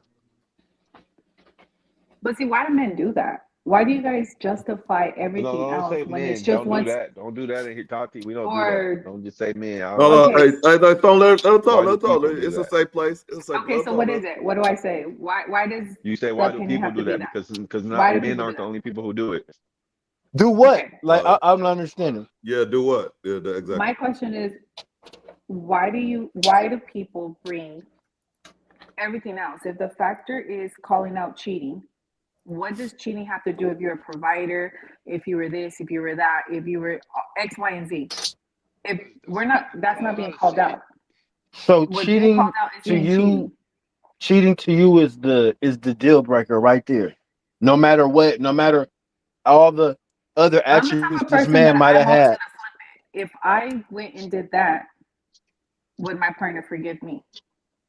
S6: But see, why do men do that? Why do you guys justify everything else when it's just
S4: don't do that? Don't do that in here, Tati. We don't do that. Don't just say men.
S1: No, hey, don't let them talk. It's a safe place.
S6: Okay, so what is it? What do I say? Why does
S4: you say why do people do that? Because men aren't the only people who do it.
S3: Do what? Okay. Like I'm not understanding.
S1: Yeah, do what? Yeah, exactly.
S6: My question is, why do people bring everything else? If the factor is calling out cheating, what does cheating have to do if you're a provider, if you were this, if you were that, if you were X, Y, and Z? If we're not, that's not being called out.
S3: So
S6: What's being called out is being cheating.
S3: Cheating to you is the deal breaker right there. No matter what, no matter all the other
S6: I'm the type
S3: attributes
S6: of
S3: this
S6: person
S3: man
S6: that
S3: might have
S6: I'm always
S3: had.
S6: gonna flip it. If I went and did that, would my partner forgive me?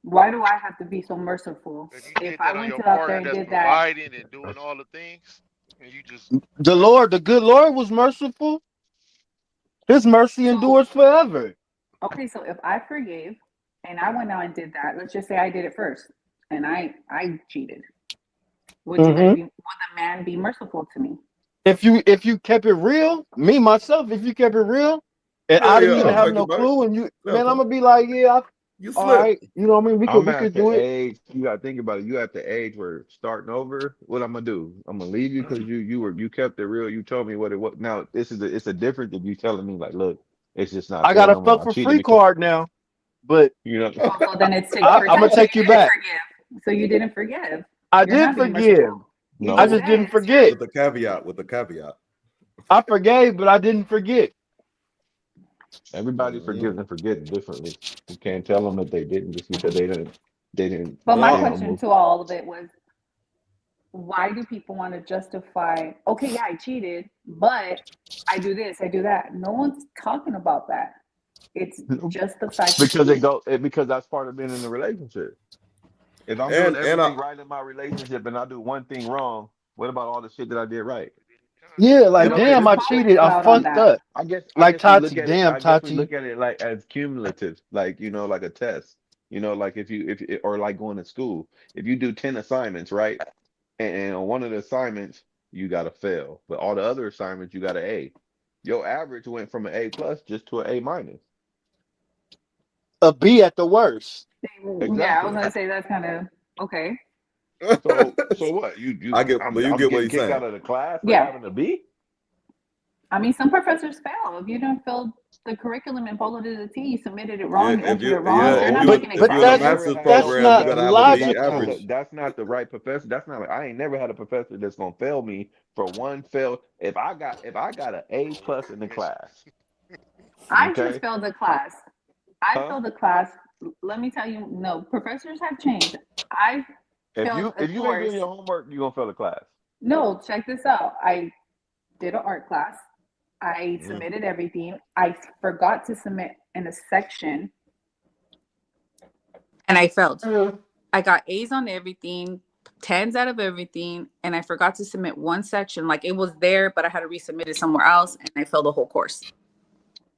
S6: Why do I have to be so merciful?
S2: If you
S6: If
S2: did
S6: I
S2: that on
S6: went
S2: your
S6: out there
S2: partner
S6: and
S2: that's
S6: did that,
S2: providing and doing all the things, and you just
S3: The good Lord was merciful. His mercy
S6: so
S3: endures forever.
S6: okay, so if I forgave and I went out and did that, let's just say I did it first and I cheated. Would the man be merciful to me?
S3: If you kept it real, me myself, if you kept it real, and
S1: Yeah,
S3: I didn't
S1: yeah,
S3: even
S1: I'll
S3: have
S1: take
S3: no
S1: it back.
S3: clue, and you,
S1: Yeah,
S3: man, I'm gonna be like, yeah,
S1: you
S3: all
S1: slip.
S3: right, you know what I mean?
S4: I'm
S3: We
S4: at
S3: could do
S4: the
S3: it.
S4: age you gotta think about it. You at the age where starting over. What I'm gonna do? I'm gonna leave you because you kept it real. You told me what it was. Now it's a difference if you telling me like, look, it's just not
S3: I
S4: there
S3: got a
S4: no more.
S3: fuck
S4: I
S3: for
S4: cheated
S3: free
S4: because
S3: card now, but
S4: you know.
S6: Oh, so then it's 6%.
S3: I'm gonna
S6: So you
S3: take you
S6: didn't
S3: back.
S6: forgive. So you didn't forgive.
S3: I
S6: You're
S3: did
S6: not being
S3: forgive.
S6: merciful. You
S3: I
S6: just
S3: just
S4: No,
S6: said
S3: didn't
S6: it's your
S3: forget.
S1: With the caveat. With the caveat.
S3: I forgave, but I didn't forget.
S4: everybody
S1: Mhm.
S4: forgives and forgets differently. You can't tell them that they didn't just because they didn't
S6: But my
S1: No,
S4: you
S6: question
S4: know
S6: to all of it was, why do people want to justify, okay, yeah, I cheated, but I do this, I do that. No one's talking about that. It's
S4: move
S6: just the fact of
S4: because
S6: cheating.
S4: because that's part of being in a relationship. If I'm doing
S1: and I
S4: everything right in my relationship and I do one thing wrong, what about all the shit that I did right?
S3: Yeah, like
S6: No
S1: and
S3: damn,
S1: this
S6: one's
S3: I
S1: is
S6: calling
S3: cheated.
S6: you
S3: I
S6: out on
S3: fucked
S6: that.
S3: up.
S4: I
S3: Like
S4: guess we
S3: Tati,
S4: look at it.
S3: damn
S4: I guess we
S3: Tati.
S4: look at it like as cumulative, like like a test. Like if or like going to school. If you do 10 assignments, right, and on one of the assignments you got to fail, but all the other assignments you got an A. Your average went from an A plus just to an A minus.
S3: A B at the worst.
S6: Yeah, I was
S4: Exactly.
S6: gonna say that's kind of okay.
S4: So what?
S1: I get, but you
S4: I'm
S1: get what
S4: getting
S1: he's
S4: kicked
S1: saying.
S4: out of the class for
S6: Yeah,
S4: having a B?
S6: I mean, some professors fail. If you don't fill the curriculum and follow to the T, you submitted it
S1: Yeah,
S6: wrong, you answered it wrong,
S1: yeah,
S6: they're
S1: if
S6: not
S1: you
S4: No,
S6: making
S3: But
S1: if
S6: exam
S1: you're in a
S4: I
S3: that's
S4: never
S1: master's
S4: had no
S3: that's
S1: program, you
S3: not
S1: gotta
S4: professor,
S1: have a
S4: but
S1: B
S3: logical.
S1: average.
S4: that's not the right professor. That's not I ain't never had a professor that's gonna fail me for one fail. If I got an A plus in the
S2: miss.
S4: class,
S6: I just
S4: okay,
S6: failed the class. I
S4: huh?
S6: failed the class. Let me tell you, no, professors have changed. I failed a
S4: If you ain't
S6: course.
S4: doing your homework, you're gonna fail the class.
S6: No, check this out. I did an art class. I
S1: Mm.
S6: submitted everything. I forgot to submit in a section and I failed. I got A's on everything, 10s out of everything, and I forgot to submit one section. Like it was there, but I had to resubmit it somewhere else and I failed the whole course.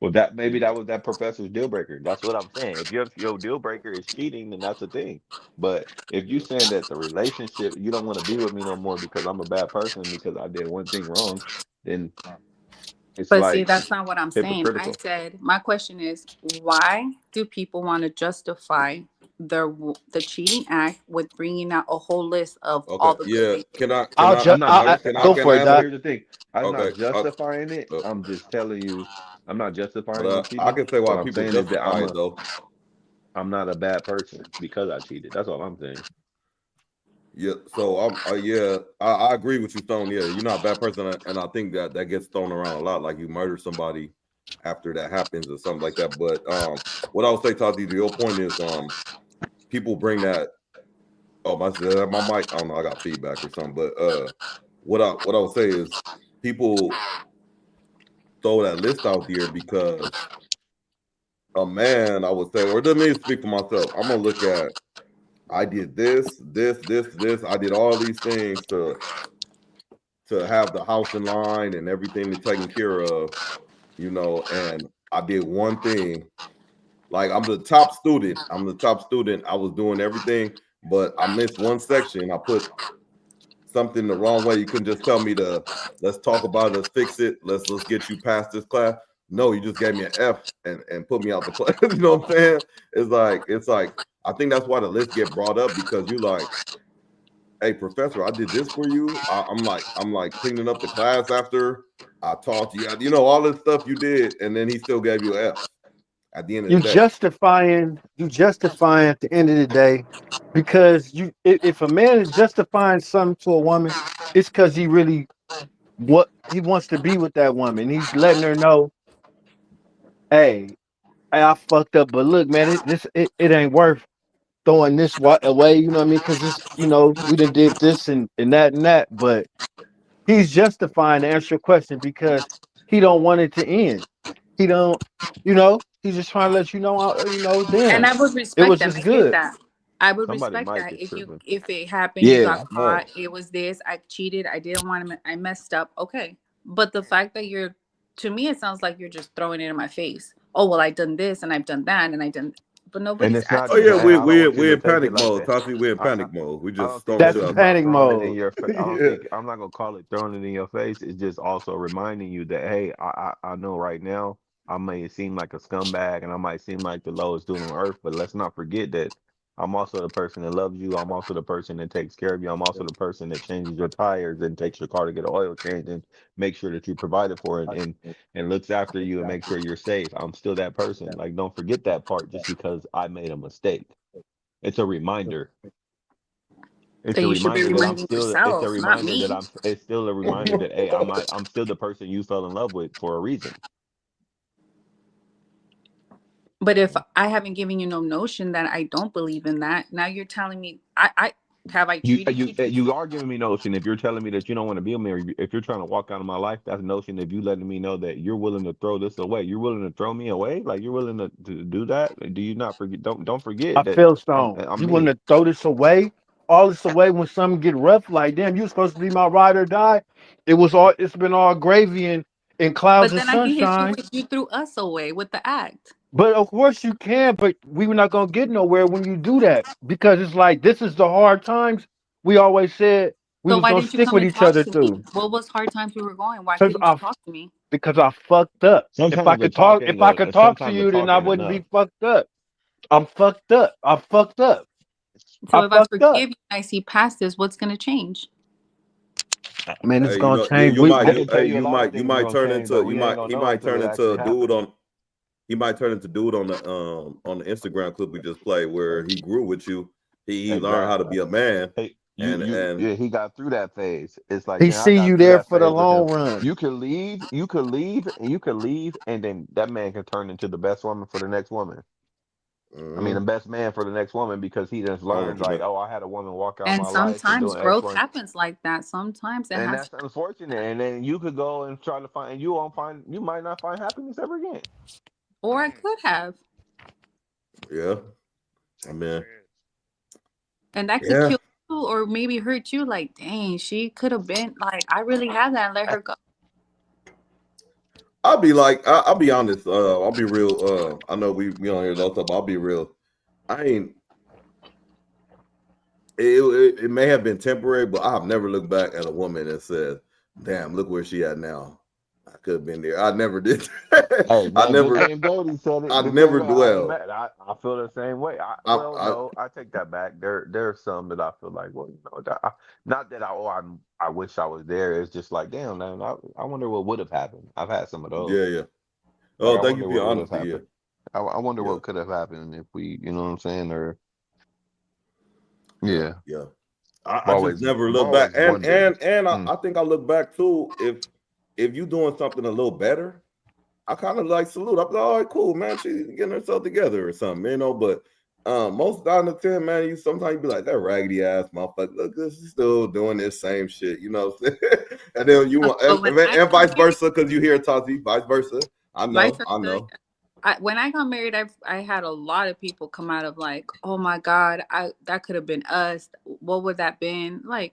S4: Well, that maybe that was that professor's deal breaker. That's what I'm saying. If your deal breaker is cheating, then that's the thing. But if you saying that the relationship, you don't want to be with me no more because I'm a bad person because I did one thing wrong, then it's
S6: But see,
S4: like
S6: that's not what I'm saying. I
S4: hypocritical.
S6: said, my question is, why do people want to justify the cheating act with bringing out a whole list of all
S1: Okay,
S6: the good
S1: yeah.
S6: things?
S3: I'll just
S4: I'm not
S3: I
S4: just
S3: go for it,
S4: so
S3: Doc.
S4: here's the thing. I'm not
S1: Okay.
S4: justifying it.
S1: Uh,
S4: I'm just telling you, I'm not
S1: but
S4: justifying no
S1: I
S4: cheating.
S1: can say why
S4: What I'm
S1: people
S4: saying is that
S1: justify it though.
S4: I'm not a bad person because I cheated. That's all I'm saying.
S1: Yeah, so I agree with you, Stone. Yeah, you're not a bad person, and I think that that gets thrown around a lot, like you murder somebody after that happens or something like that. But what I would say, Tati, to your point is, people bring that. Oh, my mic. I don't know. I got feedback or something. But what I would say is, people throw that list out there because a man, I would say, or let me speak for myself. I'm gonna look at. I did this. I did all these things to have the house in line and everything to taken care of, and I did one thing. Like I'm the top student. I was doing everything, but I missed one section. I put something the wrong way. You couldn't just tell me to let's talk about it, let's fix it, let's get you past this class. No, you just gave me an F and put me out the class. You know what I'm saying? It's like I think that's why the list get brought up because you like, hey professor, I did this for you. I'm like cleaning up the class after I taught you, all this stuff you did, and then he still gave you an F. At the end of
S3: You
S1: the day.
S3: justifying at the end of the day, because if a man is justifying something to a woman, it's because he really what he wants to be with that woman. He's letting her know, hey, I fucked up, but look, man, it ain't worth throwing this away. You know what I mean? Because this, we done did this and that and that, but he's justifying to answer your question because he don't want it to end. He don't, he's just trying to let you know,
S6: And
S3: damn,
S6: I would
S3: it
S6: respect
S3: was
S6: that.
S3: just
S6: I get
S3: good.
S6: that. I would
S4: Somebody
S6: respect
S4: might
S6: that
S4: get
S6: if
S4: tripping.
S6: it happened, you got
S3: Yeah.
S6: caught, it was this, I cheated, I didn't want to, I messed up. Okay. But the fact that to me, it sounds like you're just throwing it in my face. Oh, well, I done this and I've done that and I done, but
S4: And
S6: nobody's
S4: it's not
S1: Oh
S6: asking
S1: yeah,
S4: even.
S6: you.
S4: And I don't want you
S1: we're
S4: to
S1: in
S4: take it
S1: panic
S4: like
S1: mode.
S4: that.
S1: Tati, we're in
S4: I,
S1: panic mode. We
S4: I
S1: just
S4: don't think
S1: throwing
S4: it's
S3: That's
S1: shit out
S4: about
S1: there.
S3: panic
S4: throwing it in
S3: mode.
S4: your face. I don't
S1: Yeah.
S4: think I'm not gonna call it throwing it in your face. It's just also reminding you that hey, I know right now I may seem like a scumbag and I might seem like the lowest dude on earth, but let's not forget that I'm also the person that loves you. I'm also the person that takes care of you. I'm also the person that changes your tires and takes your car to get an oil change and make sure that you provided for it and looks after you and make sure you're safe. I'm still that person. Like don't forget that part just because I made a mistake. It's a reminder. It's
S6: Then
S4: a
S6: you should be
S4: reminder that I'm
S6: reminding
S4: still. It's a
S6: yourself, not
S4: reminder that
S6: me.
S4: I'm. It's still a reminder that hey, I'm still the person you fell in love with for a reason.
S6: But if I haven't given you no notion that I don't believe in that, now you're telling me I have I
S4: You
S6: treated you.
S4: you are giving me notion if you're telling me that you don't want to be with me, or if you're trying to walk out of my life. That's notion if you letting me know that you're willing to throw this away. You're willing to throw me away. Like you're willing to do that. Do you not forget? Don't forget
S3: I
S4: that
S3: feel stone.
S4: I'm
S3: You want
S4: me.
S3: to throw this away, all this away when something get rough? Like, damn, you supposed to be my ride or die. It's been all gravy and clouds
S6: But
S3: and
S6: then I can hit you
S3: sunshine.
S6: with you threw us away with the act.
S3: But of course you can, but we were not gonna get nowhere when you do that because it's like this is the hard times. We always said we
S6: So
S3: was
S6: why
S3: gonna
S6: didn't you
S3: stick
S6: come
S3: with
S6: and
S3: each
S6: talk
S3: other
S6: to me?
S3: through.
S6: What was hard times we were going? Why
S3: Cause
S6: couldn't you talk to me?
S3: I fucked up.
S4: Sometimes the
S3: If
S4: talking,
S3: I could talk to
S4: sometimes the
S3: you, then
S4: talk
S3: I
S4: ain't
S3: wouldn't
S4: enough.
S3: be fucked up. I'm fucked up. I fucked up.
S6: So
S3: I
S6: if I
S3: fucked up.
S6: forgive you and I see past this, what's gonna change?
S3: Man, it's
S1: Hey, you
S3: gonna
S1: know,
S3: change.
S4: I can tell you a lot of
S1: you
S4: things are
S1: might
S4: gonna
S1: turn
S4: change, but
S1: into,
S4: we ain't gonna
S1: he
S4: know
S1: might
S4: until
S1: turn
S4: it
S1: into
S4: actually
S1: a dude
S4: happens.
S1: he might turn into dude on the Instagram clip we just played where he grew with you. He learned how to
S4: Exactly.
S1: be a man,
S4: Hey,
S1: and
S4: yeah, he got through that phase. It's like,
S3: He
S4: man, I
S3: see
S4: got
S3: you
S4: through
S3: there
S4: that
S3: for the
S4: phase with him.
S3: long run.
S4: You could leave, and then that man can turn into the best woman for the next woman. I mean, the best man for the next woman because he just learned, like,
S1: 100%.
S4: oh, I had a woman walk out
S6: And
S4: my life and
S6: sometimes
S4: doing X,
S6: growth
S4: Y,
S6: happens like that. Sometimes it
S4: and
S6: has.
S4: that's unfortunate. And then you could go and try to find, and you might not find happiness ever again.
S6: Or I could have.
S1: Yeah, I mean,
S6: And that could
S1: yeah.
S6: kill you or maybe hurt you. Like, dang, she could have been like, I really had that and let her go.
S1: I'll be like, I'll be honest. I'll be real. I know we on here all the time. I'll be real. I ain't. It may have been temporary, but I have never looked back at a woman and said, "Damn, look where she at now. I could have been there." I never did.
S4: Hey
S1: I
S4: man, Big
S1: never.
S4: Game Goldie said it
S1: I
S4: the same
S1: never
S4: way. I ain't
S1: dwell.
S4: mad. I feel the same way. Well,
S1: I
S4: no, I take that back. There's some that I feel like, well, not that I wish I was there. It's just like, damn, man, I wonder what would have happened. I've had some of those.
S1: yeah, yeah.
S4: Like,
S1: Oh,
S4: I
S1: thank you
S4: wonder
S1: for your
S4: what would have
S1: honesty. Yeah,
S4: happened. I wonder
S1: yeah,
S4: what could have happened if we, you know what I'm saying? Or
S1: yeah,
S4: yeah,
S1: yeah. I just never
S4: I've
S1: look back,
S4: always wondered.
S1: and
S4: Hmm.
S1: I think I look back too. If you doing something a little better, I kind of like salute. I'm like, all right, cool, man. She's getting herself together or something, you know. But most out of 10, man, you sometimes you be like that raggedy ass motherfucker. Look, she's still doing this same shit, you know. What I'm saying? And then you want,
S6: But when I
S1: and
S6: got
S1: vice
S6: married,
S1: versa, because you hear Tati, vice versa. I
S6: vice
S1: know, I
S6: versa,
S1: know.
S6: when I got married, I had a lot of people come out of like, oh my God, that could have been us. What would that been? Like,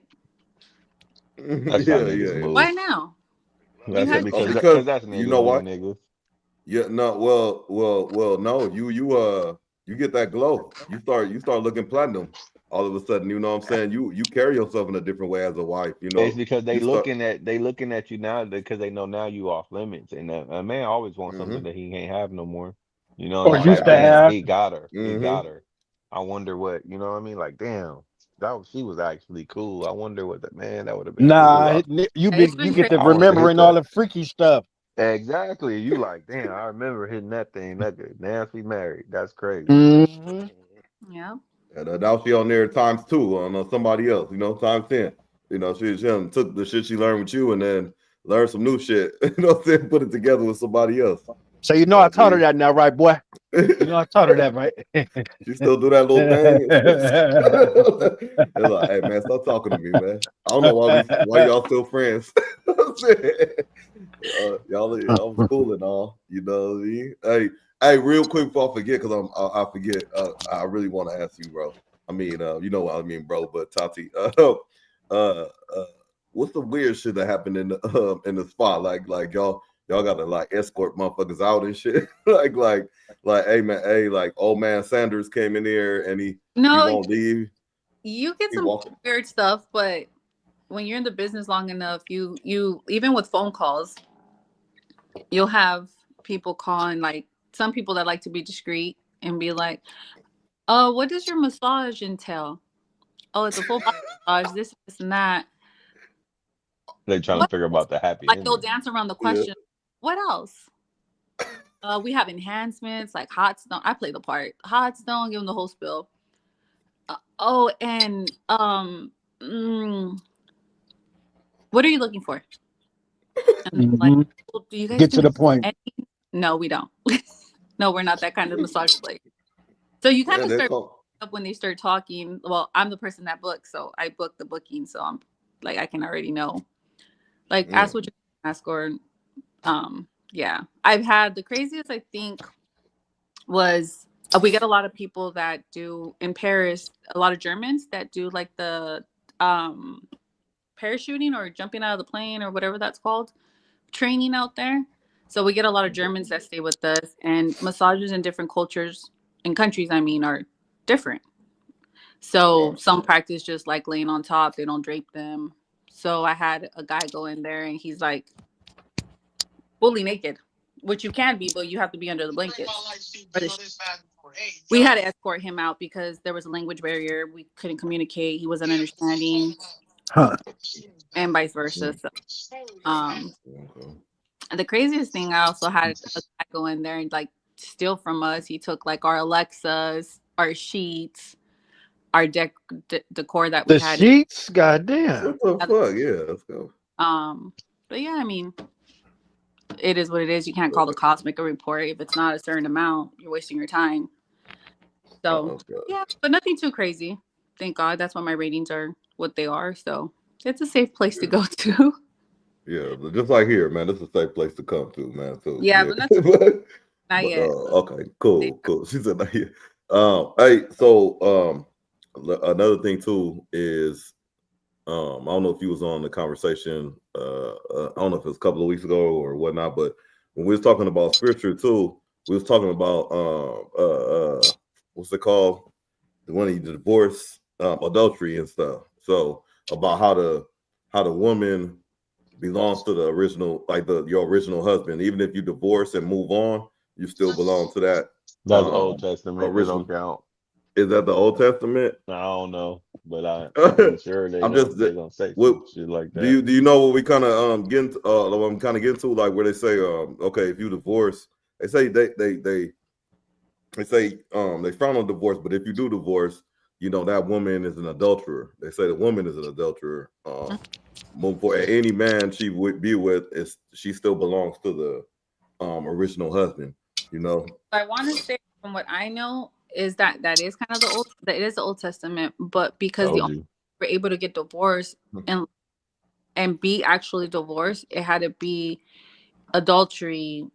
S4: That's how
S1: Yeah,
S4: niggas
S1: yeah, yeah.
S6: why
S4: move.
S6: now? You
S4: That's
S6: had
S1: Oh,
S4: because
S6: kids.
S1: because
S4: that's
S1: you
S4: niggas
S1: know
S4: being
S1: what?
S4: niggas.
S1: Yeah, no, well, no, you get that glow. You start looking platinum all of a sudden, you know what I'm saying? You carry yourself in a different way as a wife, you
S4: It's
S1: know.
S4: because
S1: You start
S4: they looking at you now because they know now you off limits, and a man always wants something
S1: mm-hmm,
S4: that he can't have no more. You know, and
S3: Or
S4: it's
S3: used
S4: like,
S3: to
S1: exactly.
S4: damn,
S3: have.
S4: he got her, he
S1: Mm-hmm.
S4: got her. I wonder what, you know what I mean? Like, damn, she was actually cool. I wonder what that would have been cool.
S3: Nah, you
S6: It's
S3: you
S6: been
S3: get
S6: crazy.
S3: to
S4: I want to hit
S3: remembering all
S4: that.
S3: the freaky stuff.
S4: Exactly. You like, damn, I remember hitting that thing. That good. Nancy married. That's crazy.
S3: Mhm.
S6: Yeah.
S1: And now she on there times 2 on somebody else, times 10. She done took the shit she learned with you and then learned some new shit. Put it together with somebody else.
S3: So I taught her that now, right, boy? I taught her that, right?
S1: She still do that little thing. It's like, hey man, stop talking to me, man. I don't know why y'all still friends. Y'all was cool and all. You know what I mean? Hey, real quick before I forget, because I forget. I really want to ask you, bro. I mean, you know what I mean, bro. But Tati, what's the weird shit that happened in the spot? Like y'all gotta like escort motherfuckers out and shit. like, hey man, like old man Sanders came in here and he won't leave.
S6: You get some weird stuff, but when you're in the business long enough, you even with phone calls, you'll have people calling, like some people that like to be discreet and be like, "Oh, what does your massage entail? Oh, it's a full body massage, this and that."
S4: They trying to figure about the happy
S6: Like they'll
S4: ending.
S6: dance around the question. Yeah. What else? We have enhancements like hot stone. I play the part. Hot stone, give them the whole spill. And what are you looking for? And like, well, do you guys
S3: get to the point?
S6: No, we don't. No, we're not that kind of massage place. So you kind of start up when they start talking. Well, I'm the person that books, so I book the booking. So I'm like, I can already know. Like, ask what you ask, or yeah. I've had the craziest, I think, was we get a lot of people that do in Paris, a lot of Germans that do like the parachuting or jumping out of the plane or whatever that's called, training out there. So we get a lot of Germans that stay with us, and massages in different cultures and countries, I mean, are different. So some practice just like laying on top, they don't drape them. So I had a guy go in there and he's like fully naked, which you can be, but you have to be under the blankets. We had to escort him out because there was a language barrier. We couldn't communicate. He wasn't understanding, and vice versa. So, the craziest thing, I also had a guy go in there and like steal from us. He took like our Alexas, our sheets, our decor that we had.
S3: The sheets, goddamn.
S1: What the fuck? Yeah, let's go.
S6: But yeah, I mean, it is what it is. You can't call the cops, make a report if it's not a certain amount. You're wasting your time. So yeah, but nothing too crazy. Thank God. That's why my ratings are what they are. So it's a safe place to go to.
S1: Yeah, just like here, man. This is a safe place to come to, man. So
S6: yeah. But not yet.
S1: Okay, cool. She said not yet. Hey, so another thing too is I don't know if you was on the conversation. I don't know if it was a couple of weeks ago or whatnot, but when we was talking about scripture too, we was talking about what's it called? When you divorce, adultery and stuff. So about how the woman belongs to the original, like your original husband. Even if you divorce and move on, you still belong to that.
S4: That's Old Testament.
S1: Original.
S4: They don't count.
S1: Is that the Old Testament?
S4: I don't know, but I'm sure they don't say shit like that.
S1: Do you know what we kind of get into? What I'm kind of getting to, like where they say, okay, if you divorce, they say they frown on divorce, but if you do divorce, that woman is an adulterer. They say the woman is an adulterer. For any man she would be with, she still belongs to the original husband.
S6: I want to say, from what I know, is that is kind of it is the Old Testament, but because were able to get divorced and be actually divorced, it had to be adultery.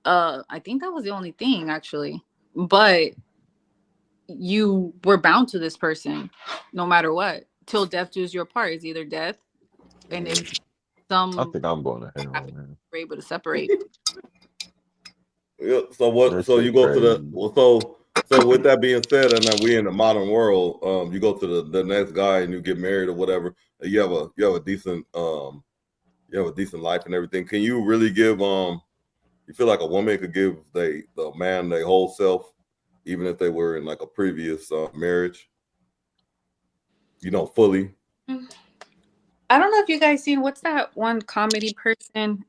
S6: I think that was the only thing actually, but you were bound to this person no matter what till death do you part. It's either death, and if
S4: I think I'm going to heaven, man.
S6: We're able to separate.
S1: Yeah. So what? So you go crazy. So with that being said, and then we in the modern world, you go to the next guy and you get married or whatever. You have a decent life and everything. Can you really give you feel like a woman could give the man their whole self, even if they were in like a previous marriage? Fully.
S6: I don't know if you guys seen what's that one comedy person?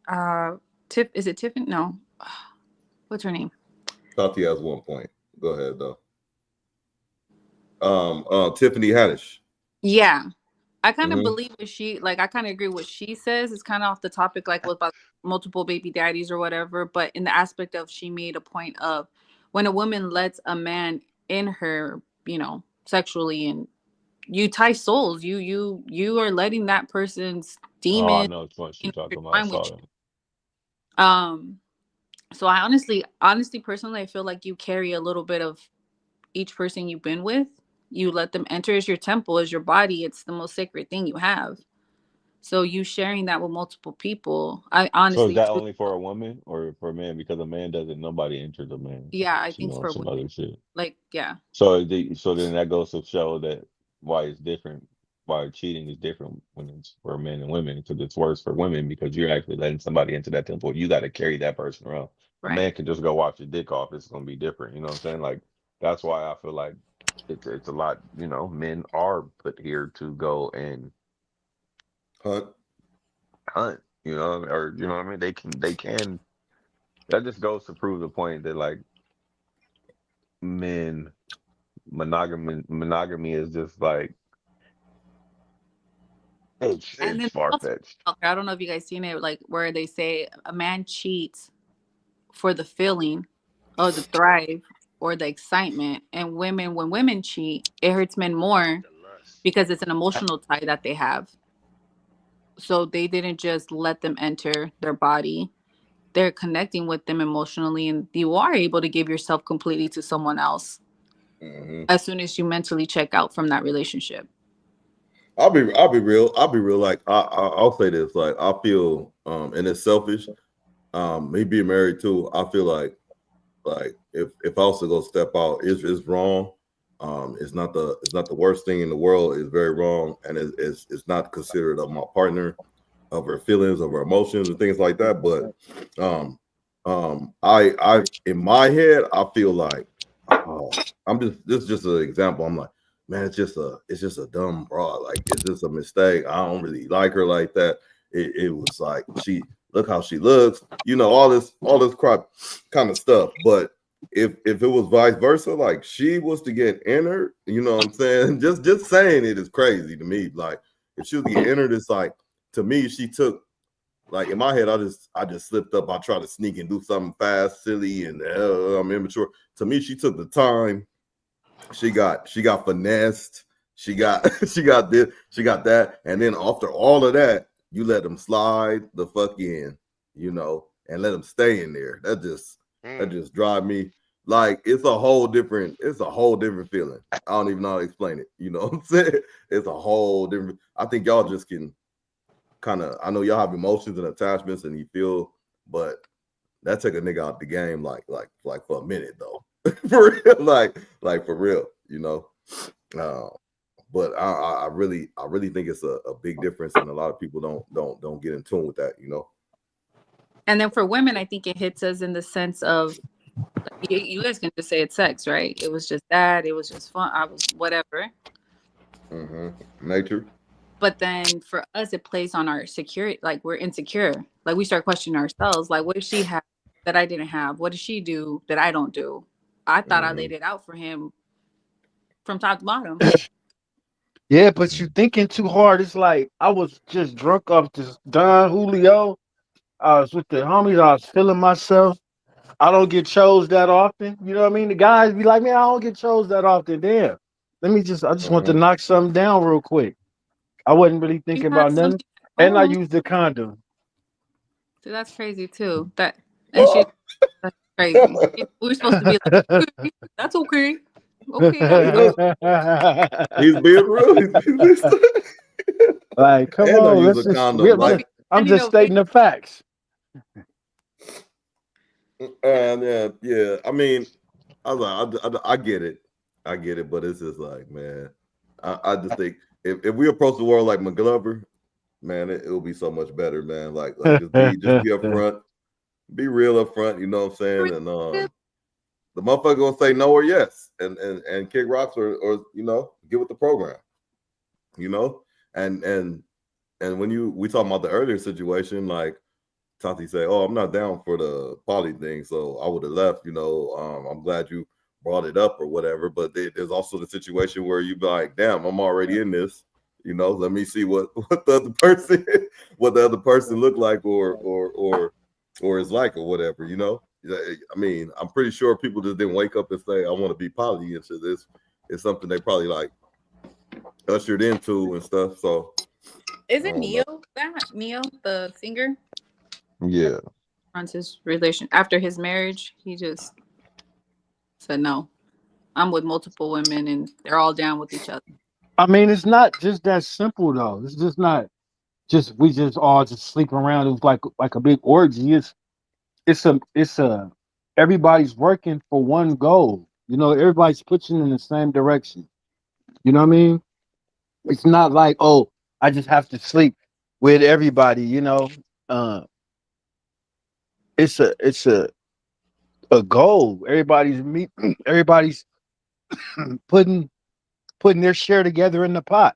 S6: Is it Tiffany? No. What's her name?
S1: Tati has 1 point. Go ahead though. Tiffany Haddish.
S6: Yeah. I kind of believe what she like. I kind of agree what she says. It's kind of off the topic, like with about multiple baby daddies or whatever. But in the aspect of, she made a point of when a woman lets a man in her, you know, sexually, and you tie souls. You are letting that person's
S4: Oh, I
S6: demon
S4: know what she's talking about. I
S6: intertwine with
S4: saw
S6: you.
S4: that.
S6: So I honestly, personally, I feel like you carry a little bit of each person you've been with. You let them enter as your temple, as your body. It's the most sacred thing you have. So you sharing that with multiple people, I
S4: So is
S6: honestly
S4: that
S6: truly,
S4: only for a woman or for a man? Because a man doesn't, nobody enters a man.
S6: yeah, I
S4: You
S6: think
S4: know,
S6: for
S4: some
S6: women,
S4: other shit.
S6: like, yeah.
S4: So then that goes to show that why it's different, why cheating is different when it's for men and women, because it's worse for women because you're actually letting somebody into that temple. You got to carry that person around. A
S6: Right.
S4: man can just go wash his dick off. It's gonna be different. You know what I'm saying? Like that's why I feel like it's a lot. You know, men are put here to go and hunt. You know, or you know what I mean? They can. That just goes to prove the point that like men monogamy is just like
S6: And
S4: it's
S6: then
S4: far
S6: also,
S4: fetched.
S6: I don't know if you guys seen it, like where they say a man cheats for the feeling of the thrive or the excitement, and when women cheat, it hurts men more because it's an emotional tie that they have. So they didn't just let them enter their body. They're connecting with them emotionally, and you are able to give yourself completely to someone else as soon as you mentally check out from that relationship.
S1: I'll be real. Like I'll say this. Like I feel, and it's selfish. Me being married too, I feel like if I was to go step out, it's wrong. It's not the worst thing in the world. It's very wrong, and it's not considered of my partner, of her feelings, of her emotions, and things like that. But I in my head, I feel like I'm just this is just an example. I'm like, man, it's just a dumb broad. Like, it's just a mistake. I don't really like her like that. It was like look how she looks, all this crap kind of stuff. But if it was vice versa, like she was to get entered, you know what I'm saying? Just saying it is crazy to me. Like if she was to get entered, it's like to me, she took like in my head, I just slipped up. I tried to sneak and do something fast, silly, and I'm immature. To me, she took the time. She got finessed. She got she got this. She got that. And then after all of that, you let them slide the fuck in, and let them stay in there. That just drive me like it's a whole different feeling. I don't even know how to explain it. You know what I'm saying? It's a whole different. I think y'all just can kind of. I know y'all have emotions and attachments, and you feel, but that take a nigga out the game like for a minute though. For real, like for real, but I really think it's a big difference, and a lot of people don't get in tune with that,
S6: And then for women, I think it hits us in the sense of you guys can just say it's sex, right? It was just that, it was just fun, I was whatever.
S1: Nature.
S6: But then for us, it plays on our security. Like we're insecure. Like we start questioning ourselves. Like, what does she have that I didn't have? What does she do that I don't do? I thought I laid it out for him from top to bottom.
S3: Yeah, but you thinking too hard. It's like I was just drunk off this Don Julio. I was with the homies. I was feeling myself. I don't get chose that often. You know what I mean? The guys be like, man, I don't get chose that often. Damn. I just want to knock something down real quick. I wasn't really
S6: You
S3: thinking
S6: had
S3: about nothing.
S6: something.
S3: And I
S6: Oh,
S3: used the condom.
S6: so that's crazy too. That's crazy. We were supposed to be like, okay, that's okay. Okay, that's fine.
S1: He's being real.
S3: Like, come
S1: And I
S3: on,
S1: use
S3: let's
S1: a
S3: just.
S1: condom. Like,
S3: I'm just stating the facts.
S1: yeah. I mean, I get it. But it's just like, man, I just think if we approach the world like McGlover, man, it'll be so much better, man. Like just be upfront, be real upfront. You know what I'm saying? And the motherfucker gonna say no or yes, and kick rocks or get with the program. And when we talking about the earlier situation, like Tati say, "Oh, I'm not down for the poly thing, so I would have left." I'm glad you brought it up or whatever. But there's also the situation where you be like, "Damn, I'm already in this. Let me see what the other person look like or is like or whatever. I mean, I'm pretty sure people just didn't wake up and say, "I want to be poly into this." It's something they probably like ushered into and stuff. So
S8: isn't Neo the singer?
S4: Yeah.
S8: On his relation after his marriage, he just said no. I'm with multiple women and they're all down with each other.
S3: I mean, it's not just that simple though. It's just not just we just all just sleep around. It was like a big orgy. It's everybody's working for one goal. Everybody's pushing in the same direction. You know what I mean? It's not like, oh, I just have to sleep with everybody. It's a goal. Everybody's putting their share together in the pot.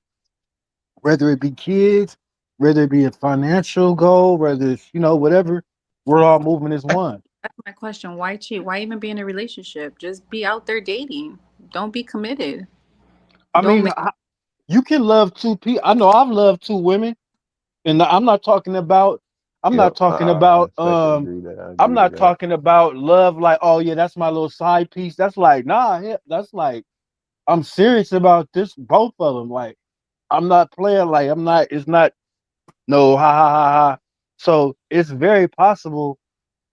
S3: Whether it be kids, whether it be a financial goal, whether it's whatever, we're all moving as one.
S8: That's my question. Why cheat? Why even be in a relationship? Just be out there dating. Don't be committed.
S3: I mean, you can love two people. I know I've loved two women, and I'm not talking about. I'm not talking about. I'm not talking about love. Like, oh yeah, that's my little side piece. That's like, nah. That's like, I'm serious about this. Both of them. Like, I'm not playing. Like, I'm not. It's not. No, ha ha ha ha. So it's very possible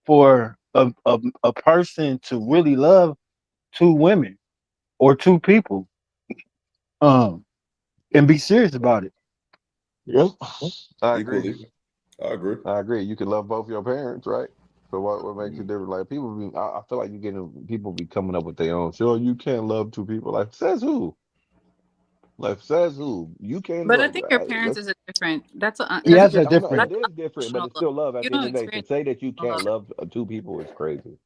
S3: for a person to really love two women or two people, and be serious about it.
S4: Yep. I
S1: equally,
S4: agree.
S1: I agree.
S4: I agree. You can love both your parents, right? So what makes it different? Like I feel like people be coming up with their own. Sure, you can't love two people. Like says who? Like says who? You can't
S8: But I
S4: love.
S8: think your parents is a different. That's a
S3: Yeah,
S8: that's
S3: that's
S8: a,
S3: different.
S4: It is different, but it's still love. At
S8: you
S4: the end
S8: don't
S4: of the day, to
S8: experience
S4: say that you can't
S8: love.
S4: love two people is crazy.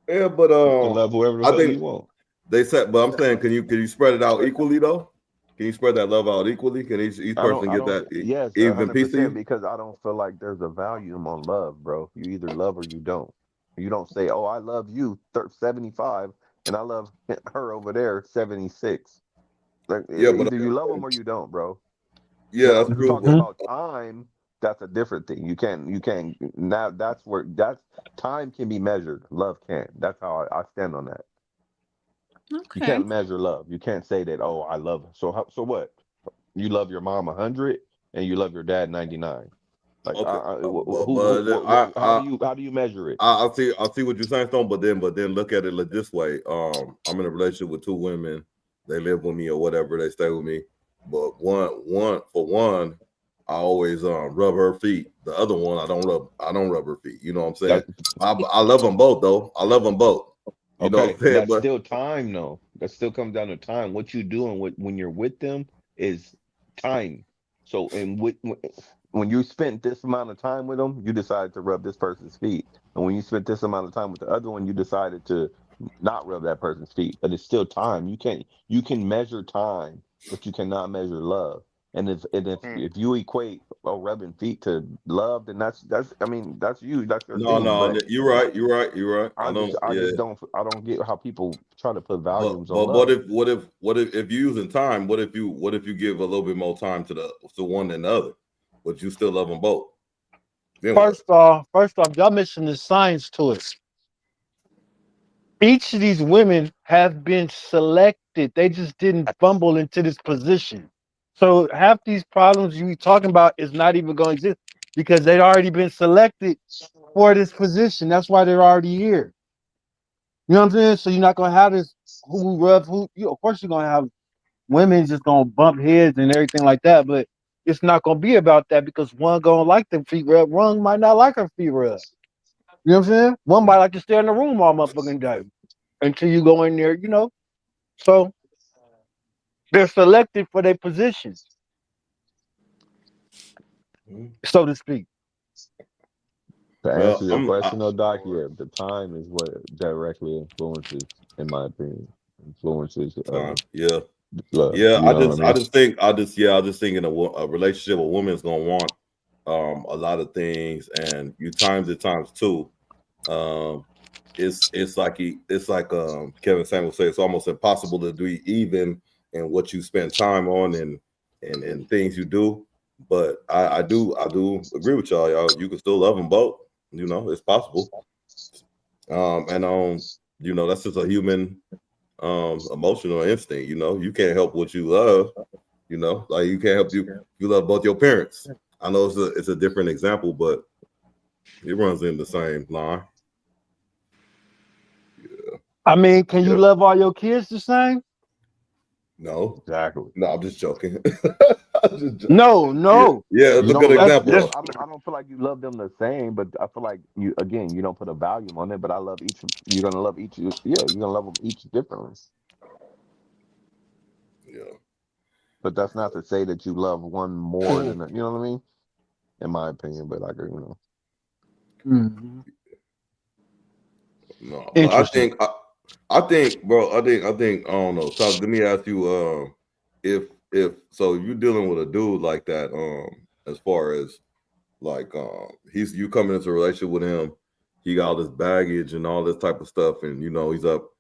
S1: Yeah, but
S4: You can love whoever the
S1: I
S4: fuck
S1: think
S4: you want.
S1: they said. But I'm saying, can you spread it out equally though? Can you spread that love out equally? Can each person
S4: I
S1: get
S4: don't.
S1: that
S4: Yes,
S1: even piece to
S4: 100%.
S1: you?
S4: Because I don't feel like there's a volume on love, bro. You either love or you don't. You don't say, "Oh, I love you 75, and I love her over there 76." Like
S1: Yeah, but
S4: either you love them or you don't, bro.
S1: yeah,
S4: Now, if
S1: that's
S4: you're
S1: true.
S4: talking
S1: But
S4: about time, that's a different thing. You can't. Now that's time can be measured. Love can't. That's how I stand on that. You
S8: Okay.
S4: can't measure love. You can't say that. Oh, I love her. So what? You love your mom 100 and you love your dad 99. Like,
S1: okay,
S4: how do you measure it?
S1: I see what you're saying, Stone. But then look at it like this way. I'm in a relationship with two women. They live with me or whatever. They stay with me. But one, I always rub her feet. The other one, I don't rub her feet. You know what I'm saying?
S4: That
S1: I love them both though. I love them both. You know what
S4: okay?
S1: I'm saying?
S4: That's
S1: But
S4: still time, though. That still comes down to time. What you doing when you're with them is time. So, when you spent this amount of time with them, you decided to rub this person's feet, and when you spent this amount of time with the other one, you decided to not rub that person's feet. But it's still time. You can measure time, but you cannot measure love. And if you equate rubbing feet to love, then that's I mean that's you, that's your thing.
S1: no,
S4: But
S1: you're right. You're right. You're right.
S4: I just I
S1: Yeah.
S4: just don't get how people try to put
S1: But
S4: volumes on
S1: but what
S4: love.
S1: if if you're using time? What if you give a little bit more time to one than the other, but you still love them both? Then what?
S3: First off, y'all missing the science to it. Each of these women have been selected. They just didn't fumble into this position. So half these problems you be talking about is not even going to exist because they'd already been selected for this position. That's why they're already here. You know what I'm saying? So you're not gonna have this who rub who. Of course, you're gonna have women just gonna bump heads and everything like that, but it's not gonna be about that because one gonna like the feet rub, one might not like her feet rub. You know what I'm saying? One might like to stay in the room all motherfucking day until you go in there. So they're selected for their positions, so to speak.
S4: To answer
S1: Well,
S4: your question, though, Doc, yeah, the time is what directly influences, in my opinion, influences
S1: yeah,
S4: love.
S1: yeah.
S4: You know what I
S1: I
S4: mean?
S1: just think, I just think in a relationship, a woman's gonna want a lot of things, and you times it times two. It's like Kevin Samuel said, it's almost impossible to be even in what you spend time on and things you do. But I do agree with y'all. You can still love them both. You know, it's possible. You know, that's just a human emotional instinct. You know, you can't help what you love. You know, like you can't help you love both your parents. I know it's a different example, but it runs in the same line. Yeah.
S3: I mean, can you love all your kids the same?
S1: No,
S4: Exactly.
S1: no, I'm just joking.
S3: No.
S1: Yeah, it's
S4: You
S1: a good
S4: don't
S1: example.
S4: I don't feel like you love them the same, but I feel like you don't put a volume on it. But I love each. You're gonna love each. Yeah, you're gonna love them each differently.
S1: Yeah.
S4: But that's not to say that you love one more than you know what I mean. In my opinion, but like
S3: Mm-hmm.
S1: No, but I think, bro. I think. I don't know. So let me ask you, if so, if you're dealing with a dude like that, as far as like, you coming into a relationship with him, he got all this baggage and all this type of stuff, and you know he's up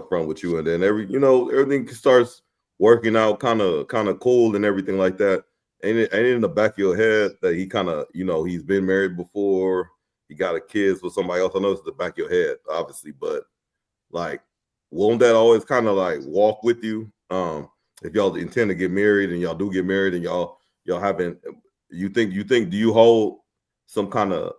S1: front with you, and then everything starts working out kind of cool and everything like that. Ain't it in the back of your head that he kind of, he's been married before, he got a kids with somebody else? I know it's the back of your head, obviously, but like, won't that always kind of like walk with you? If y'all intend to get married and y'all do get married and y'all haven't, do you hold some kind of,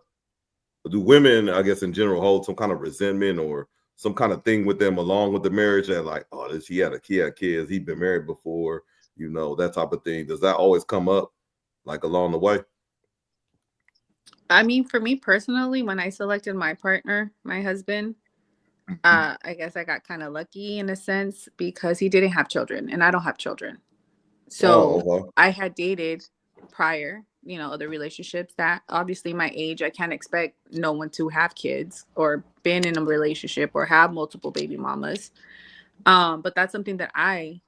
S1: do women, I guess in general, hold some kind of resentment or some kind of thing with them along with the marriage, that like, oh, he had kids, he'd been married before, that type of thing? Does that always come up like along the way?
S8: I mean, for me personally, when I selected my partner, my husband, I guess I got kind of lucky in a sense because he didn't have children and I don't have children. So I had dated prior, other relationships that obviously my age, I can't expect no one to have kids or been in a relationship or have multiple baby mamas. But that's something that I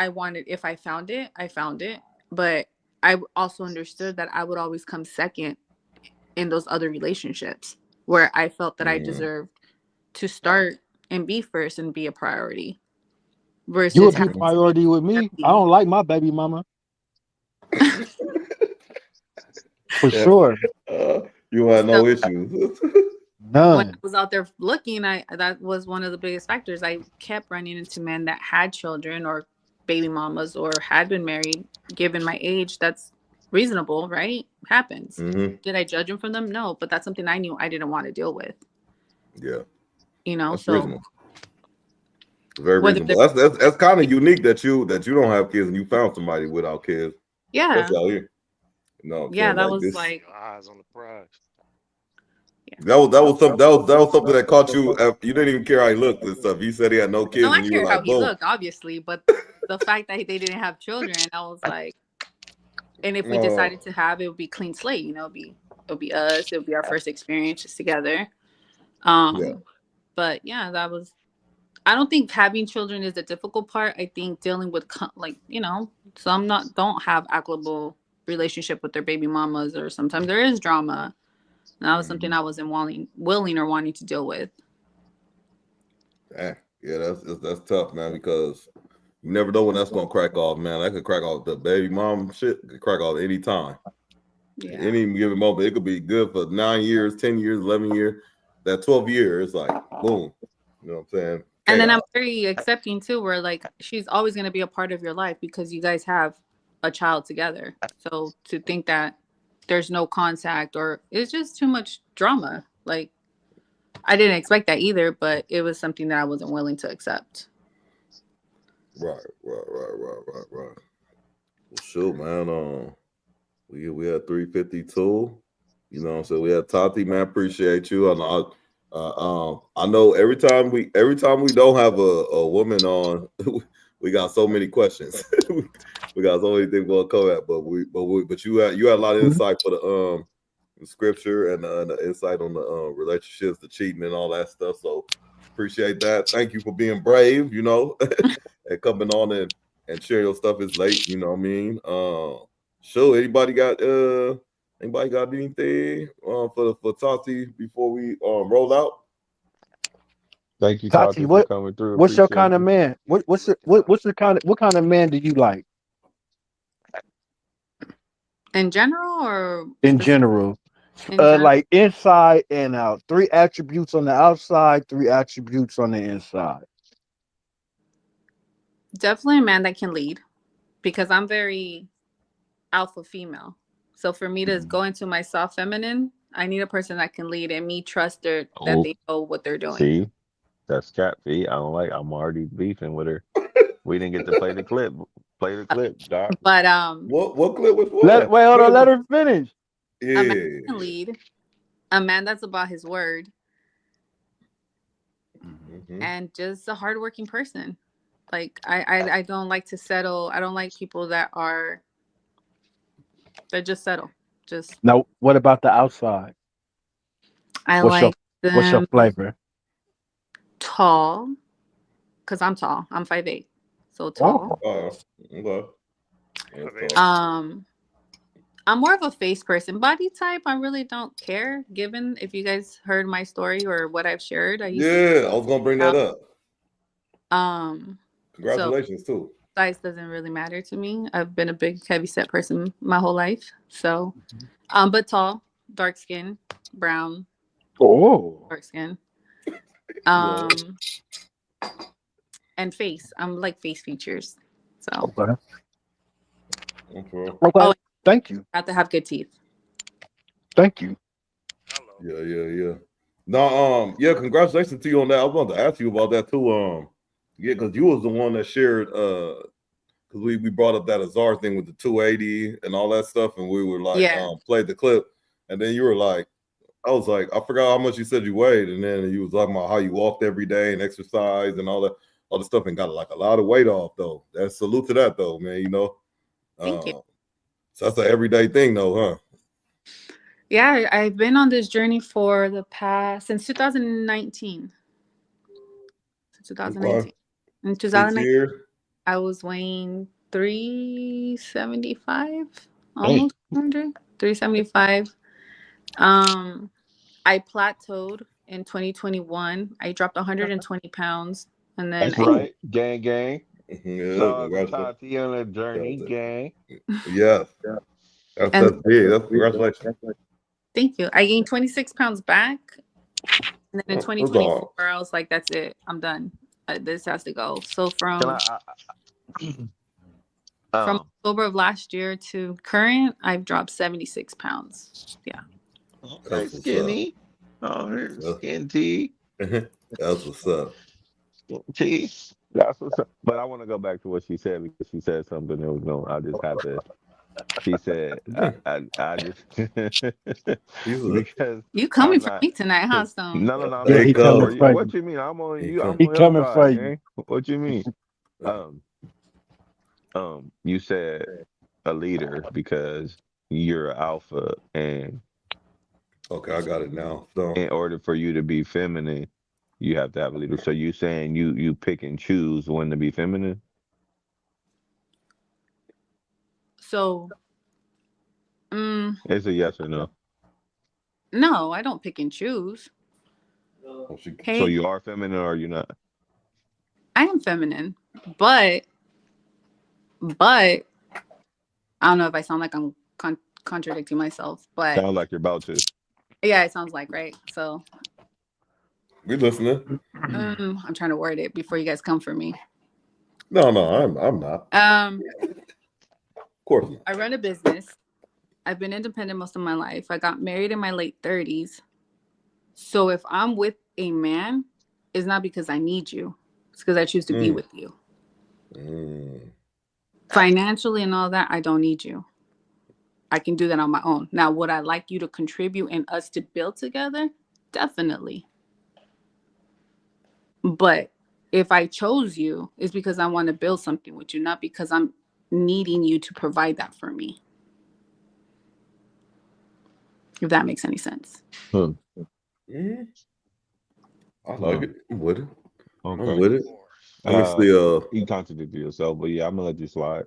S8: wanted. If I found it, I found it. But I also understood that I would always come second in those other relationships where I felt that I deserved to start and be first and be a priority. Versus
S3: you would be priority with me. I don't like my baby mama. For sure.
S1: You had no issues.
S3: None.
S8: When I was out there looking, that was one of the biggest factors. I kept running into men that had children or baby mamas or had been married. Given my age, that's reasonable, right? Happens.
S1: Mm-hmm.
S8: Did I judge them for them? No, but that's something I knew I didn't want to deal with.
S1: Yeah, that's
S8: so
S1: reasonable. Very reasonable. That's kind of unique that you don't have kids and you found somebody without kids.
S8: Yeah.
S1: That's out here. No.
S8: Yeah, that was like
S2: eyes on the prize.
S8: Yeah.
S1: That was something that caught you. You didn't even care how he looked and stuff. You said he had no kids.
S8: No, I
S1: and you
S8: cared
S1: were like,
S8: how he looked, obviously, but the fact that they didn't have children, I was like, and if we decided to have, it would be clean slate. It'll be us. It'll be our first experiences together. But yeah, that was. I don't think having children is the difficult part. I think dealing with some don't have equitable relationship with their baby mamas, or sometimes there is drama. And that was something I wasn't willing or wanting to deal with.
S1: Yeah, that's tough, man, because you never know when that's gonna crack off, man. That could crack off. The baby mom shit could crack off any time. Yeah. Any given moment, it could be good for 9 years, 10 years, 11 years. That 12 years, like boom. You know what I'm saying? Chaos.
S8: And then I'm very accepting too, where like she's always gonna be a part of your life because you guys have a child together. So to think that there's no contact or it's just too much drama. Like I didn't expect that either, but it was something that I wasn't willing to accept.
S1: Right. Well, shoot, man. We had 352. You know what I'm saying? We had Tati, man. Appreciate you. I know every time we don't have a woman on, we got so many questions. we got so many things we'll come at, but you had a lot of insight for the scripture and the insight on the relationships, the cheating and all that stuff. So appreciate that. Thank you for being brave, and coming on and share your stuff. Is late, you know what I mean? Sure. Anybody got anything for Tati before we roll out?
S4: Thank you,
S3: Tati,
S4: Tati, for coming through.
S3: what's your
S4: Appreciate
S3: kind of
S4: you.
S3: man? What kind of man do you like
S8: In general or
S3: in
S8: specific?
S3: general?
S8: In general,
S3: Like inside and out. 3 attributes on the outside, 3 attributes on the inside.
S8: definitely a man that can lead because I'm very alpha female. So for me to go into my soft feminine, I need a person that can lead and me trust that they know what they're doing.
S4: See, that's cat feet. I don't like. I'm already beefing with her. We didn't get to play the clip. Play the clip, Doc.
S8: But
S1: What clip was what?
S3: Wait, hold on, let her finish.
S1: Yeah.
S8: a man that can lead, a man that's about his word, and just a hardworking person. Like I don't like to settle. I don't like people that just settle. Just
S3: Now, what about the outside? What's your flavor?
S8: Tall, because I'm tall. I'm 5'8", so tall.
S1: Okay.
S8: I'm more of a face person. Body type, I really don't care. Given if you guys heard my story or what I've shared, I
S1: was gonna bring that up. Congratulations too.
S8: Size doesn't really matter to me. I've been a big, heavy set person my whole life. So, but tall, dark skin, brown. Dark skin. And face. I'm like face features. So.
S3: Okay. Oh, thank you.
S8: Have to have good teeth.
S3: Thank you.
S1: Yeah. No, congratulations to you on that. I was going to ask you about that too. Because you was the one that shared because we brought up that Azar thing with the 280 and all that stuff, and we were like played the clip, and then you were like, I was like, I forgot how much you said you weighed, and then you was talking about how you walked every day and exercise and all the stuff, and got like a lot of weight off though. That's salute to that though, man.
S8: Thank you.
S1: So that's an everyday thing though, huh?
S8: Yeah, I've been on this journey since 2019. Since 2019. In 2019, I was weighing 375, almost 400, 375. I plateaued in 2021. I dropped 120 pounds, and then
S4: that's right, gang. So Tati on a journey, gang.
S1: Yes. That's big. That's congratulations.
S8: Thank you. I gained 26 pounds back, and then in 2024, I was like, "That's it. I'm done. This has to go." So from October of last year to current, I've dropped 76 pounds. Yeah.
S4: Okay, skinny. Skinty.
S1: That's what's up.
S4: Skinty. That's what's up. But I want to go back to what she said because she said something that was no. I just have to. She said, "I just because
S8: you coming for me tonight, huh, Stone?"
S4: No.
S3: Yeah, he coming for you.
S4: What you mean? I'm on you. I'm
S3: he
S4: on
S3: coming
S4: your
S3: for
S4: side,
S3: you.
S4: man. What you mean? You said a leader because you're an alpha, and
S1: okay, I got it now. So
S4: in order for you to be feminine, you have to have a leader. So you saying you pick and choose when to be feminine?
S8: So,
S4: it's a yes or no.
S8: No, I don't pick and choose.
S4: So you are feminine or you're not?
S8: I am feminine, but I don't know if I sound like I'm contradicting myself, but
S4: sounds like you're about to.
S8: Yeah, it sounds like, right? So
S1: we listening.
S8: I'm trying to word it before you guys come for me.
S1: No, I'm not.
S8: Of
S1: course not.
S8: I run a business. I've been independent most of my life. I got married in my late 30s. So if I'm with a man, it's not because I need you. It's because I choose to be with you. Financially and all that, I don't need you. I can do that on my own. Now, would I like you to contribute and us to build together? Definitely. But if I chose you, it's because I want to build something with you, not because I'm needing you to provide that for me. If that makes any sense.
S1: I like it. I'm with it.
S4: Okay.
S1: I'm with it. Let me see.
S4: You contradicted yourself, but yeah, I'm gonna let you slide.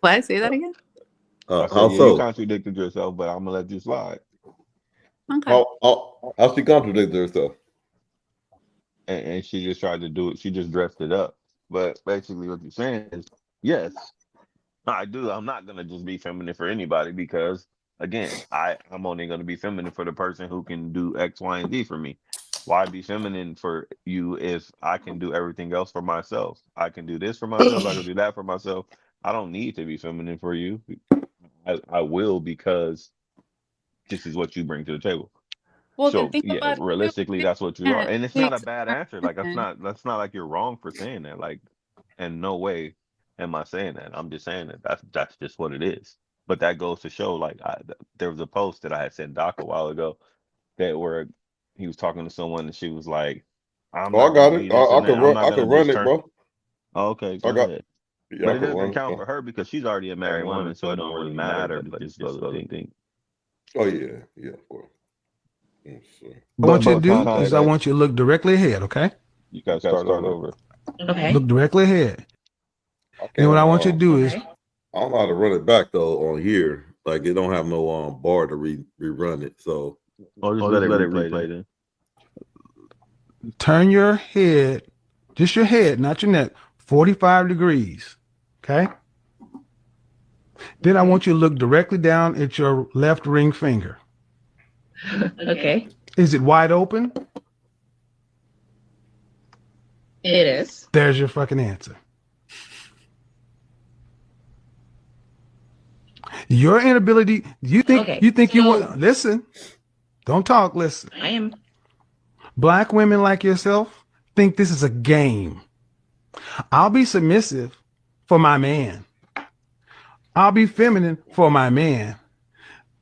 S8: What? Say that again?
S4: I said,
S1: How
S4: yeah, you
S1: so?
S4: contradicted yourself, but I'm gonna let you slide.
S6: Okay.
S1: How she contradicted herself?
S4: And she just tried to do it. She just dressed it up. But basically, what you're saying is, yes, I do. I'm not gonna just be feminine for anybody because, again, I'm only gonna be feminine for the person who can do X, Y, and Z for me. Why be feminine for you if I can do everything else for myself? I can do this for myself. I can do that for myself. I don't need to be feminine for you. I will because this is what you bring to the table.
S6: Well, the
S4: So
S6: thing
S4: yeah,
S6: about it
S4: realistically, that's what you are,
S6: too,
S4: and it's not a
S6: takes
S4: bad answer. Like
S6: person.
S4: that's not like you're wrong for saying that. Like, in no way am I saying that. I'm just saying that that's just what it is. But that goes to show, like, there was a post that I had sent Doc a while ago that where he was talking to someone and she was like, "I'm
S1: Oh,
S4: not
S1: I
S4: gonna
S1: got it.
S4: be this and that. I'm not
S1: I
S4: gonna
S1: can run
S4: just
S1: it,
S4: turn."
S1: bro.
S4: Oh, okay,
S1: I
S4: go
S1: got.
S4: ahead.
S1: Yeah,
S4: But
S1: I
S4: it
S1: can
S4: doesn't
S1: run
S4: count
S1: it.
S4: for her because she's already a married woman, so it don't really matter. But it's just the other thing.
S1: Oh yeah, of course. Let's see.
S5: I want you to do is I
S4: Contact,
S5: want you to look directly ahead, okay?
S4: you gotta start over.
S8: Okay.
S5: Look directly ahead.
S1: I
S5: And what I
S1: can't.
S5: want you to do is
S1: I don't know how to run it back though on here. Like it don't have no bar to rerun it. So
S4: Or just let it replay then.
S5: turn your head, just your head, not your neck, 45 degrees. Okay? Then I want you to look directly down at your left ring finger.
S8: Okay.
S5: Is it wide open?
S8: It is.
S5: There's your fucking answer. Your inability, you think you want, listen, don't talk, listen.
S8: I am.
S5: Black women like yourself think this is a game. I'll be submissive for my man. I'll be feminine for my man.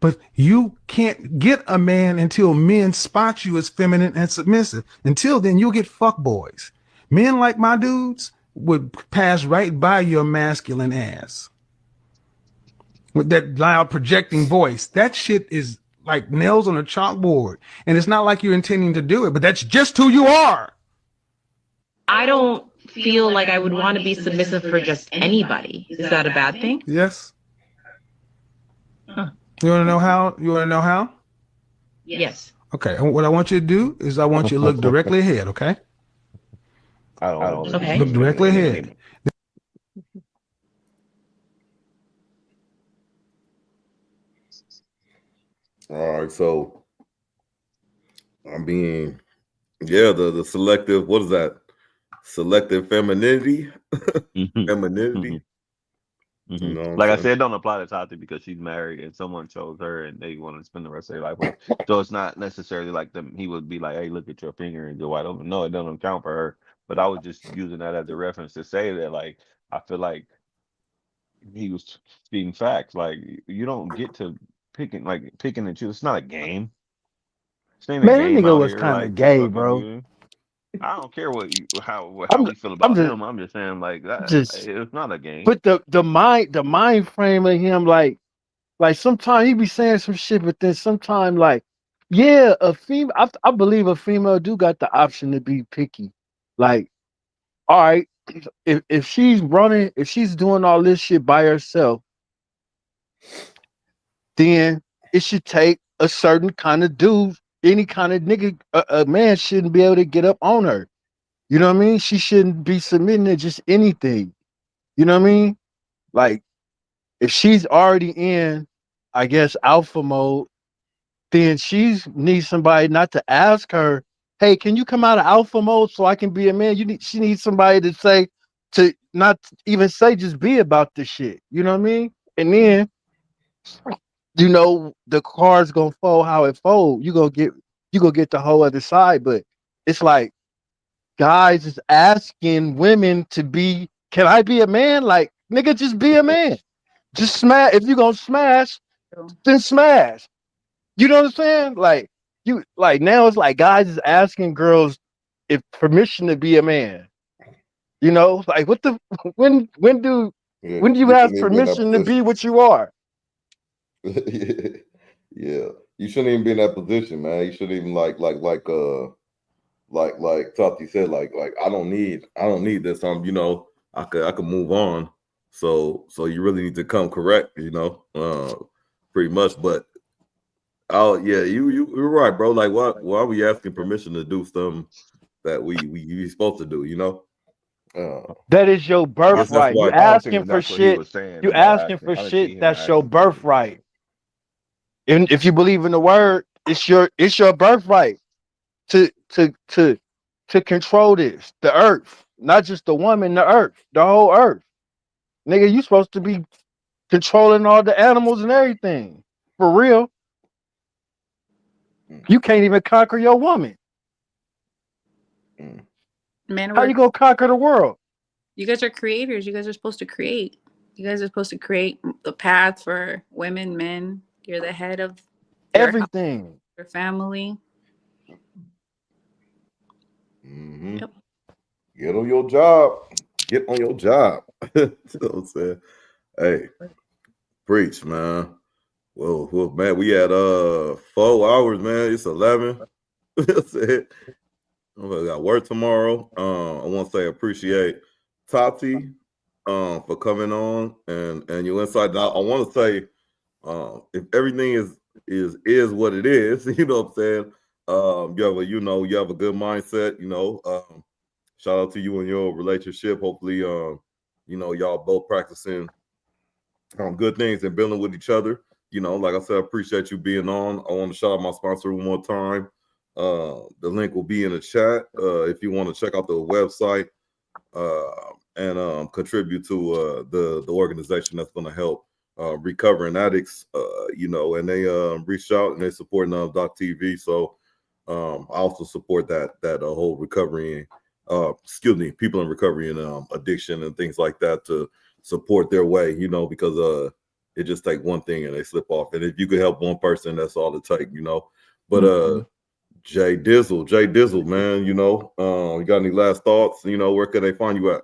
S5: But you can't get a man until men spot you as feminine and submissive. Until then, you'll get fuckboys. Men like my dudes would pass right by your masculine ass with that loud projecting voice. That shit is like nails on a chalkboard. And it's not like you're intending to do it, but that's just who you are.
S8: I don't feel like I would want to be submissive for just anybody. Is that a bad thing?
S5: Yes.
S8: Huh.
S5: You want to know how? You want to know how?
S8: Yes.
S5: Okay. And what I want you to do is I want you to look directly ahead, okay?
S4: I don't know.
S8: Okay.
S5: Look directly ahead.
S1: all right, so I'm being the selective. What is that? Selective femininity. Femininity.
S4: Mm-hmm.
S1: You know
S4: like I said, don't apply to Tati because she's married and someone chose her and they want to spend the rest of their life with her. So it's not necessarily like he would be like, "Hey, look at your finger and go wide open." No, it doesn't count for her. But I was just using that as a reference to say that, like, I feel like he was speaking facts. Like, you don't get to picking and choose. It's not a game. It's ain't a
S3: Man, that
S4: game
S3: nigga
S4: out
S3: was
S4: here.
S3: kind of
S4: Like,
S3: gay,
S4: fucking
S3: bro.
S4: you. I don't care how
S3: I'm
S4: we feel about
S3: just
S4: him. I'm just saying, like, that
S3: just
S4: it's not a game.
S3: put the mind frame of him like sometimes he be saying some shit, but then sometimes like, yeah, a female. I believe a female do got the option to be picky. Like, all right, if she's running, if she's doing all this shit by herself, then it should take a certain kind of dude, any kind of nigga. A man shouldn't be able to get up on her. You know what I mean? She shouldn't be submitting to just anything. You know what I mean? Like, if she's already in, I guess, alpha mode, then she needs somebody not to ask her, "Hey, can you come out of alpha mode so I can be a man?" She needs somebody to say, to not even say, just be about this shit. You know what I mean? And then, the card's gonna fold how it folds. You gonna get the whole other side. But it's like guys is asking women to be, "Can I be a man?" Like, nigga, just be a man. Just smash. If you gonna smash, then smash. You know what I'm saying? Like, now it's like guys is asking girls if permission to be a man. Like, what the when do you ask permission to be what you are?
S1: Yeah, you shouldn't even be in that position, man. You shouldn't even like Tati said, like I don't need this. I could move on. So you really need to come correct, you know, pretty much. But oh yeah, you're right, bro. Like, why are we asking permission to do something that we supposed to do, you know?
S3: That is your
S1: I guess that's
S3: birthright. You
S1: why.
S4: I don't think
S3: asking
S4: that
S3: for
S4: that's what he
S3: shit.
S4: was saying
S3: You
S4: about
S3: asking
S4: asking.
S3: for
S4: I didn't see
S3: shit
S4: him
S3: that's your
S4: asking for permission.
S3: birthright. And if you believe in the word, it's your birthright to control this, the earth, not just the woman, the earth, the whole earth. Nigga, you supposed to be controlling all the animals and everything. For real. You can't even conquer your woman.
S8: Men
S3: How you
S8: were,
S3: gonna conquer the world?
S8: you guys are creators. You guys are supposed to create. You guys are supposed to create the path for women, men. You're the head of your house,
S3: Everything.
S8: your family.
S1: Mm-hmm.
S8: Yep.
S1: Get on your job. Get on your job. You know what I'm saying? Hey, preach, man. Well, man, we had 4 hours, man. It's 11. That's it. I got work tomorrow. I want to say appreciate Tati for coming on and your insight. Now, I want to say if everything is what it is, you know what I'm saying? You have a good mindset, you know. Shout out to you and your relationship. Hopefully, y'all both practicing good things and building with each other. You know, like I said, I appreciate you being on. I want to shout out my sponsor one more time. The link will be in the chat if you want to check out the website and contribute to the organization that's going to help recovering addicts. And they reach out and they support DockTV. So I also support that whole recovery. People in recovery and addiction and things like that to support their way. You know, because it just take one thing and they slip off. And if you could help one person, that's all it take. You know, but Jay Dizzle, man, you know, you got any last thoughts? You know, where could they find you at?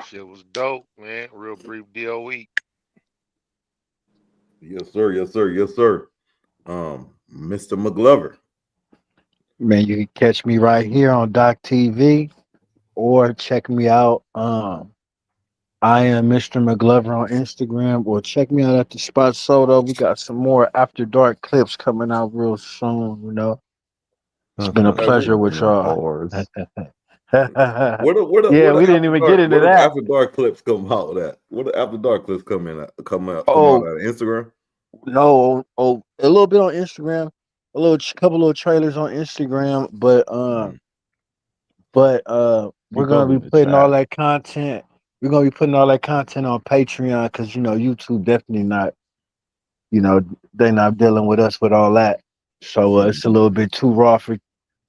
S2: Shit was dope, man. Real brief DOE.
S1: Yes, sir. Yes, sir. Yes, sir. Mr. McGlover.
S3: Man, you can catch me right here on DockTV or check me out. I am Mr. McGlover on Instagram, or check me out at the Spot Soda. We got some more After Dark clips coming out real soon, you know. It's been a pleasure with y'all.
S1: Where
S3: Yeah,
S1: the
S3: we didn't even get into that.
S1: After Dark clips come out at? Where the After Dark clips come out at Instagram?
S3: No, a little bit on Instagram, couple little trailers on Instagram, but we're gonna be putting all that content. We're gonna be putting all that content on Patreon because YouTube definitely not, they're not dealing with us with all that. So it's a little bit too raw for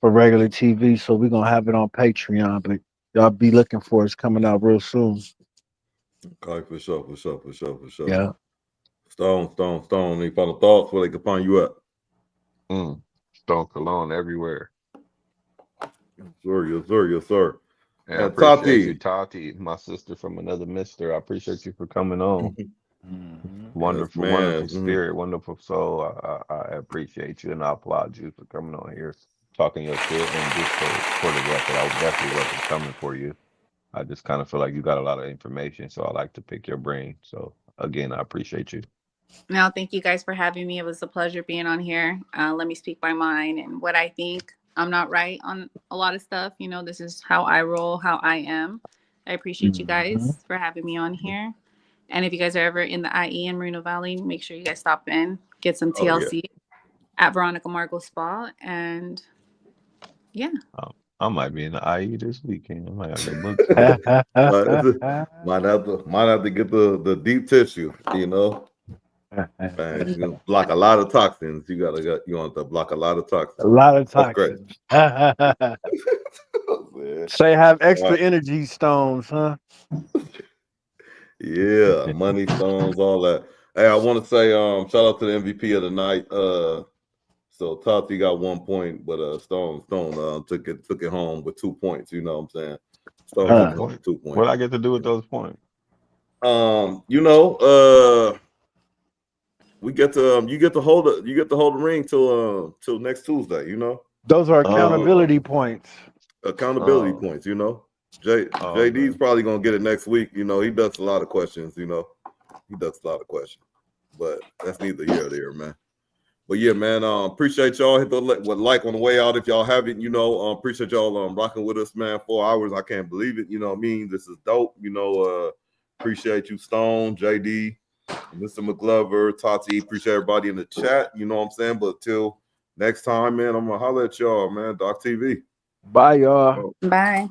S3: regular TV. So we're gonna have it on Patreon, but y'all be looking for it's coming out real soon.
S1: Okay, for sure.
S3: Yeah.
S1: Stone. Any final thoughts where they can find you at?
S4: Stone Cologne everywhere.
S1: Yes, sir.
S4: And I appreciate you, Tati, my sister from another mister. I appreciate you for coming on. Wonderful,
S1: yes,
S4: wonderful spirit, wonderful soul. I appreciate you and I applaud you for coming on here, talking your shit. And just for the record, I definitely wasn't coming for you. I just kind of feel like you got a lot of information, so I like to pick your brain. So again, I appreciate you.
S8: No, thank you guys for having me. It was a pleasure being on here. Let me speak my mind and what I think. I'm not right on a lot of stuff. This is how I roll, how I am. I appreciate you guys for having me on here. And if you guys are ever in the IE in Moreno Valley, make sure you guys stop in, get some TLC at Veronica Margot Spa. And yeah.
S4: I might be in the IE this weekend. I might have to book.
S1: might have to get the deep tissue, you know. Man, you know, block a lot of toxins. You want to block a lot of toxins.
S3: A lot of toxins. Say have extra energy stones, huh?
S1: Yeah, money stones, all that. Hey, I want to say shout out to the MVP of the night. So Tati got 1 point, but Stone took it home with 2 points. You know what I'm saying? Stone took it home with 2 points.
S4: What I get to do with those points?
S1: We get to you get to hold the ring till next Tuesday. You know,
S3: those are accountability points.
S1: Accountability points. You know. JD's probably gonna get it next week. You know, he does a lot of questions. You know, but that's neither here nor there, man. But yeah, man, appreciate y'all. Hit the like on the way out if y'all haven't. You know, appreciate y'all rocking with us, man. 4 hours, I can't believe it. You know what I mean? This is dope. You know, appreciate you, Stone, JD, Mr. McGlover, Tati. Appreciate everybody in the chat. You know what I'm saying? But till next time, man, I'm gonna holler at y'all, man. DockTV.
S3: Bye, y'all.
S8: Bye.